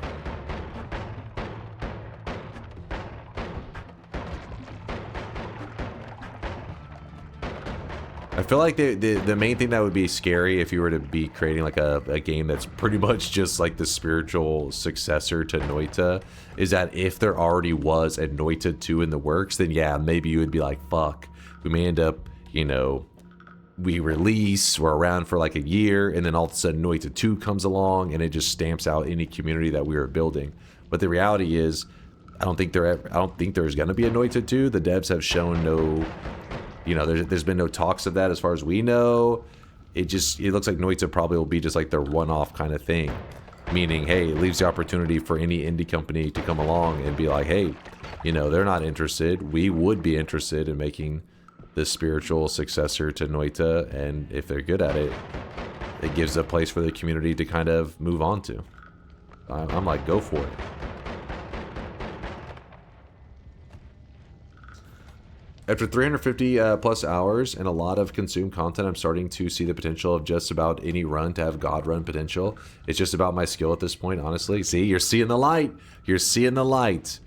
I feel like the main thing that would be scary if you were to be creating like a game that's pretty much just like the spiritual successor to Noita is that if there already was a Noita 2 in the works, then yeah, maybe you would be like, fuck, we may end up, you know, we're around for like a year, and then all of a sudden Noita 2 comes along and it just stamps out any community that we were building. But the reality is, I don't think there's gonna be a Noita 2. The devs have shown no, you know, there's been no talks of that as far as we know. It looks like Noita probably will be just like the one-off kind of thing. Meaning, hey, it leaves the opportunity for any indie company to come along and be like, hey, you know, they're not interested. We would be interested in making the spiritual successor to Noita, and if they're good at it, it gives a place for the community to kind of move on to. I'm like, go for it. After 350 plus hours and a lot of consumed content, I'm starting to see the potential of just about any run to have God run potential. It's just about my skill at this point, honestly. See, you're seeing the light. You're seeing the light.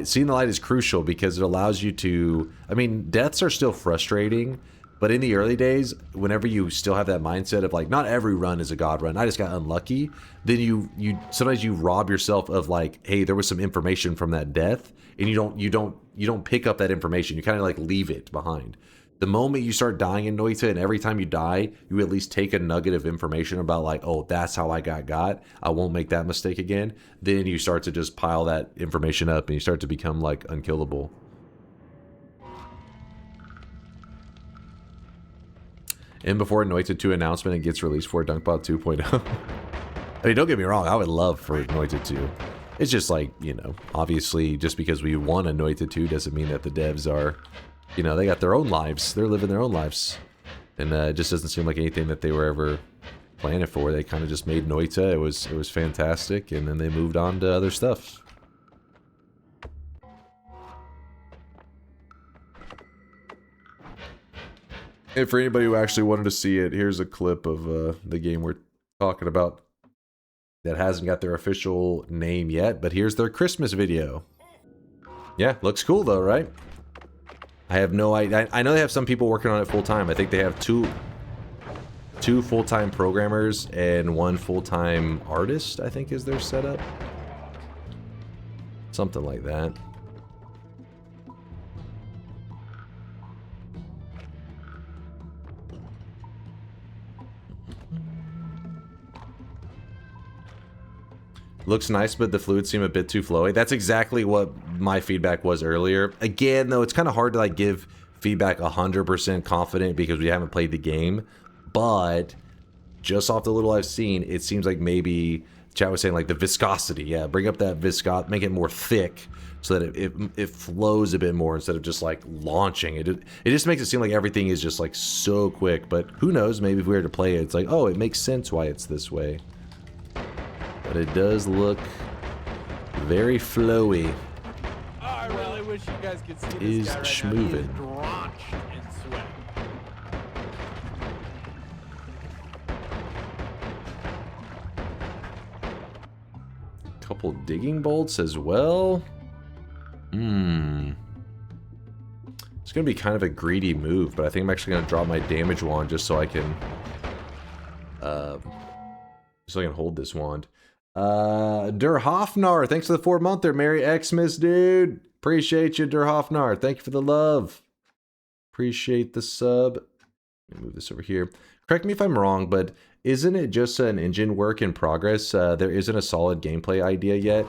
Seeing the light is crucial because it allows you to, I mean, deaths are still frustrating, but in the early days, whenever you still have that mindset of like, not every run is a God run, I just got unlucky, then you sometimes you rob yourself of like, hey, there was some information from that death, and you don't pick up that information. You kind of like leave it behind. The moment you start dying in Noita, and every time you die, you at least take a nugget of information about like, oh, that's how I got. I won't make that mistake again. Then you start to just pile that information up, and you start to become like unkillable. And before Noita 2 announcement, it gets released for DunkBot 2.0. I mean, don't get me wrong, I would love for Noita 2. It's just like, you know, obviously just because we want a Noita 2 doesn't mean that the devs are, you know, they got their own lives. They're living their own lives. And it just doesn't seem like anything that they were ever planning for. They kind of just made Noita. It was fantastic, and then they moved on to other stuff. And for anybody who actually wanted to see it, here's a clip of the game we're talking about that hasn't got their official name yet, but here's their Christmas video. Yeah, looks cool though, right? I have no idea. I know they have some people working on it full-time. I think they have two full-time programmers and one full-time artist, I think is their setup. Something like that. Looks nice, but the fluids seem a bit too flowy. That's exactly what my feedback was earlier. Again, though, it's kind of hard to like give feedback 100% confident because we haven't played the game. But just off the little I've seen, it seems like maybe chat was saying like the viscosity. Yeah, bring up that viscosity, make it more thick so that it flows a bit more instead of just like launching. It just makes it seem like everything is just like so quick. But who knows? Maybe if we were to play it, it's like, oh, it makes sense why it's this way. But it does look very flowy. Oh, I really wish you guys could see this Is guy right schmoovin'. now. He is drenched in sweat. Couple digging bolts as well. It's gonna be kind of a greedy move, but I think I'm actually gonna drop my damage wand just so I can hold this wand. Der Hofnar, thanks for the 4-monther. Merry Xmas, dude. Appreciate you, Der Hofnar. Thank you for the love. Appreciate the sub. Let me move this over here. Correct me if I'm wrong, but isn't it just an engine work in progress? There isn't a solid gameplay idea yet.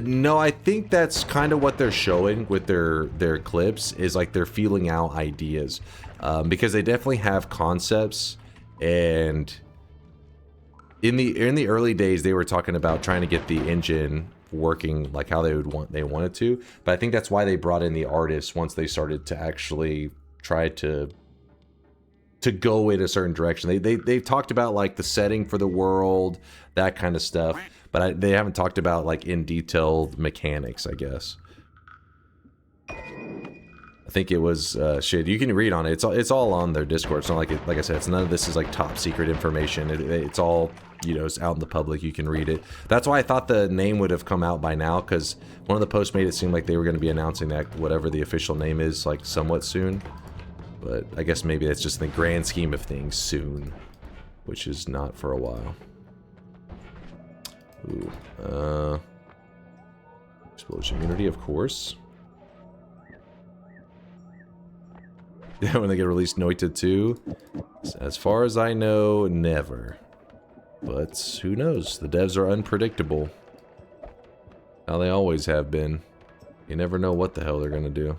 No, I think that's kind of what they're showing with their clips, is like they're feeling out ideas, because they definitely have concepts. And in the early days, they were talking about trying to get the engine working like how they wanted to. But I think that's why they brought in the artists once they started to actually try to go in a certain direction. They've talked about like the setting for the world, that kind of stuff, but they haven't talked about like in detail mechanics, I guess. I think it was shit. You can read on it. It's all on their Discord. It's not like like I said, none of this is like top secret information. It's all, you know, it's out in the public. You can read it. That's why I thought the name would have come out by now, because one of the posts made it seem like they were going to be announcing that whatever the official name is like somewhat soon. But I guess maybe that's just in the grand scheme of things soon, which is not for a while. Ooh, explosion immunity, of course. Yeah, when they get released, Noita 2. As far as I know, never. But who knows? The devs are unpredictable. How they always have been. You never know what the hell they're gonna do.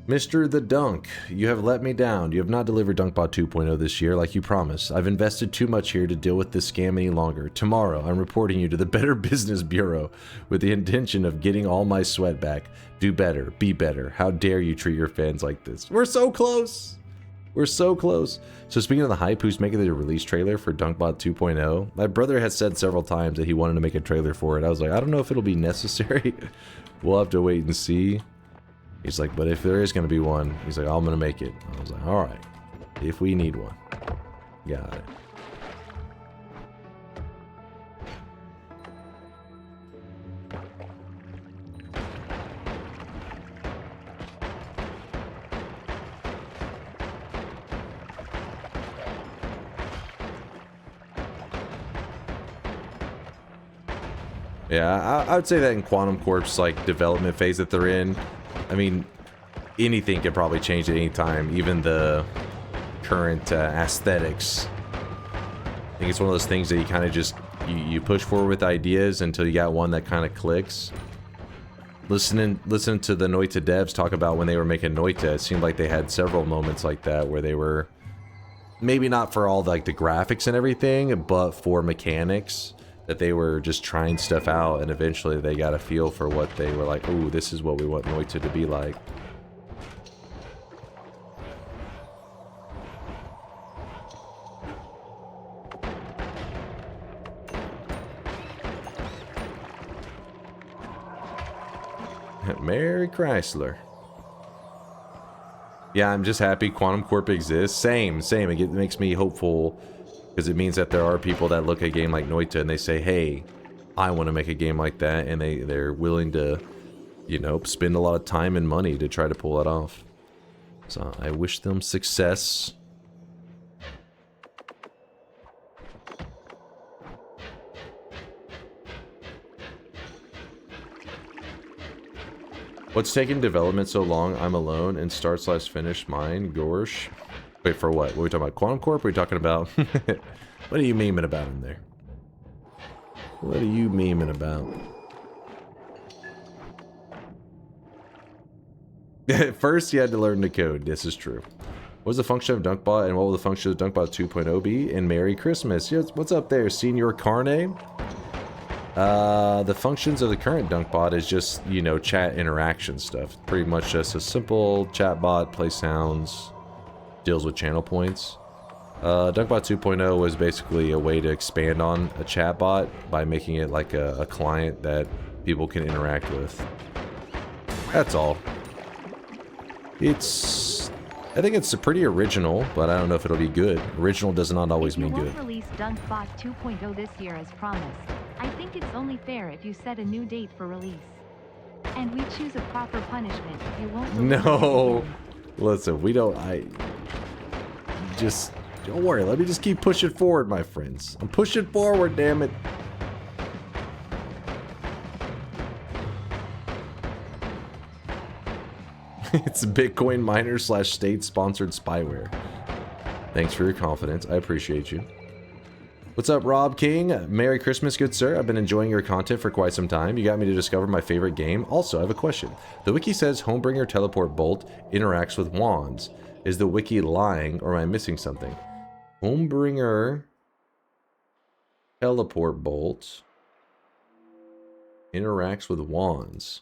Mr. The Dunk, you have let me down. You have not delivered DunkBot 2.0 this year like you promised. I've invested too much here to deal with this scam any longer. Tomorrow, I'm reporting you to the Better Business Bureau with the intention of getting all my sweat back. Do better. Be better. How dare you treat your fans like this? We're so close. We're so close. So speaking of the hype, who's making the release trailer for DunkBot 2.0? My brother has said several times that he wanted to make a trailer for it. I was like, I don't know if it'll be necessary. We'll have to wait and see. He's like, but if there is going to be one, he's like, I'm going to make it. I was like, all right. If we need one. Got it. Yeah, I would say that in Quantum Corp's like development phase that they're in, I mean, anything could probably change at any time, even the current aesthetics. I think it's one of those things that you kind of just, you push forward with ideas until you got one that kind of clicks. Listen to the Noita devs talk about when they were making Noita, it seemed like they had several moments like that where they were, maybe not for all like the graphics and everything, but for mechanics, that they were just trying stuff out, and eventually they got a feel for what they were like, ooh, this is what we want Noita to be like. Merry Chrysler. Yeah, I'm just happy Quantum Corp exists. Same. It makes me hopeful, because it means that there are people that look at a game like Noita and they say, hey, I want to make a game like that, and they're willing to, you know, spend a lot of time and money to try to pull it off. So I wish them success. What's taking development so long? I'm alone and start/finish mine. Gorsh. Wait, for what? What are we talking about? Quantum Corp? Or are we talking about... What are you memeing about in there? What are you memeing about? First, you had to learn the code. This is true. What was the function of DunkBot, and what will the function of DunkBot 2.0 be? And Merry Christmas. Yes, what's up there, Senior Carne? The functions of the current DunkBot is just, you know, chat interaction stuff. Pretty much just a simple chatbot, play sounds, deals with channel points. DunkBot 2.0 was basically a way to expand on a chatbot by making it like a client that people can interact with. That's all. I think it's pretty original, but I don't know if it'll be good. Original does not always mean good. If you won't release DunkBot 2.0 this year as promised, I think it's only fair if you set a new date for release. And we choose a proper punishment if you won't release No! Listen, we don't... Don't worry, let me just keep pushing forward, my friends. I'm pushing forward, damn it. It's Bitcoin miner / state-sponsored spyware. Thanks for your confidence. I appreciate you. What's up, Rob King? Merry Christmas, good sir. I've been enjoying your content for quite some time. You got me to discover my favorite game. Also, I have a question. The wiki says Homebringer Teleport Bolt interacts with wands. Is the wiki lying, or am I missing something? Homebringer Teleport Bolt interacts with wands.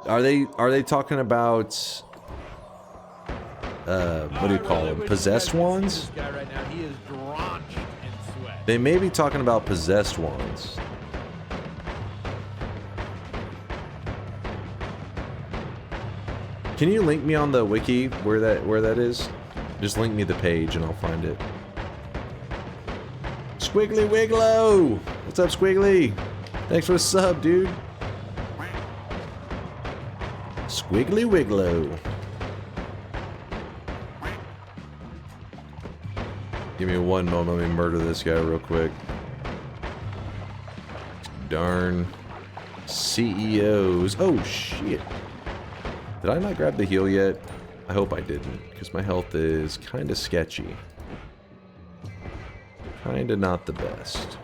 Are they talking about what do you call them? Possessed wands? This guy right now, he is drenched in sweat. They may be talking about possessed wands. Can you link me on the wiki where that is? Just link me the page and I'll find it. Squiggly Wigglo! What's up, Squiggly? Thanks for the sub, dude. Squiggly Wigglo. Give me one moment, let me murder this guy real quick. Darn CEOs. Oh shit. Did I not grab the heal yet? I hope I didn't, because my health is kinda sketchy. Kinda not the best.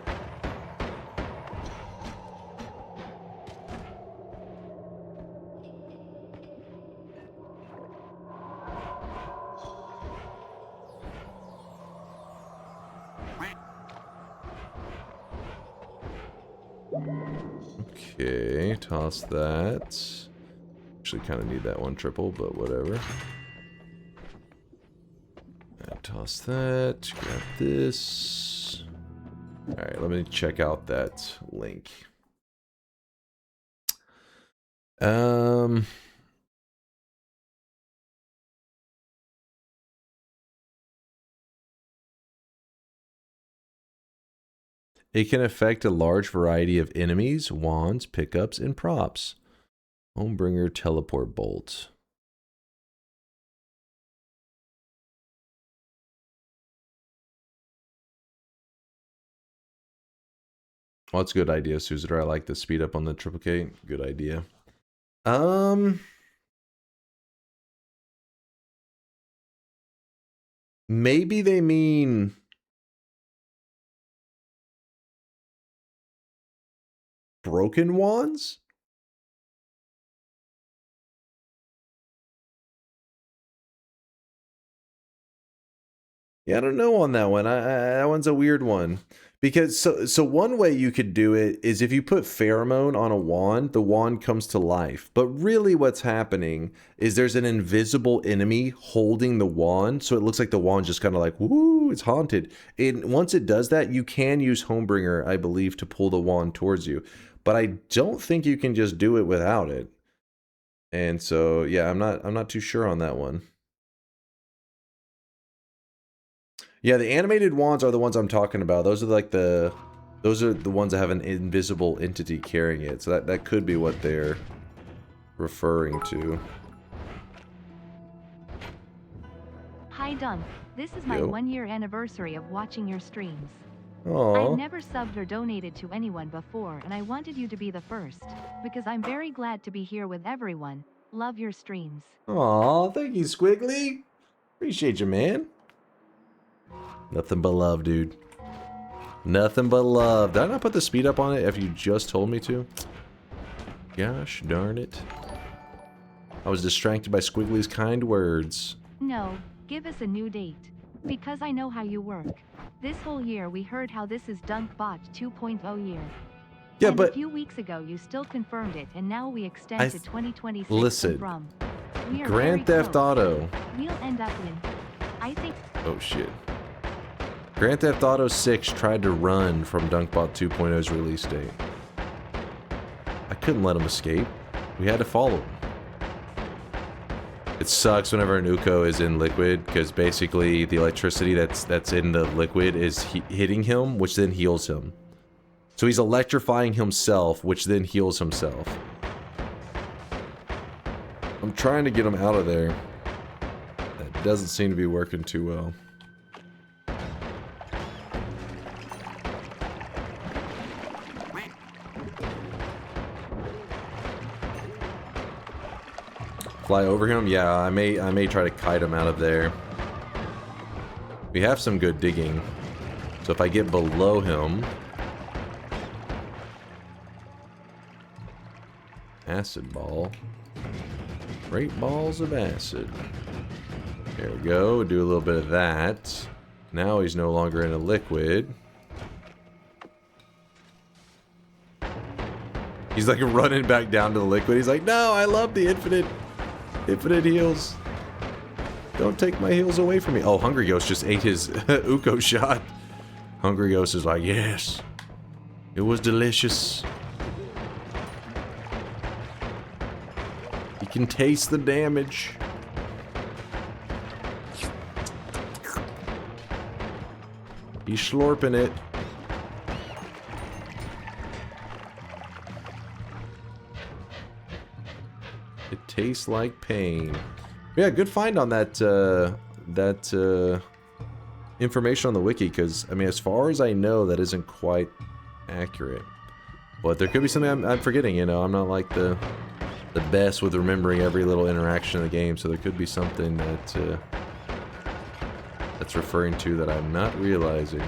Okay, toss that. Actually kind of need that one triple, but whatever. Toss that, grab this. Alright, let me check out that link. It can affect a large variety of enemies, wands, pickups, and props. Homebringer Teleport Bolt. Well, that's a good idea, Suzitor. I like the speed up on the triple K. Good idea. Maybe they mean broken wands? Yeah, I don't know on that one. That one's a weird one. Because so one way you could do it is if you put pheromone on a wand, the wand comes to life. But really what's happening is there's an invisible enemy holding the wand, so it looks like the wand's just kind of like, woo, it's haunted. And once it does that, you can use Homebringer, I believe, to pull the wand towards you. But I don't think you can just do it without it. And so, yeah, I'm not too sure on that one. Yeah, the animated wands are the ones I'm talking about. Those are like those are the ones that have an invisible entity carrying it. So that could be what they're referring to. Hi Dunk, this is my 1-year anniversary of watching your streams. Aww. I've never subbed or donated to anyone before, and I wanted you to be the first, because I'm very glad to be here with everyone. Love your streams. Aw, thank you, Squiggly. Appreciate you, man. Nothing but love, dude. Nothing but love. Did I not put the speed up on it if you just told me to? Gosh darn it. I was distracted by Squiggly's kind words. No, give us a new date. Because I know how you work. This whole year we heard how this is DunkBot 2.0 year. Yeah, and but a few weeks ago you still confirmed it, and now we extend to 2026. Listen, from. We are Grand very Theft close. Auto. We'll end up in. I think. Oh shit. Grand Theft Auto 6 tried to run from DunkBot 2.0's release date. I couldn't let him escape. We had to follow him. It sucks whenever an Uko is in liquid, because basically the electricity that's in the liquid is hitting him, which then heals him. So he's electrifying himself, which then heals himself. I'm trying to get him out of there. That doesn't seem to be working too well. Fly over him? Yeah, I may try to kite him out of there. We have some good digging. So if I get below him... Acid ball. Great balls of acid. There we go. Do a little bit of that. Now he's no longer in a liquid. He's like running back down to the liquid. He's like, no, I love the infinite heals. Don't take my heals away from me. Oh, Hungry Ghost just ate his Uko shot. Hungry Ghost is like, yes. It was delicious. You can taste the damage. He's slurping it. It tastes like pain. Yeah, good find on that information on the wiki, because I mean, as far as I know, that isn't quite accurate. But there could be something I'm forgetting. You know, I'm not like the best with remembering every little interaction in the game, so there could be something that that's referring to that I'm not realizing.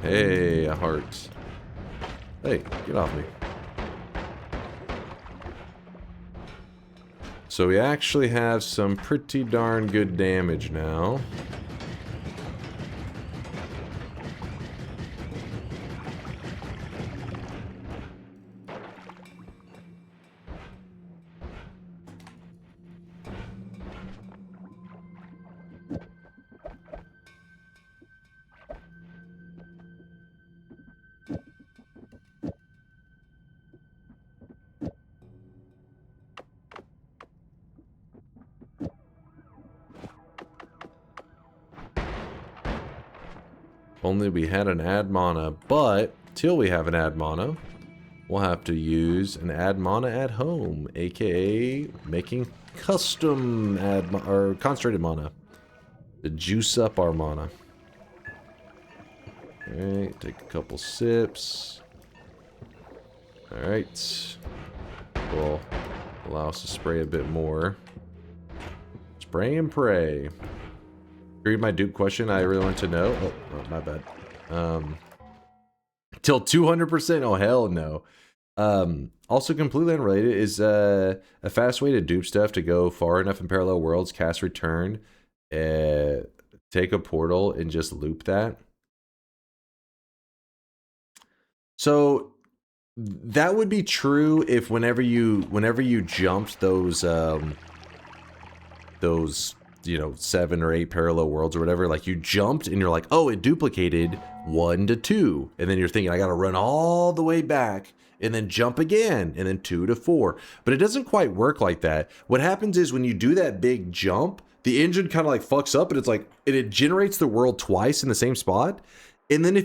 Hey, a heart. Hey, get off me. So we actually have some pretty darn good damage now. Only we had an add mana, but till we have an add mana, we'll have to use an add mana at home, aka making custom or concentrated mana to juice up our mana. Alright, take a couple sips. Alright. Will allow us to spray a bit more. Spray and pray. Read my Duke question. I really want to know. Oh, my bad. Till 200%. Oh, hell no. Also completely unrelated is a fast way to dupe stuff to go far enough in parallel worlds, cast return, take a portal and just loop that. So that would be true if whenever you jumped those you know, 7 or 8 parallel worlds or whatever, like you jumped and you're like, oh, it duplicated 1 to 2, and then you're thinking I gotta run all the way back and then jump again and then 2 to 4, but it doesn't quite work like that. What happens is when you do that big jump, the engine kind of like fucks up and it's like it generates the world twice in the same spot. And then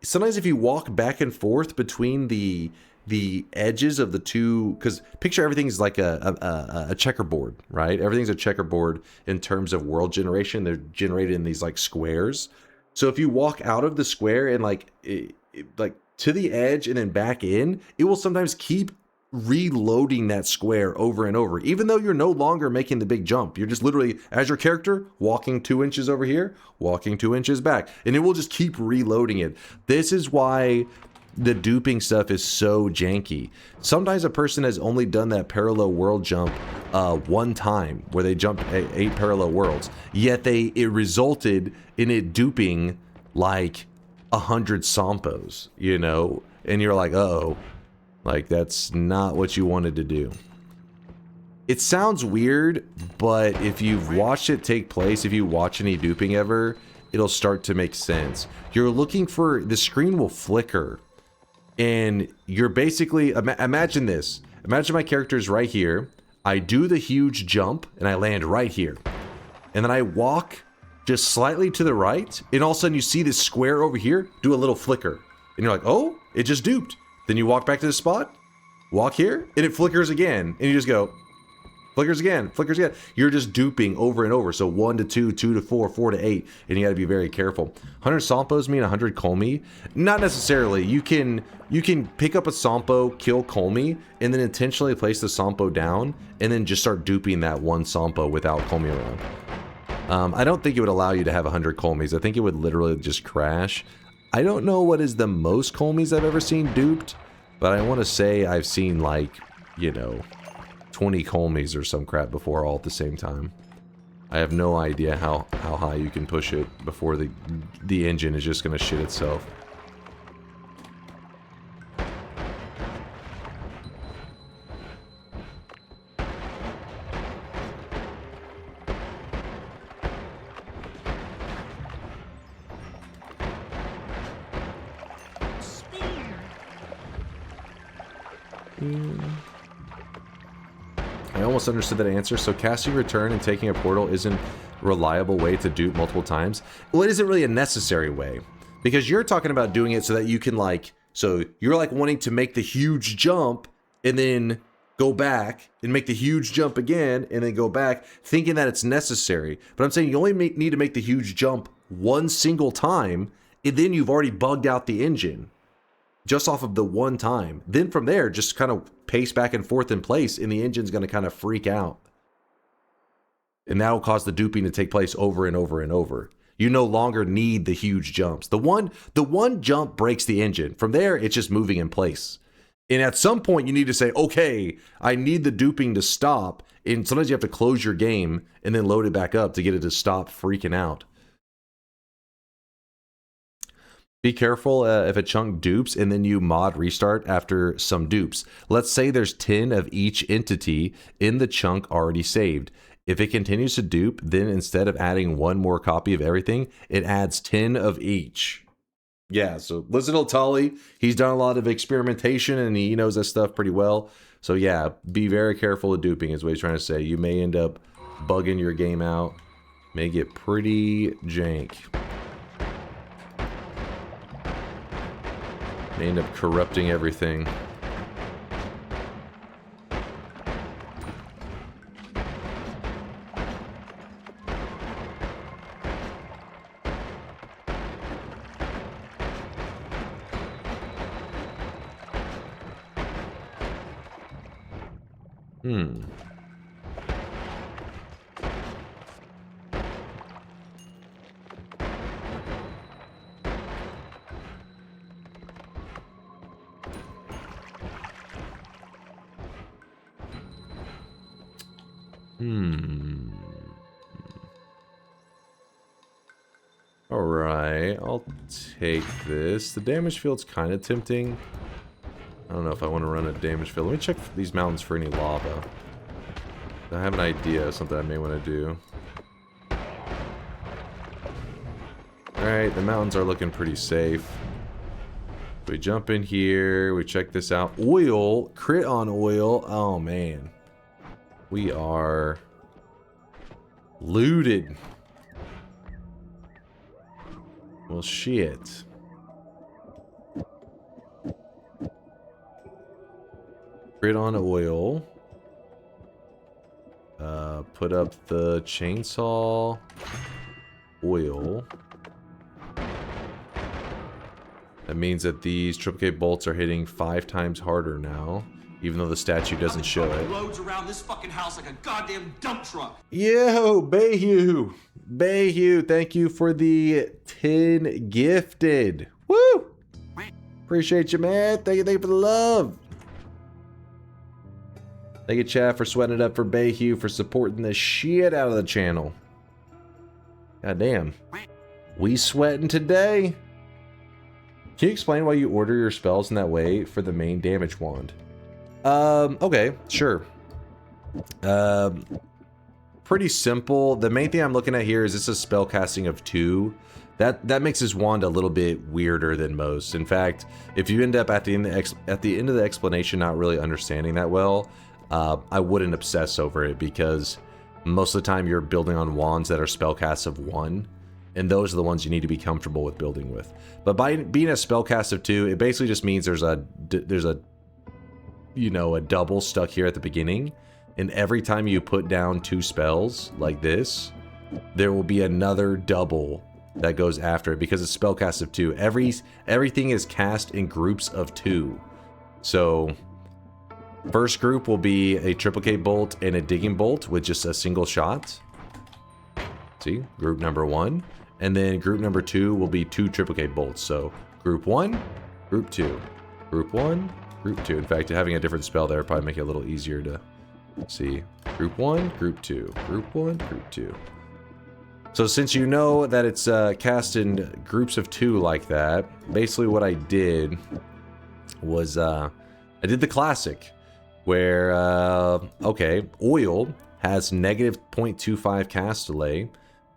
sometimes if you walk back and forth between the edges of the two, because picture everything's like a checkerboard, right? Everything's a checkerboard in terms of world generation. They're generated in these like squares. So if you walk out of the square and like to the edge and then back in, it will sometimes keep reloading that square over and over, even though you're no longer making the big jump. You're just literally, as your character, walking 2 inches over here, walking 2 inches back, and it will just keep reloading it. This is why the duping stuff is so janky. Sometimes a person has only done that parallel world jump one time, where they jumped 8 parallel worlds, yet it resulted in it duping like 100 Sompos, you know? And you're like, uh-oh, like that's not what you wanted to do. It sounds weird, but if you've watched it take place, if you watch any duping ever, it'll start to make sense. You're looking for, the screen will flicker, and you're basically, imagine this. Imagine my character's right here. I do the huge jump, and I land right here. And then I walk just slightly to the right, and all of a sudden you see this square over here do a little flicker. And you're like, oh, it just duped. Then you walk back to the spot, walk here, and it flickers again. And you just go, flickers again, flickers again. You're just duping over and over. So 1 to 2, 2 to 4, 4 to 8. And you got to be very careful. 100 Sompos mean 100 Colmy? Not necessarily. You can pick up a Sompo, kill Colmy, and then intentionally place the Sompo down, and then just start duping that one Sompo without Colmy around. I don't think it would allow you to have 100 Colmies. I think it would literally just crash. I don't know what is the most Colmies I've ever seen duped, but I want to say I've seen, like, you know, 20 Colmies or some crap before all at the same time. I have no idea how high you can push it before the engine is just going to shit itself. I almost understood that answer. So casting return and taking a portal isn't a reliable way to dupe multiple times. Well, it isn't really a necessary way, because you're talking about doing it so that you can, like, so you're like wanting to make the huge jump and then go back and make the huge jump again and then go back, thinking that it's necessary. But I'm saying you only need to make the huge jump one single time, and then you've already bugged out the engine just off of the one time. Then from there, just kind of pace back and forth in place, and the engine's going to kind of freak out. And that'll cause the duping to take place over and over and over. You no longer need the huge jumps. The one jump breaks the engine. From there, it's just moving in place. And at some point, you need to say, okay, I need the duping to stop. And sometimes you have to close your game and then load it back up to get it to stop freaking out. Be careful if a chunk dupes and then you mod restart after some dupes. Let's say there's 10 of each entity in the chunk already saved. If it continues to dupe, then instead of adding one more copy of everything, it adds 10 of each. Yeah, so listen to Tully. He's done a lot of experimentation and he knows that stuff pretty well. So yeah, be very careful of duping is what he's trying to say. You may end up bugging your game out. May get pretty jank. May end up corrupting everything. Alright, I'll take this. The damage field's kind of tempting. I don't know if I want to run a damage field. Let me check these mountains for any lava. I have an idea of something I may want to do. Alright, the mountains are looking pretty safe. We jump in here, we check this out. Oil, crit on oil. Oh man. We are looted. Well, shit. Crit on oil. Put up the chainsaw. Oil. That means that these triple K bolts are hitting 5 times harder now, even though the statue doesn't show it. Loads around this fucking house like a goddamn dump truck. Yo, Bayhue. Bayhue, thank you for the 10 gifted. Woo! Appreciate you, man. Thank you for the love. Thank you, chat, for sweating it up for Bayhue for supporting the shit out of the channel. God damn. We sweating today. Can you explain why you order your spells in that way for the main damage wand? Okay, sure. Pretty simple. The main thing I'm looking at here is this is spell casting of 2. That makes his wand a little bit weirder than most. In fact, if you end up at the end of the explanation not really understanding that well, I wouldn't obsess over it, because most of the time you're building on wands that are spell casts of 1. And those are the ones you need to be comfortable with building with. But by being a spellcast of 2, it basically just means there's a you know, a double stuck here at the beginning. And every time you put down 2 spells like this, there will be another double that goes after it because it's spellcast of 2. Everything is cast in groups of 2. So first group will be a triplicate bolt and a digging bolt with just a single shot. See, group number 1. And then group number 2 will be 2 triplicate bolts. So group 1, group 2, group 1, group 2. In fact, having a different spell there would probably make it a little easier to see. Group 1, group 2, group 1, group 2. So since you know that it's cast in groups of 2 like that, basically what I did was I did the classic where, okay, oil has negative 0.25 cast delay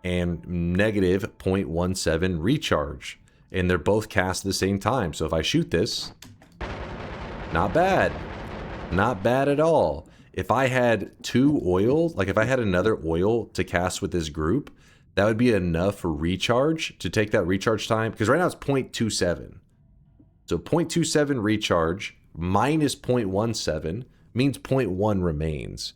and negative 0.17 recharge. And they're both cast at the same time. So if I shoot this, not bad. Not bad at all. If I had 2 oil, like if I had another oil to cast with this group, that would be enough for recharge to take that recharge time. Because right now it's 0.27. So 0.27 recharge minus 0.17 means 0.1 remains.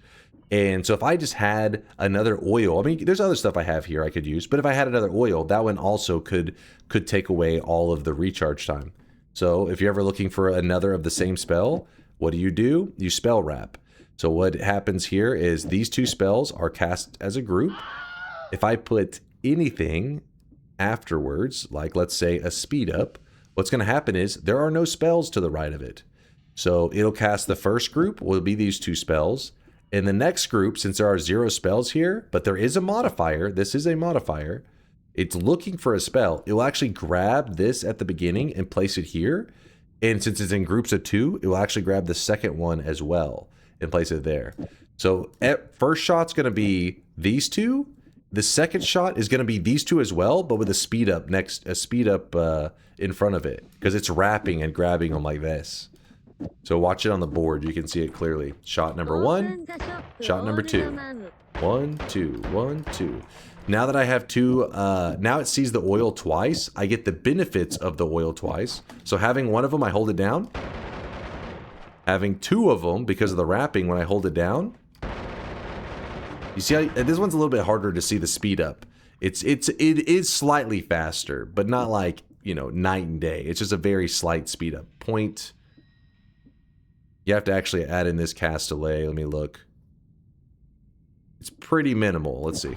And so if I just had another oil, I mean, there's other stuff I have here I could use, but if I had another oil, that one also could take away all of the recharge time. So if you're ever looking for another of the same spell, what do? You spell wrap. So what happens here is these 2 spells are cast as a group. If I put anything afterwards, like let's say a speed up, what's going to happen is there are no spells to the right of it. So it'll cast the first group will be these 2 spells. In the next group, since there are 0 spells here, but there is a modifier, this is a modifier, it's looking for a spell. It will actually grab this at the beginning and place it here. And since it's in groups of 2, it will actually grab the second one as well and place it there. So first shot's going to be these 2. The second shot is going to be these 2 as well, but with a speed up in front of it because it's wrapping and grabbing them like this. So watch it on the board. You can see it clearly. Shot number 1, shot number 2. 1, 2, 1, 2. Now that I have 2, now it sees the oil twice. I get the benefits of the oil twice. So having 1 of them, I hold it down. Having 2 of them, because of the wrapping, when I hold it down. You see, this one's a little bit harder to see the speed up. It is slightly faster, but not like, you know, night and day. It's just a very slight speed up. You have to actually add in this cast delay. Let me look. It's pretty minimal. Let's see.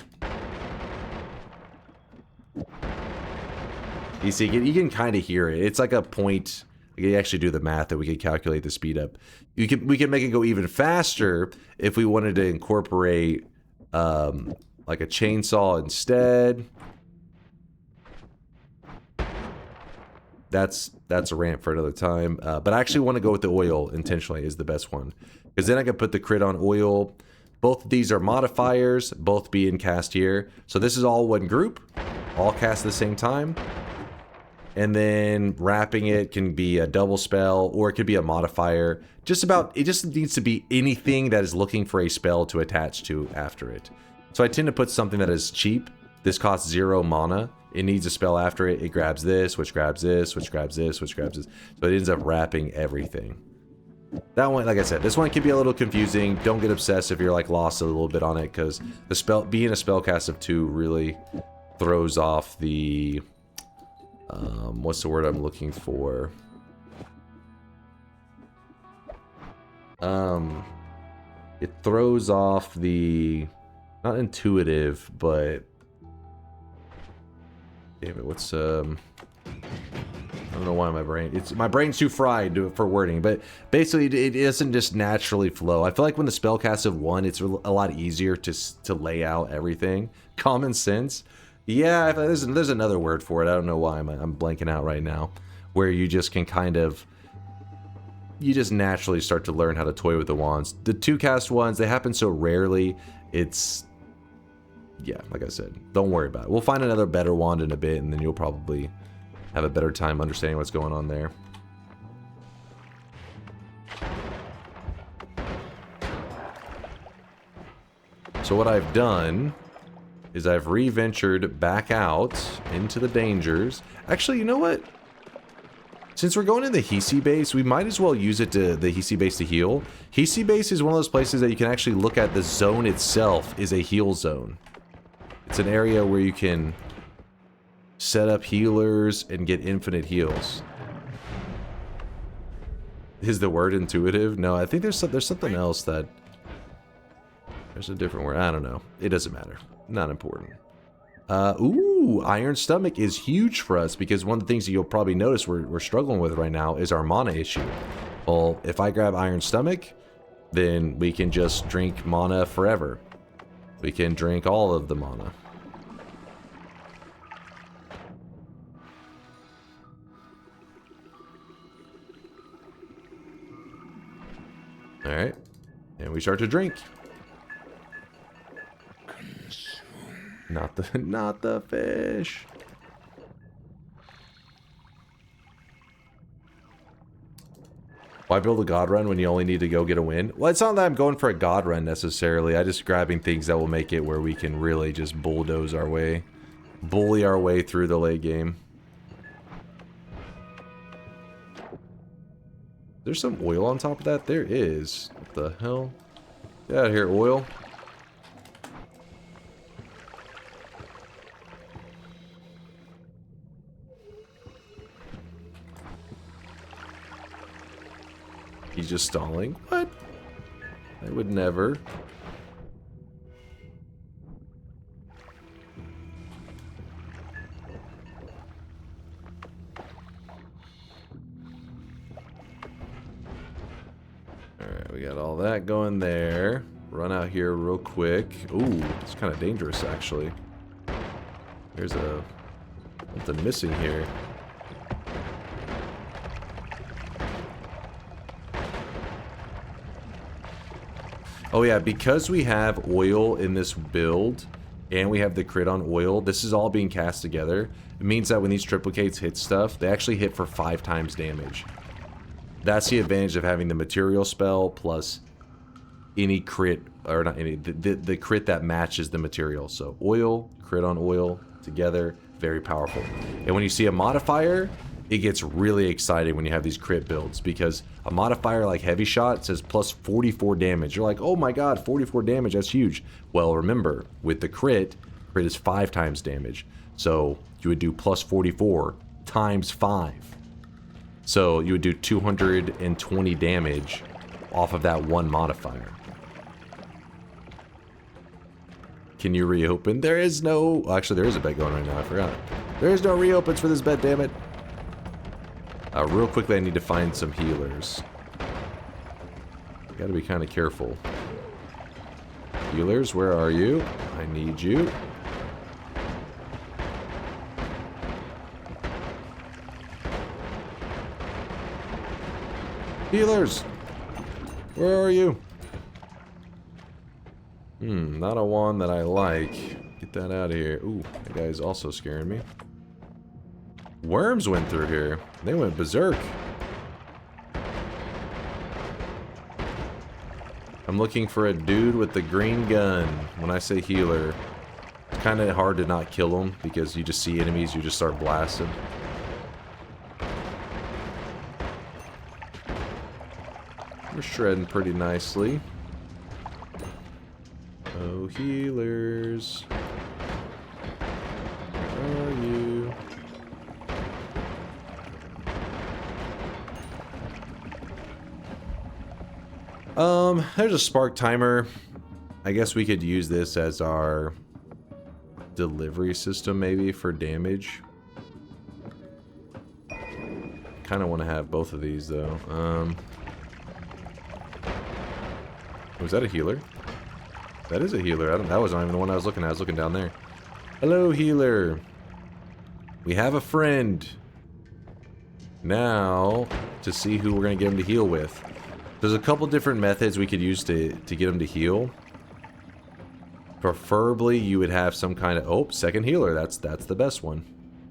You see, you can kind of hear it. It's like a point. We can actually do the math that we could calculate the speed up. We can make it go even faster if we wanted to incorporate like a chainsaw instead. That's a rant for another time. But I actually want to go with the oil intentionally is the best one. Because then I can put the crit on oil. Both of these are modifiers, both being cast here. So this is all one group, all cast at the same time. And then wrapping it can be a double spell, or it could be a modifier. It just needs to be anything that is looking for a spell to attach to after it. So I tend to put something that is cheap. This costs 0 mana. It needs a spell after it. It grabs this, which grabs this, which grabs this, which grabs this. So it ends up wrapping everything. That one, like I said, this one can be a little confusing. Don't get obsessed if you're like lost a little bit on it, because the spell being a spellcast of 2 really throws off the what's the word I'm looking for? It throws off the not intuitive, but damn it, what's I don't know why my brain's too fried for wording, but basically it doesn't just naturally flow. I feel like when the spellcast of 1, it's a lot easier to lay out everything. Common sense. Yeah, there's another word for it. I don't know why I'm blanking out right now. Where you just can you just naturally start to learn how to toy with the wands. The 2-cast ones, they happen so rarely. Yeah, like I said, don't worry about it. We'll find another better wand in a bit, and then you'll probably have a better time understanding what's going on there. So what I've done is I've re-ventured back out into the dangers. Actually, you know what? Since we're going in the Hisi base, we might as well use it to the Hisi base to heal. Hisi base is one of those places that you can actually look at. The zone itself is a heal zone. It's an area where you can set up healers and get infinite heals. Is the word intuitive? No, I think there's something else that... There's a different word. I don't know. It doesn't matter. Not important. Ooh, Iron Stomach is huge for us because one of the things that you'll probably notice we're struggling with right now is our mana issue. Well, if I grab Iron Stomach, then we can just drink mana forever. We can drink all of the mana. Alright. And we start to drink. Not the fish. Why build a god run when you only need to go get a win? Well, it's not that I'm going for a god run necessarily. I'm just grabbing things that will make it where we can really just bulldoze our way. Bully our way through the late game. There's some oil on top of that? There is. What the hell? Get out of here, oil. He's just stalling? What? I would never. Alright, we got all that going there. Run out here real quick. Ooh, it's kind of dangerous actually. There's something missing here. Oh yeah, because we have oil in this build, and we have the crit on oil, this is all being cast together. It means that when these triplicates hit stuff, they actually hit for 5 times damage. That's the advantage of having the material spell plus any crit, or not any, the crit that matches the material. So oil, crit on oil, together, very powerful. And when you see a modifier, it gets really exciting when you have these crit builds, because a modifier like Heavy Shot says plus 44 damage. You're like, oh my god, 44 damage, that's huge. Well, remember, with the crit is 5 times damage. So you would do plus 44 times 5. So you would do 220 damage off of that one modifier. Can you reopen? There is no... Actually, there is a bet going right now, I forgot. There is no reopens for this bet, damn it. Real quickly, I need to find some healers. Gotta be kind of careful. Healers, where are you? I need you. Healers! Where are you? Not a one that I like. Get that out of here. Ooh, that guy's also scaring me. Worms went through here. They went berserk. I'm looking for a dude with the green gun. When I say healer, it's kind of hard to not kill them because you just see enemies, you just start blasting. We're shredding pretty nicely. Oh, healers. Where are you? There's a spark timer. I guess we could use this as our delivery system maybe for damage. Kind of want to have both of these though. Was that a healer? That is a healer. That wasn't even the one I was looking at. I was looking down there. Hello, healer. We have a friend. Now, to see who we're going to get him to heal with. There's a couple different methods we could use to get him to heal. Preferably, you would have some kind of... Oh, second healer. That's the best one.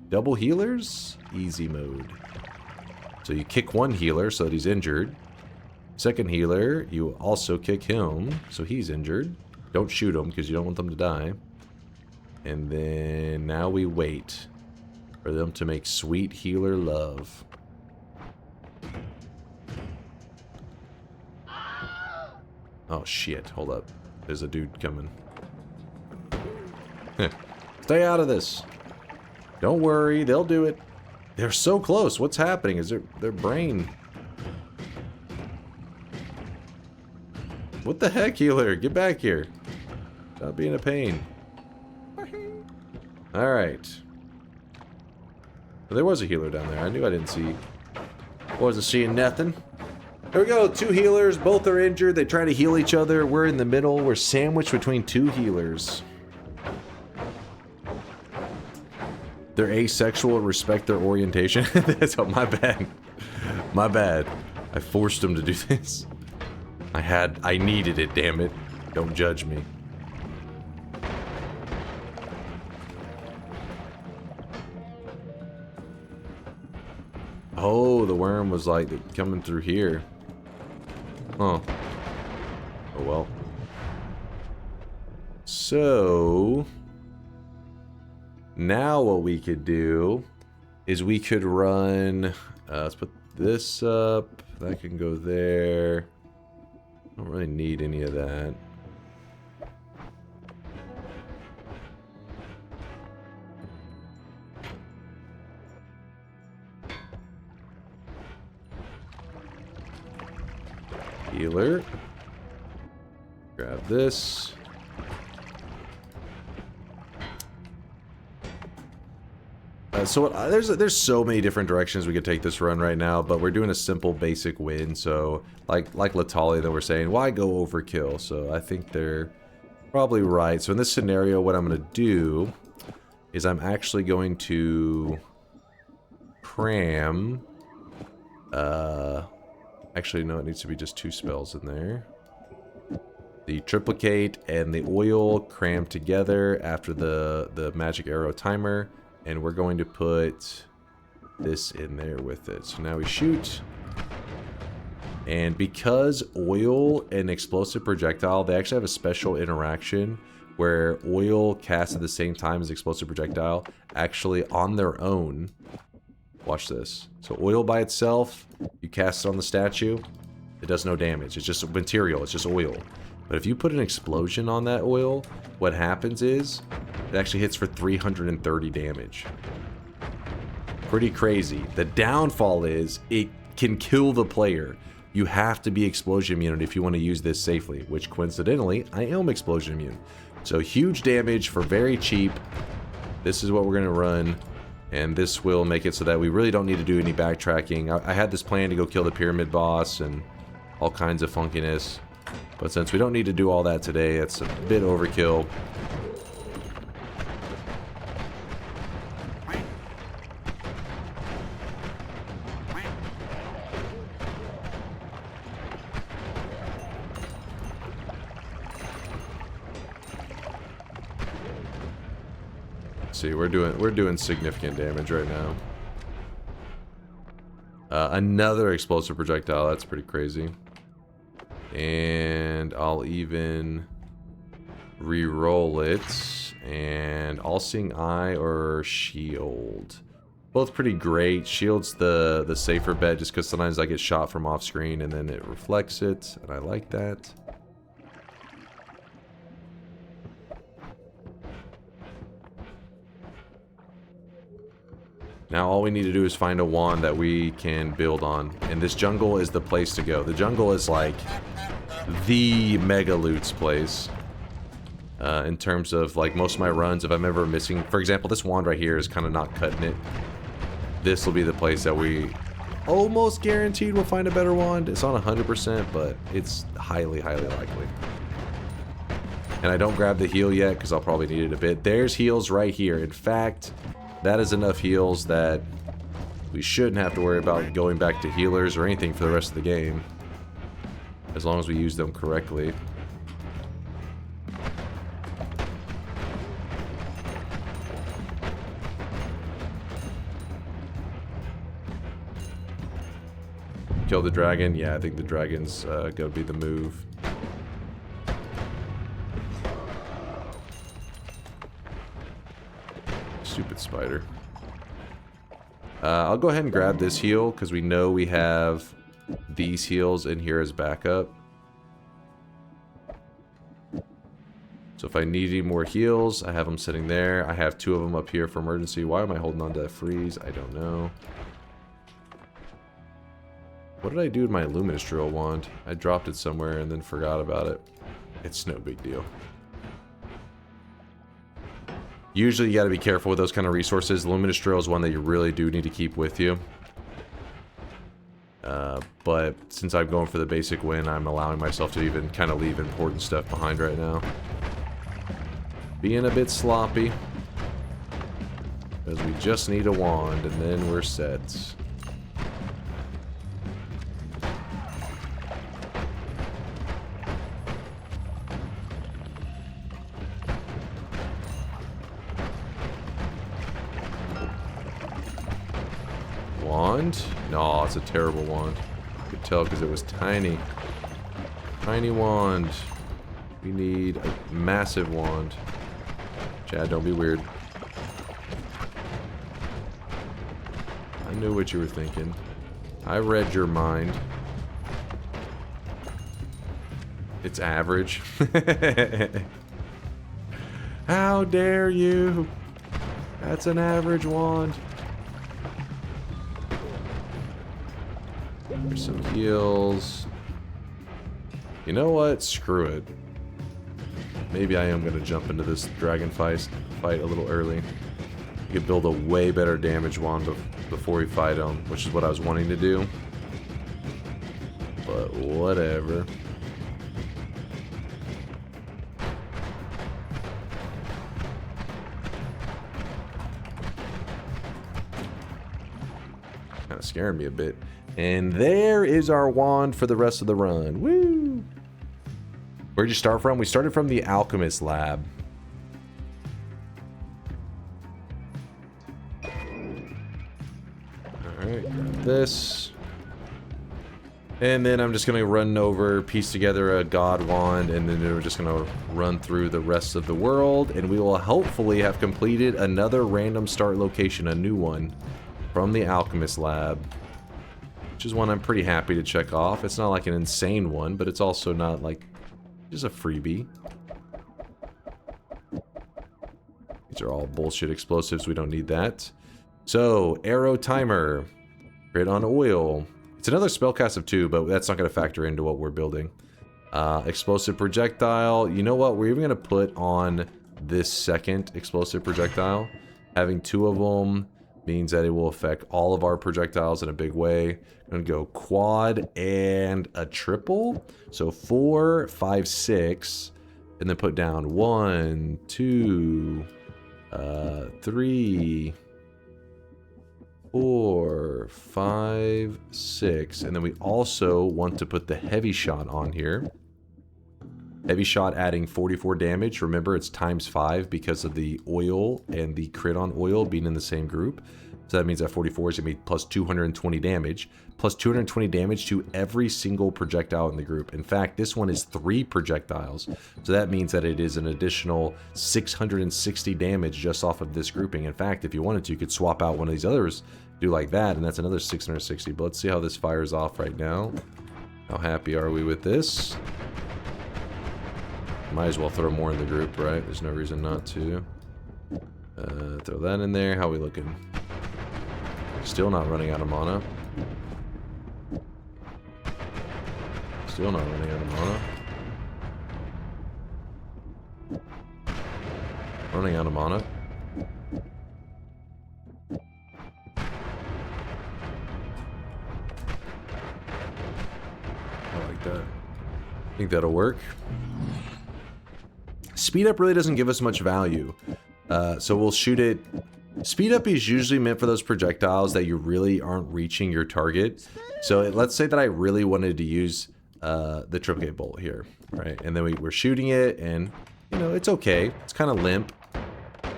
Double healers? Easy mode. So you kick one healer so that he's injured. Second healer, you also kick him so he's injured. Don't shoot him because you don't want them to die. And then now we wait for them to make sweet healer love. Oh shit, hold up. There's a dude coming. Stay out of this. Don't worry, they'll do it. They're so close. What's happening? Is their brain... What the heck, healer? Get back here. Stop being a pain. Alright. There was a healer down there. I knew I didn't see... Wasn't seeing nothing. Here we go. 2 healers. Both are injured. They try to heal each other. We're in the middle. We're sandwiched between 2 healers. They're asexual and respect their orientation. That's my bad. My bad. I forced them to do this. I needed it, damn it. Don't judge me. Oh, the worm was like coming through here. Huh. Oh well. So now what we could do is we could run, let's put this up, that can go there. Don't really need any of that. Healer. Grab this. There's so many different directions we could take this run right now, but we're doing a simple basic win. So like Latali that we're saying, why go overkill? So I think they're probably right. So in this scenario, what I'm going to do is I'm actually going to cram. Actually, no, it needs to be just 2 spells in there. The triplicate and the oil crammed together after the magic arrow timer. And we're going to put this in there with it. So now we shoot. And because oil and explosive projectile, they actually have a special interaction where oil cast at the same time as explosive projectile actually on their own. Watch this. So oil by itself, you cast it on the statue, it does no damage. It's just material, it's just oil. But if you put an explosion on that oil, what happens is it actually hits for 330 damage. Pretty crazy. The downfall is it can kill the player. You have to be explosion immune if you want to use this safely, which coincidentally, I am explosion immune. So huge damage for very cheap. This is what we're going to run. And this will make it so that we really don't need to do any backtracking. I had this plan to go kill the pyramid boss and all kinds of funkiness. But since we don't need to do all that today, it's a bit overkill. See, we're doing significant damage right now. Another explosive projectile, that's pretty crazy. And I'll even re-roll it. And All-Seeing Eye or Shield. Both pretty great. Shield's the safer bet just because sometimes I get shot from off screen and then it reflects it. And I like that. Now all we need to do is find a wand that we can build on. And this jungle is the place to go. The jungle is like the mega loots place. In terms of like most of my runs, if I'm ever missing... For example, this wand right here is kind of not cutting it. This will be the place that we almost guaranteed we'll find a better wand. It's not 100%, but it's highly, highly likely. And I don't grab the heal yet because I'll probably need it a bit. There's heals right here. In fact... that is enough heals that we shouldn't have to worry about going back to healers or anything for the rest of the game. As long as we use them correctly. Kill the dragon? Yeah, I think the dragon's gonna be the move. Stupid spider. I'll go ahead and grab this heal, because we know we have these heals in here as backup. So if I need any more heals, I have them sitting there. I have 2 of them up here for emergency. Why am I holding on to that freeze? I don't know. What did I do with my luminous drill wand? I dropped it somewhere and then forgot about it. It's no big deal. Usually you got to be careful with those kind of resources. Luminous drill is one that you really do need to keep with you. But since I'm going for the basic win, I'm allowing myself to even kind of leave important stuff behind right now. Being a bit sloppy. Because we just need a wand and then we're set. Wand? No, it's a terrible wand. You could tell because it was tiny. Tiny wand. We need a massive wand. Chad, don't be weird. I knew what you were thinking. I read your mind. It's average. How dare you? That's an average wand. There's some heals. You know what? Screw it. Maybe I am going to jump into this dragon fight a little early. You could build a way better damage wand before we fight him, which is what I was wanting to do. But whatever. Kind of scaring me a bit. And there is our wand for the rest of the run. Woo! Where'd you start from? We started from the Alchemist Lab. Alright, grab this. And then I'm just going to run over, piece together a God Wand, and then we're just going to run through the rest of the world. And we will hopefully have completed another random start location, a new one, from the Alchemist Lab. Which is one I'm pretty happy to check off. It's not like an insane one, but it's also not like just a freebie. These are all bullshit explosives. We don't need that. So, arrow timer. Crit on oil. It's another spellcast of 2, but that's not going to factor into what we're building. Explosive projectile. You know what? We're even going to put on this second explosive projectile. Having 2 of them means that it will affect all of our projectiles in a big way. I'm going to go quad and a triple. So 4, 5, 6. And then put down 1, 2, 3, 4, 5, 6. And then we also want to put the heavy shot on here. Heavy shot adding 44 damage. Remember, it's ×5 because of the oil and the crit on oil being in the same group. So that means that 44 is going to be plus 220 damage. Plus 220 damage to every single projectile in the group. In fact, this one is 3 projectiles. So that means that it is an additional 660 damage just off of this grouping. In fact, if you wanted to, you could swap out one of these others, do like that, and that's another 660. But let's see how this fires off right now. How happy are we with this? Might as well throw more in the group, right? There's no reason not to. Throw that in there. How are we looking? Still not running out of mana. Still not running out of mana. Running out of mana. I like that. I think that'll work. Speed up really doesn't give us much value. So we'll shoot it. Speed up is usually meant for those projectiles that you really aren't reaching your target. So let's say that I really wanted to use the triplicate bolt here, right? And then we're shooting it, and you know, it's okay. It's kind of limp.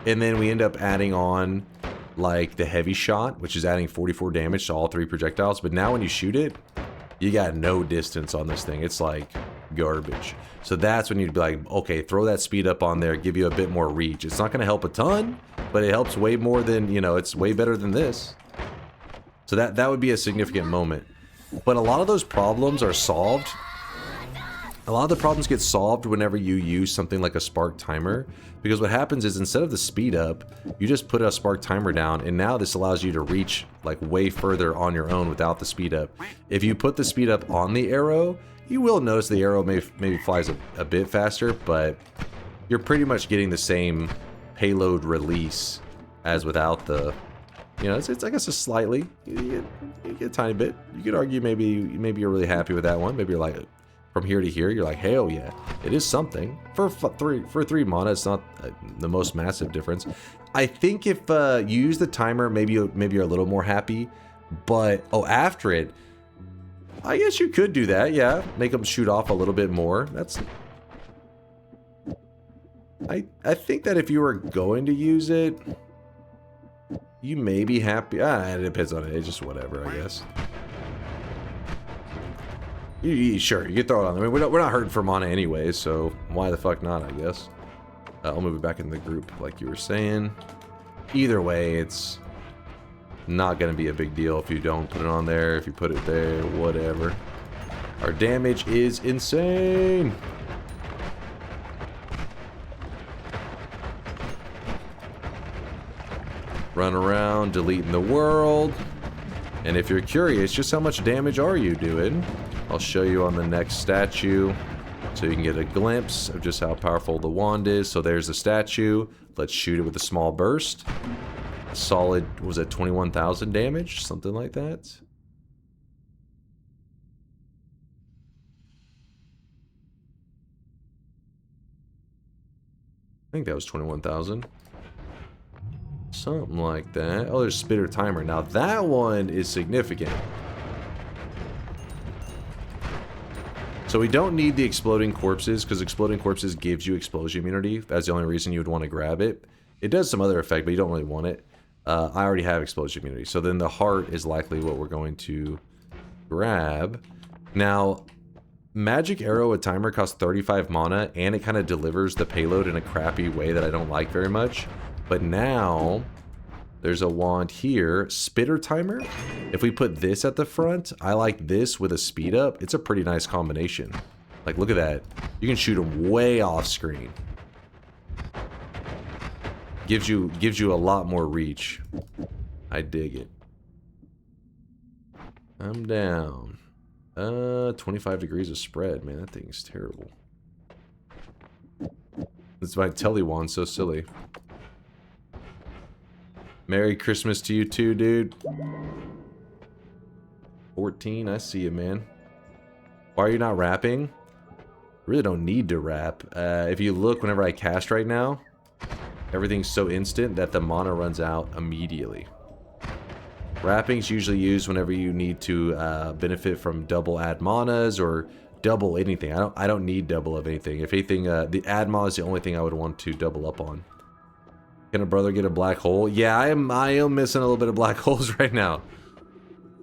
And then we end up adding on like the heavy shot, which is adding 44 damage to all 3 projectiles. But now when you shoot it, you got no distance on this thing. It's like garbage. So that's when you'd be like, okay, throw that speed up on there, give you a bit more reach. It's not going to help a ton, but it helps way more than, you know, it's way better than this. So that would be a significant moment. But a lot of those problems are solved. A lot of the problems get solved whenever you use something like a spark timer, because what happens is instead of the speed up, you just put a spark timer down, and now this allows you to reach like way further on your own without the speed up. If you put the speed up on the arrow, you will notice the arrow maybe flies a bit faster, but you're pretty much getting the same payload release as without the, you know, it's I guess a slightly, you get a tiny bit. You could argue maybe you're really happy with that one. Maybe you're like, from here to here, you're like, hell yeah, it is something. For three mana, it's not the most massive difference. I think if you use the timer, maybe you're a little more happy. But after it, I guess you could do that. Yeah, make them shoot off a little bit more. That's. I think that if you were going to use it, you may be happy. It depends on it. It's just whatever, I guess. Sure, you can throw it on. I mean, we're not hurting for mana anyway, so why the fuck not, I guess. I'll move it back into the group like you were saying. Either way, it's not going to be a big deal if you don't put it on there, if you put it there, whatever. Our damage is insane. Run around, deleting the world. And if you're curious, just how much damage are you doing? I'll show you on the next statue so you can get a glimpse of just how powerful the wand is. So there's the statue. Let's shoot it with a small burst. A solid, was it 21,000 damage? Something like that. I think that was 21,000. Something like that. Oh, there's spitter timer. Now that one is significant. So we don't need the exploding corpses, because exploding corpses gives you explosion immunity. That's the only reason you would want to grab it. It does some other effect, but you don't really want it. I already have explosion immunity. So then the heart is likely what we're going to grab. Now, Magic Arrow with timer costs 35 mana, and it kind of delivers the payload in a crappy way that I don't like very much. But now, there's a wand here, spitter timer. If we put this at the front, I like this with a speed up. It's a pretty nice combination. Like, look at that. You can shoot them way off screen. Gives you a lot more reach. I dig it. I'm down. 25 degrees of spread, man. That thing's terrible. That's my telly wand, so silly. Merry Christmas to you too, dude. 14, I see you, man. Why are you not rapping? Really don't need to rap. If you look, whenever I cast right now, everything's so instant that the mana runs out immediately. Rapping's usually used whenever you need to benefit from double add manas or double anything. I don't need double of anything. If anything, the add mana is the only thing I would want to double up on. Can a brother get a black hole? Yeah, I am missing a little bit of black holes right now.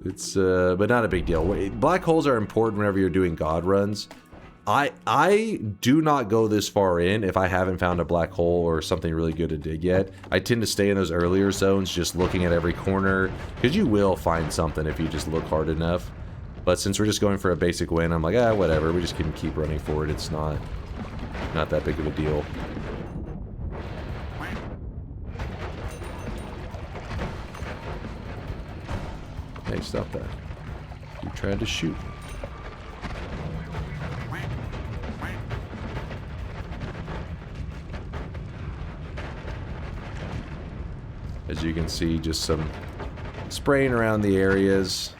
It's but not a big deal. Black holes are important whenever you're doing god runs. I do not go this far in if I haven't found a black hole or something really good to dig yet. I tend to stay in those earlier zones, just looking at every corner, because you will find something if you just look hard enough. But since we're just going for a basic win, I'm like, whatever. We just can keep running forward. It's not that big of a deal. Hey, stop that. You tried to shoot me. As you can see, just some spraying around the areas.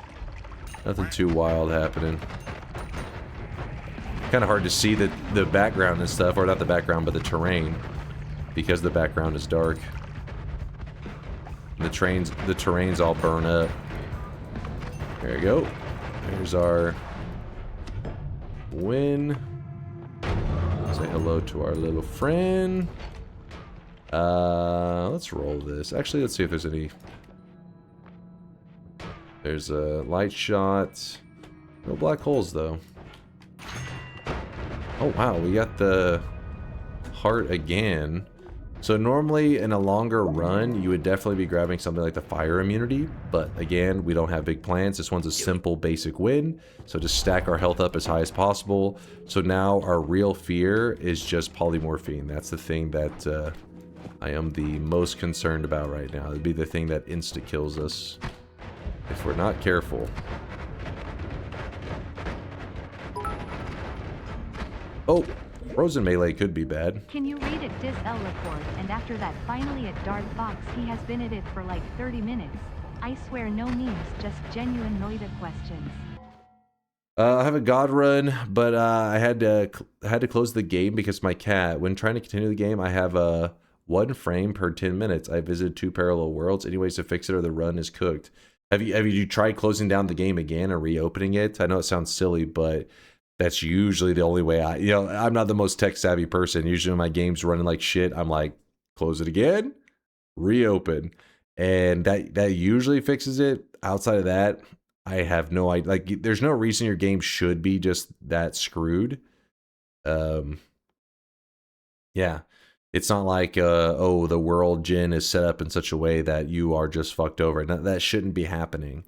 Nothing too wild happening. Kind of hard to see the background and stuff, or not the background, but the terrain, because the background is dark. The terrain's all burnt up. There you go. There's our win. Say hello to our little friend. Let's roll this. Actually, let's see if there's any. There's a light shot. No black holes, though. Oh wow, we got the heart again. So normally in a longer run, you would definitely be grabbing something like the fire immunity, but again, we don't have big plans. This one's a simple basic win, so just stack our health up as high as possible. So now our real fear is just polymorphine. That's the thing that I am the most concerned about right now. It'd be the thing that insta-kills us if we're not careful. Oh! Frozen Melee could be bad. Can you read at Dis-L report and after that finally at Dark Fox he has been at it for like 30 minutes. I swear no memes, just genuine Noita questions. I have a god run, but I had to close the game because my cat, when trying to continue the game, I have 1 frame per 10 minutes. I visited 2 parallel worlds. Any ways to fix it or the run is cooked. Have you tried closing down the game again and reopening it? I know it sounds silly, but that's usually the only way I'm not the most tech savvy person. Usually when my game's running like shit, I'm like, close it again, reopen. And that usually fixes it. Outside of that, I have no idea. Like, there's no reason your game should be just that screwed. Yeah. It's not like, oh, the world gen is set up in such a way that you are just fucked over. That shouldn't be happening.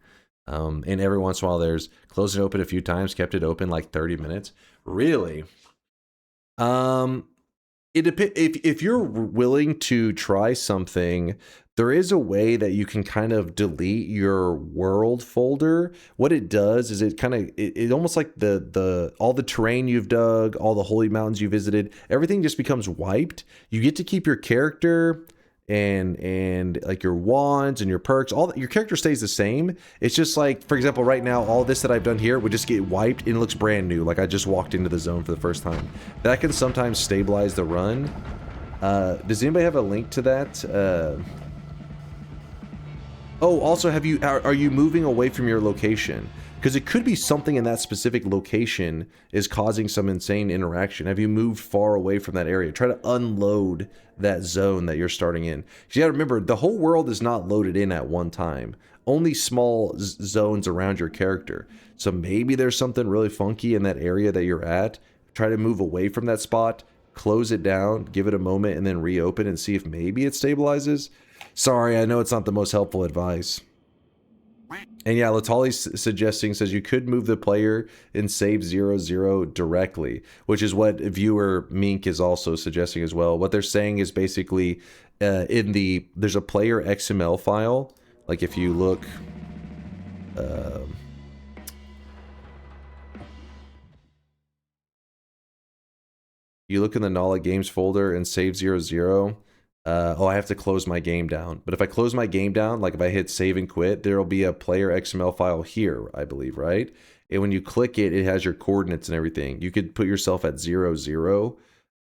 And every once in a while there's closed it open a few times, kept it open like 30 minutes. Really? It depends. If you're willing to try something, there is a way that you can kind of delete your world folder. What it does is it kind of it almost like the all the terrain you've dug, all the holy mountains you visited, everything just becomes wiped. You get to keep your character and like your wands and your perks, your character stays the same. It's just like, for example, right now, all this that I've done here would just get wiped and it looks brand new, like I just walked into the zone for the first time. That can sometimes stabilize the run. Does anybody have a link to that? Oh, also, are you moving away from your location? Because it could be something in that specific location is causing some insane interaction. Have you moved far away from that area? Try to unload that zone that you're starting in. You gotta remember, the whole world is not loaded in at one time. Only small zones around your character. So maybe there's something really funky in that area that you're at. Try to move away from that spot, close it down, give it a moment, and then reopen and see if maybe it stabilizes. Sorry, I know it's not the most helpful advice. And yeah, Latali's suggesting, says you could move the player and save 0-0 directly, which is what viewer Mink is also suggesting as well. What they're saying is basically there's a player XML file. Like if you look, you look in the Nala Games folder and save 0-0. Oh, I have to close my game down. But if I close my game down, like if I hit save and quit, there'll be a player XML file here, I believe, right? And when you click it, it has your coordinates and everything. You could put yourself at 0-0,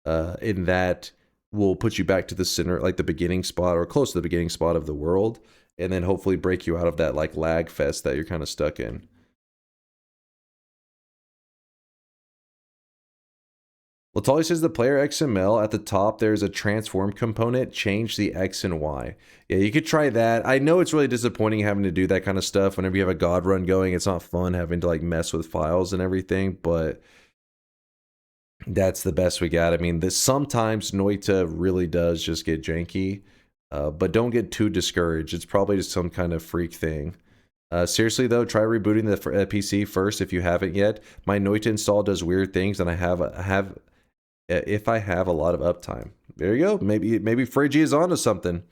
and that will put you back to the center, like the beginning spot or close to the beginning spot of the world, and then hopefully break you out of that like lag fest that you're kind of stuck in. Latali says the player XML at the top, there's a transform component, change the X and Y. Yeah, you could try that. I know it's really disappointing having to do that kind of stuff. Whenever you have a god run going, it's not fun having to like mess with files and everything, but that's the best we got. I mean, sometimes Noita really does just get janky, but don't get too discouraged. It's probably just some kind of freak thing. Seriously though, try rebooting the PC first if you haven't yet. My Noita install does weird things, and I have if I have a lot of uptime. There you go. Maybe Friggy is onto something.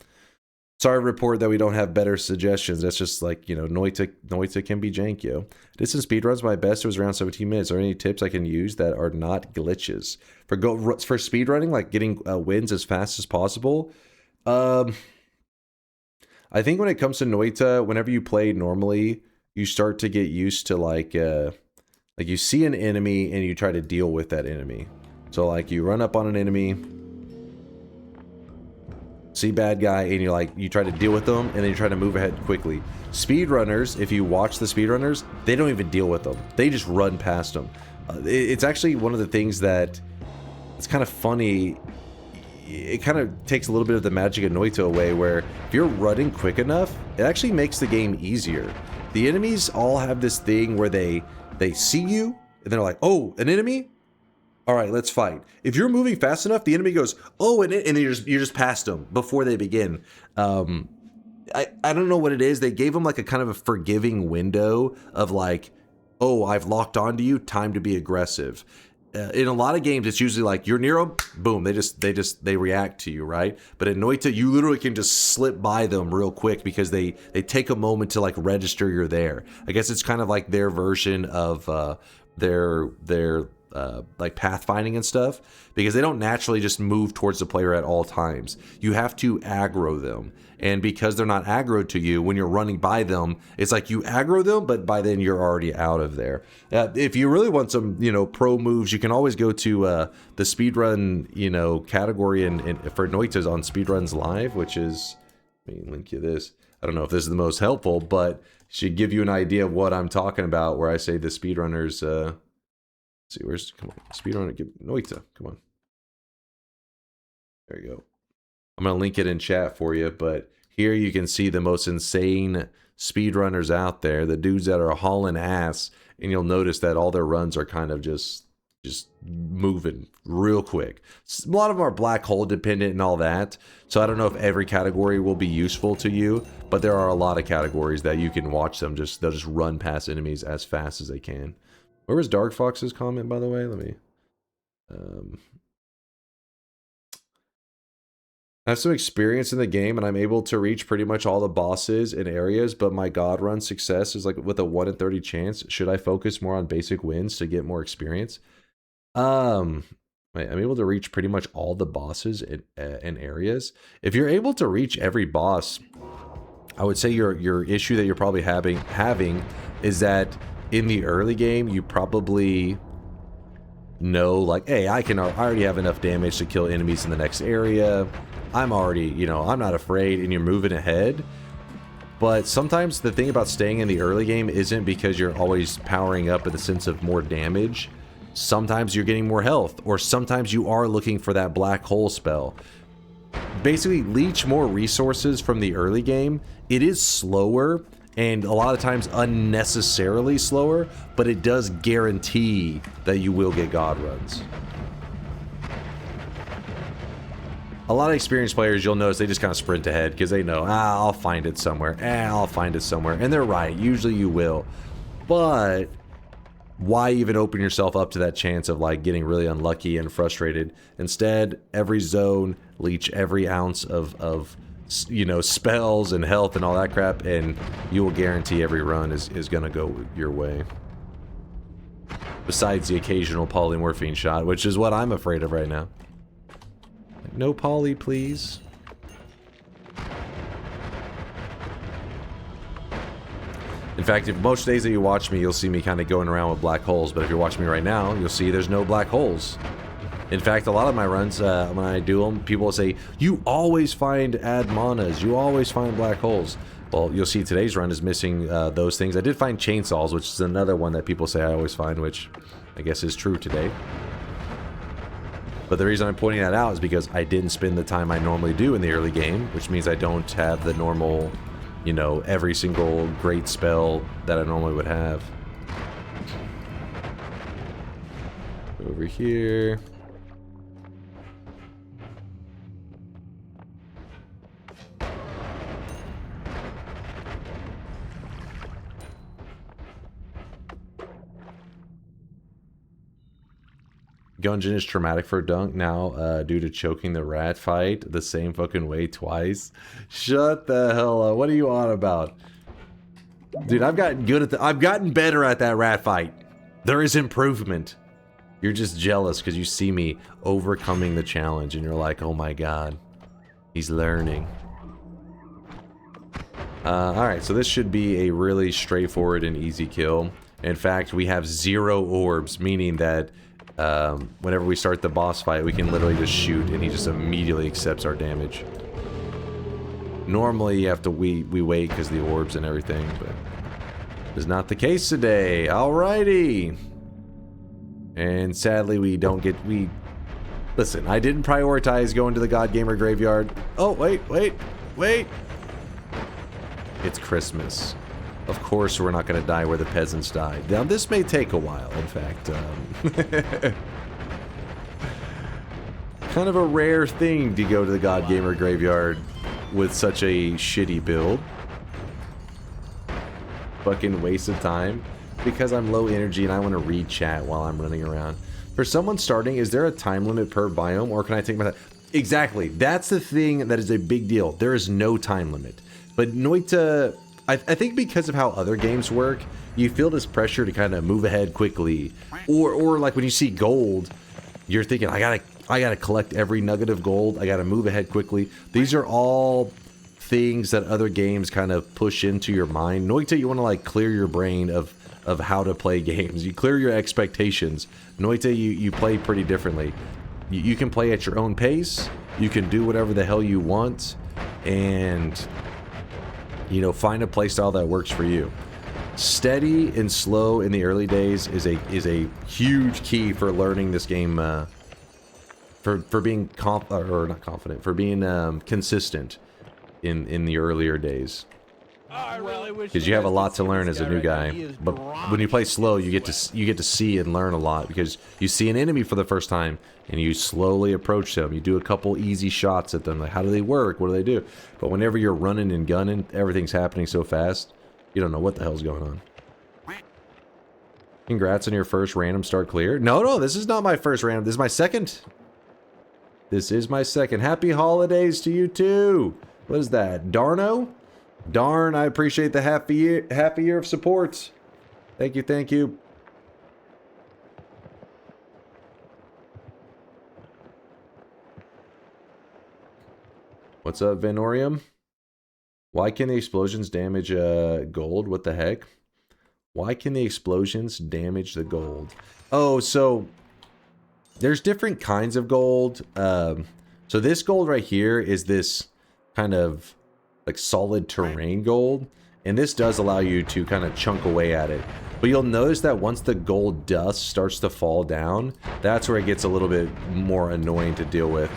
Sorry to report that we don't have better suggestions. That's just like, you know, Noita can be jank, yo. Distance speedruns, my best was around 17 minutes. Are there any tips I can use that are not glitches? For speedrunning, like getting wins as fast as possible? I think when it comes to Noita, whenever you play normally, you start to get used to like you see an enemy and you try to deal with that enemy. So like you run up on an enemy, see bad guy, and you try to deal with them, and then you try to move ahead quickly. Speedrunners, if you watch the speedrunners, they don't even deal with them. They just run past them. It's actually one of the things that it's kind of funny. It kind of takes a little bit of the magic of Noita away, where if you're running quick enough, it actually makes the game easier. The enemies all have this thing where they see you, and they're like, oh, an enemy? All right, let's fight. If you're moving fast enough, the enemy goes, oh, and you're just past them before they begin. I don't know what it is. They gave them like a kind of a forgiving window of like, oh, I've locked onto you, time to be aggressive. In a lot of games, it's usually like you're near them, boom, they react to you, right? But in Noita, you literally can just slip by them real quick because they take a moment to like register you're there. I guess it's kind of like their version of their like pathfinding and stuff, because they don't naturally just move towards the player at all times. You have to aggro them. And because they're not aggroed to you, when you're running by them, it's like you aggro them, but by then you're already out of there. If you really want some, pro moves, you can always go to the speedrun, category for Noita's on Speedruns Live, which is, let me link you this. I don't know if this is the most helpful, but should give you an idea of what I'm talking about, where I say the speedrunners, let's see, come on, speedrunner, give Noita, come on. There you go. I'm going to link it in chat for you, but here you can see the most insane speedrunners out there, the dudes that are hauling ass, and you'll notice that all their runs are kind of just moving real quick. A lot of them are black hole dependent and all that, so I don't know if every category will be useful to you, but there are a lot of categories that you can watch them, they'll just run past enemies as fast as they can. Where was Dark Fox's comment, by the way? Let me... I have some experience in the game, and I'm able to reach pretty much all the bosses and areas, but my God run success is like with a 1 in 30 chance. Should I focus more on basic wins to get more experience? I'm able to reach pretty much all the bosses and areas. If you're able to reach every boss, I would say your issue that you're probably having is that in the early game, you probably know, like, hey, I already have enough damage to kill enemies in the next area. I'm already, I'm not afraid, and you're moving ahead. But sometimes the thing about staying in the early game isn't because you're always powering up in the sense of more damage. Sometimes you're getting more health, or sometimes you are looking for that black hole spell. Basically, leech more resources from the early game. It is slower, and a lot of times unnecessarily slower, but it does guarantee that you will get God runs. A lot of experienced players, you'll notice they just kind of sprint ahead because they know, I'll find it somewhere. I'll find it somewhere. And they're right. Usually you will. But why even open yourself up to that chance of like getting really unlucky and frustrated? Instead, every zone, leech every ounce of spells and health and all that crap, and you will guarantee every run is going to go your way. Besides the occasional polymorphine shot, which is what I'm afraid of right now. No poly, please. In fact, if most days that you watch me, you'll see me kind of going around with black holes, but if you're watching me right now, you'll see there's no black holes. In fact, a lot of my runs, when I do them, people will say, you always find ad manas, you always find black holes. Well, you'll see today's run is missing those things. I did find chainsaws, which is another one that people say I always find, which I guess is true today. But the reason I'm pointing that out is because I didn't spend the time I normally do in the early game, which means I don't have the normal, every single great spell that I normally would have. Over here. Gungeon is traumatic for Dunk now due to choking the rat fight the same fucking way twice. Shut the hell up. What are you on about? Dude, I've gotten good at I've gotten better at that rat fight. There is improvement. You're just jealous because you see me overcoming the challenge and you're like, oh my god, he's learning. Alright, so this should be a really straightforward and easy kill. In fact, we have 0 orbs, meaning that whenever we start the boss fight, we can literally just shoot and he just immediately accepts our damage. Normally you have to we wait because the orbs and everything, but it's not the case today. Alrighty. And sadly we don't get listen, I didn't prioritize going to the God Gamer graveyard. Oh wait. It's Christmas. Of course we're not going to die where the peasants died. Now this may take a while, in fact. Kind of a rare thing to go to the God Gamer graveyard with such a shitty build. Fucking waste of time. Because I'm low energy and I want to read chat while I'm running around. For someone starting, is there a time limit per biome, or can I take my time? Exactly. That's the thing that is a big deal. There is no time limit. But Noita, I think because of how other games work, you feel this pressure to kind of move ahead quickly. Or like when you see gold, you're thinking, I gotta collect every nugget of gold. I gotta move ahead quickly. These are all things that other games kind of push into your mind. Noita, you want to like clear your brain of how to play games. You clear your expectations. Noita, you play pretty differently. You can play at your own pace. You can do whatever the hell you want, and you know, find a playstyle that works for you. Steady and slow in the early days is a huge key for learning this game. For being not confident, for being consistent in the earlier days. Because you have a lot to learn as a new guy, but when you play slow, you get to see and learn a lot, because you see an enemy for the first time and you slowly approach them. You do a couple easy shots at them, like how do they work, what do they do? But whenever you're running and gunning, everything's happening so fast, you don't know what the hell's going on. Congrats on your first random start clear. No, this is not my first random. This is my second. This is my second. Happy holidays to you too. What is that? Darno? Darn, I appreciate the half a year of support. Thank you, thank you. What's up, Venorium? Why can the explosions damage gold? What the heck? Why can the explosions damage the gold? Oh, so there's different kinds of gold. So this gold right here is this kind of like solid terrain gold, and this does allow you to kind of chunk away at it. But you'll notice that once the gold dust starts to fall down, that's where it gets a little bit more annoying to deal with.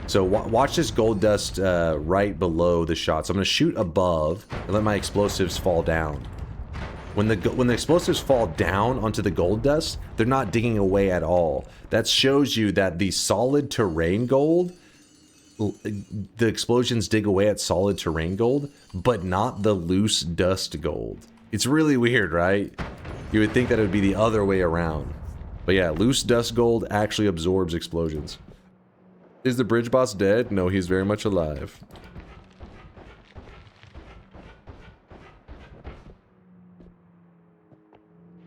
So watch this gold dust right below the shot. So I'm going to shoot above and let my explosives fall down. When the explosives fall down onto the gold dust, they're not digging away at all. That shows you that the solid terrain gold, the explosions dig away at solid terrain gold, but not the loose dust gold. It's really weird, right? You would think that it would be the other way around. But yeah, loose dust gold actually absorbs explosions. Is the bridge boss dead? No, he's very much alive.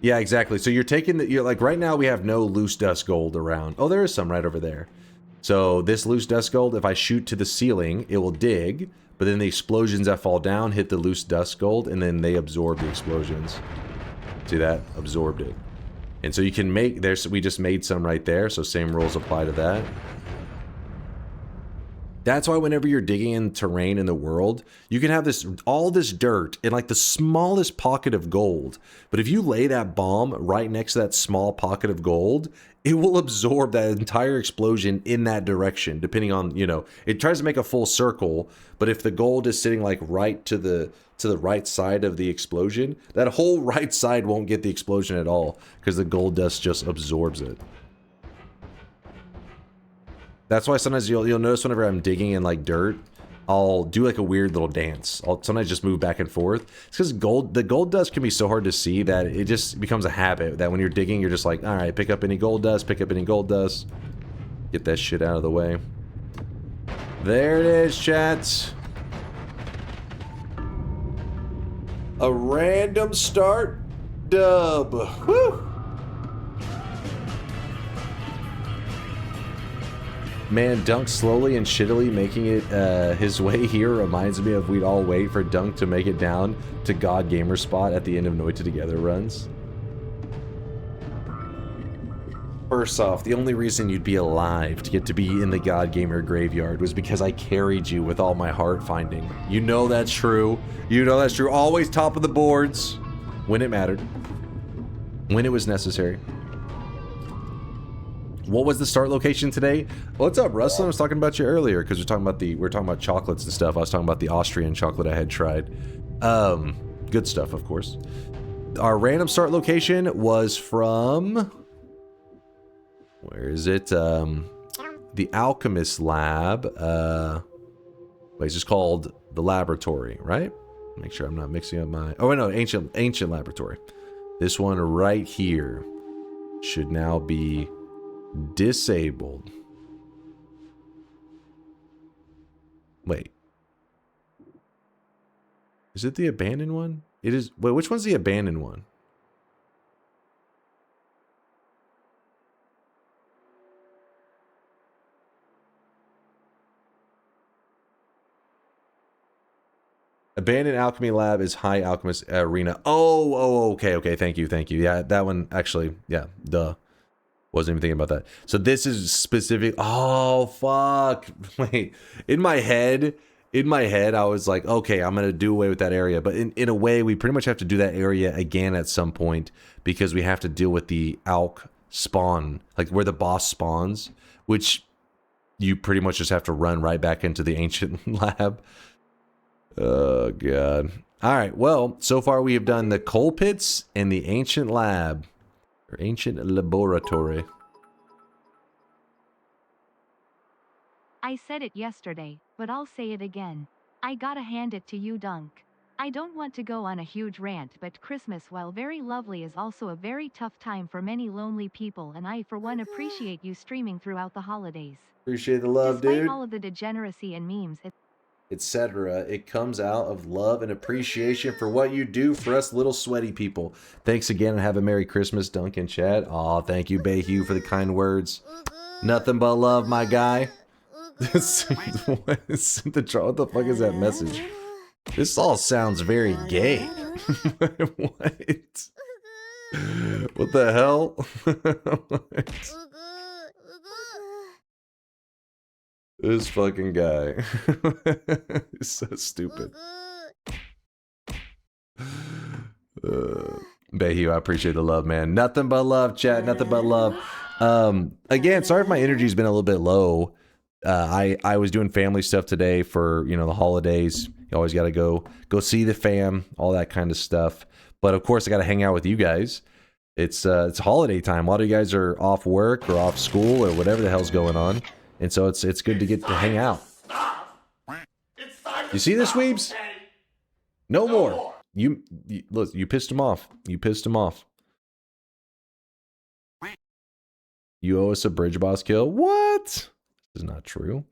Yeah, exactly. So you're taking you're like, right now we have no loose dust gold around. Oh, there is some right over there. So this loose dust gold, if I shoot to the ceiling, it will dig, but then the explosions that fall down hit the loose dust gold, and then they absorb the explosions. See that? Absorbed it. And so you can make, we just made some right there, so same rules apply to that. That's why whenever you're digging in terrain in the world, you can have all this dirt in like the smallest pocket of gold. But if you lay that bomb right next to that small pocket of gold, it will absorb that entire explosion in that direction, depending on, you know, it tries to make a full circle, but if the gold is sitting like right to the right side of the explosion, that whole right side won't get the explosion at all, because the gold dust just absorbs it. That's why sometimes you'll notice whenever I'm digging in like dirt, I'll do like a weird little dance. I'll sometimes just move back and forth. It's because the gold dust can be so hard to see that it just becomes a habit that when you're digging, you're just like, all right, pick up any gold dust, pick up any gold dust. Get that shit out of the way. There it is, chat. A random start dub. Woo! Man, Dunk slowly and shittily making it his way here reminds me of we'd all wait for Dunk to make it down to God Gamer spot at the end of Noita Together runs. First off, the only reason you'd be alive to get to be in the God Gamer graveyard was because I carried you with all my heart finding. You know that's true. You know that's true. Always top of the boards when it mattered. When it was necessary. What was the start location today? What's up, Russell? I was talking about you earlier because we're talking about chocolates and stuff. I was talking about the Austrian chocolate I had tried. Good stuff, of course. Our random start location was from, where is it? the Alchemist Lab. Wait, it's just called the Laboratory, right? Make sure I'm not mixing up my... Oh, no, Ancient Laboratory. This one right here should now be disabled. Wait. Is it the abandoned one? It is... Wait, which one's the abandoned one? Abandoned Alchemy Lab is High Alchemist Arena. Oh, okay, thank you. Yeah, that one, actually, yeah, duh. Wasn't even thinking about that. So this is specific. Oh, fuck. Wait, in my head, I was like, okay, I'm going to do away with that area. But in a way, we pretty much have to do that area again at some point because we have to deal with the Alch spawn, like where the boss spawns, which you pretty much just have to run right back into the Ancient Lab. Oh, God. All right, well, so far we have done the coal pits and the Ancient Lab, or Ancient Laboratory. I said it yesterday, but I'll say it again. I gotta hand it to you, Dunk. I don't want to go on a huge rant, but Christmas, while very lovely, is also a very tough time for many lonely people, and I, for one, appreciate you streaming throughout the holidays. Appreciate the love, Despite dude. all of the degeneracy and memes, Etc. It comes out of love and appreciation for what you do for us little sweaty people. Thanks again and have a Merry Christmas, Dunk and Chad. Aw, thank you, Bayhue, for the kind words. Nothing but love, my guy. What the fuck is that message? This all sounds very gay. What? What the hell? What? This fucking guy. He's so stupid. Bayhue, I appreciate the love, man. Nothing but love, chat. Nothing but love. Again, sorry if my energy's been a little bit low. I was doing family stuff today for, you know, the holidays. You always got to go see the fam, all that kind of stuff. But of course, I got to hang out with you guys. It's holiday time. A lot of you guys are off work or off school or whatever the hell's going on. And so it's good to get to hang out. You see this, Weebs? No more. You look, you pissed him off. You pissed him off. You owe us a bridge boss kill. What? This is not true.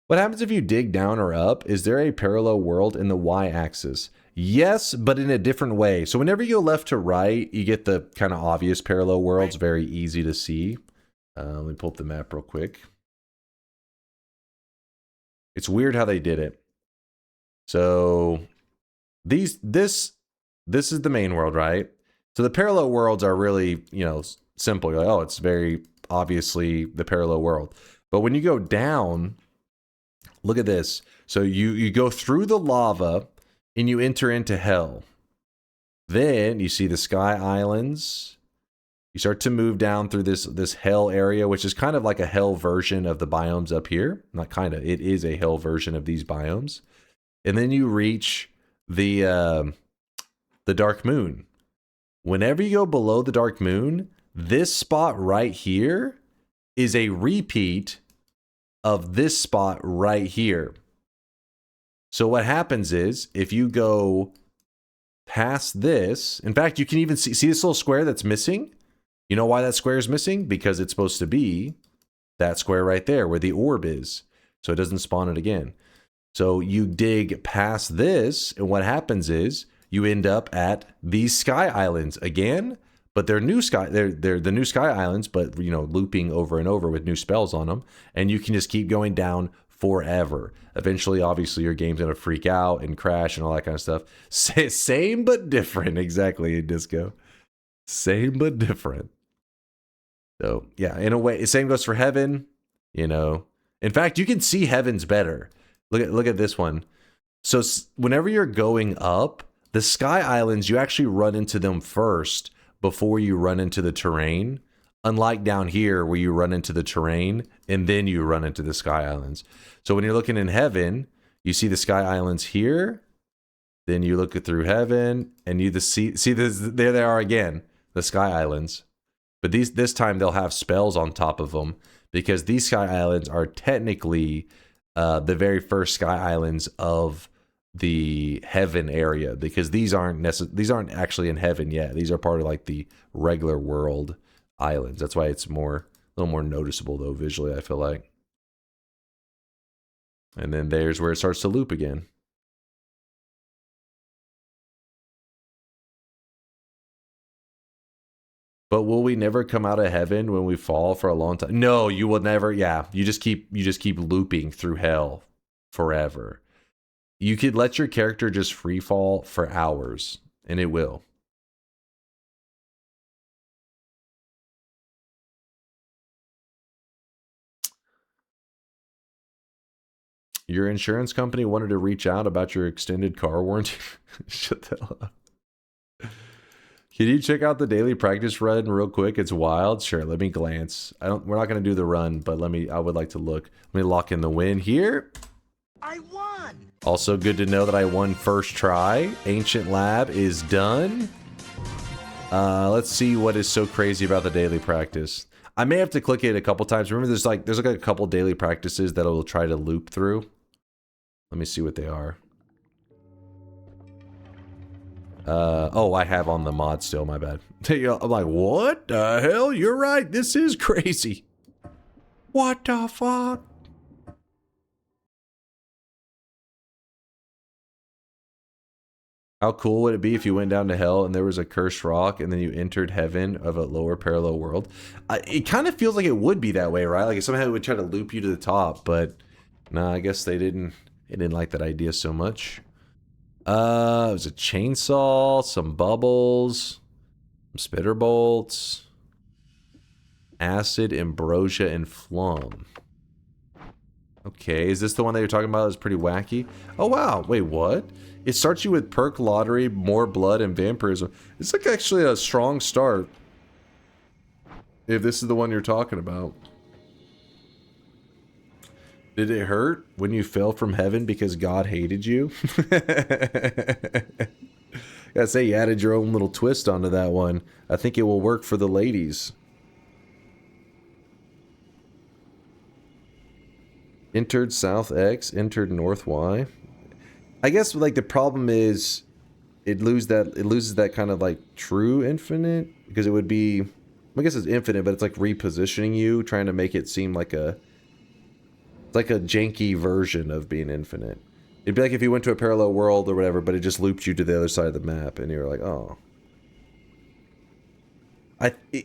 What happens if you dig down or up? Is there a parallel world in the y-axis? Yes, but in a different way. So whenever you go left to right, you get the kind of obvious parallel worlds, very easy to see. Let me pull up the map real quick. It's weird how they did it. So this is the main world, right? So the parallel worlds are really, you know, simple. You're like, oh, it's very obviously the parallel world. But when you go down, look at this. So you go through the lava and you enter into hell. Then you see the Sky Islands. You start to move down through this hell area, which is kind of like a hell version of the biomes up here. Not kind of, it is a hell version of these biomes. And then you reach the Dark Moon. Whenever you go below the Dark Moon, this spot right here is a repeat of this spot right here. So what happens is, if you go past this, in fact, you can even see this little square that's missing? You know why that square is missing? Because it's supposed to be that square right there where the orb is. So it doesn't spawn it again. So you dig past this, and what happens is you end up at these Sky Islands again, but they're new sky. They're the new Sky Islands, but you know, looping over and over with new spells on them, and you can just keep going down forever. Eventually, obviously, your game's gonna freak out and crash and all that kind of stuff. Same but different, exactly, Disco. Same but different. So yeah, in a way, same goes for heaven. You know, in fact, you can see heavens better. Look at this one. So whenever you're going up, the Sky Islands, you actually run into them first before you run into the terrain. Unlike down here where you run into the terrain and then you run into the Sky Islands. So when you're looking in heaven, you see the Sky Islands here. Then you look through heaven and you see this, there they are again, the Sky Islands. But this time they'll have spells on top of them because these Sky Islands are technically the very first Sky Islands of the heaven area, because these aren't actually in heaven yet. These are part of like the regular world islands. That's why it's a little more noticeable though visually, I feel like. And then there's where it starts to loop again. But will we never come out of heaven when we fall for a long time? No, you will never. Yeah, you just keep looping through hell forever. You could let your character just free fall for hours, and it will. Your insurance company wanted to reach out about your extended car warranty. Shut the hell up. Can you check out the daily practice run real quick? It's wild. Sure, let me glance. We're not going to do the run, but I would like to look. Let me lock in the win here. I won. Also good to know that I won first try. Ancient Lab is done. Let's see what is so crazy about the daily practice. I may have to click it a couple times. Remember, there's like a couple daily practices that will try to loop through. Let me see what they are. Oh, I have on the mod still, my bad. I'm like, what the hell? You're right, this is crazy. What the fuck? How cool would it be if you went down to hell and there was a cursed rock and then you entered heaven of a lower parallel world? It kind of feels like it would be that way, right? Like somehow it would try to loop you to the top, but nah, I guess they didn't like that idea so much. It was a chainsaw, some bubbles, some spitter bolts, acid, ambrosia, and phloem. Okay, is this the one that you're talking about? It's pretty wacky. Oh wow, wait, what? It starts you with perk lottery, more blood, and vampirism. It's like actually a strong start. If this is the one you're talking about. Did it hurt when you fell from heaven because God hated you? Gotta say, you added your own little twist onto that one. I think it will work for the ladies. Entered South X, entered North Y. I guess like the problem is it loses that kind of like true infinite, because it would be, I guess it's infinite, but it's like repositioning you, trying to make it seem like it's like a janky version of being infinite. It'd be like if you went to a parallel world or whatever, but it just looped you to the other side of the map, and you're like, oh.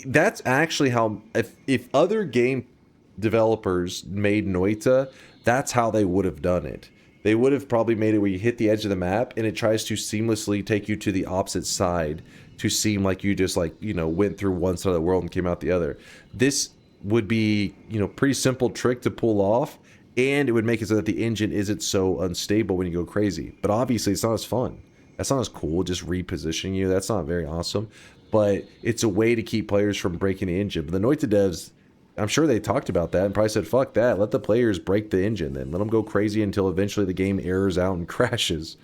That's actually how, if other game developers made Noita, that's how they would have done it. They would have probably made it where you hit the edge of the map and it tries to seamlessly take you to the opposite side to seem like you just like, you know, went through one side of the world and came out the other. This would be, you know, pretty simple trick to pull off, and it would make it so that the engine isn't so unstable when you go crazy. But obviously it's not as fun. That's not as cool, just repositioning you. That's not very awesome. But it's a way to keep players from breaking the engine. But the Noita devs, I'm sure they talked about that and probably said, fuck that, let the players break the engine then. Let them go crazy until eventually the game errors out and crashes.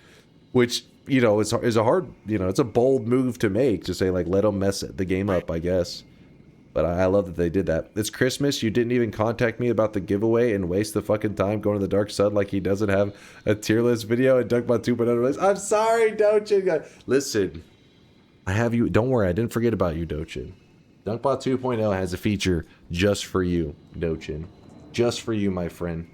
Which, you know, is a hard, you know, it's a bold move to make, to say, like, let them mess the game up, I guess. But I love that they did that. It's Christmas, you didn't even contact me about the giveaway and waste the fucking time going to the dark side like he doesn't have a tier list video and DunkBot 2.0. I'm sorry, Dochin. Listen, I have you. Don't worry, I didn't forget about you, Dochin. DunkBot 2.0 has a feature just for you, Dochin. Just for you, my friend.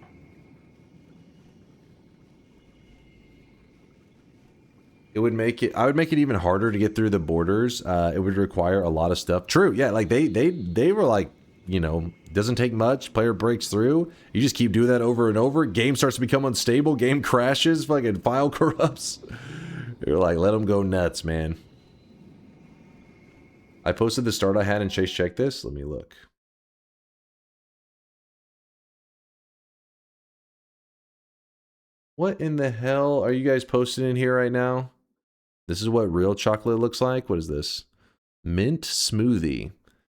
It would make it, I would make it even harder to get through the borders. It would require a lot of stuff. True, yeah, like they were like, you know, doesn't take much, player breaks through, you just keep doing that over and over, game starts to become unstable, game crashes, fucking file corrupts. You're like, let them go nuts, man. I posted the start I had in Chase Check This. Let me look. What in the hell are you guys posting in here right now? This is what real chocolate looks like. What is this? Mint smoothie.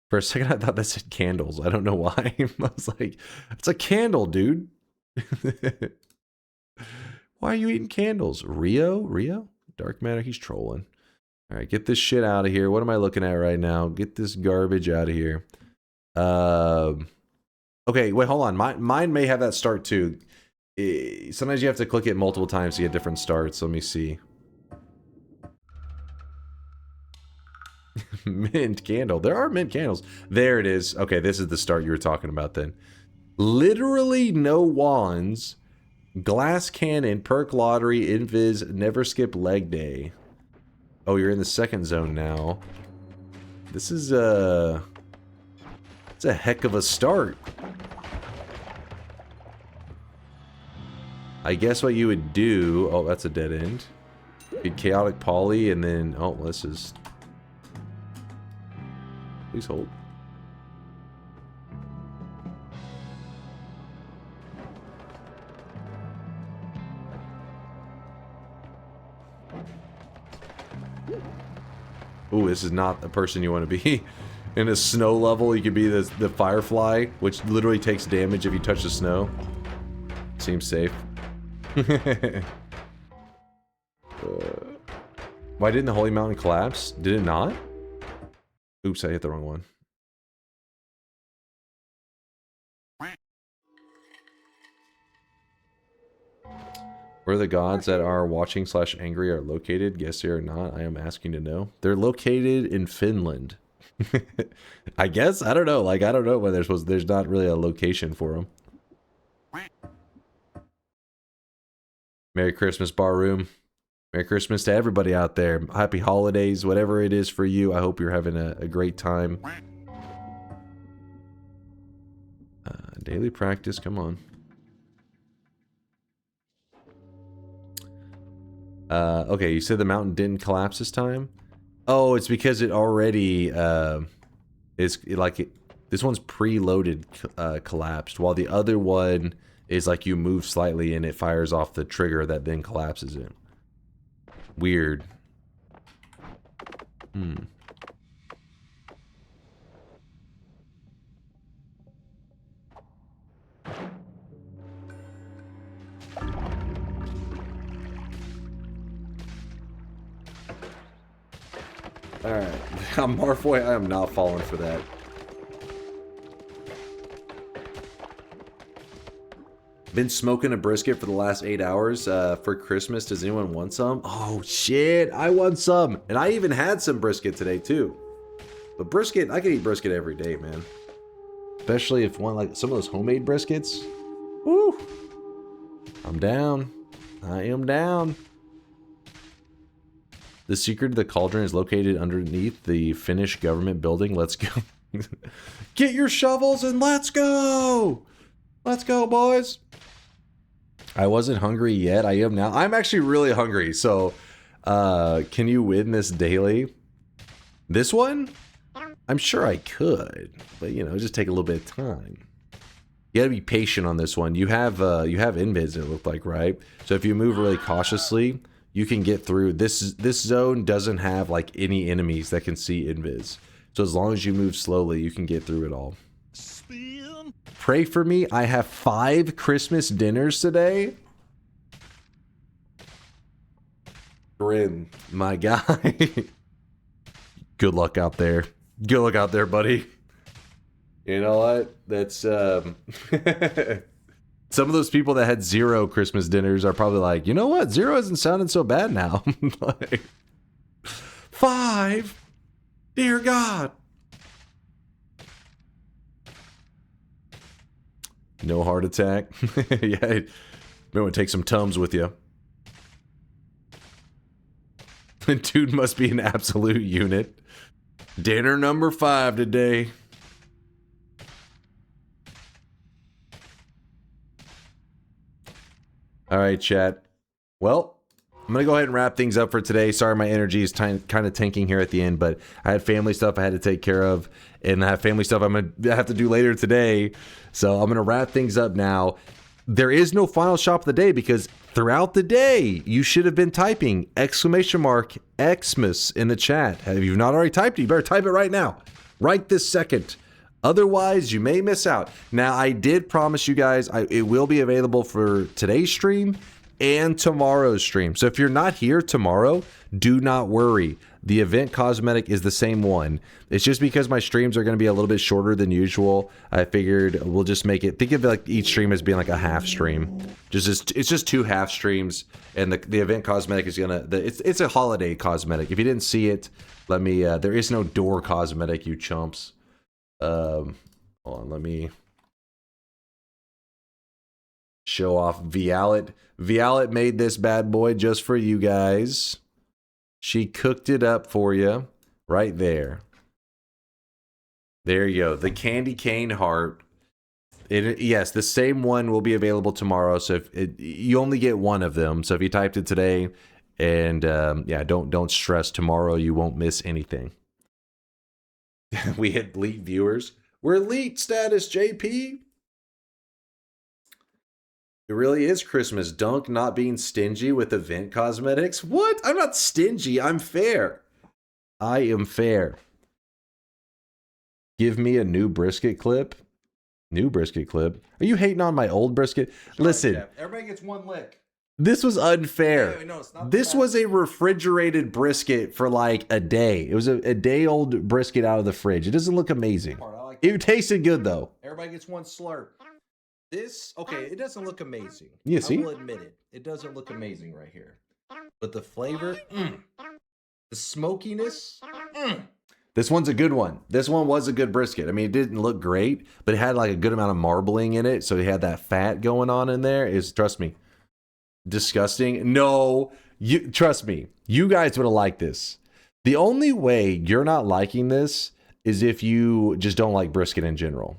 For a second, I thought that said candles. I don't know why. I was like, it's a candle, dude. Why are you eating candles? Rio? Dark matter, he's trolling. All right, get this shit out of here. What am I looking at right now? Get this garbage out of here. Okay, wait, hold on. Mine may have that start too. Sometimes you have to click it multiple times to get different starts. Let me see. Mint candle. There are mint candles. There it is. Okay, this is the start you were talking about then. Literally no wands. Glass cannon, perk lottery, invis, never skip leg day. Oh, you're in the second zone now. This is it's a heck of a start. I guess what you would do... Oh, that's a dead end. Be chaotic poly and then... Oh, this is... Please hold. Ooh, this is not the person you want to be. In a snow level, you could be the Firefly, which literally takes damage if you touch the snow. Seems safe. Why didn't the Holy Mountain collapse? Did it not? Oops, I hit the wrong one. Where the gods that are watching / angry are located? Yes, they are not. I am asking to know. They're located in Finland. I guess? I don't know. Like, I don't know when there's not really a location for them. Merry Christmas, Barroom. Merry Christmas to everybody out there. Happy holidays, whatever it is for you. I hope you're having a great time. Daily practice, come on. Okay, you said the mountain didn't collapse this time? Oh, it's because it already, this one's preloaded collapsed, while the other one is like you move slightly and it fires off the trigger that then collapses it. Weird. Alright, Marfoy, I am not falling for that. Been smoking a brisket for the last 8 hours for Christmas. Does anyone want some? Oh shit, I want some. And I even had some brisket today too. But brisket, I could eat brisket every day, man. Especially if one like some of those homemade briskets. Woo! I'm down. I am down. The secret of the cauldron is located underneath the Finnish government building. Let's go. Get your shovels and let's go! Let's go, boys. I wasn't hungry yet. I am now. I'm actually really hungry. So, can you win this daily? This one? I'm sure I could, but you know, just take a little bit of time. You gotta be patient on this one. You have invids, it looked like, right? So if you move really cautiously, you can get through. This zone doesn't have like any enemies that can see invis. So as long as you move slowly, you can get through it all. Pray for me. I have 5 Christmas dinners today. Grim, my guy. Good luck out there. Good luck out there, buddy. You know what? That's some of those people that had 0 Christmas dinners are probably like, you know what? 0 isn't sounding so bad now. Like, 5? Dear God. No heart attack. Yeah, maybe want to take some Tums with you. Dude must be an absolute unit. Dinner number 5 today. All right, chat. Well, I'm going to go ahead and wrap things up for today. Sorry, my energy is kind of tanking here at the end, but I had family stuff I had to take care of, and I have family stuff I'm going to have to do later today. So I'm going to wrap things up now. There is no final shop of the day because throughout the day, you should have been typing !Xmas in the chat. If you've not already typed it, you better type it right now. Right this second. Otherwise, you may miss out. Now, I did promise you guys it will be available for today's stream and tomorrow's stream. So if you're not here tomorrow, do not worry. The event cosmetic is the same one. It's just because my streams are going to be a little bit shorter than usual. I figured we'll just make it, think of like each stream as being like a half stream. It's just 2 half streams, and the event cosmetic is gonna, it's a holiday cosmetic. If you didn't see it, let me, there is no door cosmetic, you chumps. Hold on, let me show off Vialet. Vialet made this bad boy just for you guys. She cooked it up for you right there. There you go. The candy cane heart. Yes, the same one will be available tomorrow. So if you only get one of them. So if you typed it today, and yeah, don't stress. Tomorrow you won't miss anything. We hit elite viewers. We're elite status, JP. It really is Christmas. Dunk not being stingy with event cosmetics. What? I'm not stingy. I'm fair. I am fair. Give me a new brisket clip. New brisket clip. Are you hating on my old brisket? Listen. Jeff. Everybody gets one lick. This was unfair. Yeah, no, it's not This was a refrigerated brisket for like a day. It was a day old brisket out of the fridge. It doesn't look amazing. It tasted good though. Everybody gets one slurp. This, okay, it doesn't look amazing. Yeah, see? I will admit it. It doesn't look amazing right here. But the flavor, the smokiness, This one's a good one. This one was a good brisket. I mean, it didn't look great, but it had like a good amount of marbling in it. So it had that fat going on in there. Trust me, disgusting. No, trust me, you guys would have liked this. The only way you're not liking this is if you just don't like brisket in general.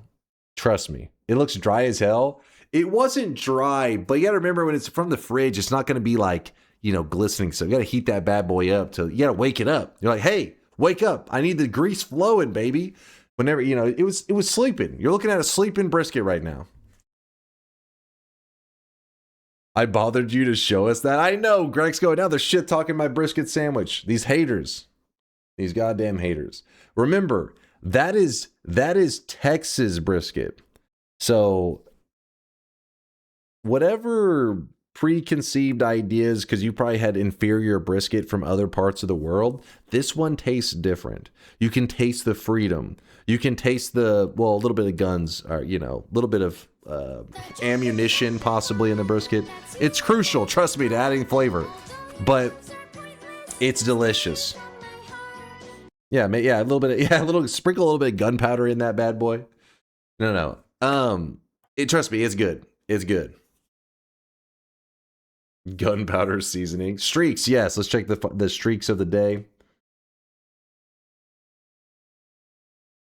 Trust me. It looks dry as hell. It wasn't dry, but you got to remember when it's from the fridge, it's not going to be like, you know, glistening. So you got to heat that bad boy up you got to wake it up. You're like, hey, wake up. I need the grease flowing, baby. Whenever, you know, it was sleeping. You're looking at a sleeping brisket right now. I bothered you to show us that. I know. Greg's going, now they're shit talking my brisket sandwich. These haters. These goddamn haters. Remember, that is Texas brisket. So whatever preconceived ideas, because you probably had inferior brisket from other parts of the world, this one tastes different. You can taste the freedom. You can taste a little bit of guns, or, you know, a little bit of ammunition possibly in the brisket. It's crucial, trust me, to adding flavor, but it's delicious. Yeah, a little bit of, sprinkle a little bit of gunpowder in that bad boy. No. Trust me, it's good. It's good. Gunpowder seasoning. Streaks, yes. Let's check the streaks of the day.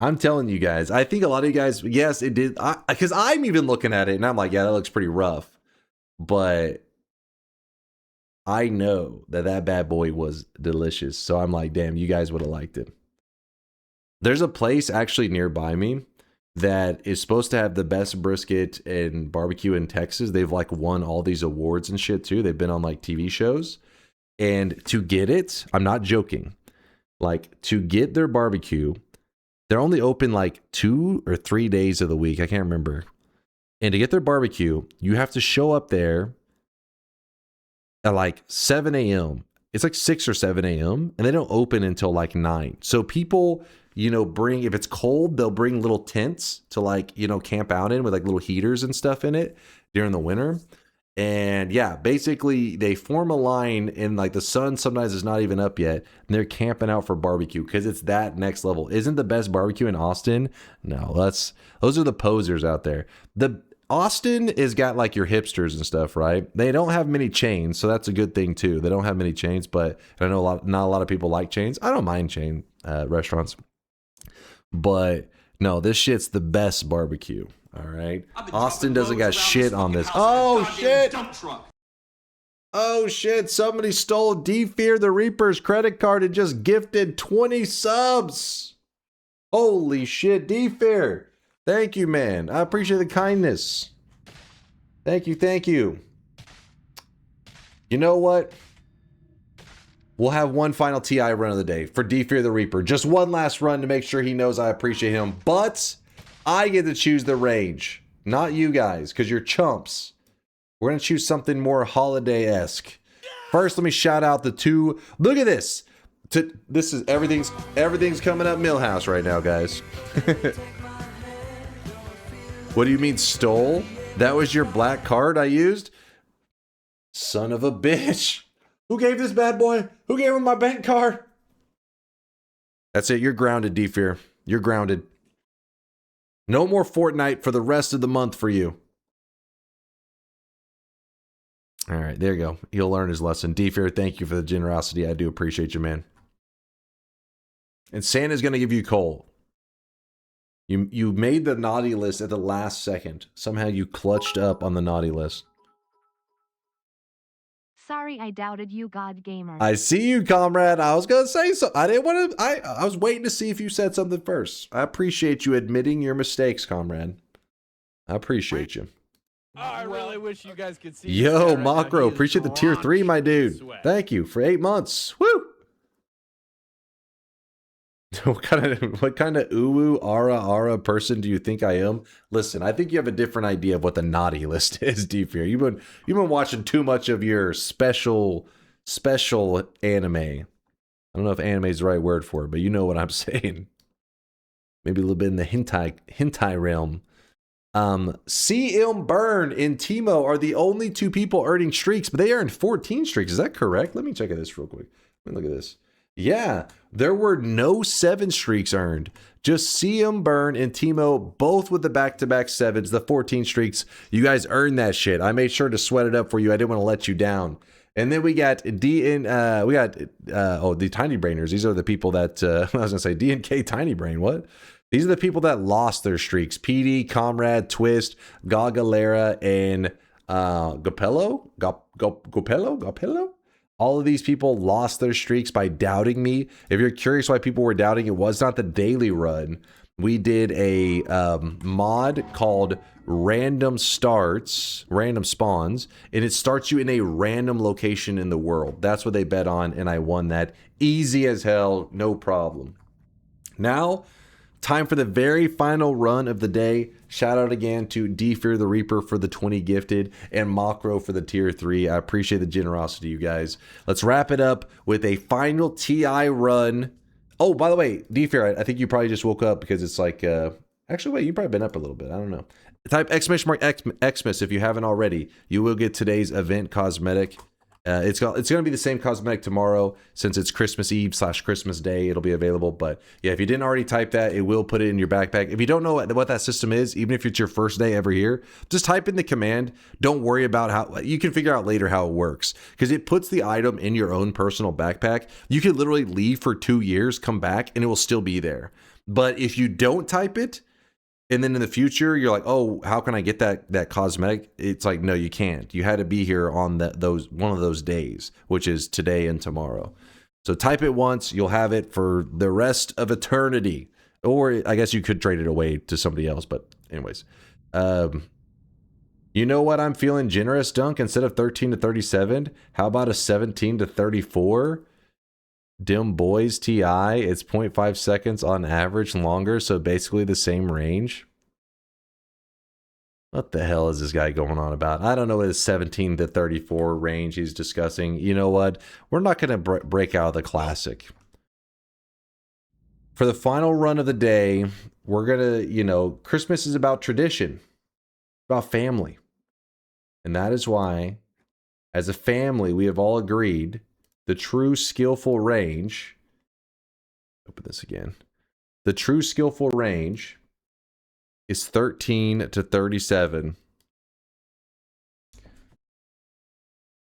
I'm telling you guys, I think a lot of you guys, yes, it did. Because I'm even looking at it and I'm like, yeah, that looks pretty rough. But I know that bad boy was delicious. So I'm like, damn, you guys would have liked it. There's a place actually nearby me that is supposed to have the best brisket and barbecue in Texas. They've like won all these awards and shit too. They've been on like TV shows. And to get it, I'm not joking, like to get their barbecue, they're only open like 2 or 3 days of the week. I can't remember. And to get their barbecue, you have to show up there at like 7 a.m. It's like 6 or 7 a.m. and they don't open until like 9. So people, you know, if it's cold, they'll bring little tents to like, you know, camp out in with like little heaters and stuff in it during the winter. And yeah, basically they form a line and like the sun sometimes is not even up yet. And they're camping out for barbecue because it's that next level. Isn't the best barbecue in Austin? No, those are the posers out there. Austin has got like your hipsters and stuff, right? They don't have many chains, so that's a good thing too. They don't have many chains, but I know not a lot of people like chains. I don't mind chain restaurants. But no, this shit's the best barbecue. All right. Austin doesn't got shit on this. Oh shit. Oh shit. Somebody stole D-Fear the Reaper's credit card and just gifted 20 subs. Holy shit, D-Fear. Thank you, man. I appreciate the kindness. Thank you. You know what? We'll have one final TI run of the day for D-Fear the Reaper. Just one last run to make sure he knows I appreciate him. But I get to choose the range, not you guys, because you're chumps. We're going to choose something more holiday-esque. First, let me shout out the two. Look at this. This is everything's coming up Millhouse right now, guys. What do you mean stole? That was your black card I used? Son of a bitch. Who gave this bad boy? Who gave him my bank card? That's it. You're grounded, D-Fear. You're grounded. No more Fortnite for the rest of the month for you. All right, there you go. He'll learn his lesson. D-Fear, thank you for the generosity. I do appreciate you, man. And Santa's going to give you coal. You made the naughty list at the last second. Somehow you clutched up on the naughty list. Sorry, I doubted you, God Gamer. I see you, comrade. I was going to say so. I didn't want to. I was waiting to see if you said something first. I appreciate you admitting your mistakes, comrade. I appreciate you. Oh, I really wish you guys could see. Yo, Makro, appreciate the tier 3, my dude. Thank you for 8 months. Woo! What kind of uwu ara person do you think I am? Listen, I think you have a different idea of what the naughty list is, D-Fear. You've been watching too much of your special anime. I don't know if anime is the right word for it, but you know what I'm saying. Maybe a little bit in the hentai realm. CM Burn and Timo are the only two people earning streaks, but they earned 14 streaks. Is that correct? Let me check this real quick. Let me look at this. Yeah, there were no 7 streaks earned. Just CM Burn and Timo, both with the back-to-back 7s, the 14 streaks. You guys earned that shit. I made sure to sweat it up for you. I didn't want to let you down. And then we got the Tiny Brainers. These are the people that I was gonna say D&K Tiny Brain. What? These are the people that lost their streaks. PD, Comrade, Twist, Gagalera, and Gopello. All of these people lost their streaks by doubting me. If you're curious why people were doubting, it was not the daily run. We did a mod called Random Spawns, and it starts you in a random location in the world. That's what they bet on, and I won that. Easy as hell, no problem. Now, time for the very final run of the day. Shout out again to D-Fear the Reaper for the 20 gifted and Makro for the tier 3. I appreciate the generosity, you guys. Let's wrap it up with a final TI run. Oh, by the way, D-Fear, I think you probably just woke up because it's like, actually, wait, you've probably been up a little bit. I don't know. Type Xmas if you haven't already. You will get today's event cosmetic. It's going to be the same cosmetic tomorrow since it's Christmas Eve / Christmas Day. It'll be available. But yeah, if you didn't already type that, it will put it in your backpack. If you don't know what that system is, even if it's your first day ever here, just type in the command. Don't worry about how you can figure out later how it works because it puts the item in your own personal backpack. You can literally leave for 2 years, come back, and it will still be there. But if you don't type it, and then in the future, you're like, oh, how can I get that cosmetic? It's like, no, you can't. You had to be here on one of those days, which is today and tomorrow. So type it once, you'll have it for the rest of eternity. Or I guess you could trade it away to somebody else. But anyways, you know what? I'm feeling generous, Dunk. Instead of 13 to 37, how about a 17 to 34? Dim Boys TI, it's 0.5 seconds on average longer, so basically the same range. What the hell is this guy going on about? I don't know what his 17 to 34 range he's discussing. You know what? We're not going to break out the classic. For the final run of the day, we're going to, Christmas is about tradition, about family. And that is why, as a family, we have all agreed the true skillful range, open this again. The true skillful range is 13 to 37.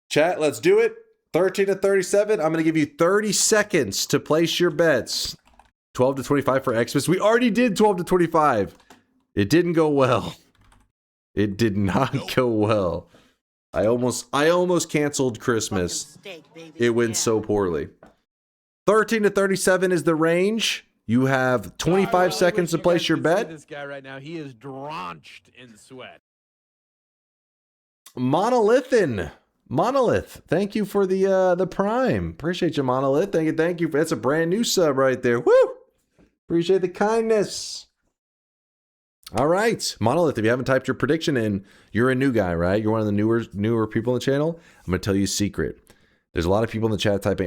Chat, let's do it. 13 to 37. I'm going to give you 30 seconds to place your bets. 12 to 25 for Xmas. We already did 12 to 25. It didn't go well. It did not go well. I almost canceled Christmas. It went so poorly. 13 to 37 is the range. You have 25 seconds to place your bet. This guy right now, he is drenched in sweat. Monolith, thank you for the prime. Appreciate you, Monolith. Thank you. That's a brand new sub right there. Woo! Appreciate the kindness. All right, Monolith, if you haven't typed your prediction in, you're a new guy, right? You're one of the newer people on the channel. I'm going to tell you a secret. There's a lot of people in the chat typing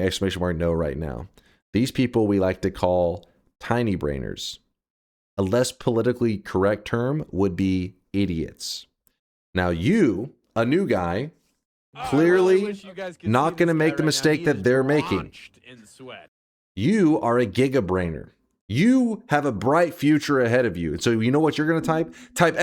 !no right now. These people we like to call tiny brainers. A less politically correct term would be idiots. Now you, a new guy, clearly not going to make the mistake that they're making. You are a gigabrainer. You have a bright future ahead of you. And so you know what you're going to type? Type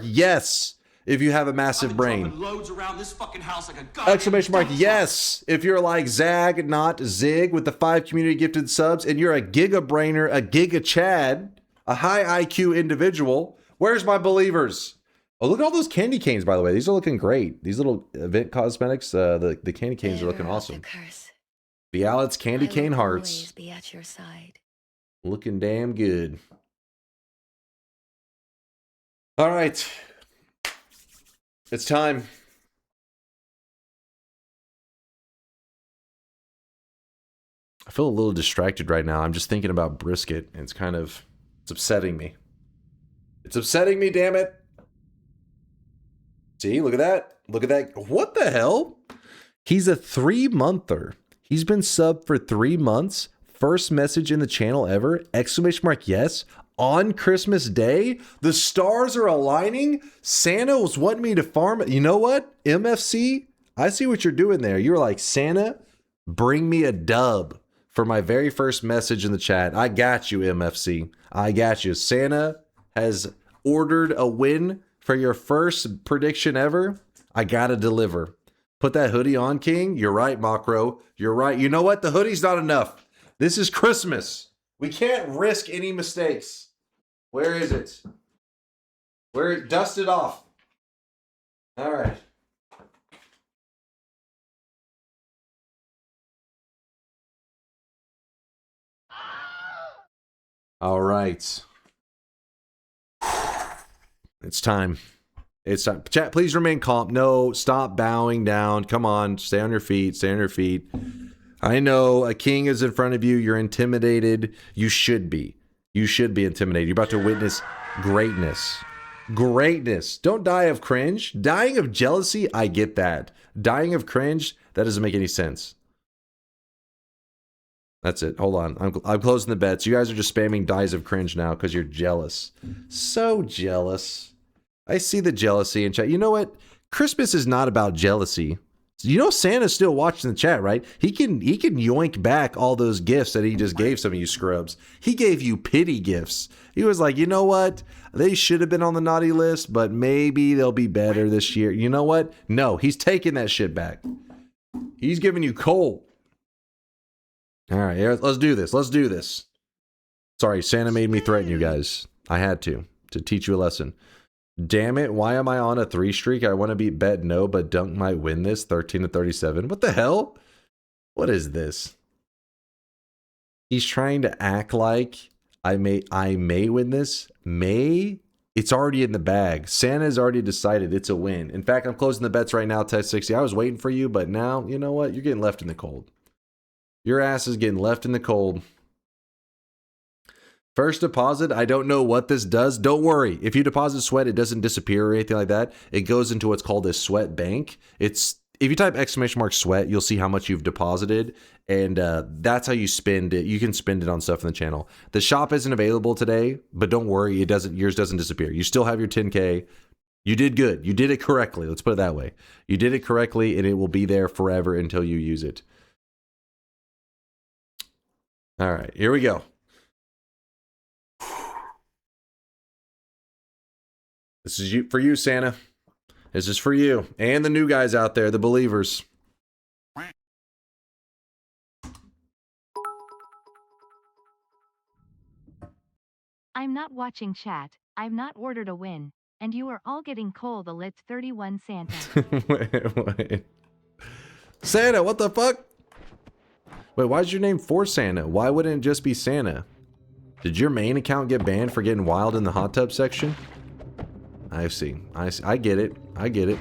!yes if you have a massive brain. Loads around this fucking house like a !yes if you're like Zag, not Zig, with the 5 community gifted subs, and you're a gigabrainer, a giga Chad, a high IQ individual. Where's my believers? Oh, look at all those candy canes, by the way. These are looking great. These little event cosmetics, the candy canes are looking awesome. Bialit's candy cane hearts. Be at your side. Looking damn good. All right. It's time. I feel a little distracted right now. I'm just thinking about brisket, and it's upsetting me. It's upsetting me, damn it. See, look at that. Look at that. What the hell? He's a 3-monther. He's been subbed for 3 months. First message in the channel ever. !yes. On Christmas Day. The stars are aligning. Santa was wanting me to farm. You know what? MFC, I see what you're doing there. You were like, Santa, bring me a dub for my very first message in the chat. I got you, MFC. I got you. Santa has ordered a win for your first prediction ever. I gotta deliver. Put that hoodie on, King. You're right, Makro. You're right. You know what? The hoodie's not enough. This is Christmas. We can't risk any mistakes. Where is it? Dust it off. All right. All right. It's time. It's time. Chat, please remain calm. No, stop bowing down. Come on. Stay on your feet. Stay on your feet. I know a king is in front of you. You're intimidated. You should be. You should be intimidated. You're about to witness greatness. Greatness. Don't die of cringe. Dying of jealousy, I get that. Dying of cringe, that doesn't make any sense. That's it. Hold on. I'm closing the bets. You guys are just spamming dies of cringe now because you're jealous. So jealous. I see the jealousy in chat. You know what? Christmas is not about jealousy. You know Santa's still watching the chat, right? He can yoink back all those gifts that he just gave some of you scrubs. He gave you pity gifts. He was like, you know what? They should have been on the naughty list, but maybe they'll be better this year. You know what? No, he's taking that shit back. He's giving you coal. All right, let's do this. Let's do this. Sorry, Santa made me threaten you guys. I had to teach you a lesson. Damn it, why am I on a 3 streak? I want to beat Bet No, but Dunk might win this 13-37. What the hell? What is this? He's trying to act like I may win this. May? It's already in the bag. Santa's already decided it's a win. In fact, I'm closing the bets right now, Test 60. I was waiting for you, but now, you know what? You're getting left in the cold. Your ass is getting left in the cold. First deposit, I don't know what this does. Don't worry. If you deposit sweat, it doesn't disappear or anything like that. It goes into what's called a sweat bank. If you type _sweat, you'll see how much you've deposited. And that's how you spend it. You can spend it on stuff in the channel. The shop isn't available today, but don't worry. Yours doesn't disappear. You still have your 10K. You did good. You did it correctly. Let's put it that way. You did it correctly, and it will be there forever until you use it. All right, here we go. This is for you, Santa. This is for you. And the new guys out there, the believers. I'm not watching chat. I've not ordered a win. And you are all getting cold the lit 31 Santa. Wait. Santa, what the fuck? Wait, why is your name for Santa? Why wouldn't it just be Santa? Did your main account get banned for getting wild in the hot tub section? I see. I get it. I get it.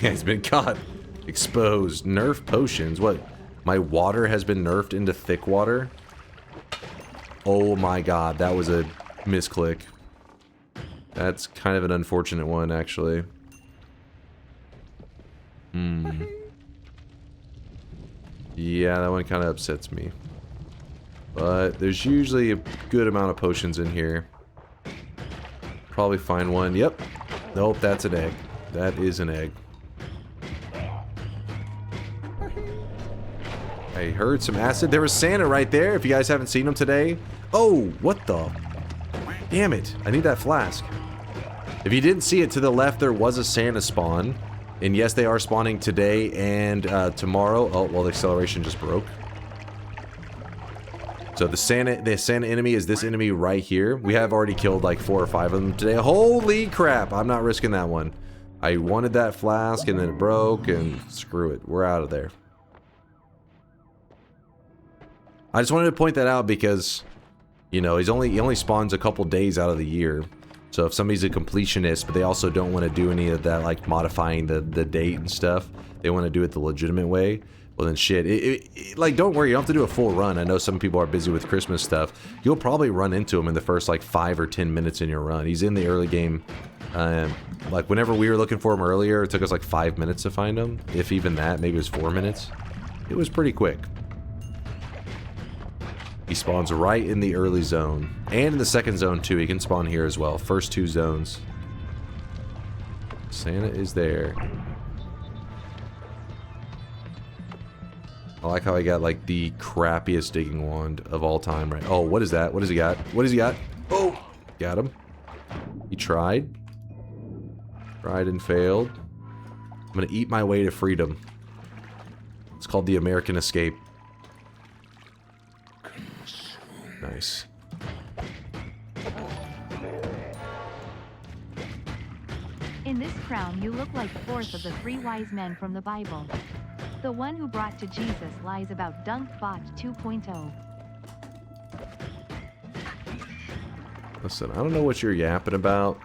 He's been caught. Exposed. Nerf potions. What? My water has been nerfed into thick water. Oh my god, that was a misclick. That's kind of an unfortunate one, actually. Yeah, that one kind of upsets me. But there's usually a good amount of potions in here. Probably find one. Yep. Nope, that's an egg. That is an egg. I heard some acid. There was Santa right there, if you guys haven't seen him today. Oh, what the? Damn it. I need that flask. If you didn't see it, to the left there was a Santa spawn. And yes, they are spawning today and tomorrow. Oh, well, the acceleration just broke. So the Santa enemy is this enemy right here. We have already killed like 4 or 5 of them today. Holy crap, I'm not risking that one. I wanted that flask and then it broke and screw it. We're out of there. I just wanted to point that out because, you know, he only spawns a couple days out of the year. So if somebody's a completionist, but they also don't want to do any of that, like modifying the date and stuff, they want to do it the legitimate way, well then shit. Like, don't worry, you don't have to do a full run. I know some people are busy with Christmas stuff. You'll probably run into him in the first like 5 or 10 minutes in your run. He's in the early game. Like whenever we were looking for him earlier, it took us like 5 minutes to find him. If even that, maybe it was 4 minutes. It was pretty quick. He spawns right in the early zone. And in the second zone too. He can spawn here as well. First 2 zones. Santa is there. I like how he got like the crappiest digging wand of all time, right? Oh, what is that? What does he got? What does he got? Oh! Got him. He tried. Tried and failed. I'm gonna eat my way to freedom. It's called the American Escape. Nice. In this crown you look like 4th of the 3 wise men from the Bible. The one who brought to Jesus lies about DunkOrSlam 2.0. Listen, I don't know what you're yapping about.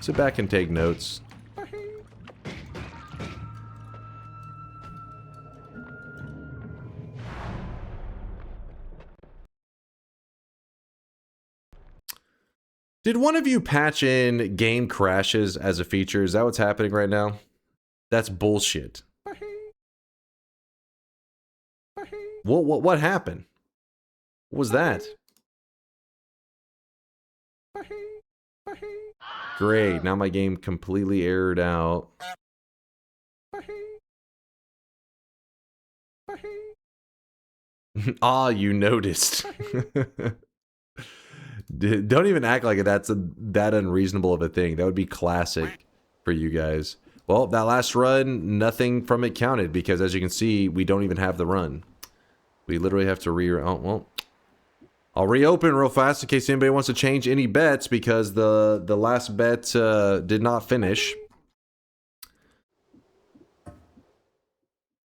Sit back and take notes. Did one of you patch in game crashes as a feature? Is that what's happening right now? That's bullshit. What happened? What was that? Great, now my game completely errored out. Ah, you noticed. Don't even act like that's that unreasonable of a thing. That would be classic for you guys. Well, that last run, nothing from it counted because as you can see, we don't even have the run. We literally have to oh, well, I'll reopen real fast in case anybody wants to change any bets because the last bet did not finish.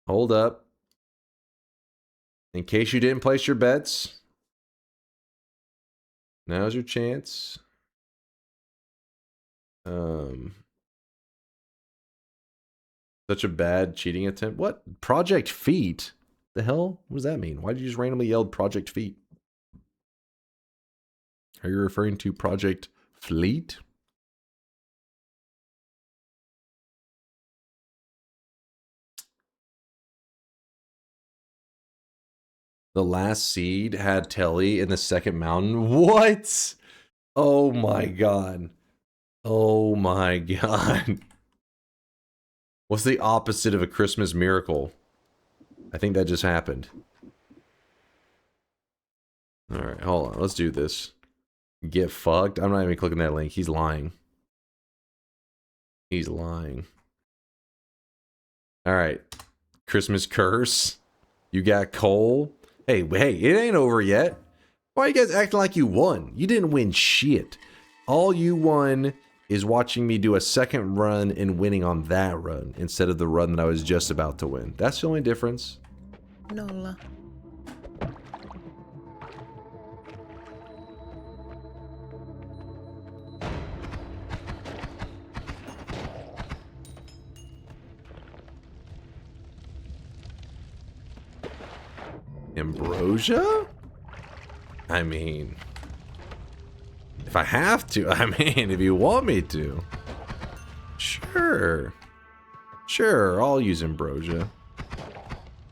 Hold up. In case you didn't place your bets, now's your chance. Such a bad cheating attempt. What? Project Feet? The hell? What does that mean? Why did you just randomly yell Project Feet? Are you referring to Project Fleet? The last seed had Telly in the second mountain. What? Oh my god. Oh my god. What's the opposite of a Christmas miracle? I think that just happened. Alright, hold on. Let's do this. Get fucked? I'm not even clicking that link. He's lying. He's lying. Alright. Christmas curse. You got coal. Hey, it ain't over yet. Why are you guys acting like you won? You didn't win shit. All you won is watching me do a second run and winning on that run instead of the run that I was just about to win. That's the only difference. Nola. Ambrosia? I mean, if I have to, I mean, if you want me to. Sure. Sure, I'll use Ambrosia.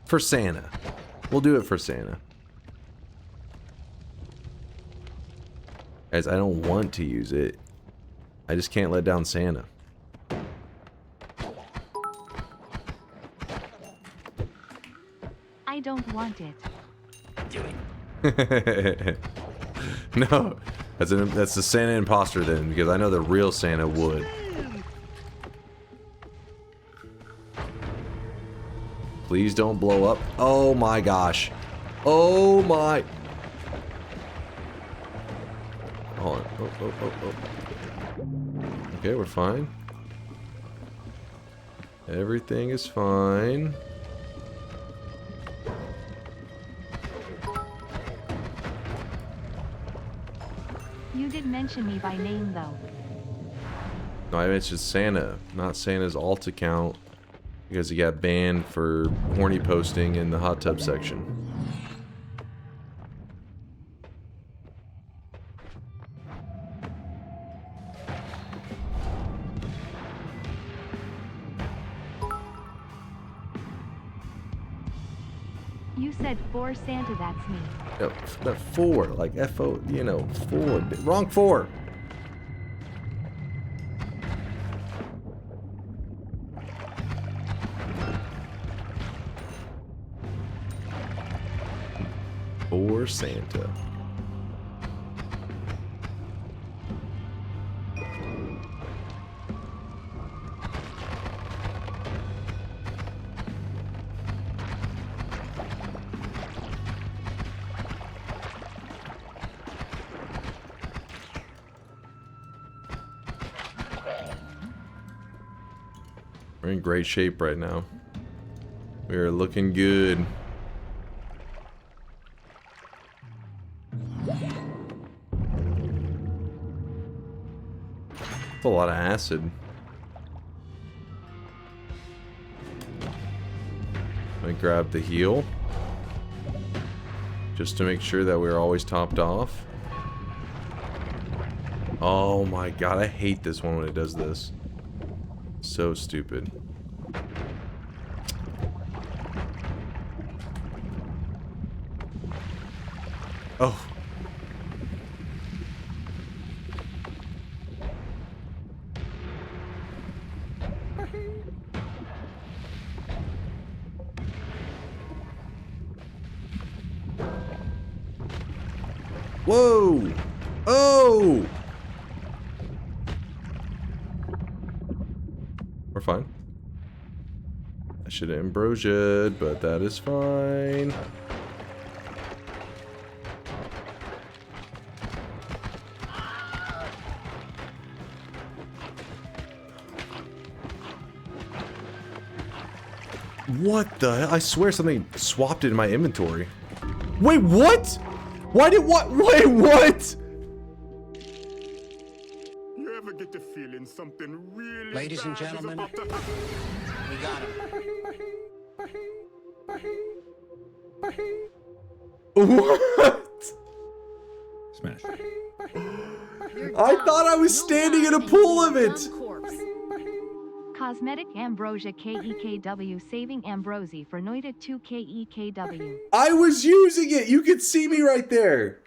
For Santa. We'll do it for Santa. Guys, I don't want to use it. I just can't let down Santa. I don't want it. Do it. No, that's the Santa imposter then, because I know the real Santa would. Please don't blow up. Oh my gosh. Oh my. Hold on. Oh. Okay, we're fine. Everything is fine. You did mention me by name though. No, I mentioned Santa, not Santa's alt account, because he got banned for horny posting in the hot tub section. You said for Santa, that's me. No, not 4, like F-O, you know, 4. Wrong 4. For Santa. We're in great shape right now. We are looking good. That's a lot of acid. I grab the heal. Just to make sure that we're always topped off. Oh my god, I hate this one when it does this. So stupid. Oh. Whoa! Oh! We're fine. I should have ambrosia'd, but that is fine. What the hell? I swear something swapped in my inventory. Wait, what? Why did what? Wait, what? You ever get the feeling something really Ladies and bad is gentlemen, about to happen? we got him. What? Smash. I thought I was standing in a pool of it. Cosmetic Ambrosia KEKW saving Ambrosi for Noita 2 KEKW. I was using it. You could see me right there.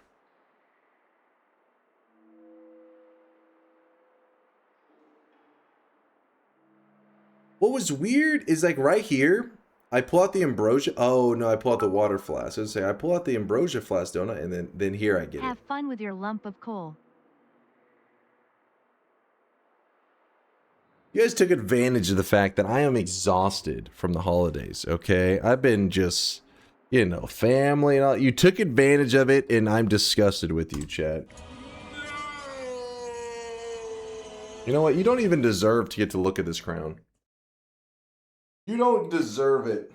What was weird is like right here, I pull out the ambrosia. Oh no, I pull out the water flask. I was say I pull out the ambrosia flask, don't I? And then here I get Have it. fun with your lump of coal. You guys took advantage of the fact that I am exhausted from the holidays, okay? I've been just, you know, family and all. You took advantage of it, and I'm disgusted with you, chat. You know what? You don't even deserve to get to look at this crown. You don't deserve it.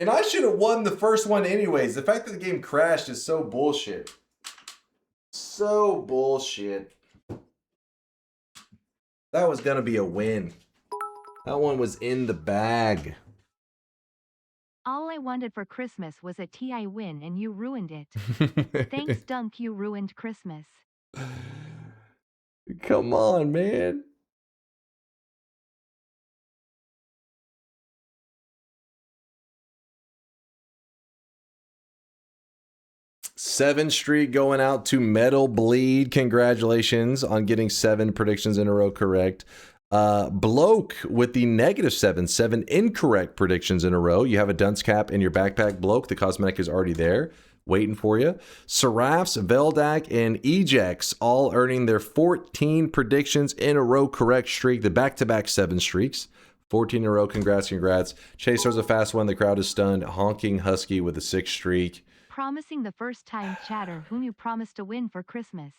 And I should have won the first one anyways. The fact that the game crashed is so bullshit. So bullshit. That was gonna be a win. That one was in the bag. All I wanted for Christmas was a TI win and you ruined it. Thanks, Dunk, you ruined Christmas. Come on, man. Seven streak going out to Metal Bleed. Congratulations on getting 7 predictions in a row correct. Bloke with the -7, 7 incorrect predictions in a row. You have a dunce cap in your backpack, Bloke. The cosmetic is already there, waiting for you. Seraphs, Veldak, and Ejex all earning their 14 predictions in a row correct streak. The back-to-back 7 streaks. 14 in a row. Congrats, congrats. Chaser's a fast one. The crowd is stunned. Honking Husky with a 6 streak. Promising the first time chatter whom you promised a win for Christmas.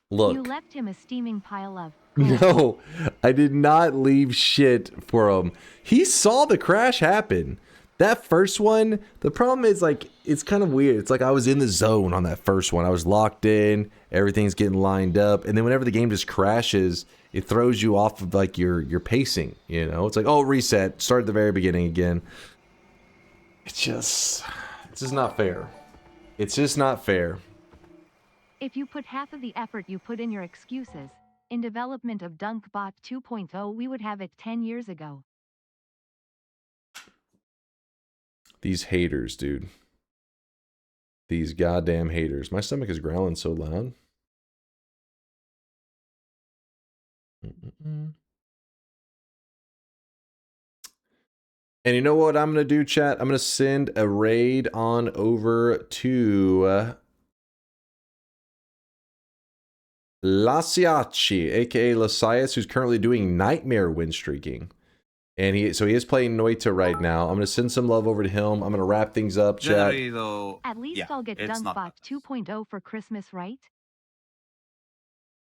Look. You left him a steaming pile of... No, I did not leave shit for him. He saw the crash happen. That first one, the problem is, like, it's kind of weird. It's like I was in the zone on that first one. I was locked in. Everything's getting lined up. And then whenever the game just crashes, it throws you off of, like, your pacing, you know? It's like, oh, reset. Start at the very beginning again. It's just not fair. It's just not fair. If you put half of the effort you put in your excuses, in development of DunkBot 2.0, we would have it 10 years ago. These haters, dude. These goddamn haters. My stomach is growling so loud. And you know what I'm going to do, chat? I'm going to send a raid on over to Lasiachi, aka Lasias, who's currently doing Nightmare win streaking. And he is playing Noita right now. I'm going to send some love over to him. I'm going to wrap things up, chat. At least I'll get DunkBot 2.0 for Christmas, right?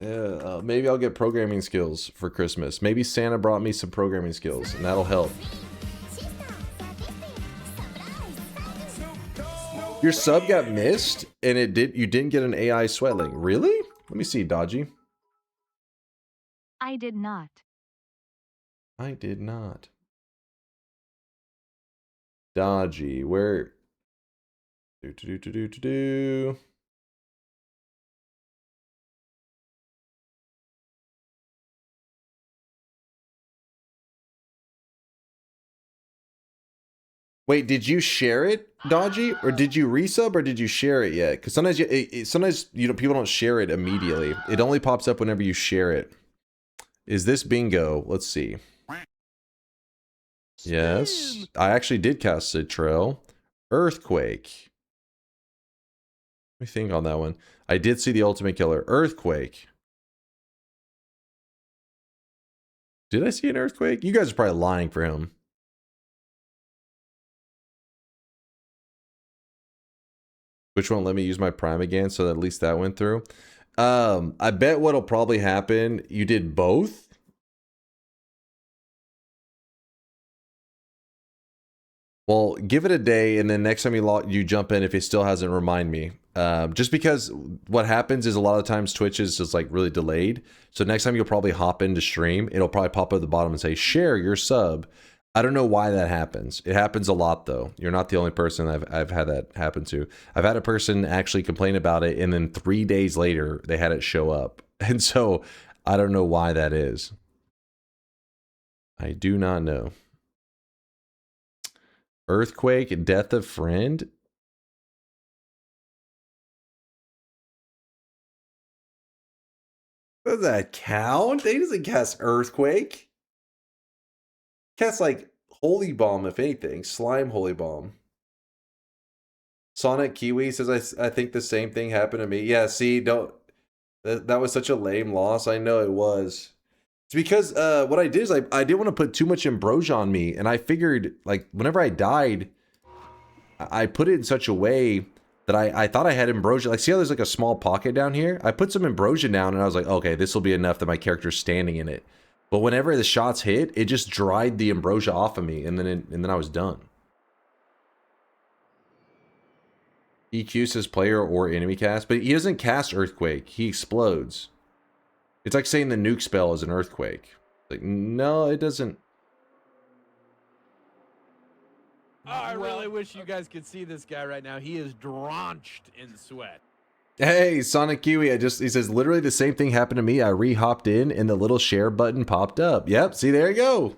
Maybe I'll get programming skills for Christmas. Maybe Santa brought me some programming skills, and that'll help. Your sub got missed, and you didn't get an AI sweatling. Really? Let me see, Dodgy. I did not. I did not. Dodgy, where? Do. Wait, did you share it, Dodgy, or did you resub, or did you share it yet? Because sometimes people don't share it immediately. It only pops up whenever you share it. Is this bingo? Let's see. Yes, I actually did cast a trail. Earthquake. Let me think on that one. I did see the ultimate killer. Earthquake. Did I see an earthquake? You guys are probably lying for him. Which won't let me use my Prime again, so at least that went through. I bet what'll probably happen, you did both? Well, give it a day, and then next time you jump in, if it still hasn't, remind me. Just because what happens is a lot of times Twitch is just like really delayed. So next time you'll probably hop into stream, it'll probably pop up at the bottom and say, share your sub. I don't know why that happens. It happens a lot, though. You're not the only person I've had that happen to. I've had a person actually complain about it, and then 3 days later, they had it show up. And so I don't know why that is. I do not know. Earthquake, death of friend. Does that count? He doesn't cast Earthquake. Cast like Holy Bomb, if anything. Slime Holy Bomb. Sonic Kiwi says, I think the same thing happened to me. Yeah, see, don't. That was such a lame loss. I know it was. It's because what I did is I didn't want to put too much ambrosia on me, and I figured like whenever I died, I put it in such a way that I thought I had ambrosia. Like, see how there's like a small pocket down here? I put some ambrosia down, and I was like, okay, this will be enough that my character's standing in it. But whenever the shots hit, it just dried the ambrosia off of me, and then I was done. EQ says player or enemy cast, but he doesn't cast Earthquake. He explodes. It's like saying the nuke spell is an earthquake. Like, no, it doesn't. I really wish you guys could see this guy right now. He is drenched in sweat. Hey, Sonic Kiwi, he says, literally the same thing happened to me. I re-hopped in and the little share button popped up. Yep, see, there you go.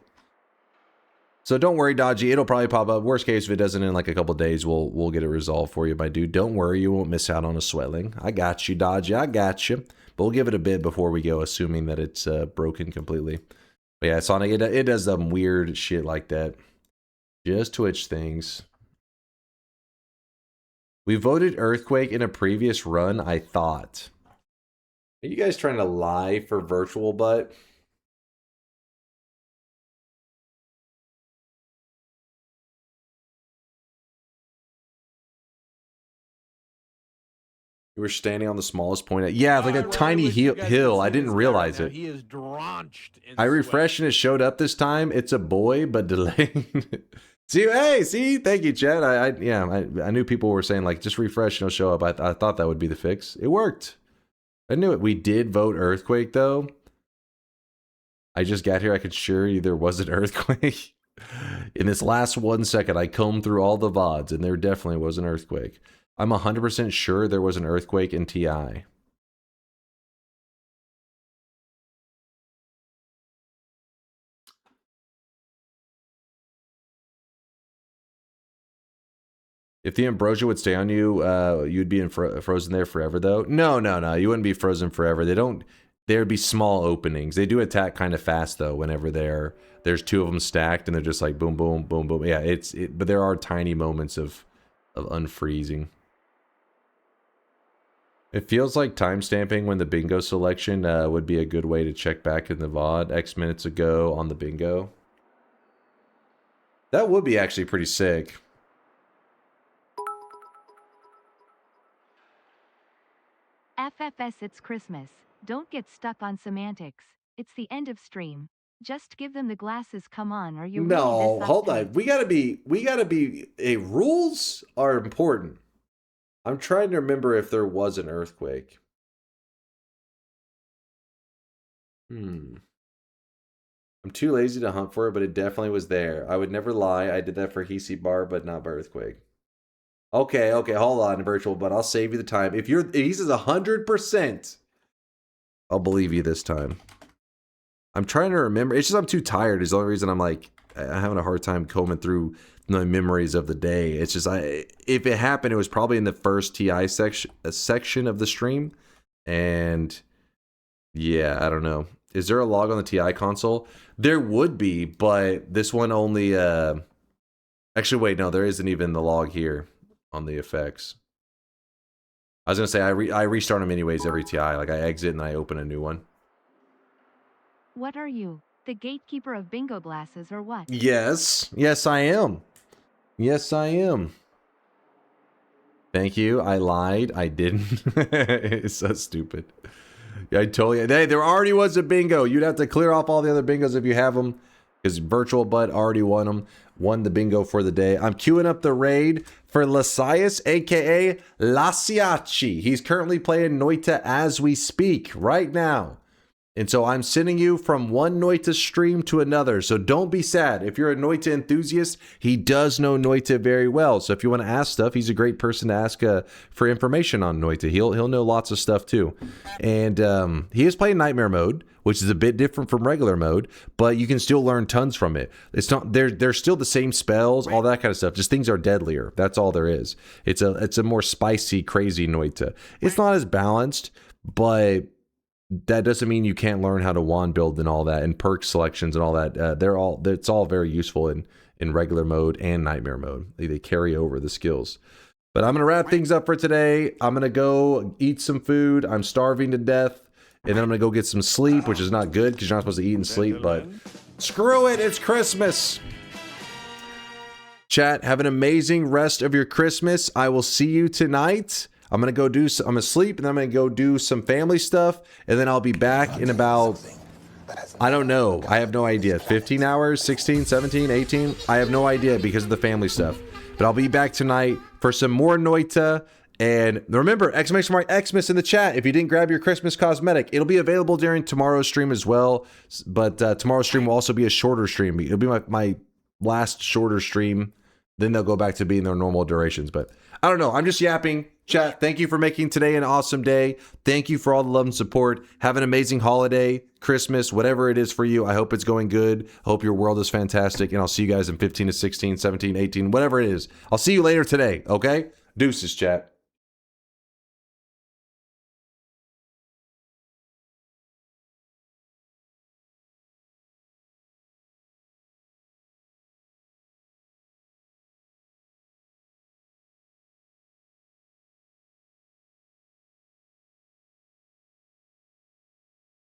So don't worry, Dodgy. It'll probably pop up. Worst case, if it doesn't in like a couple days, we'll get it resolved for you, my dude. Don't worry, you won't miss out on a sweatling. I got you, Dodgy. I got you. But we'll give it a bit before we go, assuming that it's broken completely. But yeah, Sonic, it does some weird shit like that. Just Twitch things. We voted Earthquake in a previous run, I thought. Are you guys trying to lie for Virtual Butt? You were standing on the smallest point. Yeah, like a tiny hill. I didn't realize it. He is drenched in I refreshed and it showed up this time. It's a boy, but delayed. See, thank you, Chad. I knew people were saying like just refresh and it'll show up. I thought that would be the fix. It worked. I knew it. We did vote Earthquake though. I just got here. I could assure you there was an Earthquake. In this last 1 second, I combed through all the VODs and there definitely was an Earthquake. I'm 100% sure there was an Earthquake in TI. If the ambrosia would stay on you, you'd be frozen there forever, though. No. You wouldn't be frozen forever. There'd be small openings. They do attack kind of fast, though, whenever there's two of them stacked, and they're just like boom, boom, boom, boom. Yeah, but there are tiny moments of unfreezing. It feels like timestamping when the bingo selection would be a good way to check back in the VOD X minutes ago on the bingo. That would be actually pretty sick. FFS, it's Christmas. Don't get stuck on semantics. It's the end of stream. Just give them the glasses, come on, or you No, really hold on. We gotta be rules are important. I'm trying to remember if there was an Earthquake. I'm too lazy to hunt for it, but it definitely was there. I would never lie. I did that for Hisi Bar, but not by Earthquake. Okay, hold on, Virtual, but I'll save you the time. If he says 100%, I'll believe you this time. I'm trying to remember. It's just I'm too tired is the only reason I'm like, I'm having a hard time combing through the memories of the day. It's just, if it happened, it was probably in the first TI section of the stream. And yeah, I don't know. Is there a log on the TI console? There would be, but this one only, actually, wait, no, there isn't even the log here on the effects. I was going to say, I restart them anyways every TI. Like, I exit and I open a new one. What are you? The gatekeeper of bingo glasses or what? Yes. Yes, I am. Yes, I am. Thank you. I lied. I didn't. It's so stupid. Yeah, I totally... Hey, there already was a bingo. You'd have to clear off all the other bingos if you have them. Because Virtual Butt already won them. Won the bingo for the day. I'm queuing up the raid for Lasias, a.k.a. Lasiachi. He's currently playing Noita as we speak right now. And so I'm sending you from one Noita stream to another. So don't be sad. If you're a Noita enthusiast, he does know Noita very well. So if you want to ask stuff, he's a great person to ask for information on Noita. He'll know lots of stuff too. And he is playing Nightmare mode, which is a bit different from regular mode, but you can still learn tons from it. It's not they're still the same spells, all that kind of stuff. Just things are deadlier. That's all there is. It's a more spicy, crazy Noita. It's not as balanced, but that doesn't mean you can't learn how to wand build and all that, and perk selections and all that. It's all very useful in regular mode and nightmare mode. They carry over the skills. But I'm gonna wrap things up for today. I'm gonna go eat some food. I'm starving to death, and then I'm gonna go get some sleep, which is not good because you're not supposed to eat and sleep. But screw it, it's Christmas. Chat, have an amazing rest of your Christmas. I will see you tonight. I'm gonna sleep, and then I'm gonna go do some family stuff, and then I'll be back in about, I don't know, I have no idea, 15 hours, 16, 17, 18, I have no idea because of the family stuff. But I'll be back tonight for some more Noita, and remember, Xmas in the chat if you didn't grab your Christmas cosmetic. It'll be available during tomorrow's stream as well, but tomorrow's stream will also be a shorter stream. It'll be my last shorter stream then they'll go back to being their normal durations. But I don't know. I'm just yapping. Chat, thank you for making today an awesome day. Thank you for all the love and support. Have an amazing holiday, Christmas, whatever it is for you. I hope it's going good. I hope your world is fantastic. And I'll see you guys in 15 to 16, 17, 18, whatever it is. I'll see you later today, okay? Deuces, chat.